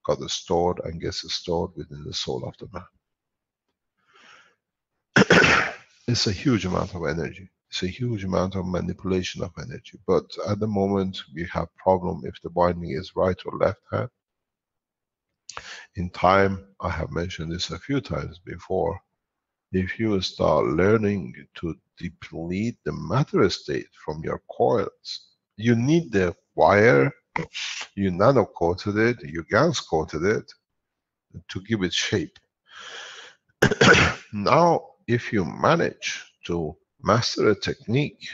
got stored and gets stored within the soul of the man? It's a huge amount of energy. It's a huge amount of manipulation of energy. But at the moment, we have problem if the binding is right or left hand. In time, I have mentioned this a few times before, if you start learning to deplete the matter state from your coils, you need the wire, you nano coated it, you gas coated it to give it shape. Now, if you manage to master a technique,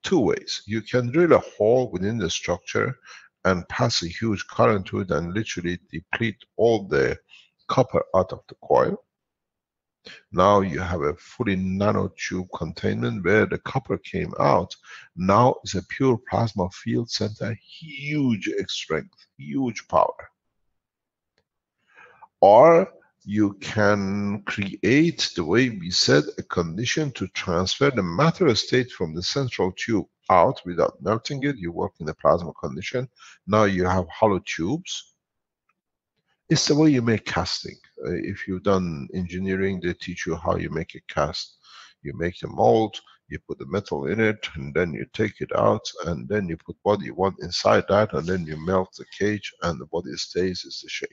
two ways. You can drill a hole within the structure and pass a huge current to it and literally deplete all the copper out of the coil. Now you have a fully nanotube containment where the copper came out. Now it's a pure plasma field center, huge strength, huge power. Or you can create, the way we said, a condition to transfer the matter state from the central tube out without melting it. You work in the plasma condition. Now you have hollow tubes. It's the way you make casting. If you've done engineering, they teach you how you make a cast. You make the mold, you put the metal in it, and then you take it out, and then you put what you want inside that, and then you melt the cage, and the body stays as the shape.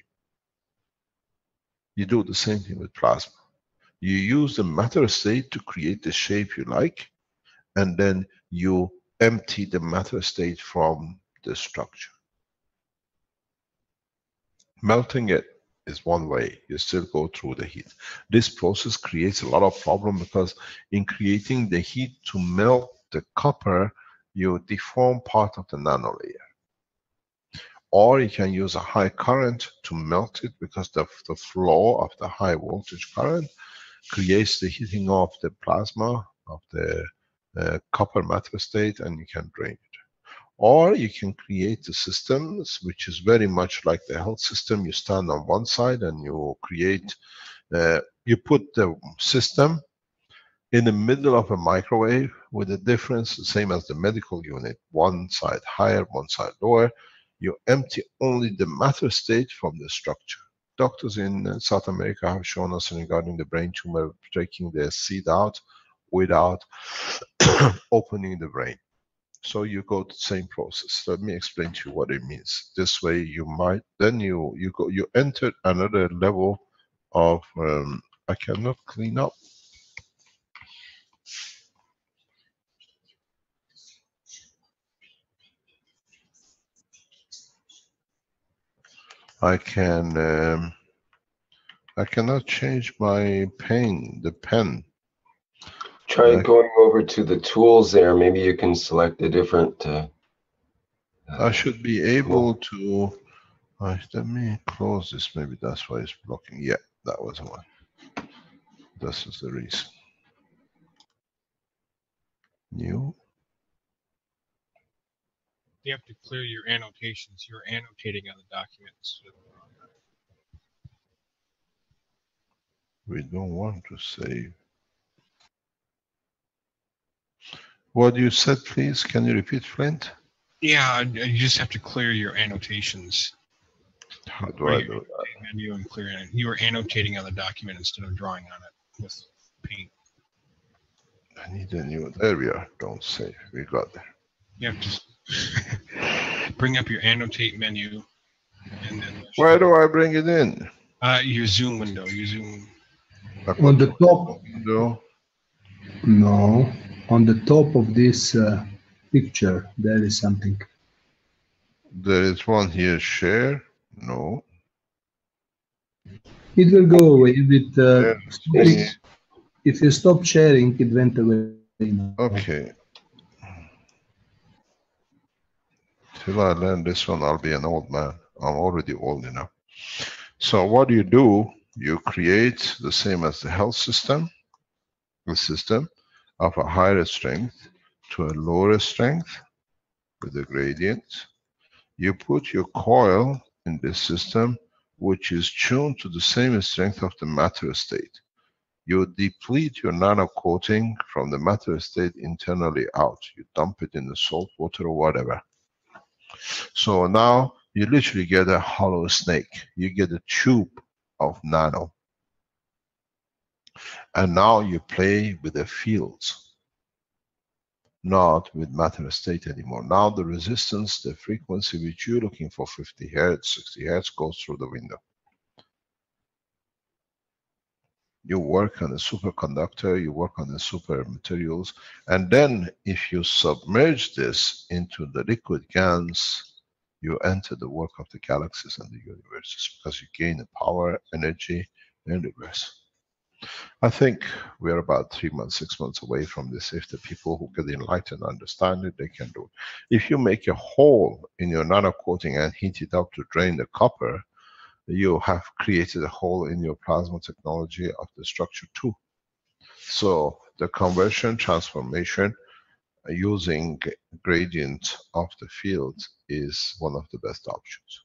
You do the same thing with plasma. You use the matter state to create the shape you like, and then you empty the matter state from the structure. Melting it is one way. You still go through the heat. This process creates a lot of problem because in creating the heat to melt the copper, you deform part of the nanolayer. Or you can use a high current to melt it because the flow of the high voltage current creates the heating of the plasma of the copper matter state, and you can drain it. Or you can create the systems which is very much like the health system. You stand on one side and you create, you put the system in the middle of a microwave with a difference the same as the medical unit, one side higher, one side lower. You empty only the matter state from the structure. Doctors in South America have shown us regarding the brain tumor taking the seed out without opening the brain. So you go to the same process. Let me explain to you what it means. This way you might, then you enter another level of, I cannot clean up. I cannot change my pen, the pen. Try going over to the tools there. Maybe you can select a different. I should be able to. Let me close this. Maybe that's why it's blocking. Yeah, that was one. This is the reason. New. You have to clear your annotations. You're annotating on the documents. We don't want to save. What you said, please? Can you repeat, Flint? Yeah, you just have to clear your annotations. How do I do that? Menu and clear it. You were annotating on the document instead of drawing on it with paint. I need a new. There we are. Don't save. We got there. You have to bring up your annotate menu, and then. Where do I bring it in? Your Zoom window. Your Zoom. On the top. Window. No. On the top of this picture, there is something. There is one here. Share. No. It will go away if you stop sharing. It went away. Okay. Till I learn this one, I'll be an old man. I'm already old enough. So what you do, you create the same as the health system, a system of a higher strength to a lower strength with a gradient. You put your coil in this system, which is tuned to the same strength of the matter state. You deplete your nano coating from the matter state internally out. You dump it in the salt water or whatever. So now you literally get a hollow snake. You get a tube of nano. And now you play with the fields, not with matter state anymore. Now the resistance, the frequency which you're looking for, 50 Hertz, 60 Hertz, goes through the window. You work on a superconductor, you work on the super materials, and then if you submerge this into the liquid GANs, you enter the work of the galaxies and the universes, because you gain the power, energy, and regress. I think we're about 3 months, 6 months away from this. If the people who get enlightened understand it, they can do it. If you make a hole in your nano coating and heat it up to drain the copper, you have created a hole in your plasma technology of the structure too. So the conversion, transformation, using gradient of the field is one of the best options.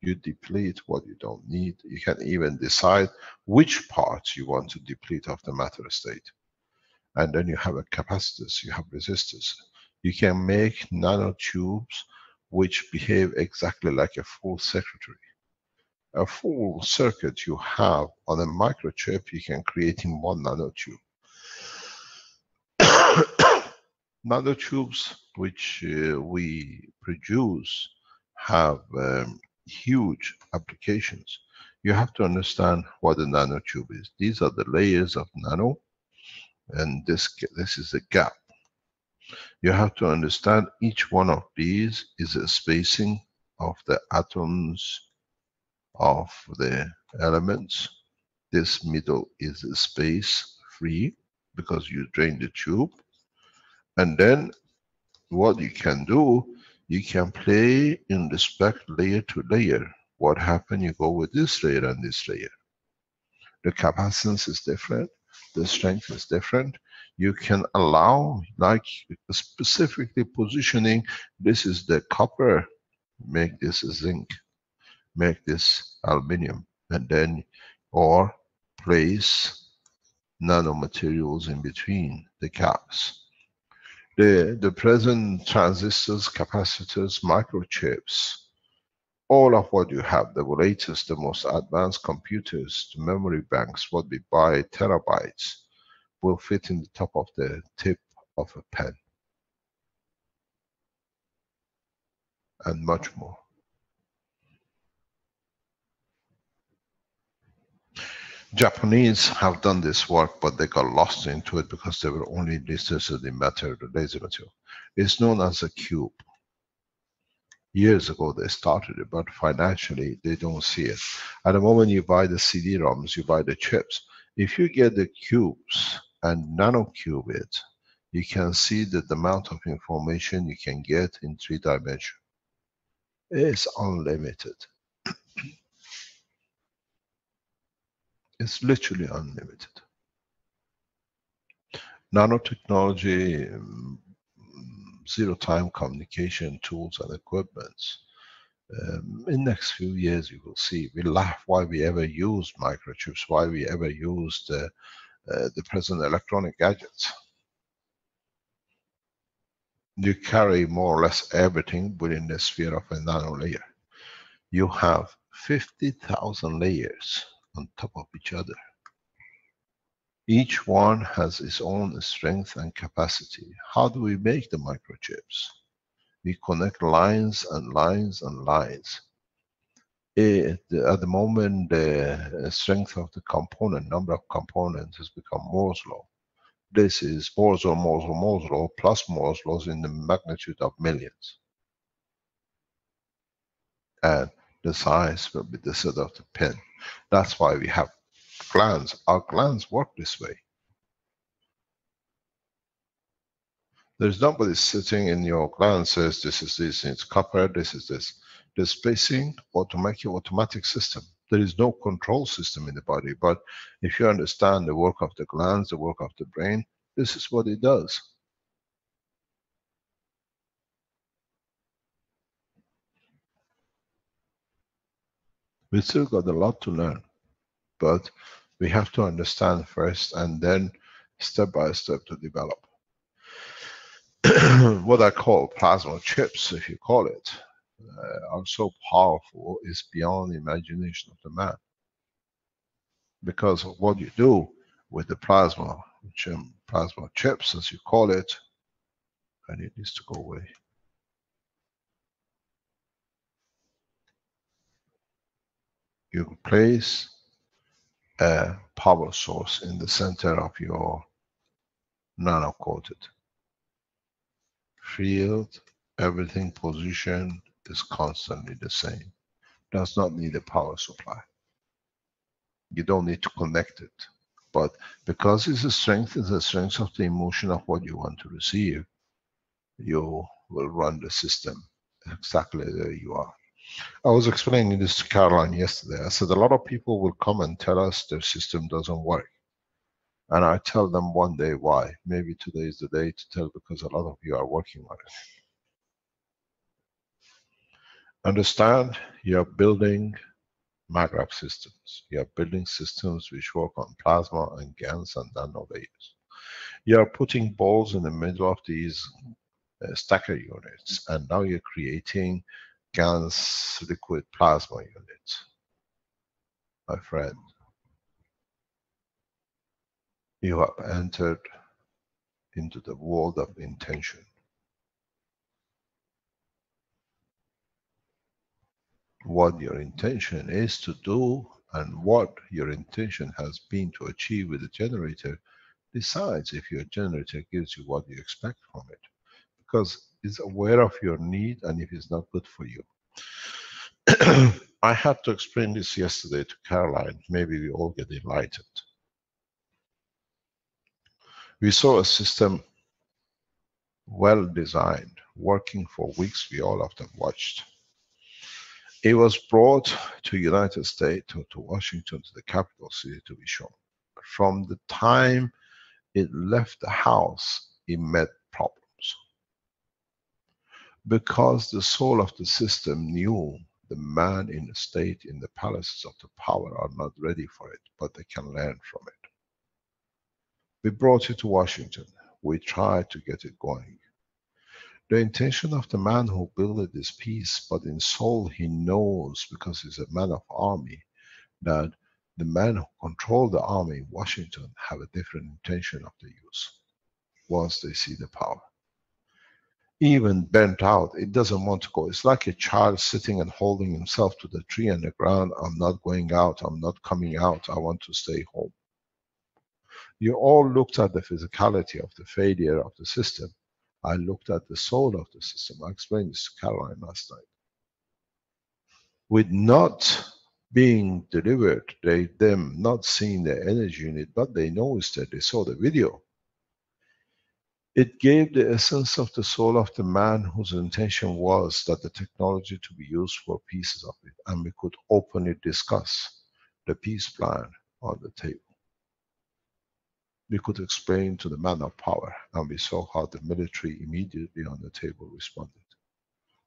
You deplete what you don't need. You can even decide which parts you want to deplete of the matter state. And then you have a capacitors, you have resistors. You can make nanotubes which behave exactly like a full circuitry. A full circuit you have on a microchip, you can create in one nanotube. Nanotubes which we produce have huge applications. You have to understand what a nanotube is. These are the layers of nano, and this is a gap. You have to understand each one of these is a spacing of the atoms of the elements. This middle is a space free because you drain the tube. And then what you can do, you can play in respect layer to layer. What happened? You go with this layer and this layer. The capacitance is different. The strength is different. You can allow, like specifically positioning, this is the copper, make this a zinc, make this aluminum, and then, or place nanomaterials in between the caps. The present transistors, capacitors, microchips, all of what you have, the latest, the most advanced computers, the memory banks, what we buy, terabytes, will fit in the top of the tip of a pen. And much more. Japanese have done this work, but they got lost into it because they were only interested in matter, the laser material. It's known as a cube. Years ago they started it, but financially they don't see it. At the moment you buy the CD-ROMs, you buy the chips. If you get the cubes and nanocube it, you can see that the amount of information you can get in 3 dimensions is unlimited. It's literally unlimited. Nanotechnology, zero-time communication tools and equipments. In next few years you will see. We laugh why we ever used microchips, why we ever used the present electronic gadgets. You carry more or less everything within the sphere of a nano layer. You have 50,000 layers on top of each other. Each one has its own strength and capacity. How do we make the microchips? We connect lines and lines and lines. At the moment, the strength of the component, number of components has become Moore's law. This is Moore's law, Moore's law, Moore's law, plus Moore's laws in the magnitude of millions. And the size will be the size of the pen. That's why we have glands. Our glands work this way. There's nobody sitting in your gland says this is this, it's copper, this is this. The spacing, automatic system. There is no control system in the body, but if you understand the work of the glands, the work of the brain, this is what it does. We still got a lot to learn, but we have to understand first and then step by step to develop. What I call plasma chips, if you call it, are so powerful, it's beyond the imagination of the man. Because what you do, with the plasma, plasma chips, as you call it, and it needs to go away. You place a power source in the center of your nano-coated field. Everything position is constantly the same. Does not need a power supply. You don't need to connect it. But because it's the strength of the emotion of what you want to receive, you will run the system exactly where you are. I was explaining this to Caroline yesterday. I said a lot of people will come and tell us their system doesn't work. And I tell them one day why. Maybe today is the day to tell, because a lot of you are working on it. Understand, you're building MagRap systems. You're building systems which work on plasma and GaNs and nanolayers. You're putting balls in the middle of these stacker units, and now you're creating GaNs liquid plasma units. My friend, you have entered into the world of intention. What your intention is to do and what your intention has been to achieve with the generator decides if your generator gives you what you expect from it, because it's aware of your need and if it's not good for you. I had to explain this yesterday to Caroline. Maybe we all get enlightened. We saw a system well designed, working for weeks. We all of them watched. It was brought to United States, to Washington, to the capital city to be shown. From the time it left the house, it met problems. Because the soul of the system knew the man in the state, in the palaces of the power are not ready for it, but they can learn from it. We brought it to Washington. We tried to get it going. The intention of the man who built this piece, but in soul he knows, because he's a man of army, that the men who control the army in Washington have a different intention of the use once they see the power. Even burnt out, it doesn't want to go. It's like a child sitting and holding himself to the tree and the ground. I'm not going out, I'm not coming out, I want to stay home. You all looked at the physicality of the failure of the system. I looked at the soul of the system. I explained this to Caroline last night. With not being delivered, them not seeing the energy unit, but they noticed that they saw the video. It gave the essence of the soul of the man whose intention was that the technology to be used for pieces of it, and we could openly discuss the peace plan on the table. We could explain to the man of power, and we saw how the military immediately on the table responded.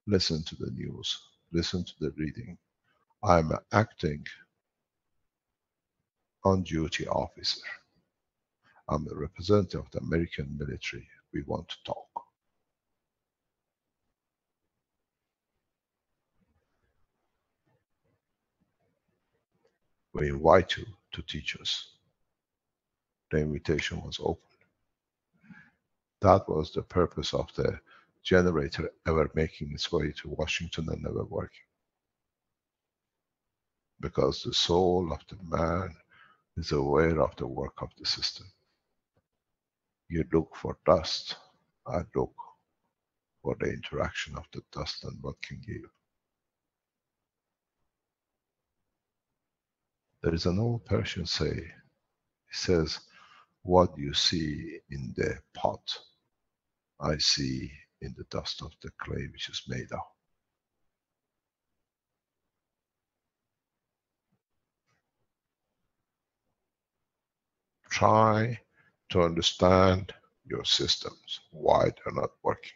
Listen to the news, listen to the reading. I'm acting on-duty officer. I'm a representative of the American military. We want to talk. We invite you to teach us. The invitation was open. That was the purpose of the generator ever making its way to Washington and never working. Because the soul of the man is aware of the work of the system. You look for dust, I look for the interaction of the dust and what can give. There is an old Persian say, it says, what you see in the pot, I see in the dust of the clay which is made of. Try to understand your systems, why they're not working.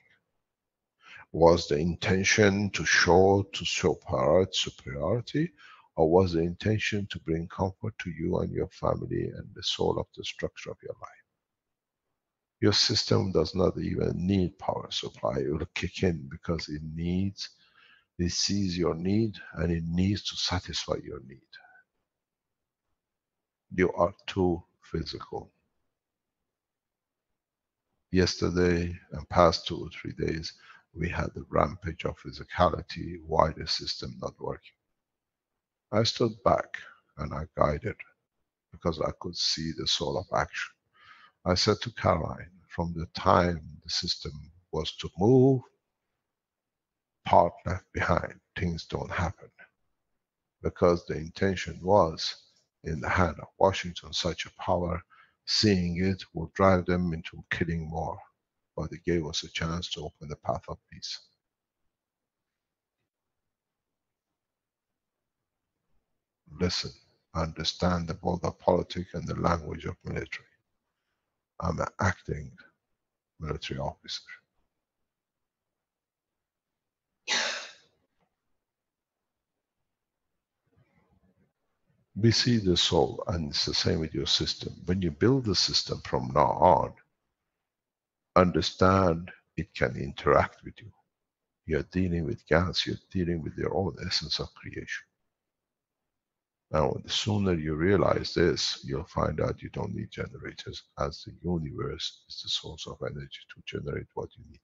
Was the intention to show superiority, or was the intention to bring comfort to you and your family and the soul of the structure of your life? Your system does not even need power supply. It will kick in because it sees your need and it needs to satisfy your need. You are too physical. Yesterday and past 2 or 3 days, we had the rampage of physicality, why the system not working. I stood back and I guided because I could see the soul of action. I said to Caroline, from the time the system was to move, part left behind, things don't happen. Because the intention was in the hand of Washington, such a power, seeing it will drive them into killing more. But it gave us a chance to open the path of peace. Listen, understand the world of politics and the language of military. I'm an acting military officer. We see the soul, and it's the same with your system. When you build the system from now on, understand it can interact with you. You're dealing with gas, you're dealing with your own essence of creation. Now, the sooner you realize this, you'll find out you don't need generators, as the universe is the source of energy to generate what you need.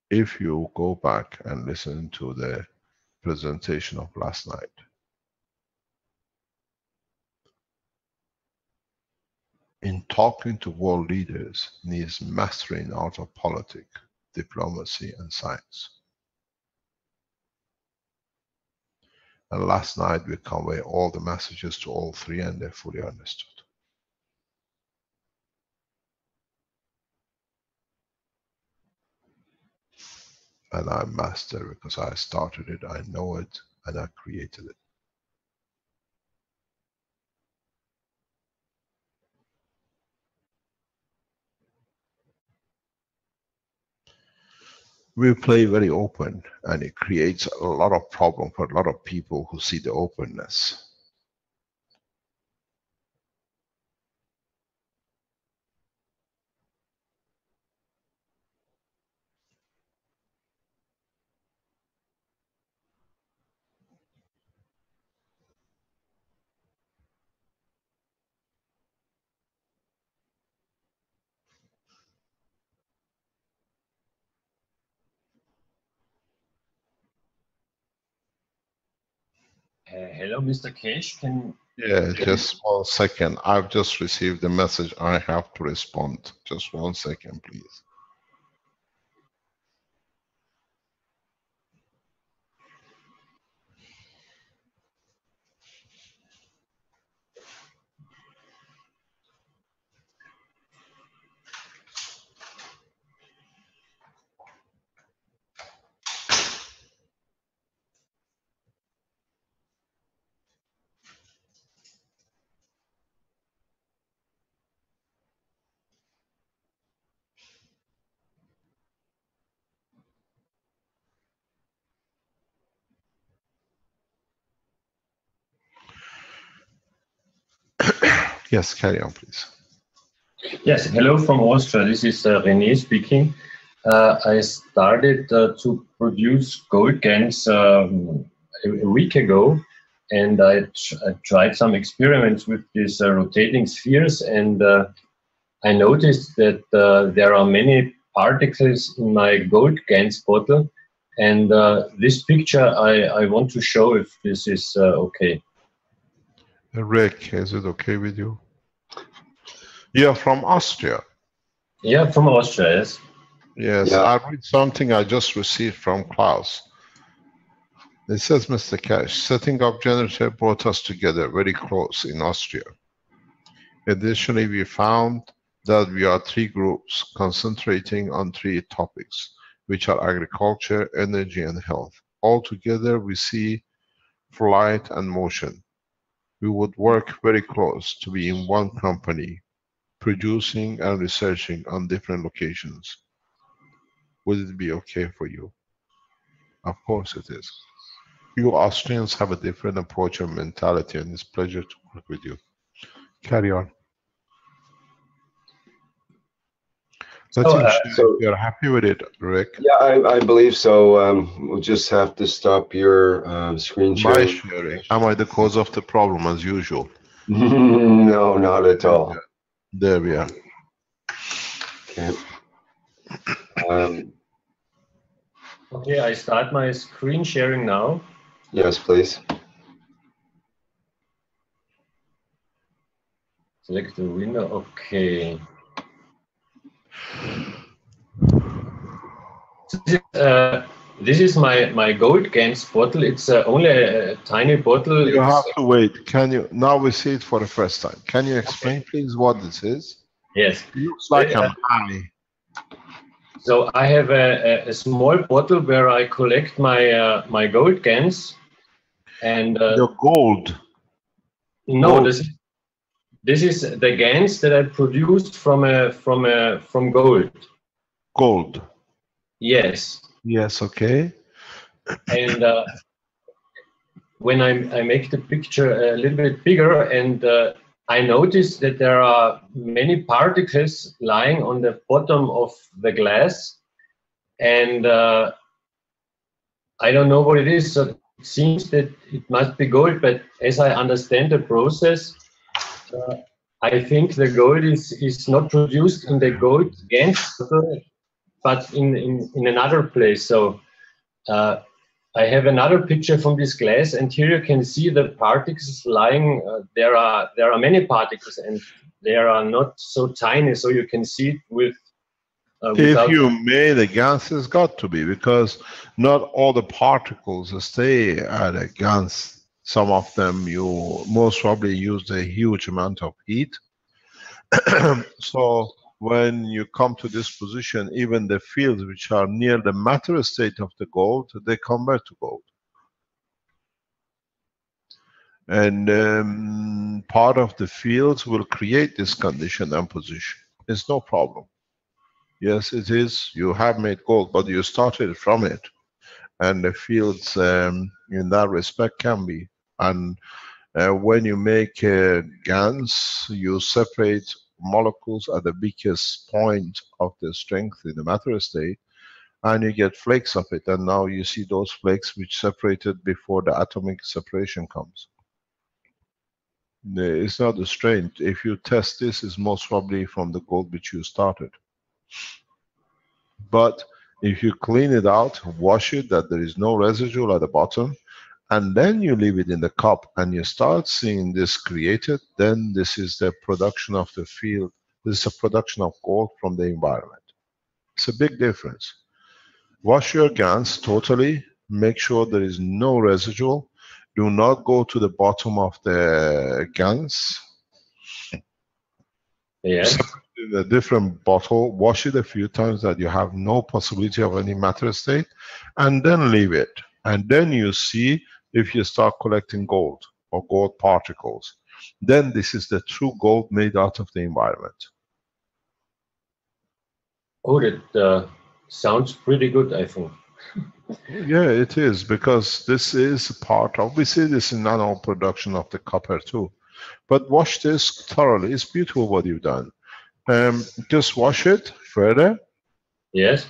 If you go back and listen to the presentation of last night, in talking to world leaders needs mastering art of politics, diplomacy, and science. And last night we conveyed all the messages to all three and they fully understood. And I master because I started it, I know it, and I created it. We play very open, and it creates a lot of problem for a lot of people who see the openness. Hello, Mr. Keshe. Yeah, just 1 second. I've just received the message. I have to respond. Just 1 second, please. Yes, carry on, please. Yes, hello from Austria. This is René speaking. I started to produce gold GANs a week ago, and I tried some experiments with these rotating spheres, and I noticed that there are many particles in my gold GANs bottle, and this picture I want to show if this is okay. Rick, is it okay with you? You're from Austria. Yeah, from Austria, yes. Yes, yeah. I read something I just received from Klaus. It says, Mr. Keshe, setting up generator brought us together very close in Austria. Additionally, we found that we are 3 groups concentrating on 3 topics, which are agriculture, energy, and health. All together, we see flight and motion. We would work very close to be in one company, producing and researching on different locations. Would it be okay for you? Of course it is. You Austrians have a different approach and mentality, and it's a pleasure to work with you. Carry on. So you're happy with it, Rick? Yeah, I believe so. We'll just have to stop your screen My sharing. sharing. Am I the cause of the problem as usual? No, not at all. There we are. Okay. Okay, I start my screen sharing now. Yes, please. Select the window. Okay. This is my gold GANS bottle. It's only a tiny bottle. You have to wait. Can you? Now we see it for the first time. Can you explain, please, what this is? Yes. It looks like a honey. So I have a small bottle where I collect my gold GANS, and your gold. No, this is the GANS that I produced from gold. Gold. Yes. Yes. Okay. And when I make the picture a little bit bigger, and I noticed that there are many particles lying on the bottom of the glass, and I don't know what it is. So it seems that it must be gold, but as I understand the process, I think the gold is not produced in the gold GANS, but in another place. So I have another picture from this glass, and here you can see the particles lying. There are many particles, and they are not so tiny, so you can see it with. If you made a GANS, it's got to be, because not all the particles stay at a GANS. Some of them you most probably use a huge amount of heat. So when you come to this position, even the fields which are near the matter state of the gold, they convert to gold. And part of the fields will create this condition and position. It's no problem. Yes, it is. You have made gold, but you started from it. And the fields in that respect can be. And when you make GANS, you separate molecules at the weakest point of the strength in the matter state, and you get flakes of it. And now you see those flakes which separated before the atomic separation comes. It's not the strength. If you test this, it's most probably from the gold which you started. But if you clean it out, wash it, that there is no residue at the bottom, and then you leave it in the cup and you start seeing this created, then this is the production of the field. This is a production of gold from the environment. It's a big difference. Wash your GANS totally, make sure there is no residual. Do not go to the bottom of the GANS. Yes. In a different bottle, wash it a few times that you have no possibility of any matter state, and then leave it. And then you see if you start collecting gold or gold particles. Then this is the true gold made out of the environment. Oh, that sounds pretty good, I think. Yeah, it is, because this is part of, we see this in nano production of the copper too. But wash this thoroughly. It's beautiful what you've done. Just wash it further. Yes.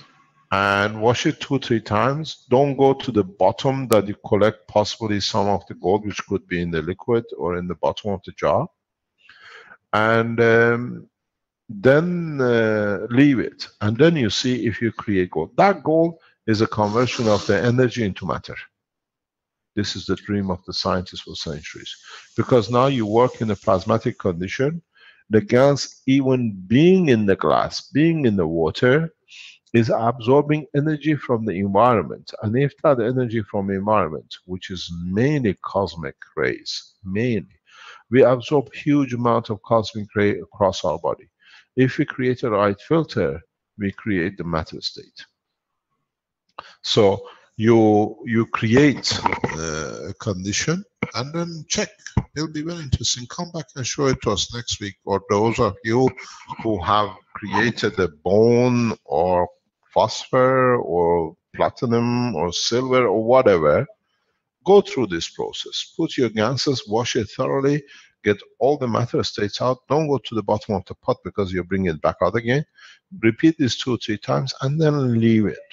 And wash it 2-3 times. Don't go to the bottom that you collect possibly some of the gold, which could be in the liquid or in the bottom of the jar. And then leave it. And then you see if you create gold. That gold is a conversion of the energy into matter. This is the dream of the scientists for centuries. Because now you work in a plasmatic condition. The GANS, even being in the glass, being in the water, is absorbing energy from the environment. And if that energy from the environment, which is mainly cosmic rays, mainly, we absorb huge amount of cosmic ray across our body. If we create a right filter, we create the matter state. So you create a condition and then check. It'll be very interesting. Come back and show it to us next week. Or those of you who have created a bone or phosphor or platinum or silver or whatever, go through this process. Put your GANSes, wash it thoroughly, get all the matter states out. Don't go to the bottom of the pot because you bring it back out again. Repeat this 2 or 3 times and then leave it.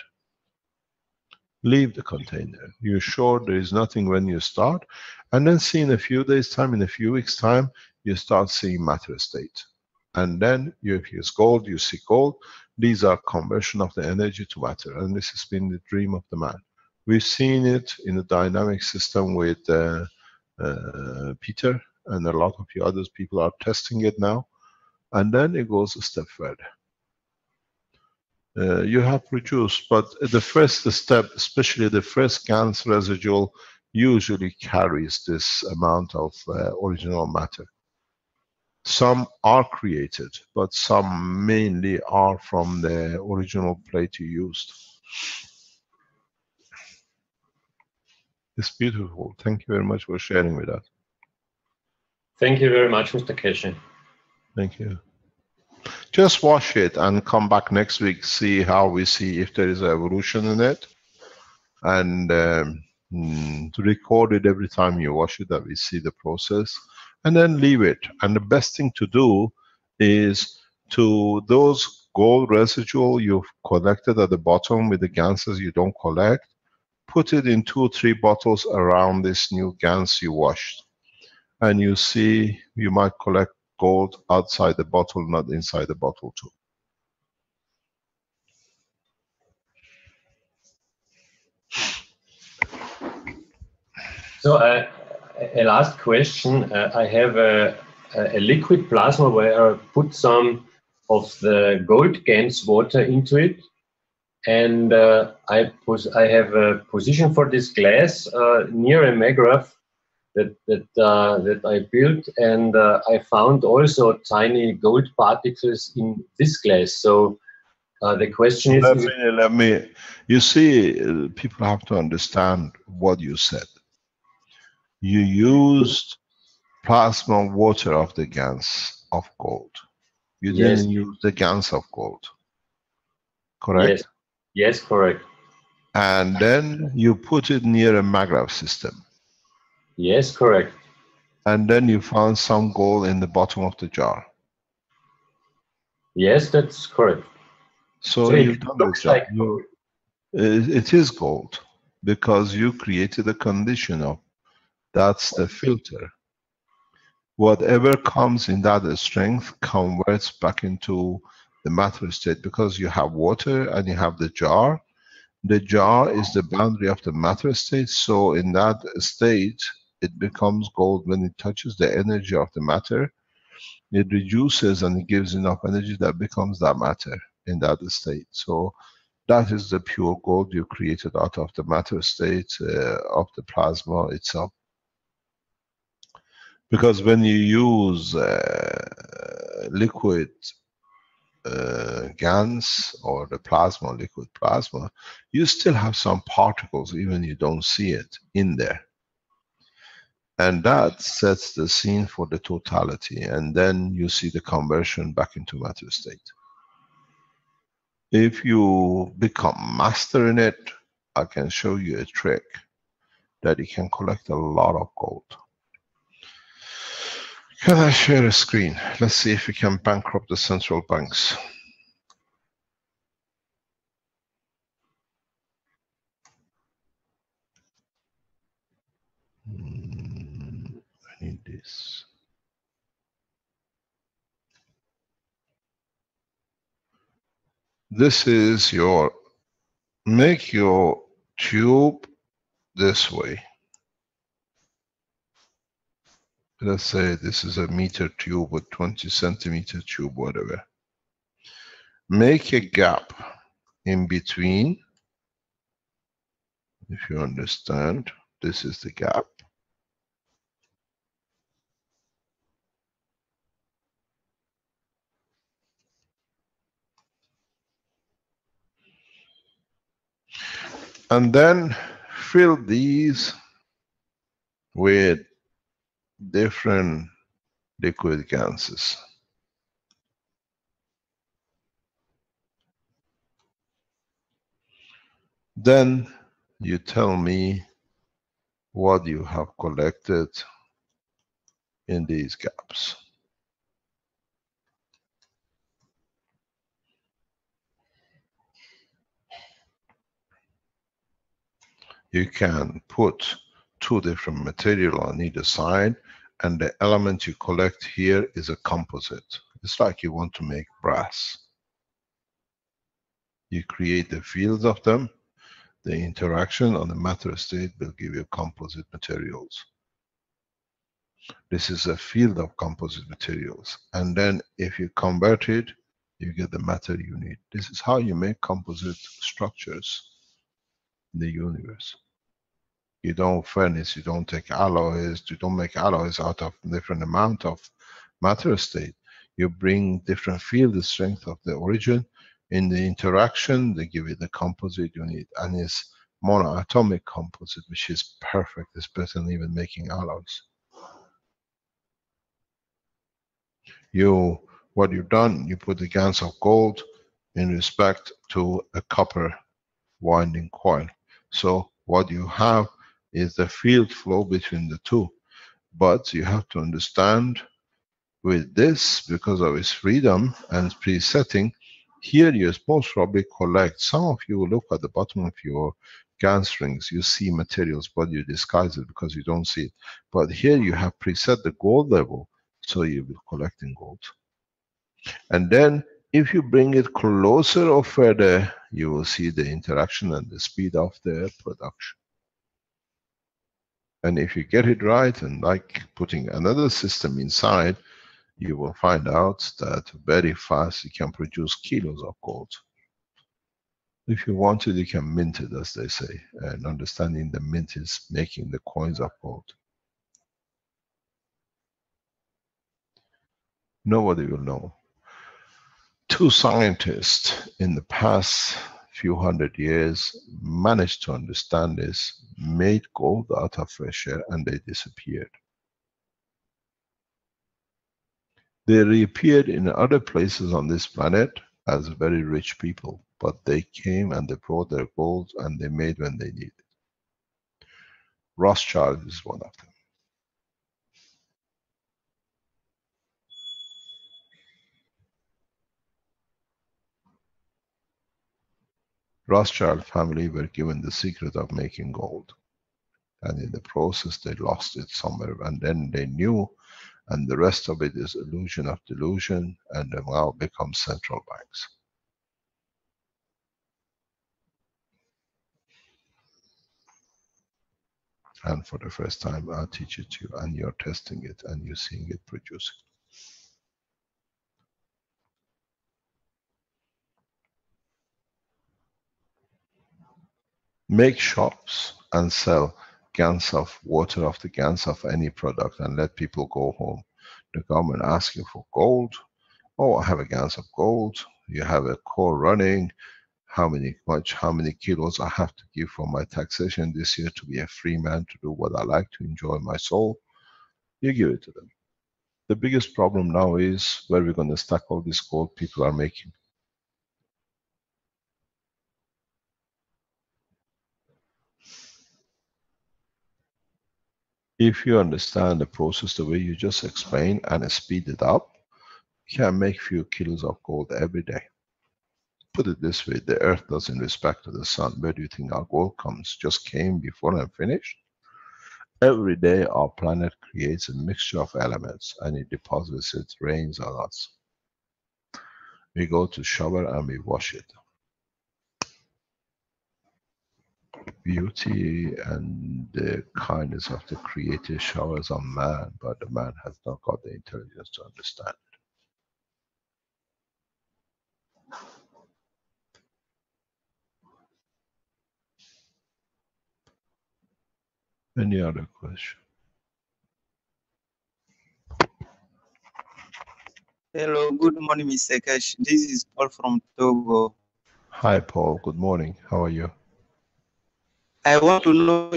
Leave the container. You're sure there is nothing when you start, and then see in a few days time, in a few weeks time, you start seeing matter state. And then if it's gold, you see gold. These are conversion of the energy to matter, and this has been the dream of the man. We've seen it in the dynamic system with Peter, and a lot of you others people are testing it now. And then it goes a step further. You have produced, but the first step, especially the first GANS residual, usually carries this amount of original matter. Some are created, but some mainly are from the original plate you used. It's beautiful. Thank you very much for sharing with us. Thank you very much, Mr. Keshe. Thank you. Just wash it and come back next week, see how we see if there is evolution in it. And to record it every time you wash it, that we see the process. And then leave it. And the best thing to do is to those gold residual you've collected at the bottom with the ganses you don't collect, put it in 2 or 3 bottles around this new GANS you washed. And you see you might collect gold outside the bottle, not inside the bottle too. So a last question. I have a liquid plasma where I put some of the gold GANS water into it, and I have a position for this glass near a maggraph that I built, and I found also tiny gold particles in this glass. So the question is... Let me, you see, people have to understand what you said. You used plasma water of the GANS of gold. You didn't use the GANS of gold. Correct? Yes. Yes, correct. And then you put it near a maggraph system. Yes, correct. And then you found some gold in the bottom of the jar. Yes, that's correct. So you've done the job. It is gold because you created a condition of that's the filter. Whatever comes in that strength converts back into the matter state because you have water and you have the jar. The jar is the boundary of the matter state, so in that state it becomes gold when it touches the energy of the matter. It reduces and it gives enough energy that becomes that matter in that state. So that is the pure gold you created out of the matter state of the plasma itself. Because when you use liquid GANS or the plasma, liquid plasma, you still have some particles, even you don't see it, in there. And that sets the scene for the totality, and then you see the conversion back into matter state. If you become master in it, I can show you a trick that you can collect a lot of gold. Can I share a screen? Let's see if we can bankrupt the central banks. I need this. This is your, make your tube this way. Let's say this is a meter tube with 20 centimeter tube, whatever. Make a gap in between. If you understand, this is the gap. And then fill these with different liquid GANSes. Then you tell me what you have collected in these gaps. You can put two different material on either side, and the element you collect here is a composite. It's like you want to make brass. You create the fields of them. The interaction on the matter state will give you composite materials. This is a field of composite materials. And then if you convert it, you get the matter you need. This is how you make composite structures in the universe. You don't furnace, you don't take alloys, you don't make alloys out of different amount of matter state. You bring different field strength of the origin. In the interaction, they give you the composite you need. And it's monoatomic composite, which is perfect. It's better than even making alloys. What you've done, you put the GaNs of gold in respect to a copper winding coil. So what you have is the field flow between the two. But you have to understand with this, because of its freedom and presetting, here you most probably collect. Some of you look at the bottom of your GaN strings, you see materials, but you disguise it because you don't see it. But here you have preset the gold level, so you will collect in gold. And then if you bring it closer or further, you will see the interaction and the speed of the production. And if you get it right, and like putting another system inside, you will find out that very fast you can produce kilos of gold. If you want to, you can mint it, as they say. And understanding the mint is making the coins of gold. Nobody will know. Two scientists in the past few hundred years managed to understand this, made gold out of fresh air, and they disappeared. They reappeared in other places on this planet as very rich people, but they came and they brought their gold and they made when they needed. Rothschild is one of them. Rothschild family were given the secret of making gold. And in the process, they lost it somewhere. And then they knew, and the rest of it is illusion of delusion, and they now become central banks. And for the first time, I'll teach it to you, and you're testing it, and you're seeing it producing. Make shops and sell GaNs of water of the GaNs of any product and let people go home. The government asks you for gold. Oh, I have a GaNs of gold. You have a core running. How many kilos I have to give for my taxation this year to be a free man, to do what I like, to enjoy my soul. You give it to them. The biggest problem now is where we're going to stack all this gold people are making. If you understand the process the way you just explained and speed it up, you can make few kilos of gold every day. Put it this way, the earth doesn't respect to the sun. Where do you think our gold comes? Just came before and finished? Every day our planet creates a mixture of elements and it deposits it, rains on us. We go to shower and we wash it. Beauty and the kindness of the Creator showers on man, but the man has not got the intelligence to understand it. Any other question? Hello, good morning, Mr. Keshe. This is Paul from Togo. Hi, Paul. Good morning. How are you? I want to know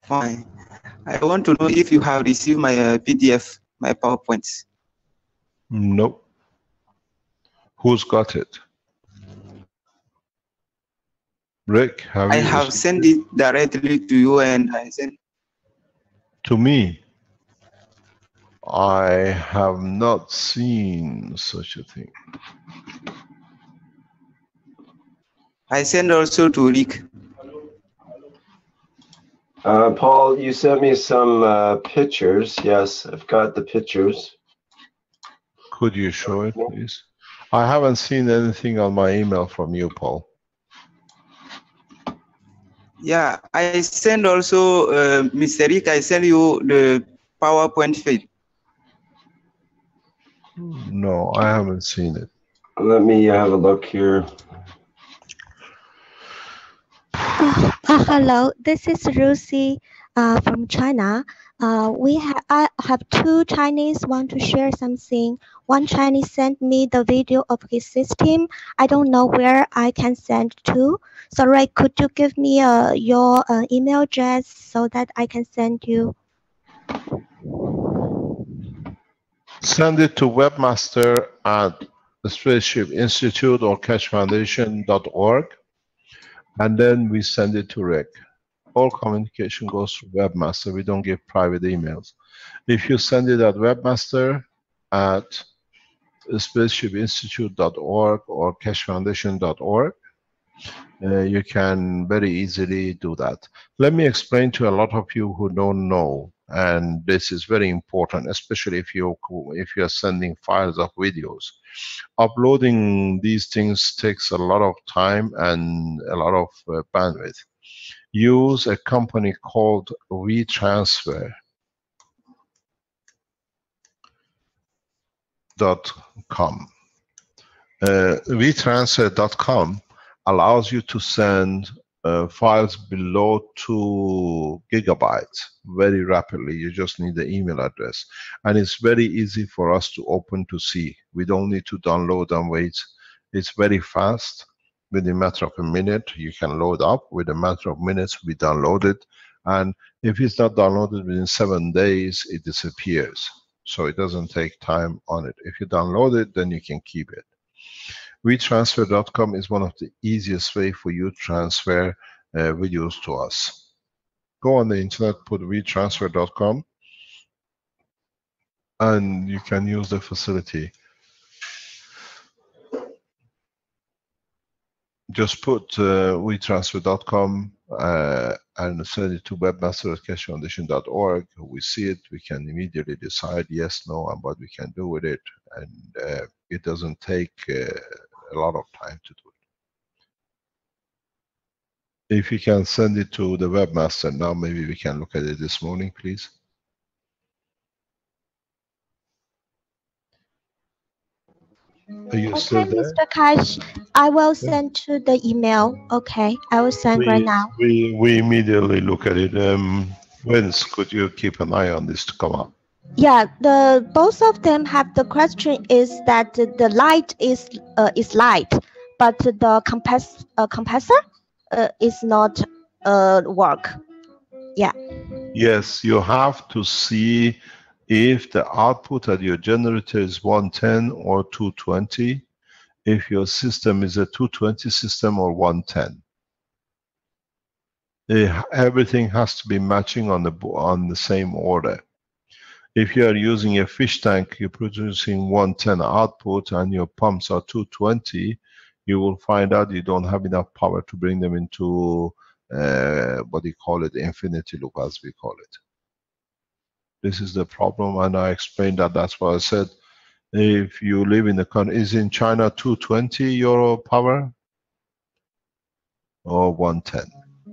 fine. I want to know if you have received my PDF, my PowerPoint. Nope. Who's got it? Rick, I have sent it directly to you, and I sent to me. I have not seen such a thing. I send also to Rick. Paul, you sent me some pictures. Yes, I've got the pictures. Could you show it, please? I haven't seen anything on my email from you, Paul. Yeah, I send also, Mr. Rick, I send you the PowerPoint file. No, I haven't seen it. Let me have a look here. Hello, this is Lucy from China. I have two Chinese want to share something. One Chinese sent me the video of his system. I don't know where I can send to. Sorry, could you give me your email address so that I can send you? Send it to webmaster at the Spaceship Institute or cashfoundation.org, and then we send it to Rick. All communication goes through webmaster. We don't give private emails. If you send it at webmaster at spaceshipinstitute.org or cashfoundation.org, you can very easily do that. Let me explain to a lot of you who don't know, and this is very important, especially if you are sending files of videos. Uploading these things takes a lot of time and a lot of bandwidth. Use a company called WeTransfer.com. WeTransfer.com allows you to send files below 2 gigabytes very rapidly. You just need the email address, and it's very easy for us to open to see. We don't need to download and wait. It's very fast. Within a matter of a minute, you can load up. With a matter of minutes, we download it. And if it's not downloaded within 7 days, it disappears. So it doesn't take time on it. If you download it, then you can keep it. WeTransfer.com is one of the easiest way for you to transfer videos to us. Go on the internet, put WeTransfer.com, and you can use the facility. Just put WeTransfer.com and send it to webmaster@cashfoundation.org. We see it, we can immediately decide yes, no, and what we can do with it. And it doesn't take a lot of time to do it. If you can send it to the webmaster now, maybe we can look at it this morning, please. Are you still there? Mr. Cash, I will send to the email. Okay, I will send right now. We immediately look at it. Vince, could you keep an eye on this to come up? Yeah, both of them have the question is that the light is light, but the compressor is not work. Yeah. Yes, you have to see if the output at your generator is 110 or 220, if your system is a 220 system or 110. Everything has to be matching on the same order. If you are using a fish tank, you're producing 110 output and your pumps are 220, you will find out you don't have enough power to bring them into what do you call it, infinity loop, as we call it. This is the problem, and I explained that. That's why I said, if you live in the country, is in China 220 euro power or 110?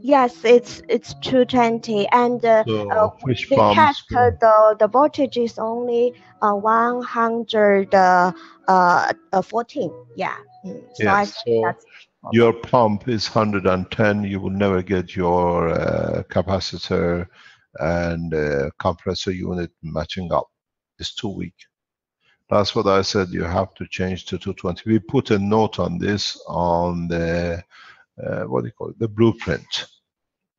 Yes, it's 220, and So they fish pumps, test the voltage is only 114. Yeah. So I yes, think so that's your pump is 110, you will never get your capacitor and compressor unit matching up. It's too weak. That's what I said, you have to change to 220. We put a note on this on the what do you call it, the blueprint.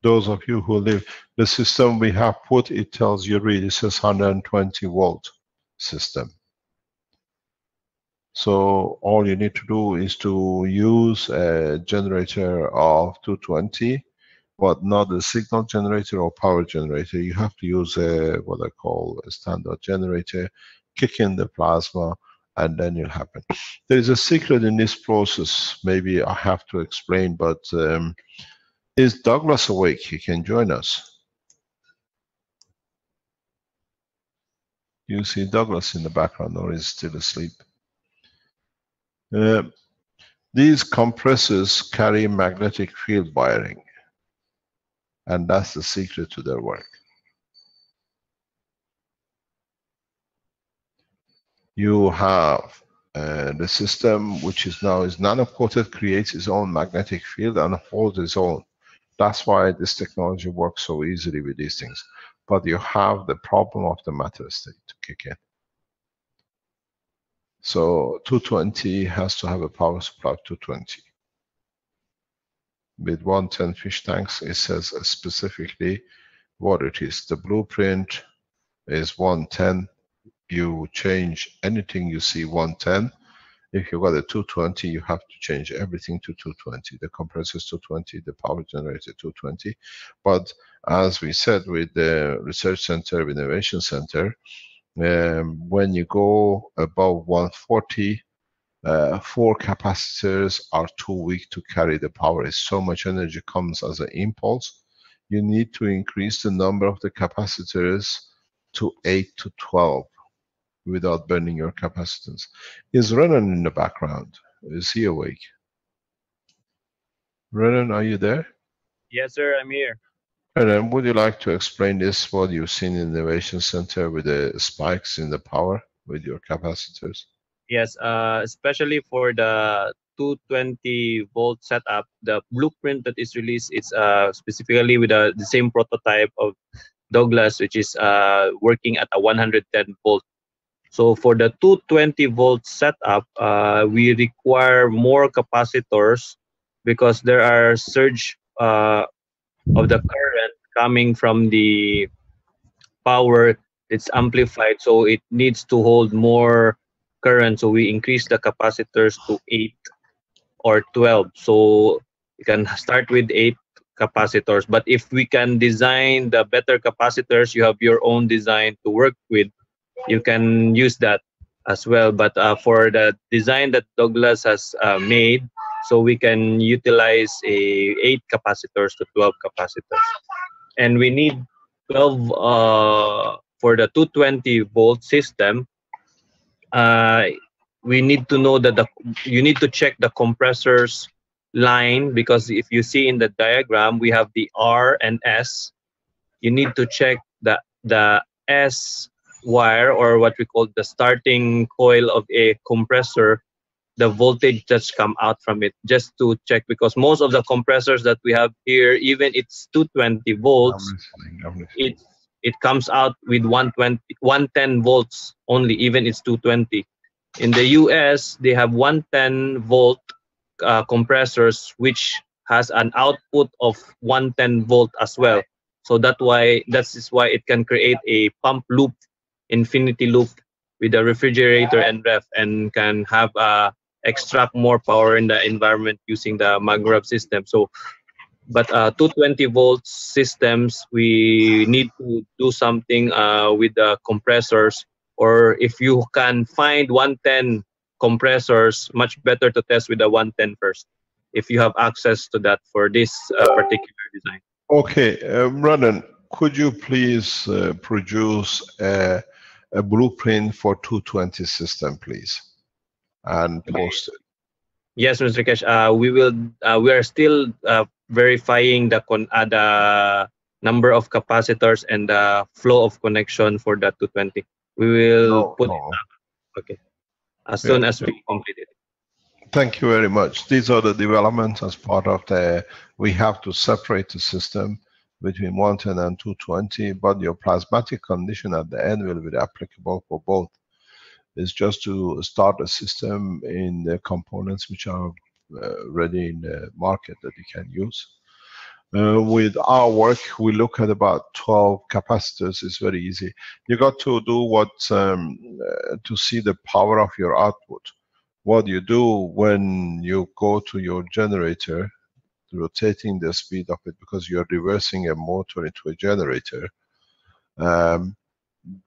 Those of you who live, the system we have put, it tells you really, it says 120 volt system. So all you need to do is to use a generator of 220 but not a signal generator or power generator. You have to use what I call a standard generator, kick in the plasma, and then it'll happen. There is a secret in this process, maybe I have to explain, but is Douglas awake? He can join us. You see Douglas in the background, or is still asleep? These compressors carry magnetic field wiring, and that's the secret to their work. You have the system, which is now nano-coated, creates its own magnetic field and holds its own. That's why this technology works so easily with these things. But you have the problem of the matter state to kick in. So 220 has to have a power supply of 220. With 110 fish tanks, it says specifically what it is. The blueprint is 110. You change anything you see 110. If you got a 220, you have to change everything to 220. The compressors 220, the power generator 220. But as we said with the research center, with innovation center, when you go above 140, 4 capacitors are too weak to carry the power. It's so much energy comes as an impulse. You need to increase the number of the capacitors to 8 to 12 without burning your capacitance. Is Renan in the background? Is he awake? Renan, are you there? Yes, sir, I'm here. Renan, would you like to explain this, what you've seen in the Innovation Center with the spikes in the power with your capacitors? Yes, especially for the 220 volt setup, the blueprint that is released, it's specifically with the same prototype of Douglas, which is working at a 110 volt. So for the 220 volt setup, we require more capacitors because there are surge of the current coming from the power. It's amplified, so it needs to hold more current. So we increase the capacitors to 8 or 12. So you can start with 8 capacitors. But if we can design the better capacitors, you have your own design to work with, you can use that as well. But for the design that Douglas has made, so we can utilize 8 capacitors to 12 capacitors. And we need 12 for the 220 volt system. We need to know that you need to check the compressors line, because if you see in the diagram, we have the R and S. You need to check the S wire, or what we call the starting coil of a compressor, the voltage that's come out from it, just to check, because most of the compressors that we have here, even it's 220 volts, it comes out with 110 volts only, even it's 220. In the US, they have 110 volt compressors, which has an output of 110 volt as well. So that is why it can create a pump loop, infinity loop with the refrigerator and ref, and can have extract more power in the environment using the MagRev system. So, but 220 volt systems, we need to do something with the compressors, or if you can find 110 compressors, much better to test with the 110 first, if you have access to that for this particular design. Okay, Renan, could you please produce a blueprint for 220 system, please, and post it? Yes, Mr. Kesh. We are still verifying the number of capacitors and the flow of connection for the 220. We will put it up. Okay, as soon as we complete it. Thank you very much. These are the developments as part of we have to separate the system between 110 and 220, but your plasmatic condition at the end will be applicable for both. It's just to start a system in the components which are ready in the market that you can use. With our work, we look at about 12 capacitors. It's very easy. You got to do what to see the power of your output. What you do when you go to your generator, rotating the speed of it, because you're reversing a motor into a generator.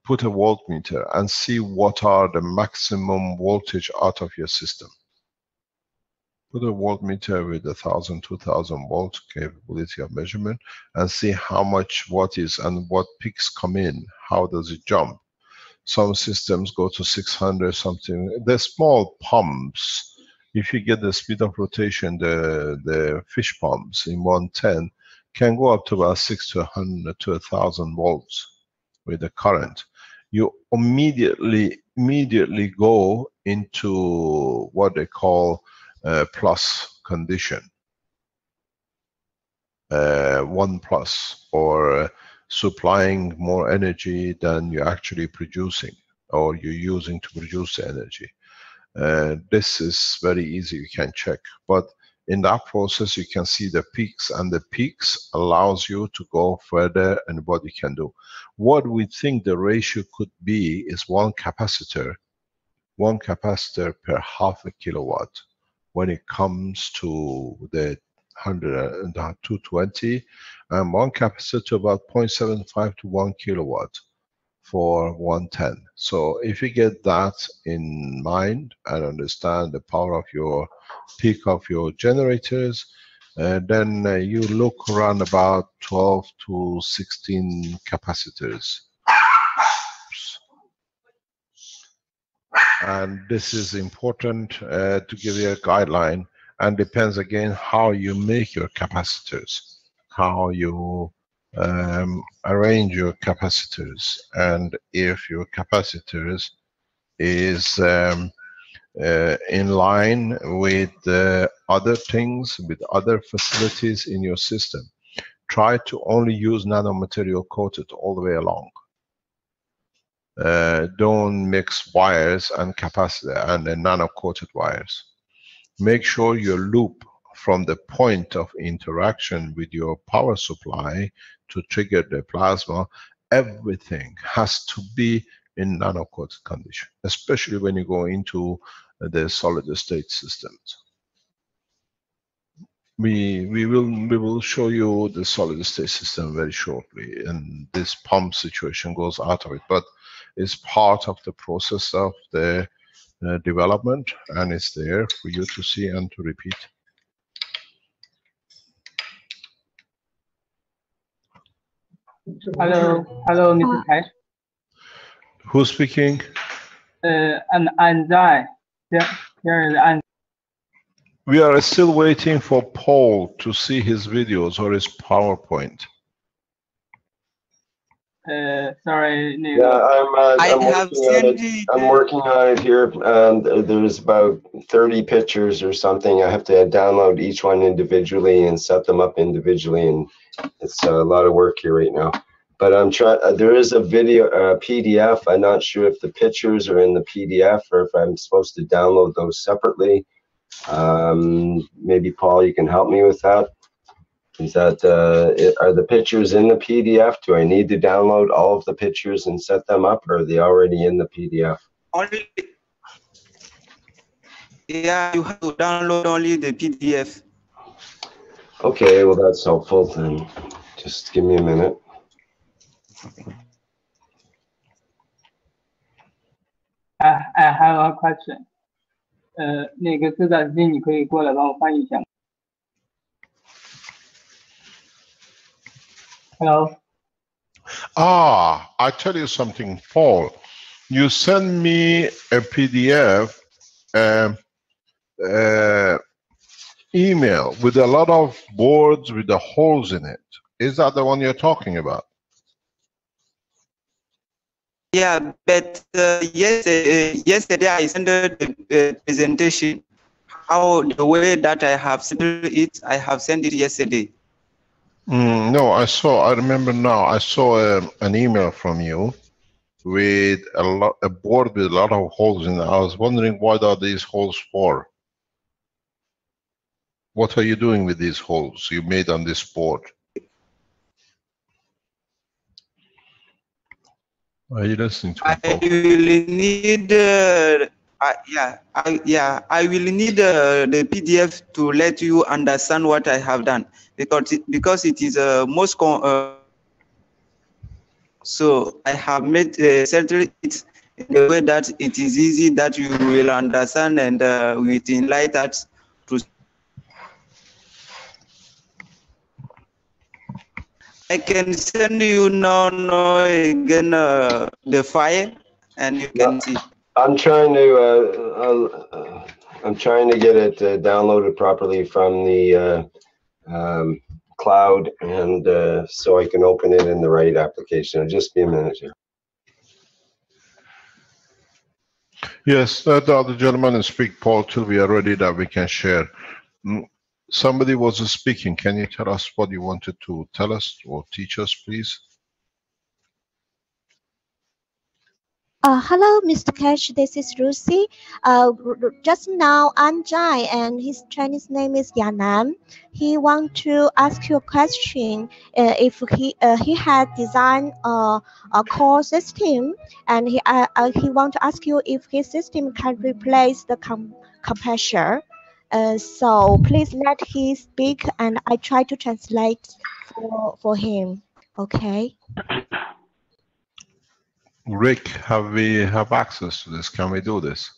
Put a voltmeter and see what are the maximum voltage out of your system. Put a voltmeter with 1,000, 2,000 volts capability of measurement and see how much what is and what peaks come in. How does it jump? Some systems go to 600 something. The small pumps, if you get the speed of rotation, the fish pumps in 110 can go up to about 600 to 1,000 volts with the current. You immediately go into what they call plus condition, 1+, or supplying more energy than you're actually producing or you're using to produce the energy. This is very easy, you can check. But in that process, you can see the peaks, and the peaks allows you to go further and what you can do. What we think the ratio could be is one capacitor per half a kilowatt. When it comes to the 100 and 220, and one capacitor to about 0.75 to 1 kilowatt for 110. So if you get that in mind and understand the power of your peak of your generators, then you look around about 12 to 16 capacitors. And this is important to give you a guideline, and depends again how you make your capacitors, how you arrange your capacitors, and if your capacitors is in line with other things, with other facilities in your system. Try to only use nanomaterial coated all the way along. Don't mix wires and capacitor and nano coated wires. Make sure your loop from the point of interaction with your power supply to trigger the plasma, everything has to be in nano coated condition, especially when you go into the solid state systems. We will show you the solid state system very shortly, and this pump situation goes out of it, but it's part of the process of the development, and it's there for you to see and to repeat. Hello, Mr. Kai. Who's speaking? And Anzai. Here is Anzai. We are still waiting for Paul to see his videos or his PowerPoint. Sorry. I'm working on it here. There's about 30 pictures or something. I have to download each one individually and set them up individually, and it's a lot of work here right now. But I'm trying. There is a video, PDF. I'm not sure if the pictures are in the PDF or if I'm supposed to download those separately. Maybe Paul, you can help me with that. Is that are the pictures in the PDF? Do I need to download all of the pictures and set them up, or are they already in the PDF? Only, yeah, you have to download only the PDF. Okay, well that's helpful. Then just give me a minute. I have a question. 那个自在机，你可以过来帮我翻译一下吗 ？Hello. I tell you something, Paul. You send me a PDF email with a lot of boards with the holes in it. Is that the one you're talking about? Yeah, but yesterday I sent the presentation. How the way that I have sent it, I have sent it yesterday. No, I remember now. I saw an email from you with a board with a lot of holes in it. I was wondering what are these holes for? What are you doing with these holes you made on this board? Are you listening to me, Paul? I will need I will need the PDF to let you understand what I have done because it is most so I have made settled it in a way that it is easy that you will understand and with enlighten to. I can send you now again the file, and you can see. I'm trying to get it downloaded properly from the cloud, and so I can open it in the right application. It'll just be a minute here. Yes, the other gentleman is speak, Paul, till we are ready that we can share. Somebody was speaking. Can you tell us what you wanted to tell us or teach us, please? Hello, Mr. Cash. This is Lucy. Just now, I'm Jai, and his Chinese name is Yanan. He want to ask you a question. If he had designed a core system, and he want to ask you if his system can replace the compressor. So please let he speak, and I try to translate for him. Okay. Rick, have we have access to this? Can we do this?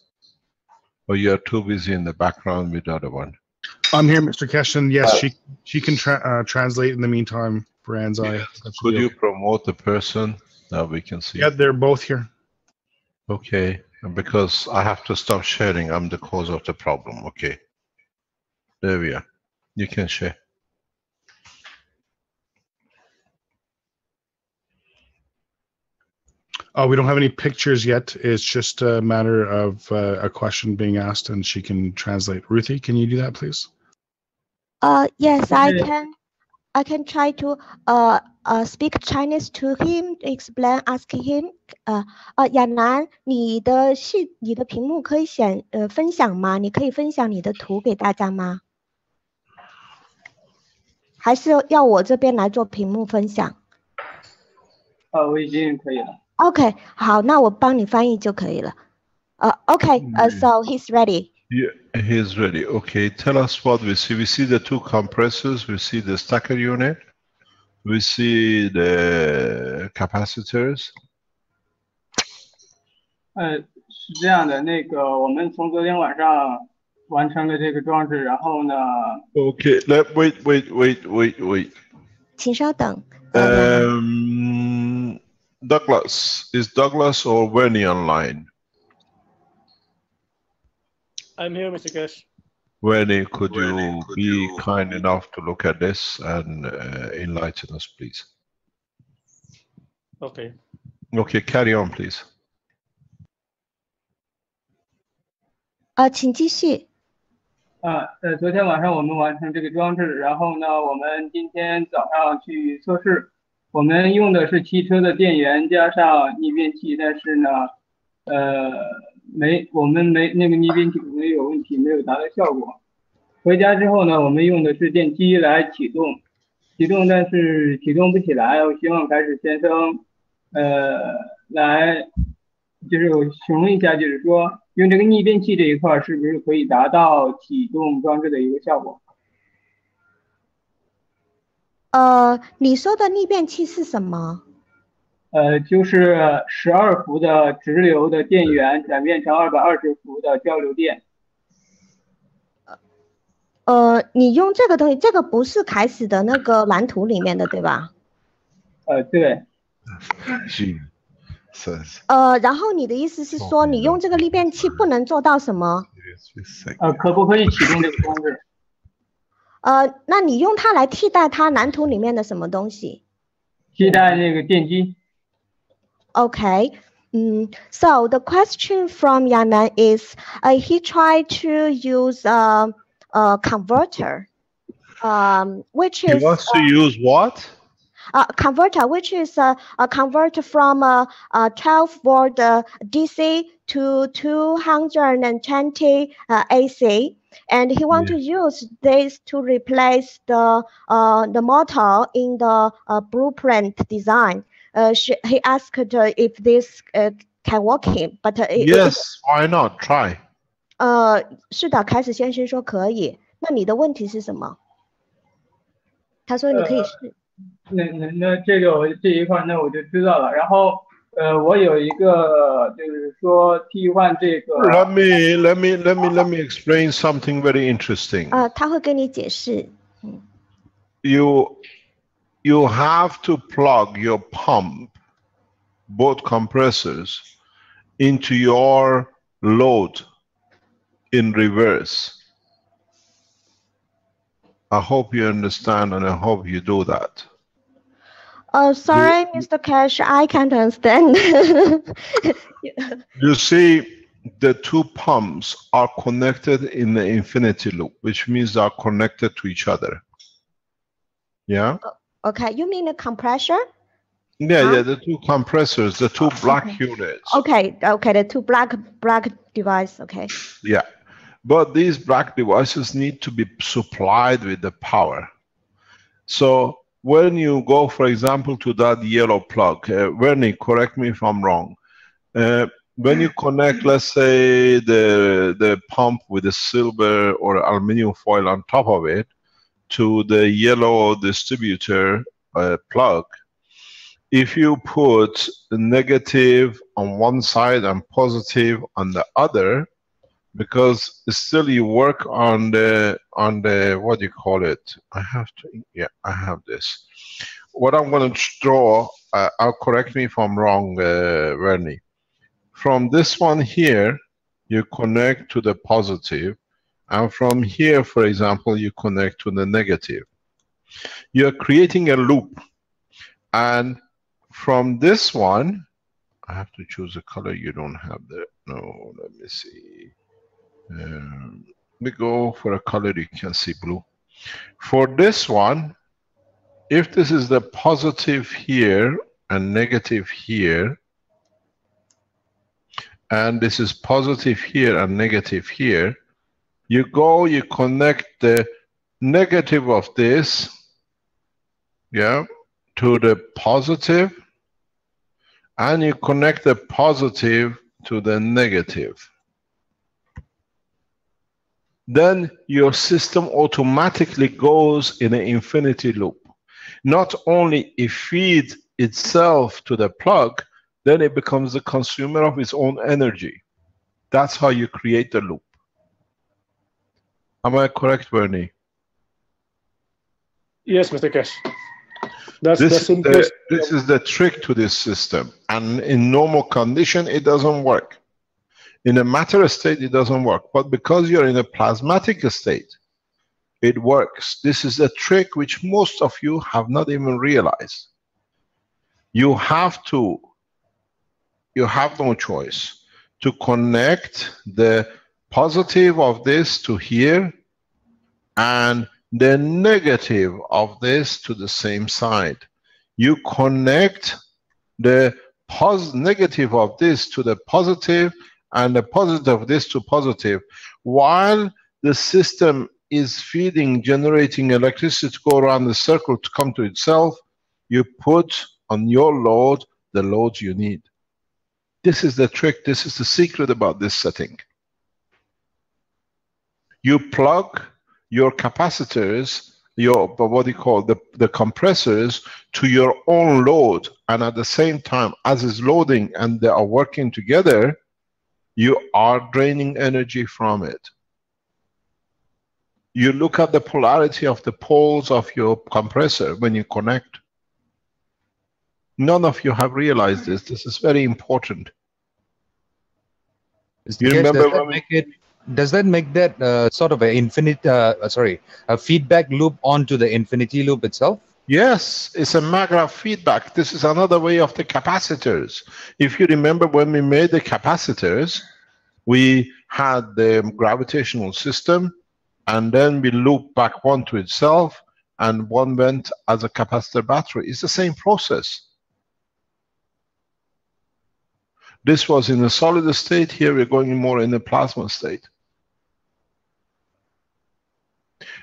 Or you're too busy in the background with the other one? I'm here, Mr. Keshan. Yes, she can translate in the meantime for Anzai. Could you promote the person that we can see? Yeah, they're both here. Okay, because I have to stop sharing. I'm the cause of the problem. Okay. There we are. You can share. We don't have any pictures yet. It's just a matter of a question being asked, and she can translate. Ruthie, can you do that, please? Yes, I can. I can try to speak Chinese to him, explain, ask him. 亚楠，你的屏幕可以分享吗？你可以分享你的图给大家吗？还是要我这边来做屏幕分享？我已经可以了。OK， 好，那我帮你翻译就可以了。So he's ready. Yeah, he's ready. Okay, tell us what we see. We see the two compressors. We see the stacker unit. We see the capacitors. 是这样的，我们从昨天晚上完成了这个装置，然后呢 Okay, wait. 请稍等。Douglas, is Douglas or Wernie online? I'm here, Mr. Cash. Wernie, could you be kind enough to look at this and enlighten us, please? Okay. Okay, carry on, please. 请继续。昨天晚上我们完成这个装置，然后呢，我们今天早上去测试。我们用的是汽车的电源加上逆变器，但是呢，我们那个逆变器可能有问题，没有达到效果。回家之后呢，我们用的是电机来启动，但是启动不起来。我希望开始先生，来，就是我询问一下，就是说用这个逆变器这一块是不是可以达到启动装置的一个效果？你说的逆变器是什么？就是12伏的直流的电源转变成220伏的交流电。你用这个东西，这个不是开始的那个蓝图里面的，对吧？对。然后你的意思是说，你用这个逆变器不能做到什么？可不可以启动这个装置？那你用它来替代它蓝图里面的什么东西？替代那个电机。Okay. So the question from Yanan is, he tried to use a converter, which is. He wants to use what? Converter, which is a converter from 12-volt DC to 220 AC. And he wants to use this to replace the motor in the blueprint design. He asked if this can working, but yes, why not try? 是的，凯子先生说可以。那你的问题是什么？他说你可以试。那这一块那我就知道了。然后我有一个就是说替换这个。Let me explain something very interesting. 他会跟你解释。You have to plug your pump, both compressors, into your load in reverse. I hope you understand, and I hope you do that. Sorry, Mr. Cash, I can't understand. You see, the two pumps are connected in the infinity loop, which means they are connected to each other. Yeah? Okay, you mean the compressor? Yeah, the two compressors, the two black units. Okay, the two black device, okay. Yeah, but these black devices need to be supplied with the power. So when you go, for example, to that yellow plug, Wernie, correct me if I'm wrong. When you connect, let's say, the pump with a silver or aluminum foil on top of it to the yellow distributor plug, if you put the negative on one side and positive on the other, because still you work on the what do you call it? I have this. What I'm going to draw, I'll correct me if I'm wrong, Wernie. From this one here, you connect to the positive, and from here, for example, you connect to the negative. You're creating a loop, and from this one, I have to choose a color. You don't have the, no, let me see. Let me go for a color you can see blue. For this one, if this is the positive here and negative here, and this is positive here and negative here, you connect the negative of this, yeah, to the positive, and you connect the positive to the negative. Then your system automatically goes in an infinity loop. Not only it feeds itself to the plug, then it becomes the consumer of its own energy. That's how you create the loop. Am I correct, Bernie? Yes, Mr. Cash. This is the trick to this system. And in normal condition, it doesn't work. In a matter state, it doesn't work. But because you're in a plasmatic state, it works. This is a trick which most of you have not even realized. You have no choice to connect the positive of this to here and the negative of this to the same side. You connect the negative of this to the positive and the positive of this to positive, while the system is feeding, generating electricity to go around the circle to come to itself. You put on your load the load you need. This is the trick. This is the secret about this setting. You plug your capacitors, your what do you call the compressors, to your own load, and at the same time, as is loading and they are working together, you are draining energy from it. You look at the polarity of the poles of your compressor when you connect. None of you have realized this. This is very important. You remember does that make that sort of an infinite, a feedback loop onto the infinity loop itself? Yes, it's a Maglev feedback. This is another way of the capacitors. If you remember when we made the capacitors, we had the gravitational system, and then we looped back one to itself, and one went as a capacitor battery. It's the same process. This was in a solid state. Here we're going more in a plasma state.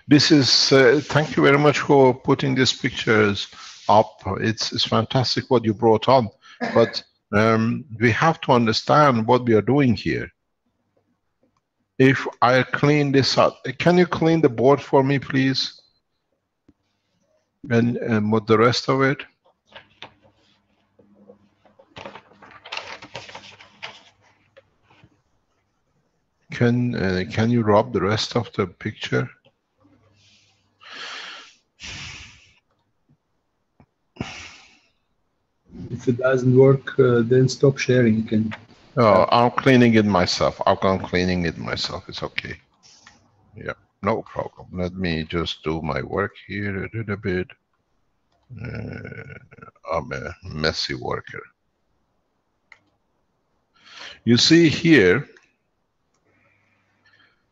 This is, thank you very much for putting these pictures up. It's fantastic what you brought on. But we have to understand what we are doing here. If I clean this up, can you clean the board for me, please? And with the rest of it? Can you rub the rest of the picture? If it doesn't work, then stop sharing. You can. Oh, I'm cleaning it myself. I'm cleaning it myself. It's okay. Yeah, no problem. Let me just do my work here a little bit. I'm a messy worker. You see here,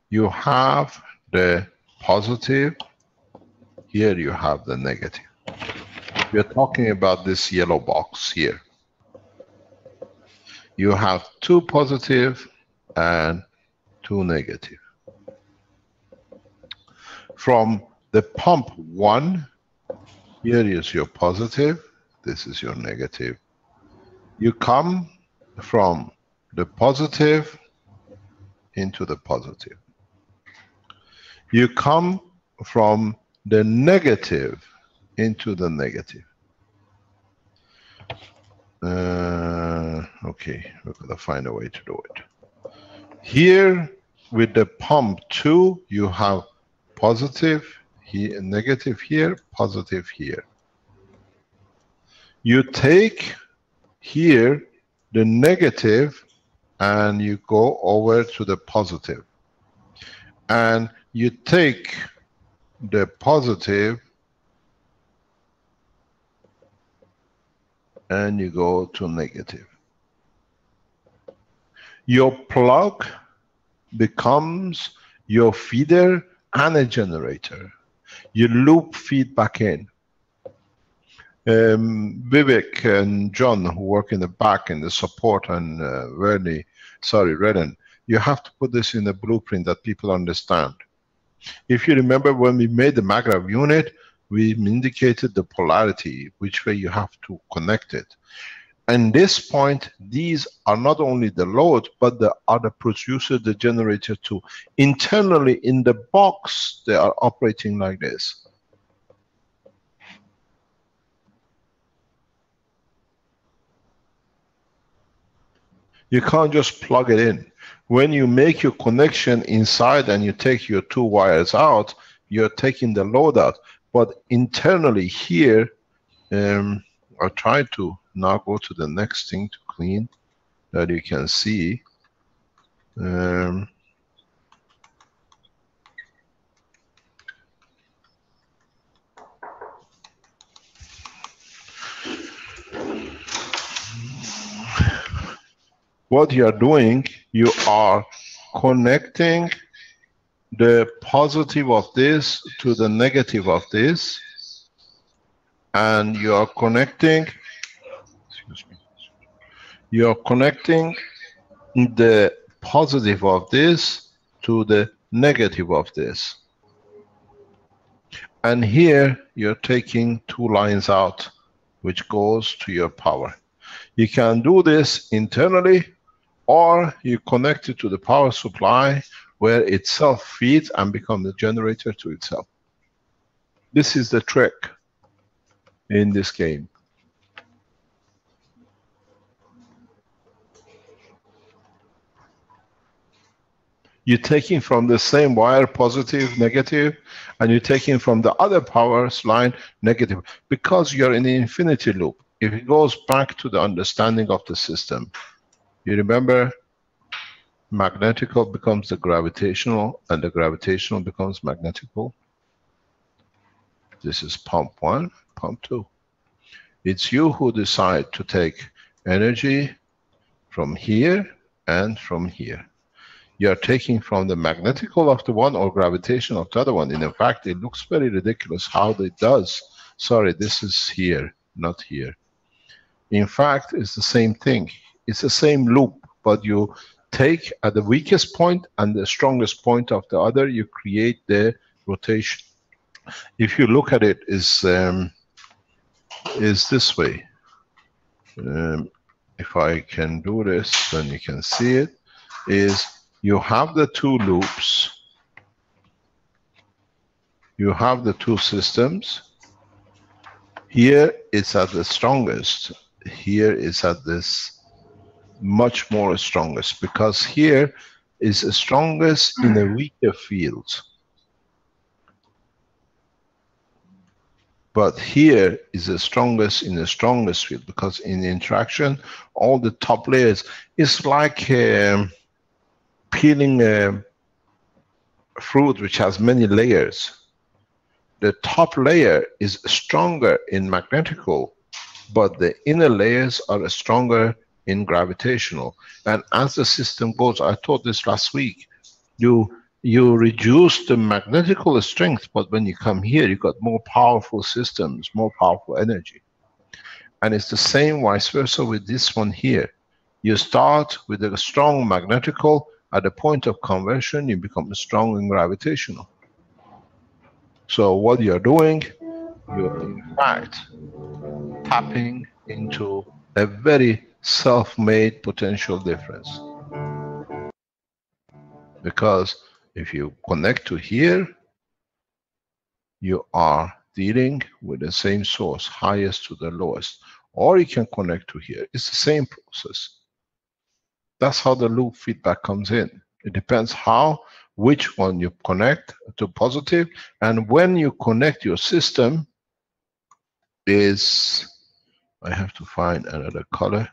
you have the positive. Here you have the negative. We are talking about this yellow box here. You have 2 positive and 2 negative. From the pump 1, here is your positive, this is your negative. You come from the positive into the positive. You come from the negative into the negative. Okay, we're gonna find a way to do it. Here with the pump 2, you have positive here, negative here, positive here. You take here the negative and you go over to the positive. And you take the positive and you go to negative. Your plug becomes your feeder and a generator. You loop feedback in. Vivek and John, who work in the back in the support, and Redden, you have to put this in a blueprint that people understand. If you remember when we made the Magrav unit, we indicated the polarity, which way you have to connect it. And this point, these are not only the load, but they are the producer, the generator too. Internally in the box, they are operating like this. You can't just plug it in. When you make your connection inside and you take your 2 wires out, you're taking the load out. But internally here, I'll try to now go to the next thing to clean that you can see. What you are doing, you are connecting the positive of this to the negative of this, and you are connecting, excuse me, you are connecting the positive of this to the negative of this. And here you're taking 2 lines out, which goes to your power. You can do this internally, or you connect it to the power supply, where itself feeds and becomes the generator to itself. This is the trick in this game. You're taking from the same wire positive, negative, and you're taking from the other power line negative, because you're in the infinity loop. If it goes back to the understanding of the system, you remember magnetical becomes the gravitational, and the gravitational becomes magnetical. This is pump 1, pump 2. It's you who decide to take energy from here and from here. You are taking from the magnetical of the one or gravitational of the other one. And in fact, it looks very ridiculous how it does. Sorry, this is here, not here. In fact, it's the same thing. It's the same loop, but you take at the weakest point and the strongest point of the other, you create the rotation. If you look at it, is this way. if I can do this, then you can see it, is you have the two loops, you have the two systems. Here it's at the strongest, here it's at this much more strongest, because here is the strongest in a weaker field. But here is the strongest in the strongest field, because in interaction, all the top layers, it's like peeling a fruit which has many layers. The top layer is stronger in magnetical, but the inner layers are stronger in gravitational. And as the system goes, I taught this last week, you reduce the magnetical strength, but when you come here, you got more powerful systems, more powerful energy. And it's the same vice versa with this one here. You start with a strong magnetical, at the point of conversion, you become strong in gravitational. So what you're doing, you're in fact tapping into a very self-made potential difference. Because if you connect to here, you are dealing with the same source, highest to the lowest. Or you can connect to here. It's the same process. That's how the loop feedback comes in. It depends which one you connect to positive, and when you connect your system is, I have to find another color,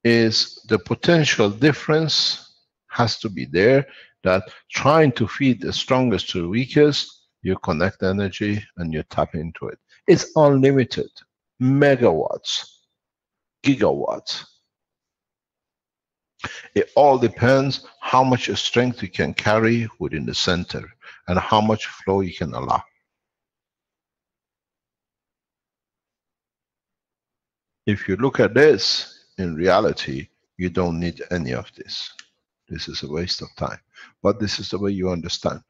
is the potential difference has to be there, that trying to feed the strongest to the weakest, you connect energy and you tap into it. It's unlimited, megawatts, gigawatts. It all depends how much strength you can carry within the center and how much flow you can allow. If you look at this, in reality, you don't need any of this. This is a waste of time. But this is the way you understand.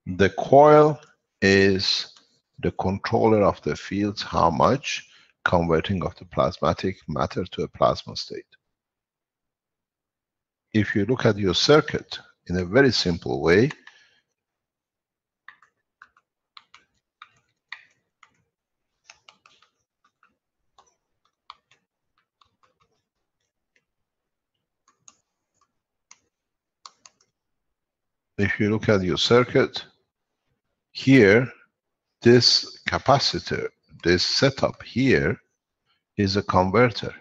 The coil is the controller of the fields, how much converting of the plasmatic matter to a plasma state. If you look at your circuit in a very simple way, here, this capacitor, this setup here is a converter.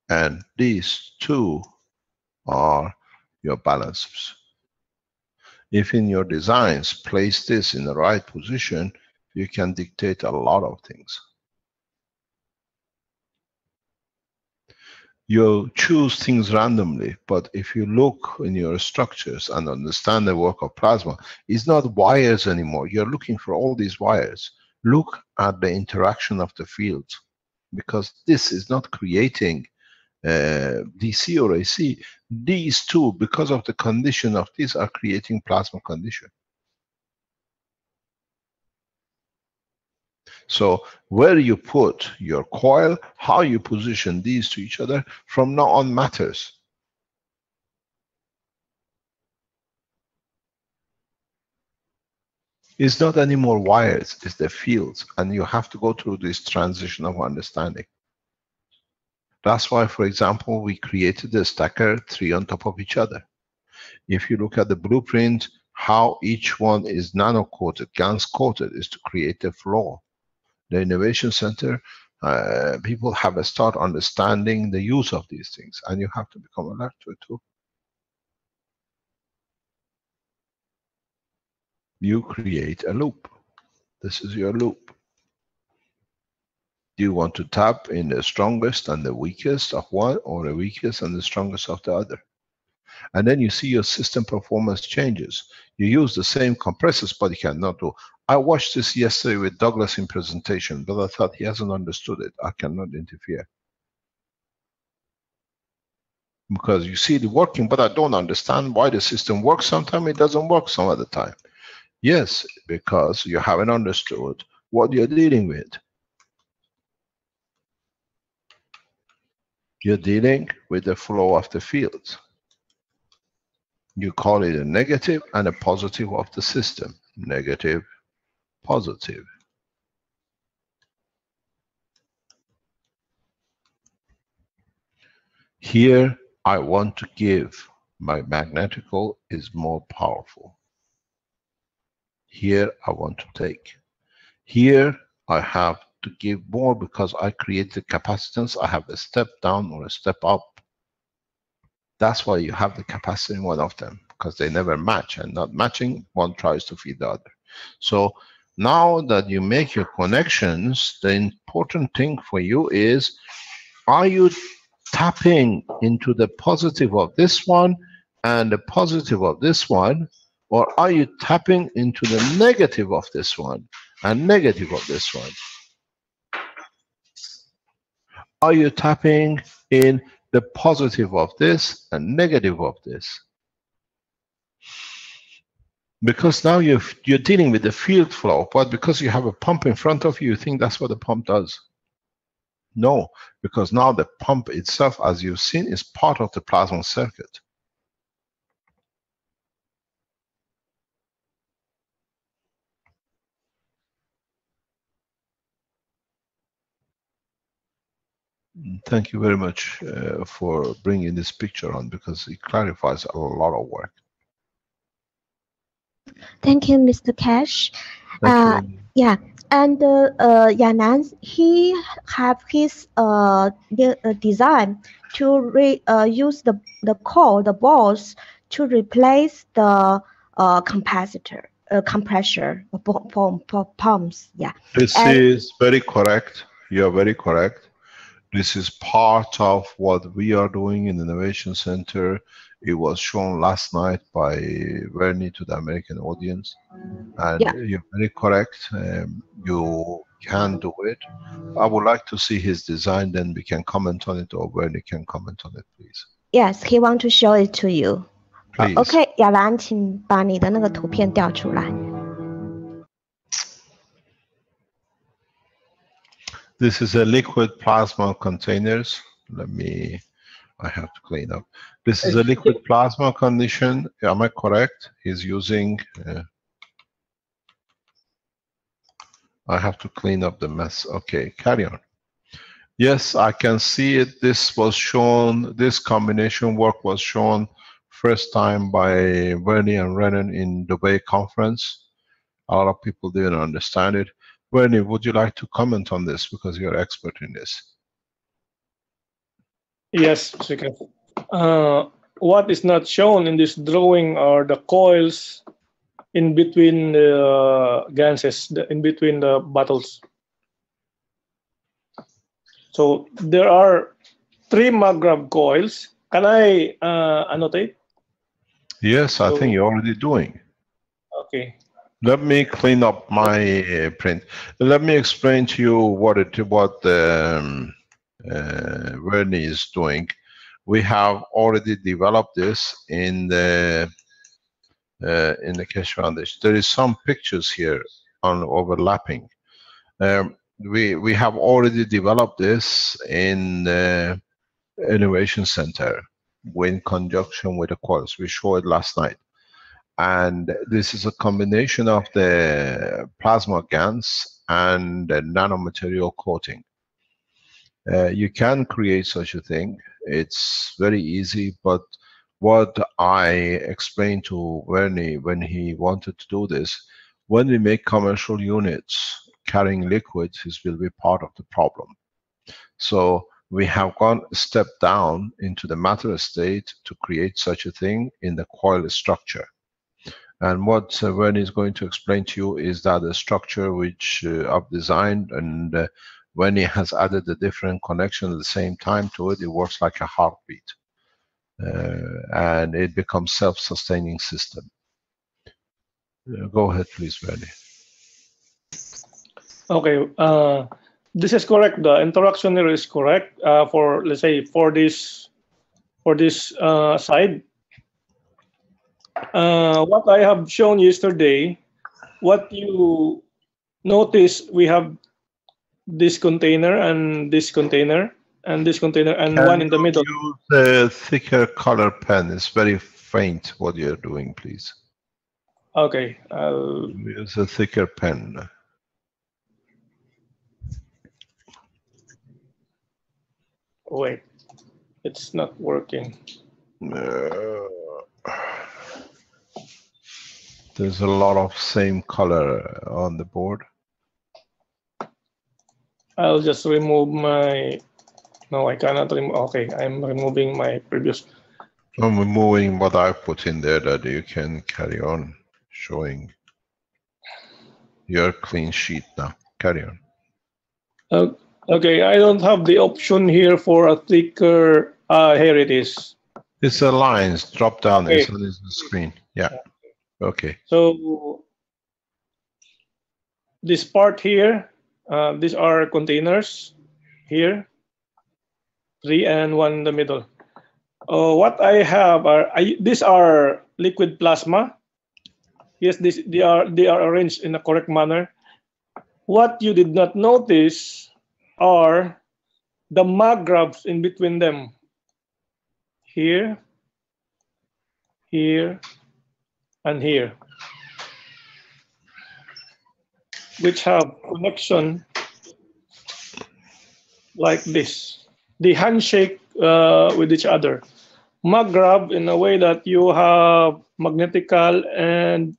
And these two are your balancers. If in your designs place this in the right position, you can dictate a lot of things. You choose things randomly, but if you look in your structures and understand the work of plasma, it's not wires anymore. You're looking for all these wires. Look at the interaction of the fields, because this is not creating DC or AC. These two, because of the condition of these, are creating plasma condition. So where you put your coil, how you position these to each other, from now on matters. It's not anymore wires, it's the fields, and you have to go through this transition of understanding. That's why, for example, we created a stacker 3 on top of each other. If you look at the blueprint, how each one is nano-coated, GaNs-coated, is to create a flow. The Innovation Center, people have to start understanding the use of these things, and you have to become alert to it too. You create a loop. This is your loop. Do you want to tap in the strongest and the weakest of one, or the weakest and the strongest of the other? And then you see your system performance changes. You use the same compressors, but you cannot do. I watched this yesterday with Douglas in presentation, but I thought he hasn't understood it. I cannot interfere. because you see it working, but I don't understand why the system works. Sometimes it doesn't work some other time. Yes, because you haven't understood what you're dealing with. You're dealing with the flow of the fields. You call it a negative and a positive of the system. Negative, positive. Here, I want to give. My magnetical is more powerful. Here, I want to take. Here, I have to give more because I create the capacitance. I have a step down or a step up. That's why you have the capacity in one of them, because they never match, and not matching, one tries to feed the other. So now that you make your connections, the important thing for you is, are you tapping into the positive of this one and the positive of this one, or are you tapping into the negative of this one and negative of this one? Are you tapping in the positive of this and negative of this? Because now you're dealing with the field flow, but because you have a pump in front of you, you think that's what the pump does. No, because now the pump itself, as you've seen, is part of the plasma circuit. Thank you very much for bringing this picture on, because it clarifies a lot of work. Thank you, Mr. Cash. Yeah, and Yanan, he have his design to use the core, the balls, to replace the capacitor, compressor, pumps. Yeah. This is very correct. You are very correct. This is part of what we are doing in the Innovation Center. It was shown last night by Vernie to the American audience. And yeah, you're very correct. You can do it. I would like to see his design, then we can comment on it, or Vernie can comment on it, please. Yes, he want to show it to you. Please. OK， 亚兰，请把你的那个图片调出来。This is a liquid plasma containers. I have to clean up. This is a liquid plasma condition. Am I correct? He's using, I have to clean up the mess. Okay, carry on. Yes, I can see it. This was shown, this combination work was shown first time by Vernie and Renan in Dubai conference. A lot of people didn't understand it. Vernie, would you like to comment on this, because you're an expert in this? Yes, what is not shown in this drawing are the coils in between the ganses, in between the bottles. So there are 3 mag-grab coils. Can I annotate? Yes, I think you're already doing. Okay. Let me clean up my print. Let me explain to you what Vernie is doing. We have already developed this in the Keshe Foundation. There is some pictures here on overlapping. We have already developed this in the Innovation Center in conjunction with the coils. We showed it last night. And this is a combination of the plasma GaNs and the nanomaterial coating. You can create such a thing. It's very easy, but what I explained to Vernie when he wanted to do this, when we make commercial units carrying liquids, this will be part of the problem. So we have gone a step down into the matter state to create such a thing in the coil structure. And what Vernie is going to explain to you is that the structure which I've designed, and when he has added the different connections at the same time to it, it works like a heartbeat. And it becomes self-sustaining system. Go ahead, please, Vernie. Okay, this is correct. The interaction here is correct for, let's say, for this for this side. What I have shown yesterday, what you notice, we have this container and this container and this container and Can one in the you middle. use a thicker color pen? It's very faint what you're doing, please. Okay. I'll use a thicker pen. wait. It's not working. There's a lot of same color on the board. I'll just remove my. No, I cannot remove. Okay, I'm removing my previous. I'm removing what I put in there that you can carry on showing your clean sheet now. Carry on. Okay, I don't have the option here for a thicker. Here it is. It's a lines drop down. Okay. It's on the screen. Yeah. Okay. So this part here, these are containers here, 3 and 1 in the middle. What I have are these are liquid plasma. Yes, they are arranged in a correct manner. What you did not notice are the magrabs in between them. Here, here, and here, which have connection like this. They handshake with each other. Magrab in a way that you have magnetical and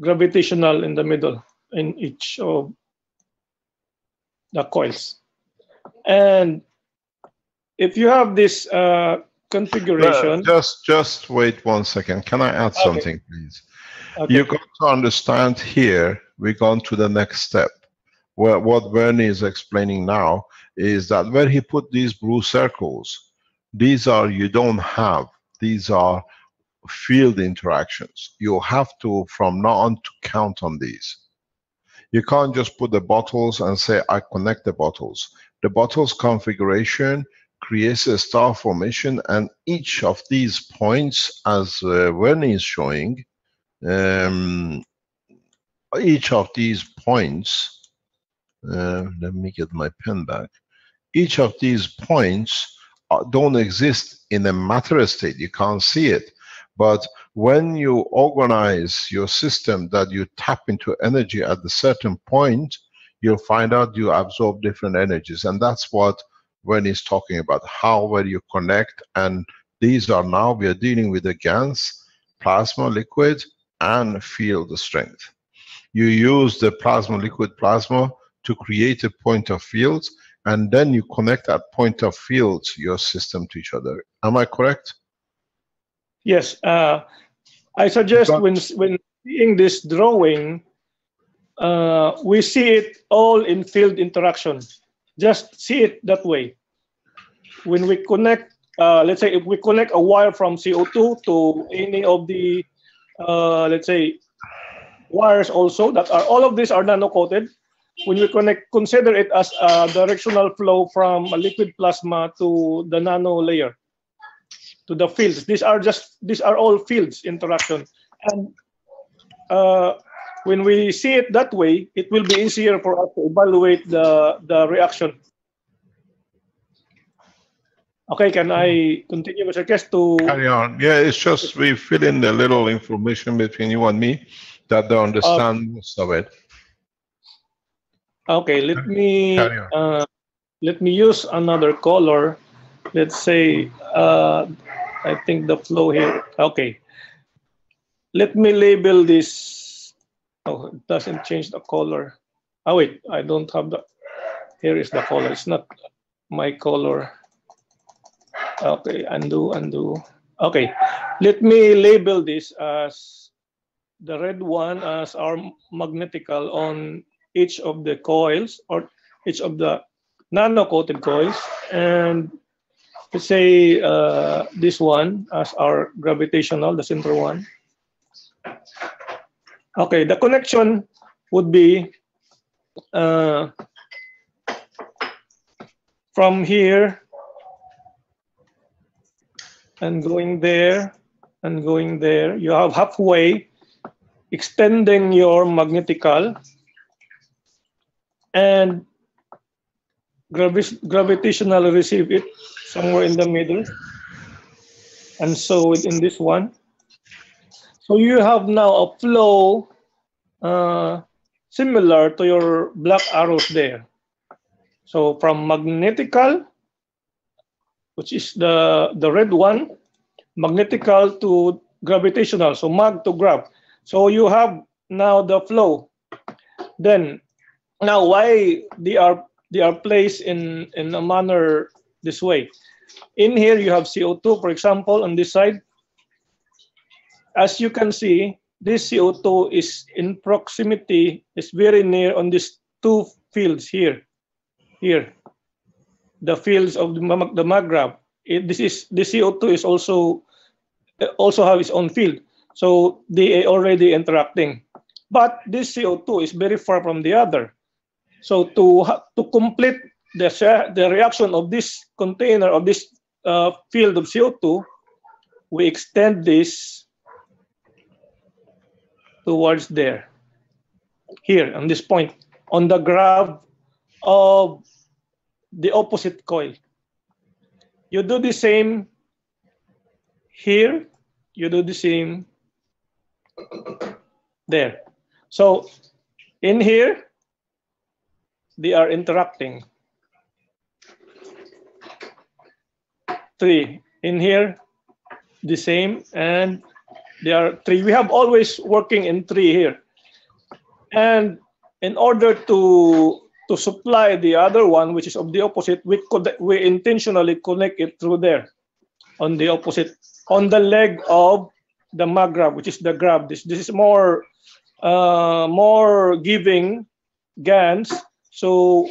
gravitational in the middle in each of the coils. And if you have this configuration. Just wait 1 second. Can I add something, please? Okay. You got to understand here, we're going to the next step. Well, what Bernie is explaining now is that where he put these blue circles, these are, you don't have, these are field interactions. You have to, from now on, to count on these. You can't just put the bottles and say, I connect the bottles. The bottles configuration creates a star formation, and each of these points, as Werner is showing, each of these points, let me get my pen back. Each of these points don't exist in a matter state. You can't see it. But when you organize your system that you tap into energy at a certain point, you'll find out you absorb different energies. And that's what when he's talking about how well you connect. And these are now, we are dealing with the GANs, plasma, liquid, and field strength. You use the plasma, liquid plasma to create a point of field, and then you connect that point of field, your system, to each other. Am I correct? Yes. I suggest when seeing this drawing, we see it all in field interaction. Just see it that way. When we connect, let's say if we connect a wire from CO2 to any of the, let's say, wires also, that are, all of these are nano-coated. When we connect, consider it as a directional flow from a liquid plasma to the nano layer, to the fields. These are all fields interaction. And when we see it that way, it will be easier for us to evaluate the reaction. Okay, can I continue, Mr. Kes, to carry on? Yeah, it's just we fill in the little information between you and me that they understand most of it. Okay, let me use another color. Let's say I think the flow here. Okay, let me label this. Oh, it doesn't change the color. Oh wait, I don't have the. Here is the color. It's not my color. Okay, undo. Okay, let me label this as the red one as our magnetical on each of the coils, or each of the nano-coated coils, and let's say this one as our gravitational, the center one. Okay, the connection would be from here and going there and going there. You have halfway, extending your magnetical, and gravitational receive it somewhere in the middle, and so in this one. So you have now a flow similar to your black arrows there. So from magnetical, which is the red one, magnetical to gravitational, so mag to grav. So you have now the flow. Then now why they are placed in a manner this way. In here you have CO2, for example, on this side. As you can see, this CO2 is in proximity, is very near on these two fields here. Here, the fields of the maggrav. The CO2 is also have its own field, so they are already interacting. But this CO2 is very far from the other. So to complete the reaction of this container of this field of CO2, we extend this towards there, here on this point, on the grav of the opposite coil. You do the same here, you do the same there. So in here, they are interacting. 3. In here, the same, and there are 3. We have always working in 3 here. And in order to supply the other one, which is of the opposite, we intentionally connect it through there, on the opposite, on the leg of the maggrav, which is the grav. This is more giving GANs, so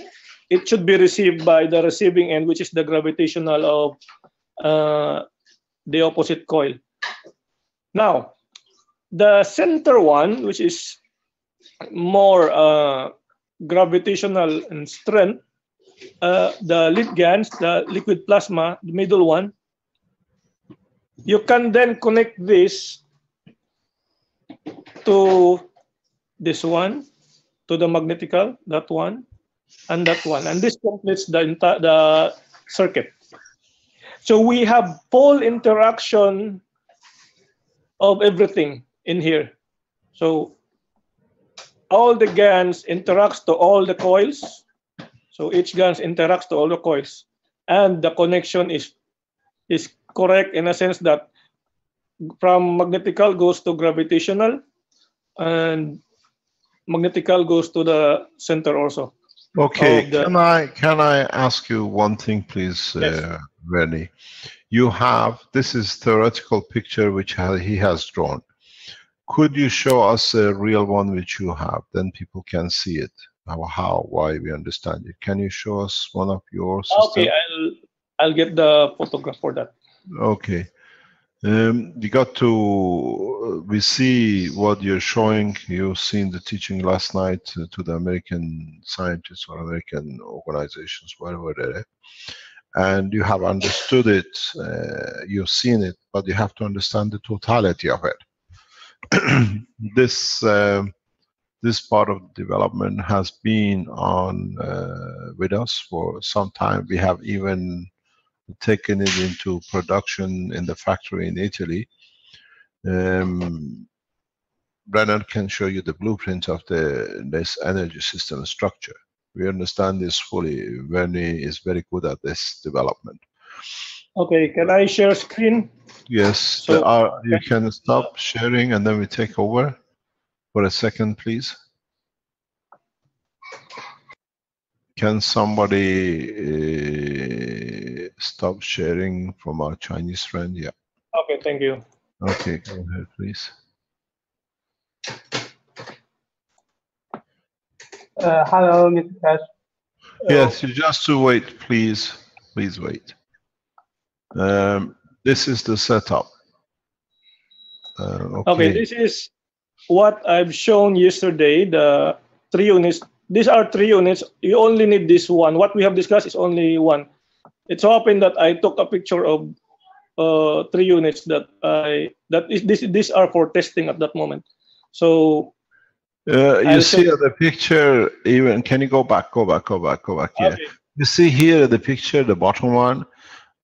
it should be received by the receiving end, which is the gravitational of the opposite coil. Now, the center one, which is more gravitational in strength, the lead GANs, the liquid plasma, the middle one, you can then connect this to this one, to the magnetical, that one, and that one. And this completes the circuit. So we have full interaction of everything in here. So all the GANs interacts to all the coils. So each GANs interacts to all the coils. And the connection is correct in a sense that from magnetical goes to gravitational, and magnetical goes to the center also. Okay, can I ask you one thing, please, yes. Rennie? You have, this is theoretical picture which he has drawn. Could you show us a real one which you have? Then people can see it. Why we understand it. Can you show us one of yours? Okay, I'll get the photograph for that. Okay. We see what you're showing. You've seen the teaching last night to the American scientists or American organizations, wherever they're at. And you have understood it, you've seen it, but you have to understand the totality of it. This part of the development has been on with us for some time. We have even taken it into production in the factory in Italy. Brennan can show you the blueprint of this energy system structure. We understand this fully. Vernie is very good at this development. Okay, can I share screen? Yes, So, you can stop sharing and then we take over for a second, please. Can somebody stop sharing from our Chinese friend? Yeah. Okay, thank you. Okay, go ahead, please. Hello, Mr. Cash. Yes, you just to wait, please. Please wait. This is the setup. Okay, this is what I've shown yesterday, the 3 units. These are 3 units. You only need this one. What we have discussed is only one. It's hoping that I took a picture of 3 units that these are for testing at that moment. So you see the picture. Even can you go back? Yeah. Okay. You see here the picture, the bottom one.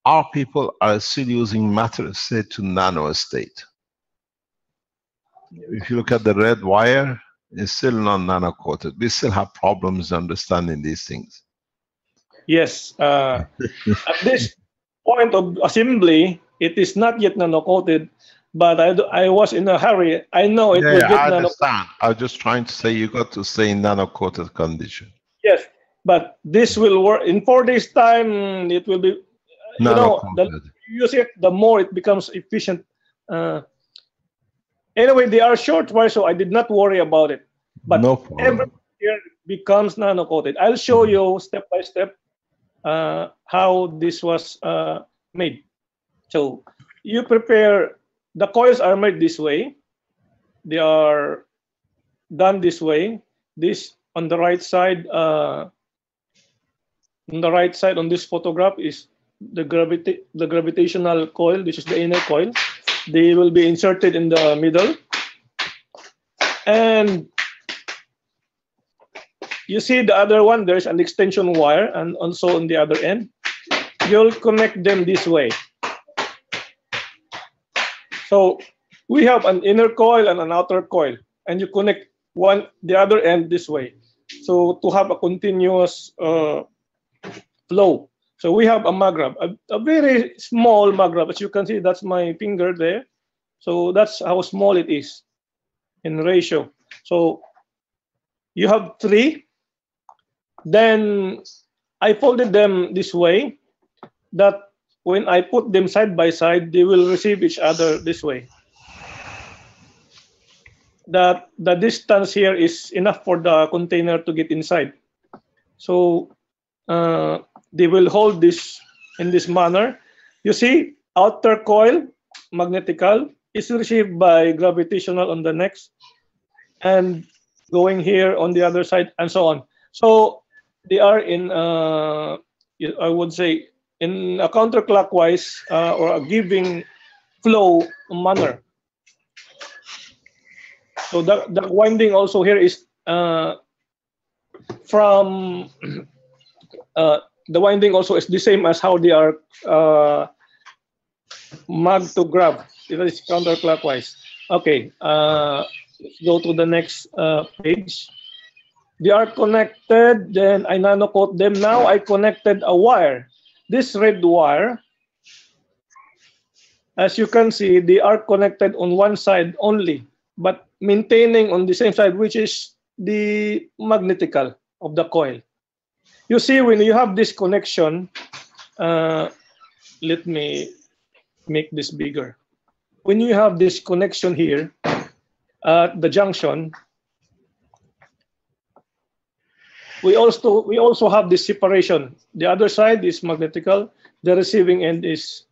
Our people are still using matter state to nano state. If you look at the red wire, it's still not nano coated. We still have problems understanding these things. Yes. At this point of assembly, it is not yet nano coated, but I was in a hurry. I know it will get I nano. understand. I was just trying to say you got to stay in nano coated condition. Yes, but this will work in 4 days' time. It will be. You know, the more you use it, the more it becomes efficient. Anyway, they are short wire, so I did not worry about it. But no problem. Every year becomes nano coated. I'll show you step by step how this was made. So you prepare. The coils are made this way. They are done this way. This on the right side. On the right side on this photograph is the gravitational coil. This is the inner coil. They will be inserted in the middle, and you see the other one. There's an extension wire, and also on the other end, you'll connect them this way. So we have an inner coil and an outer coil, and you connect the other end this way. So to have a continuous flow. So we have a magrab, a very small magrab. As you can see, that's my finger there. So that's how small it is in ratio. So you have 3. Then I folded them this way, that when I put them side by side, they will receive each other this way. That the distance here is enough for the container to get inside. So they will hold this in this manner. You see, outer coil, magnetical, is received by gravitational on the next, and going here on the other side, and so on. So they are in, I would say, in a counterclockwise or a giving flow manner. So the winding also here is from the winding also is the same as how they are mag to grab. It is counterclockwise. Okay, let's go to the next page. They are connected, then I nano coat them. Now I connected a wire. This red wire, as you can see, they are connected on one side only, but maintaining on the same side, which is the magnetical of the coil. You see, when you have this connection, let me make this bigger. When you have this connection here at the junction, we also have this separation. The other side is magnetical. The receiving end is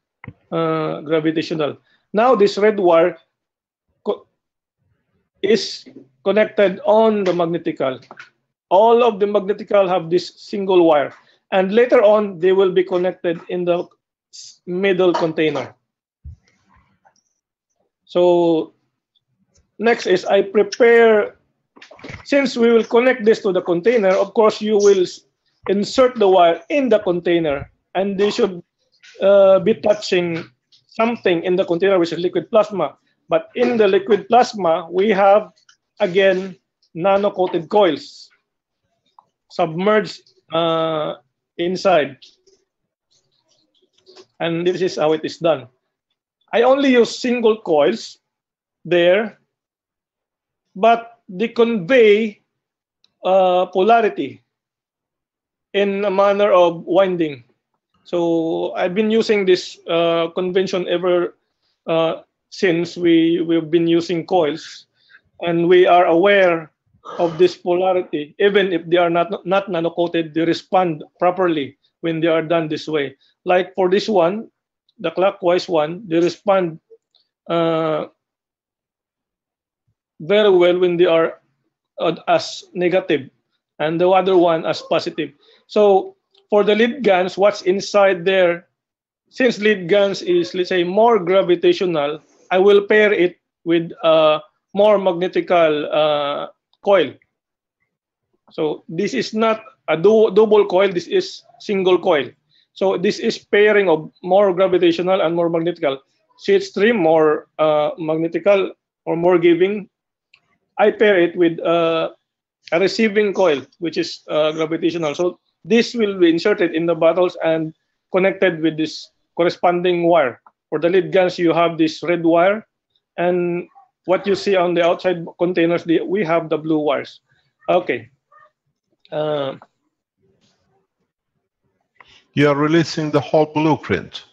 gravitational. Now this red wire is connected on the magnetical. All of the magnetical have this single wire, and later on they will be connected in the middle container. So next is I prepare, since we will connect this to the container, of course you will insert the wire in the container, and they should be touching something in the container, which is liquid plasma. But in the liquid plasma, we have, again, nano-coated coils submerged inside. And this is how it is done. I only use single coils there, but they convey polarity in a manner of winding. So I've been using this convention ever since we've been using coils, and we are aware of this polarity. Even if they are not nano-coated, they respond properly when they are done this way. Like for this one, the clockwise one, they respond very well when they are as negative, and the other one as positive. So for the lead guns, what's inside there since lead guns is, let's say, more gravitational, I will pair it with a more magnetical coil. So this is not a double coil, this is single coil. So this is pairing of more gravitational and more magnetical. CH stream more magnetical or more giving. I pair it with a receiving coil, which is gravitational. So this will be inserted in the bottles and connected with this corresponding wire. For the lead guns, you have this red wire, and what you see on the outside containers, we have the blue wires. Okay. You are releasing the whole blueprint.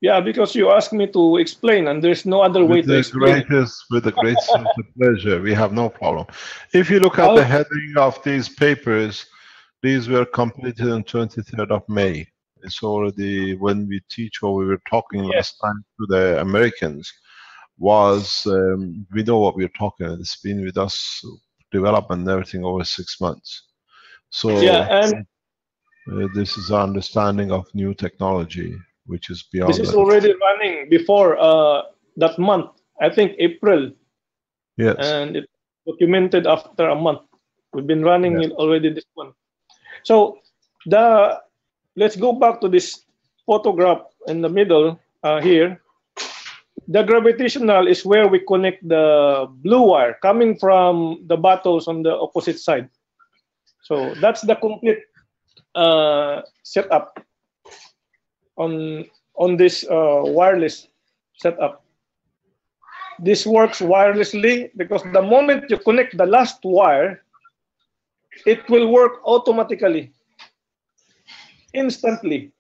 Yeah, because you asked me to explain, and there's no other way to explain. With the greatest pleasure, we have no problem. If you look at the heading of these papers, these were completed on 23rd of May. It's already, when we teach, or we were talking last time to the Americans, was we know what we're talking about. It's been with us, development and everything, over 6 months. So yeah, and this is our understanding of new technology, which is beyond. This is already running before that month, I think April. Yes. And it's documented after a month. We've been running it already this month. So let's go back to this photograph in the middle here. The gravitational is where we connect the blue wire coming from the bottles on the opposite side. So that's the complete setup on this wireless setup. This works wirelessly because the moment you connect the last wire, it will work automatically, instantly.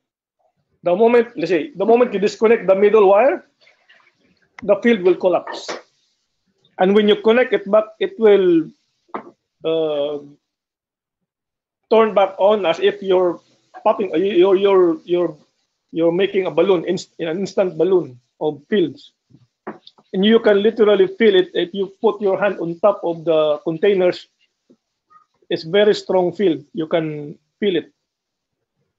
The moment, let's say, the moment you disconnect the middle wire, the field will collapse. And when you connect it back, it will turn back on as if you're popping, you're making a balloon, an instant balloon of fields. And you can literally feel it if you put your hand on top of the containers. It's very strong field. You can feel it.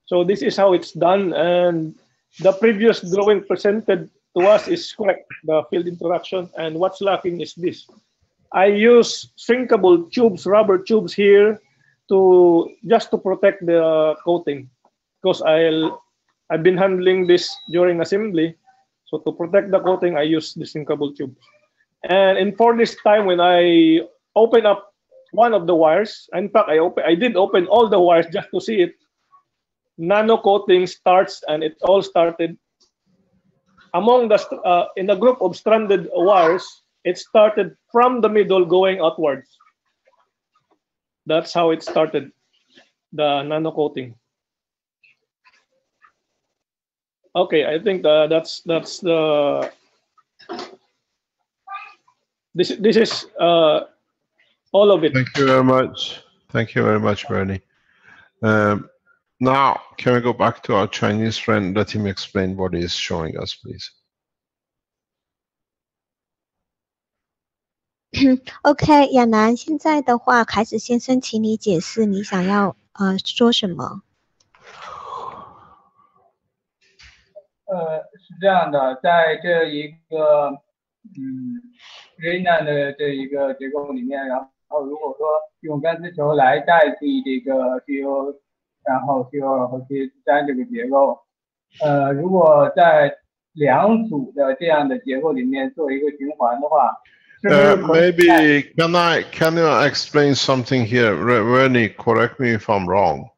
So this is how it's done. And the previous drawing presented to us is correct, the field interaction. And what's lacking is this. I use shrinkable tubes, rubber tubes here, just to protect the coating, because I've been handling this during assembly. So to protect the coating, I use the shrinkable tubes. And for this time, when I open up one of the wires, in fact, I did open all the wires just to see it. Nano coating starts, and it all started among the in the group of stranded wires. It started from the middle going outwards. That's how it started, the nano coating. Okay, I think that's the this is all of it. Thank you very much. Thank you very much, Bernie. Now, can we go back to our Chinese friend? Let him explain what he is showing us, please. OK， 亚楠，现在的话，凯子先生，请你解释你想要说什么。是这样的，在这一个ReNAND 的这一个结构里面，然后如果说用钢丝球来代替这个 CO， 然后 CO2 和 CH3 这个结构，如果在两组的这样的结构里面做一个循环的话。Maybe can you explain something here? Bernie, correct me if I'm wrong.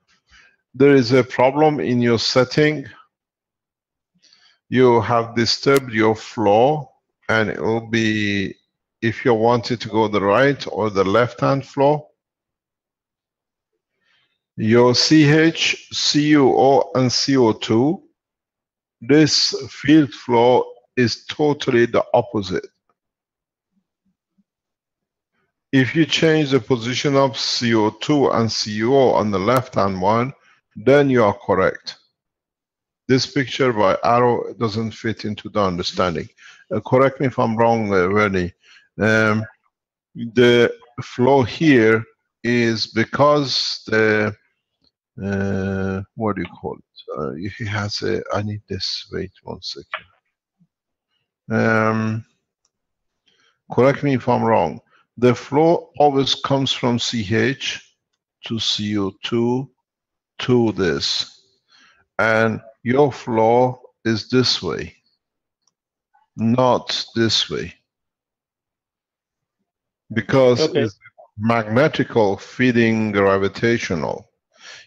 There is a problem in your setting. You have disturbed your flow, and it will be, if you want it to go the right or the left-hand flow, your CH, CuO, and CO2, this field flow is totally the opposite. If you change the position of CO2 and CuO on the left-hand one, then you are correct. This picture by arrow doesn't fit into the understanding. Correct me if I'm wrong, Bernie. The flow here is because the what do you call it? He has a, I need this, wait 1 second. Correct me if I'm wrong. The flow always comes from CH to CO2 to this. And your flow is this way, not this way. Because it's magnetical feeding gravitational.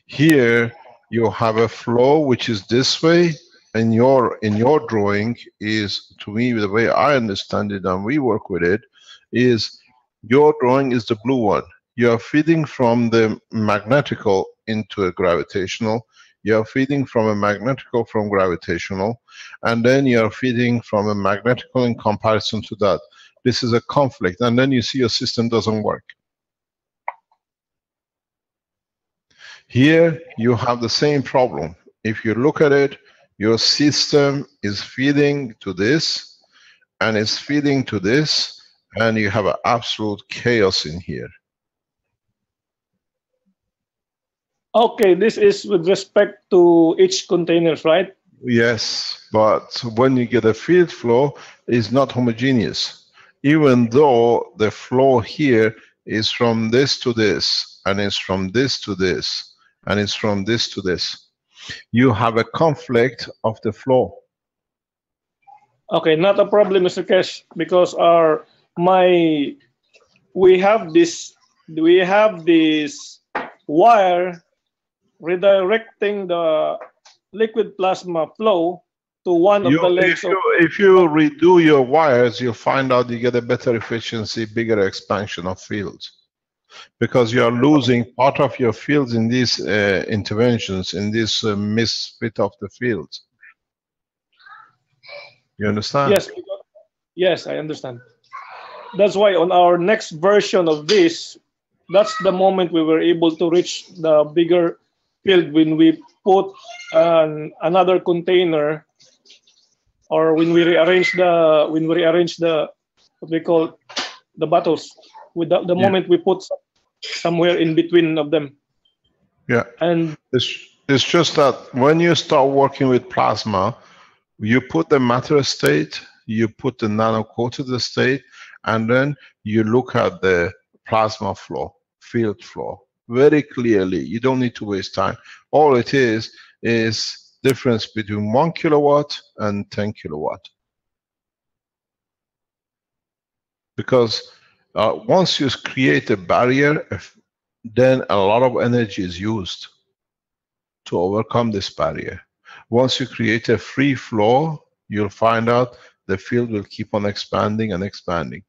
Here you have a flow which is this way, and in your drawing is, to me, the way I understand it and we work with it, is your drawing is the blue one. You are feeding from the magnetical into a gravitational. You are feeding from a magnetical from gravitational, and then you are feeding from a magnetical in comparison to that. This is a conflict, and then you see your system doesn't work. Here you have the same problem. If you look at it, your system is feeding to this, and it's feeding to this, and you have an absolute chaos in here. Okay, this is with respect to each containers, right? Yes, but when you get a field flow, it's not homogeneous. Even though the flow here is from this to this, and it's from this to this, and it's from this to this. You have a conflict of the flow. Okay, not a problem, Mr. Kesh, because we have this wire redirecting the liquid plasma flow to one of the legs. If you redo your wires, you'll find out you get a better efficiency, bigger expansion of fields. Because you are losing part of your fields in these interventions, in this misfit of the fields. You understand? Yes, yes, I understand. That's why on our next version of this, that's the moment we were able to reach the bigger field when we put another container, or when we rearrange the what we call the bottles. With the moment we put somewhere in between of them. Yeah. And it's just that when you start working with plasma, you put the matter state, you put the nano-coated state, and then you look at the plasma flow, field flow, very clearly. You don't need to waste time. All it is difference between 1 kilowatt and 10 kilowatt. Because once you create a barrier, then a lot of energy is used to overcome this barrier. Once you create a free flow, you'll find out the field will keep on expanding and expanding.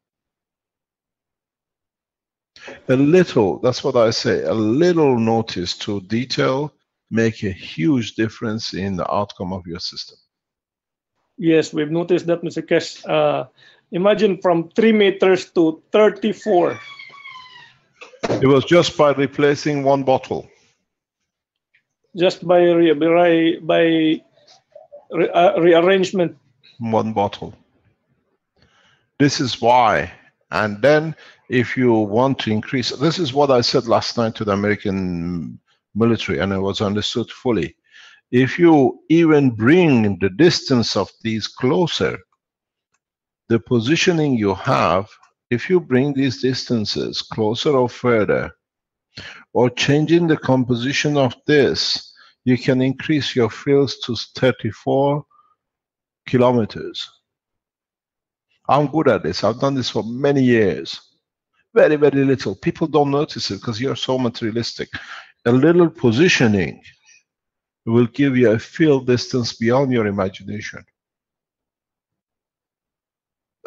A little, that's what I say, a little notice to detail make a huge difference in the outcome of your system. Yes, we've noticed that, Mr. Kesh. Imagine from 3 meters to 34. It was just by replacing one bottle. Just by rearrangement. One bottle. This is why. And then if you want to increase, this is what I said last night to the American military, and it was understood fully. If you even bring the distance of these closer, the positioning you have, if you bring these distances closer or further, or changing the composition of this, you can increase your fields to 34 kilometers. I'm good at this. I've done this for many years. Very, very little. People don't notice it because you're so materialistic. A little positioning will give you a field distance beyond your imagination.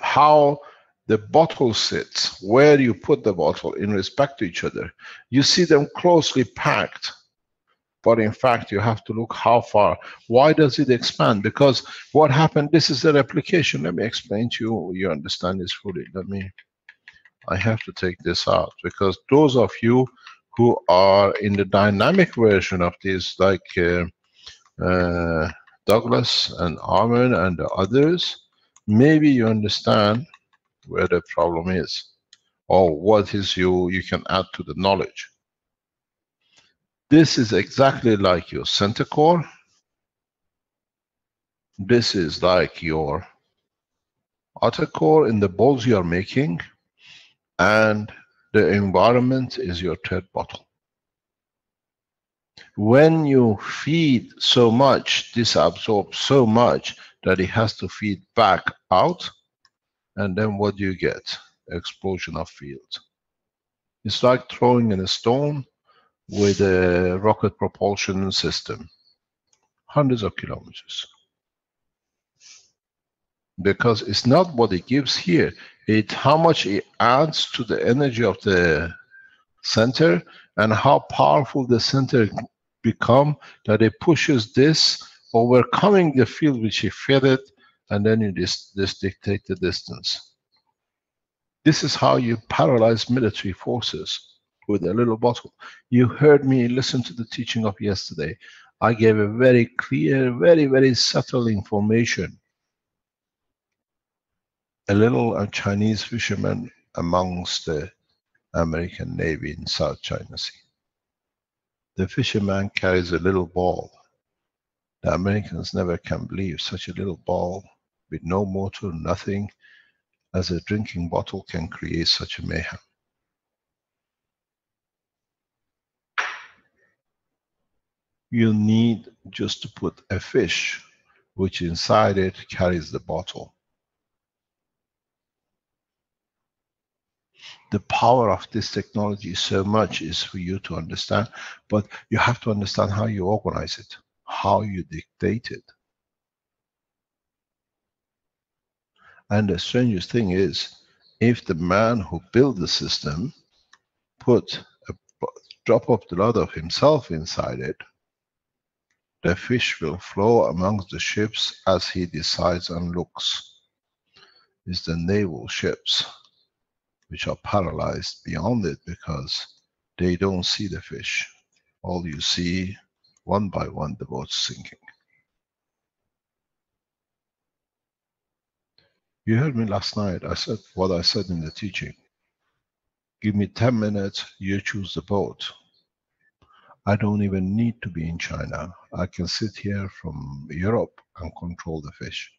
How the bottle sits, where you put the bottle in respect to each other. You see them closely packed, but in fact you have to look how far. Why does it expand? Because what happened, this is the replication. Let me explain to you, you understand this fully. I have to take this out, because those of you who are in the dynamic version of this, like Douglas and Armin and the others, maybe you understand where the problem is, or what is you can add to the knowledge. This is exactly like your center core. This is like your outer core in the balls you are making, and the environment is your third bottle. When you feed so much, this absorbs so much that it has to feed back out, and then what do you get? Explosion of field. It's like throwing in a stone with a rocket propulsion system, hundreds of kilometers. Because it's not what it gives here, it's how much it adds to the energy of the center and how powerful the center become that it pushes this, overcoming the field which it fed it, and then you just dictate the distance. This is how you paralyze military forces, with a little bottle. You heard me listen to the teaching of yesterday. I gave a very clear, very, very subtle information. A little Chinese fisherman amongst the American Navy in South China Sea. The fisherman carries a little ball. The Americans never can believe such a little ball with no motor, nothing, as a drinking bottle can create such a mayhem. You need just to put a fish, which inside it carries the bottle. The power of this technology so much is for you to understand, but you have to understand how you organize it, how you dictate it. And the strangest thing is, if the man who built the system put a drop of blood of himself inside it, the fish will flow amongst the ships as he decides and looks. It's the naval ships which are paralyzed beyond it because they don't see the fish. All you see, one by one, the boat's sinking. You heard me last night. I said what I said in the teaching. Give me 10 minutes, you choose the boat. I don't even need to be in China. I can sit here from Europe and control the fish.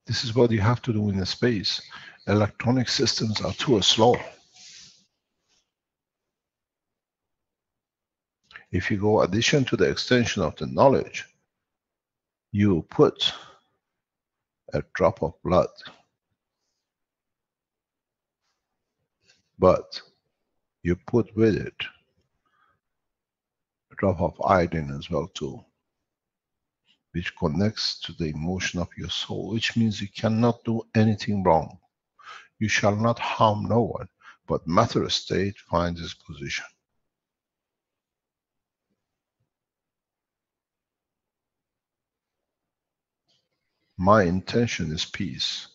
This is what you have to do in the space. Electronic systems are too slow. If you go addition to the extension of the knowledge, you put a drop of blood, but you put with it a drop of iodine as well too, which connects to the emotion of your soul, which means you cannot do anything wrong. You shall not harm no one, but matter state finds its position. My intention is peace,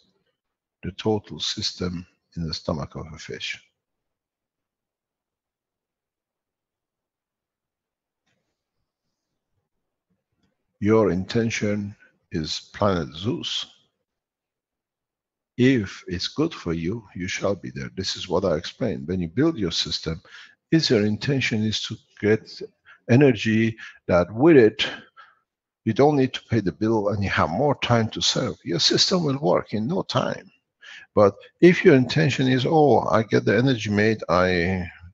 the total system in the stomach of a fish. Your intention is planet Zeus. If it's good for you, you shall be there. This is what I explained. When you build your system, your intention is to get energy that with it, you don't need to pay the bill and you have more time to serve. Your system will work in no time. But if your intention is, oh, I get the energy made,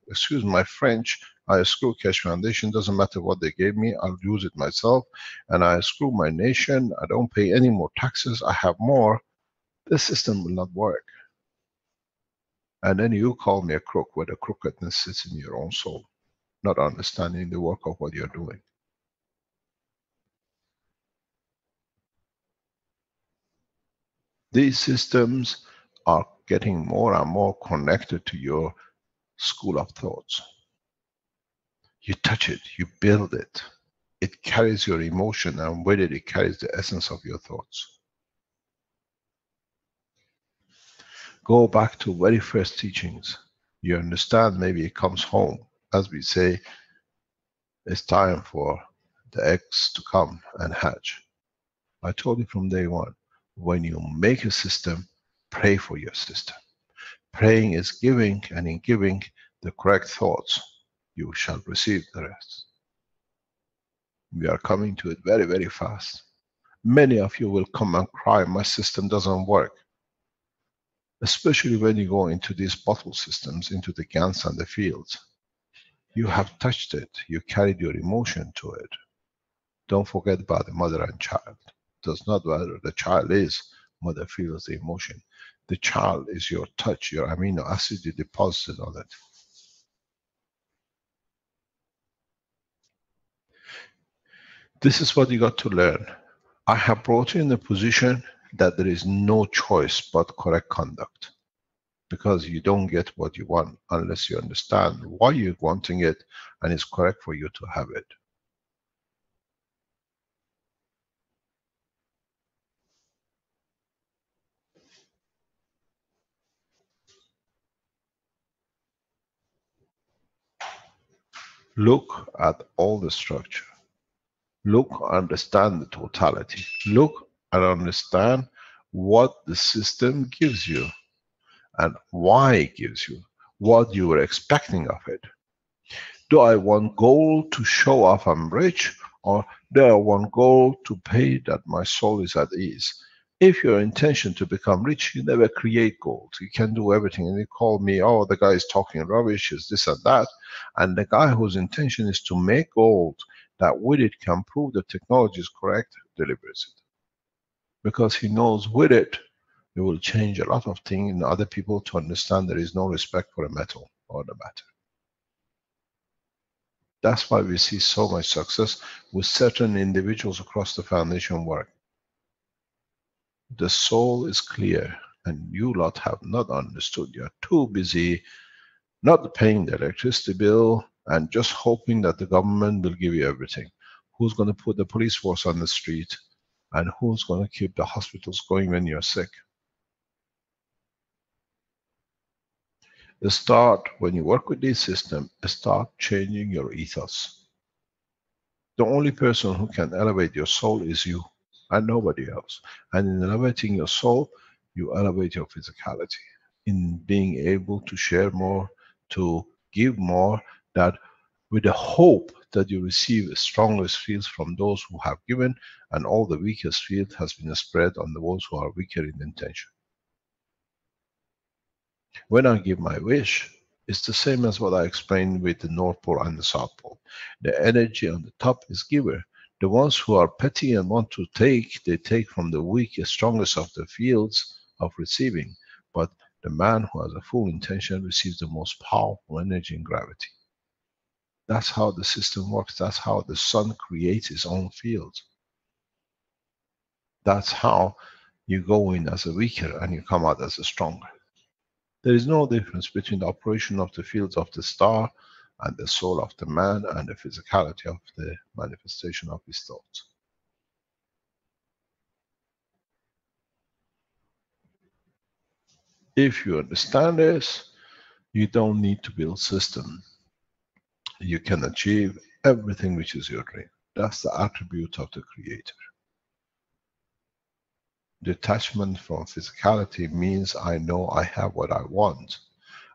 excuse my French, I screw Keshe Foundation, doesn't matter what they gave me, I'll use it myself, and I screw my nation, I don't pay any more taxes, I have more, the system will not work. And then you call me a crook, where the crookedness sits in your own soul, not understanding the work of what you're doing. These systems are getting more and more connected to your school of thoughts. You touch it, you build it. It carries your emotion, and with it, it carries the essence of your thoughts. Go back to very first teachings. You understand, maybe it comes home. As we say, it's time for the eggs to come and hatch. I told you from day one, when you make a system, pray for your system. Praying is giving, and in giving the correct thoughts, you shall receive the rest. We are coming to it very, very fast. Many of you will come and cry, my system doesn't work. Especially when you go into these bottle systems, into the GANs and the fields. You have touched it, you carried your emotion to it. Don't forget about the mother and child. It does not matter the child is, mother feels the emotion. The child is your touch, your amino acid you deposited on it. This is what you got to learn. I have brought you in a position that there is no choice but correct conduct. Because you don't get what you want unless you understand why you're wanting it and it's correct for you to have it. Look at all the structure. Look, understand the totality. Look and understand what the system gives you and why it gives you, what you were expecting of it. Do I want gold to show off I'm rich, or do I want gold to pay that my soul is at ease? If your intention to become rich, you never create gold. You can do everything. And you call me, oh, the guy is talking rubbish, is this and that. And the guy whose intention is to make gold, that with it can prove the technology is correct, delivers it. Because he knows with it, it will change a lot of things in other people to understand there is no respect for a metal or the matter. That's why we see so much success with certain individuals across the foundation work. The soul is clear, and you lot have not understood. You're too busy not paying the electricity bill and just hoping that the government will give you everything. Who's going to put the police force on the street? And who's going to keep the hospitals going when you're sick? Start, when you work with this system, start changing your ethos. The only person who can elevate your soul is you and nobody else. And in elevating your soul, you elevate your physicality. In being able to share more, to give more, that with the hope that you receive the strongest fields from those who have given, and all the weakest field has been spread on those who are weaker in intention. When I give my wish, it's the same as what I explained with the North Pole and the South Pole. The energy on the top is giver. The ones who are petty and want to take, they take from the weakest, strongest of the fields of receiving. But the man who has a full intention receives the most powerful energy and gravity. That's how the system works. That's how the sun creates its own fields. That's how you go in as a weaker and you come out as a stronger. There is no difference between the operation of the fields of the star and the soul of the man and the physicality of the manifestation of his thoughts. If you understand this, you don't need to build system. You can achieve everything which is your dream. That's the attribute of the Creator. Detachment from physicality means I know I have what I want,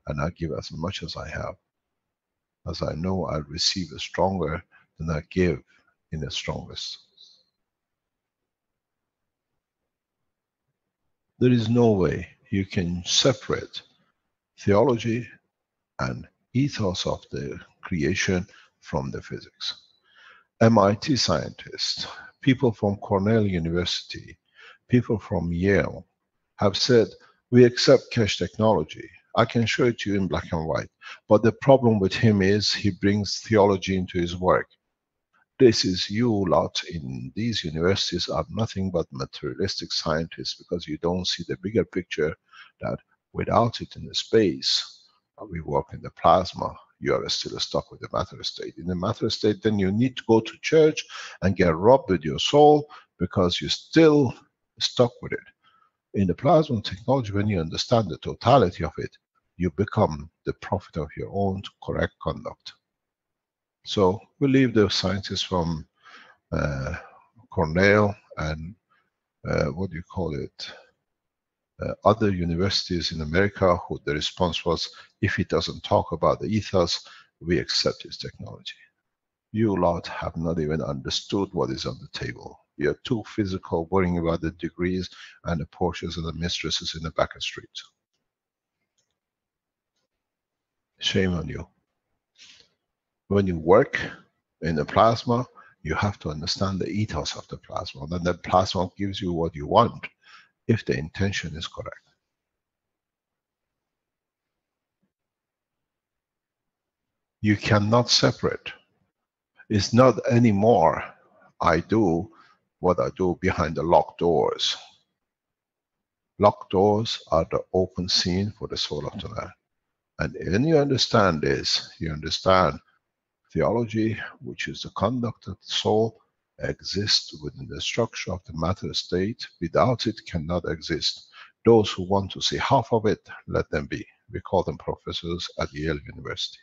and I give as much as I have. As I know I'll receive a stronger than I give in the strongest. There is no way you can separate theology and ethos of the creation from the physics. MIT scientists, people from Cornell University, people from Yale have said, we accept Keshe technology. I can show it to you in black and white. But the problem with him is he brings theology into his work. This is you lot in these universities are nothing but materialistic scientists because you don't see the bigger picture that without it in the space, we work in the plasma, you are still stuck with the matter state. In the matter state, then you need to go to church and get rubbed with your soul because you're still stuck with it. In the plasma technology, when you understand the totality of it, you become the prophet of your own correct conduct. So we leave the scientists from Cornell and what do you call it? other universities in America who the response was, if he doesn't talk about the ethos, we accept his technology. You lot have not even understood what is on the table. You're too physical, worrying about the degrees and the Porsches and the mistresses in the back street. Shame on you. When you work in the plasma, you have to understand the ethos of the plasma. Then the plasma gives you what you want, if the intention is correct. You cannot separate. It's not anymore, I do what I do behind the locked doors. Locked doors are the open scene for the soul of the man. And when you understand this, you understand theology, which is the conduct of the soul, exists within the structure of the matter state. Without it, cannot exist. Those who want to see half of it, let them be. We call them professors at Yale University,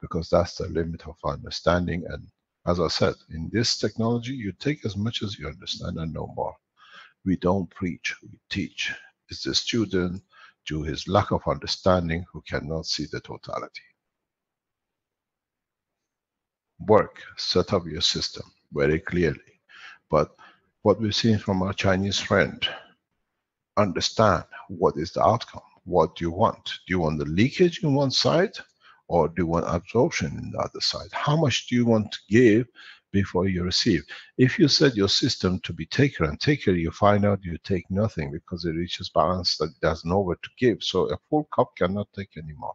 because that's the limit of understanding. And as I said, in this technology, you take as much as you understand and no more. We don't preach, we teach. It's the student, due to his lack of understanding, who cannot see the totality. Work, set up your system very clearly. But what we've seen from our Chinese friend, understand what is the outcome. What do you want? Do you want the leakage in one side, or do you want absorption in the other side? How much do you want to give before you receive? If you set your system to be taker and taker, you find out you take nothing, because it reaches balance that it has nowhere to give. So a full cup cannot take anymore.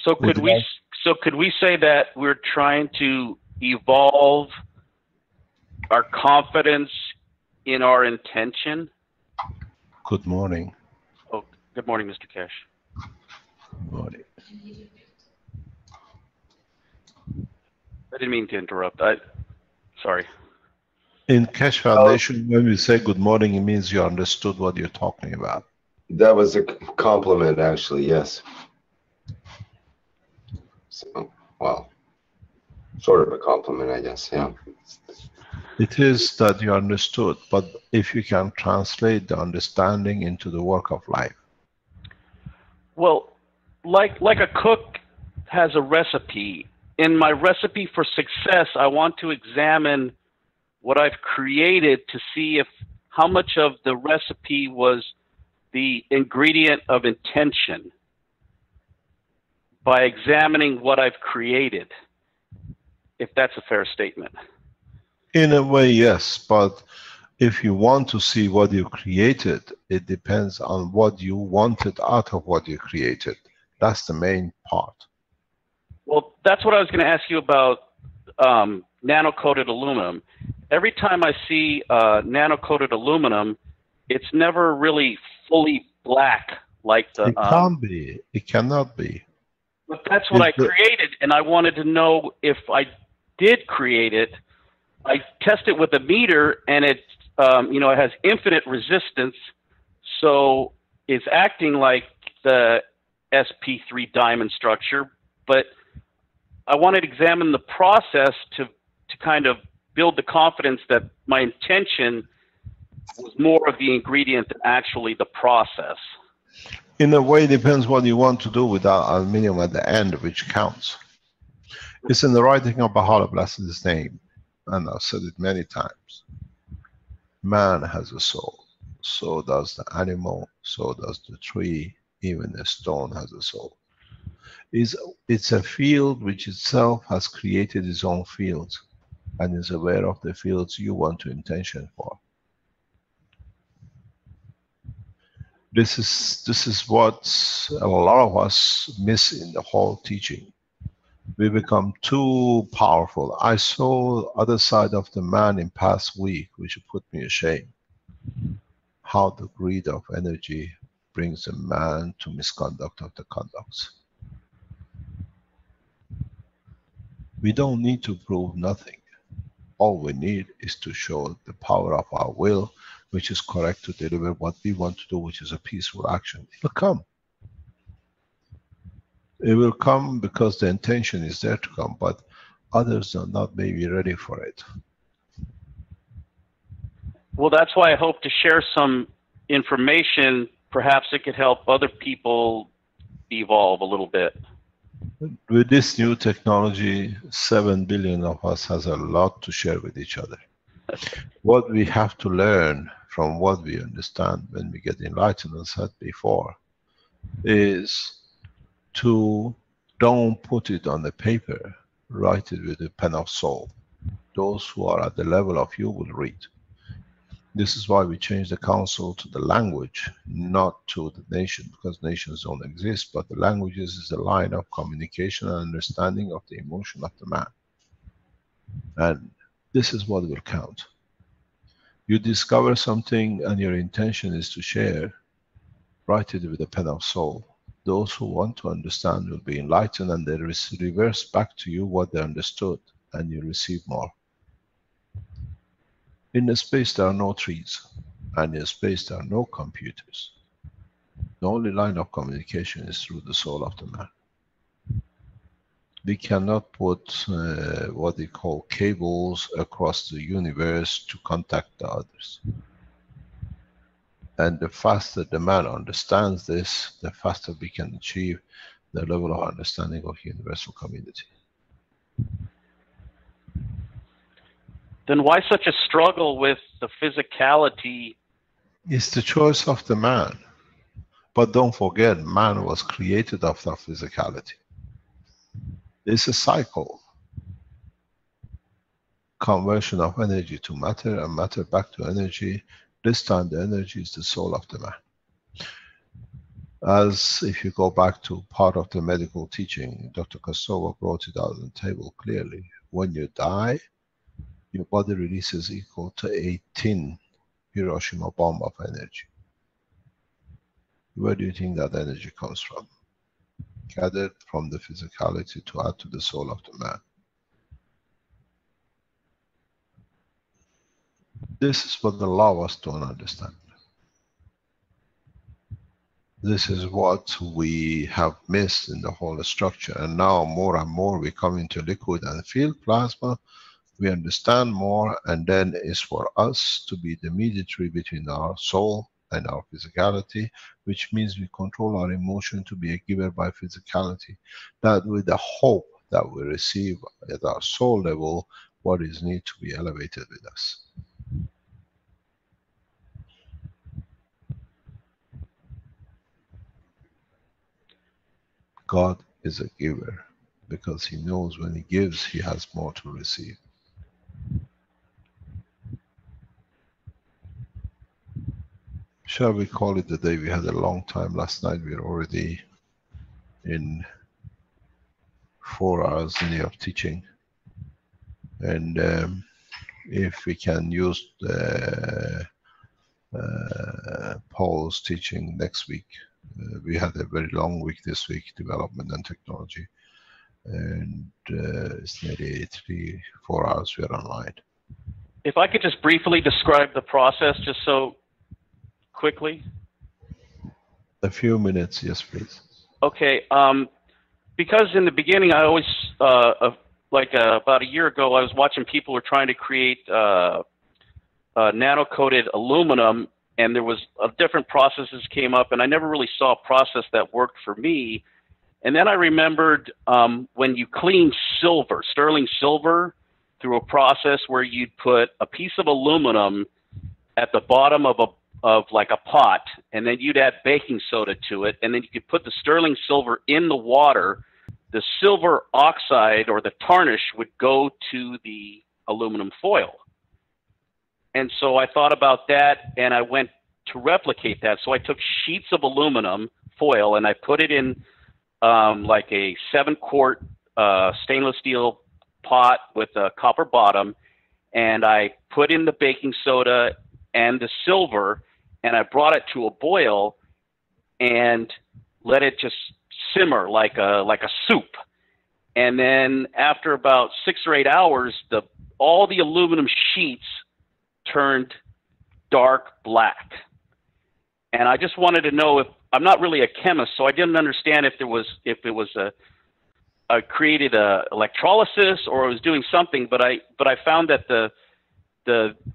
So could we say that we're trying to evolve our confidence in our intention? Good morning. Oh, good morning, Mr. Keshe. Good morning. I didn't mean to interrupt. Sorry. In Keshe Foundation, when we say good morning, it means you understood what you're talking about. That was a compliment, actually, yes. So, well, sort of a compliment, I guess, yeah. It is that you understood, but if you can translate the understanding into the work of life. Well, like a cook has a recipe. In my recipe for success, I want to examine what I've created to see if how much of the recipe was the ingredient of intention by examining what I've created, if that's a fair statement. In a way, yes, but if you want to see what you created, it depends on what you wanted out of what you created. That's the main part. Well, that's what I was going to ask you about nano-coated aluminum. Every time I see nano-coated aluminum, it's never really fully black like the... It can't be. It cannot be. But that's what I created, and I wanted to know if I did create it. I test it with a meter, and it, it has infinite resistance, so it's acting like the SP3 diamond structure. But I wanted to examine the process to kind of build the confidence that my intention was more of the ingredient than actually the process. In a way, it depends what you want to do with that aluminum at the end, which counts. It's in the writing of Baha'u'llah, blessed his name, and I've said it many times. Man has a soul. So does the animal, so does the tree, even the stone has a soul. It's a field which itself has created its own fields and is aware of the fields you want to intention for. This is what a lot of us miss in the whole teaching. We become too powerful. I saw other side of the man in past week, which put me ashamed. How the greed of energy brings a man to misconduct of the conducts. We don't need to prove nothing. All we need is to show the power of our will, which is correct to deliver what we want to do, which is a peaceful action. It will come. It will come because the intention is there to come, but others are not maybe ready for it. Well, that's why I hope to share some information. Perhaps it could help other people evolve a little bit. With this new technology, 7 billion of us has a lot to share with each other. What we have to learn from what we understand when we get enlightened, as I said before, is to don't put it on the paper, write it with a pen of soul. Those who are at the level of you will read. This is why we changed the council to the language, not to the nation, because nations don't exist, but the languages is the line of communication and understanding of the emotion of the man. And this is what will count. You discover something and your intention is to share, write it with a pen of soul. Those who want to understand will be enlightened, and they reverse back to you what they understood, and you receive more. In the space there are no trees, and in space there are no computers. The only line of communication is through the soul of the man. We cannot put what they call cables across the universe to contact the others. And the faster the man understands this, the faster we can achieve the level of understanding of universal community. Then why such a struggle with the physicality? It's the choice of the man. But don't forget, man was created after physicality. It's a cycle. Conversion of energy to matter and matter back to energy. This time the energy is the soul of the man. As if you go back to part of the medical teaching, Dr. Kostova brought it out on the table clearly. When you die, your body releases equal to 18 Hiroshima bomb of energy. Where do you think that energy comes from? Gathered from the physicality to add to the soul of the man. This is what the law of us don't understand. This is what we have missed in the whole structure, and now more and more we come into liquid and field plasma. We understand more, and then it's for us to be the mediator between our soul and our physicality, which means we control our emotion to be a giver by physicality. That with the hope that we receive at our soul level what is need to be elevated with us. God is a giver because he knows when he gives, he has more to receive. Shall we call it the day? We had a long time last night. We are already in 4 hours in of teaching. And if we can use the Paul's teaching next week. We had a very long week this week, development and technology. And it's nearly 3-4 hours we are online. If I could just briefly describe the process, just so quickly. A few minutes, yes, please. Okay. Because in the beginning, I always, about a year ago, I was watching people were trying to create nano-coated aluminum, and there was different processes came up, and I never really saw a process that worked for me. And then I remembered when you clean silver, sterling silver, through a process where you'd put a piece of aluminum at the bottom of like a pot, and then you'd add baking soda to it, and then you could put the sterling silver in the water. The silver oxide or the tarnish would go to the aluminum foil. And so I thought about that, and I went to replicate that. So I took sheets of aluminum foil, and I put it in like a 7-quart stainless steel pot with a copper bottom, and I put in the baking soda and the silver, and I brought it to a boil and let it just simmer like a soup. And then after about 6 or 8 hours, all the aluminum sheets turned dark black. And I just wanted to know if, I'm not really a chemist, so I didn't understand if it was created electrolysis or it was doing something, but I found that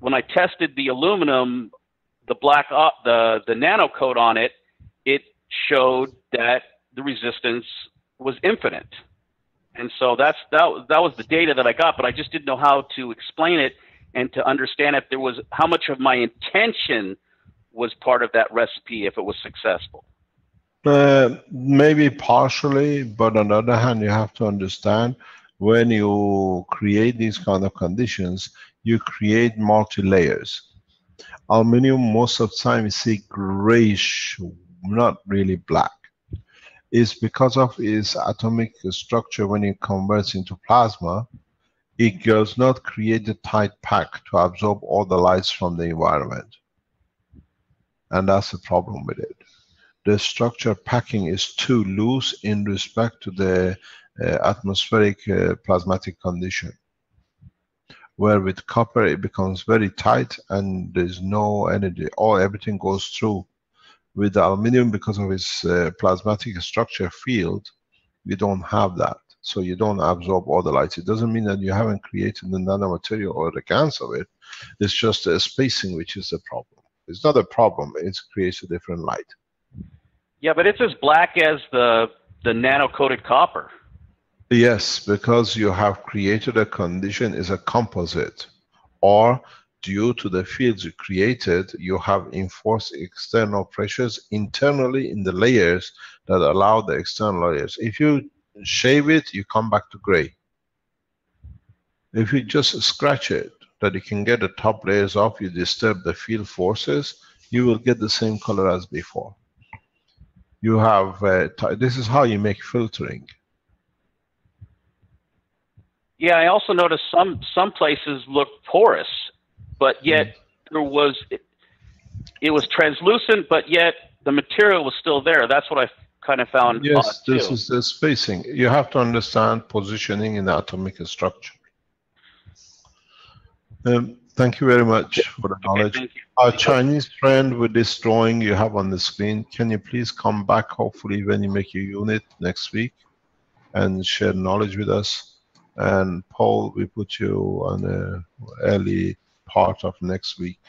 when I tested the aluminum, the nano coat on it, it showed that the resistance was infinite. And so that was the data that I got, but I just didn't know how to explain it and to understand if there was, how much of my intention was part of that recipe if it was successful. Maybe partially, but on the other hand, you have to understand when you create these kind of conditions, you create multi-layers. Aluminium, most of the time you see grayish, not really black. It's because of its atomic structure. When it converts into plasma, it does not create a tight pack to absorb all the lights from the environment. And that's the problem with it. The structure packing is too loose in respect to the atmospheric plasmatic condition. Where with copper it becomes very tight and there's no energy, or everything goes through. With the aluminum, because of its plasmatic structure field, you don't have that. So you don't absorb all the light. It doesn't mean that you haven't created the nanomaterial or the GaNs of it. It's just a spacing which is the problem. It's not a problem, it creates a different light. Yeah, but it's as black as the nano-coated copper. Yes, because you have created a condition is a composite, or due to the fields you created, you have enforced external pressures internally in the layers that allow the external layers. If you shave it, you come back to gray. If you just scratch it, that you can get the top layers off, you disturb the field forces, you will get the same color as before. You have, this is how you make filtering. Yeah, I also noticed some places look porous, but yet it was translucent, but yet the material was still there. That's what I kind of found. Yes, this is the spacing. You have to understand positioning in the atomic structure. Thank you very much for the knowledge. Thank you. Our Chinese friend with this drawing you have on the screen, can you please come back, hopefully when you make your unit next week, and share knowledge with us? And Paul, we put you on the early part of next week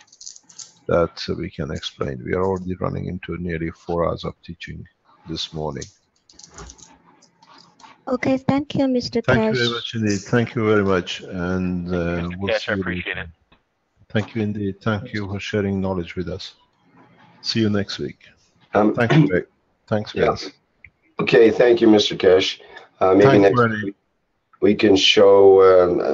that we can explain. We are already running into nearly 4 hours of teaching this morning. Okay, thank you, Mr. Cash. Thank you very much indeed. Thank you very much. And we'll Cash, see I you appreciate later. it. Thank you indeed. Thank you for sharing knowledge with us. See you next week. Thank you, Greg. Thanks, guys. Yeah. Okay, thank you, Mr. Cash. Maybe Thank next you, week we can show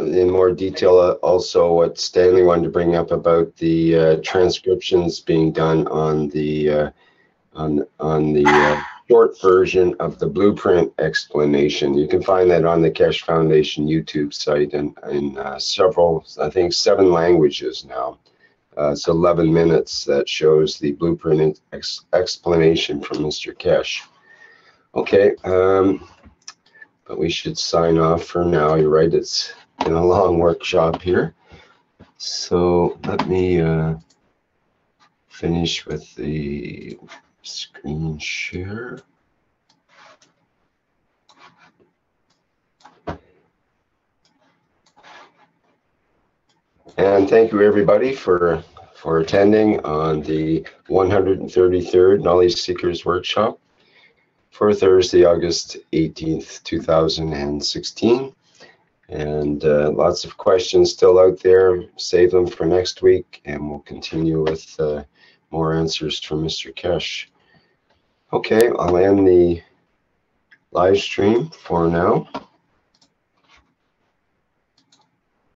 in more detail also what Stanley wanted to bring up about the transcriptions being done on the short version of the blueprint explanation. You can find that on the Keshe Foundation YouTube site and in several, I think 7 languages now. It's 11 minutes that shows the blueprint explanation from Mr. Keshe. Okay, but we should sign off for now. You're right, it's been a long workshop here. So let me finish with the screen share. And thank you everybody for attending on the 133rd Knowledge Seekers Workshop for Thursday, August 18th, 2016. And lots of questions still out there. Save them for next week, and we'll continue with more answers from Mr. Keshe. Okay, I'll end the live stream for now.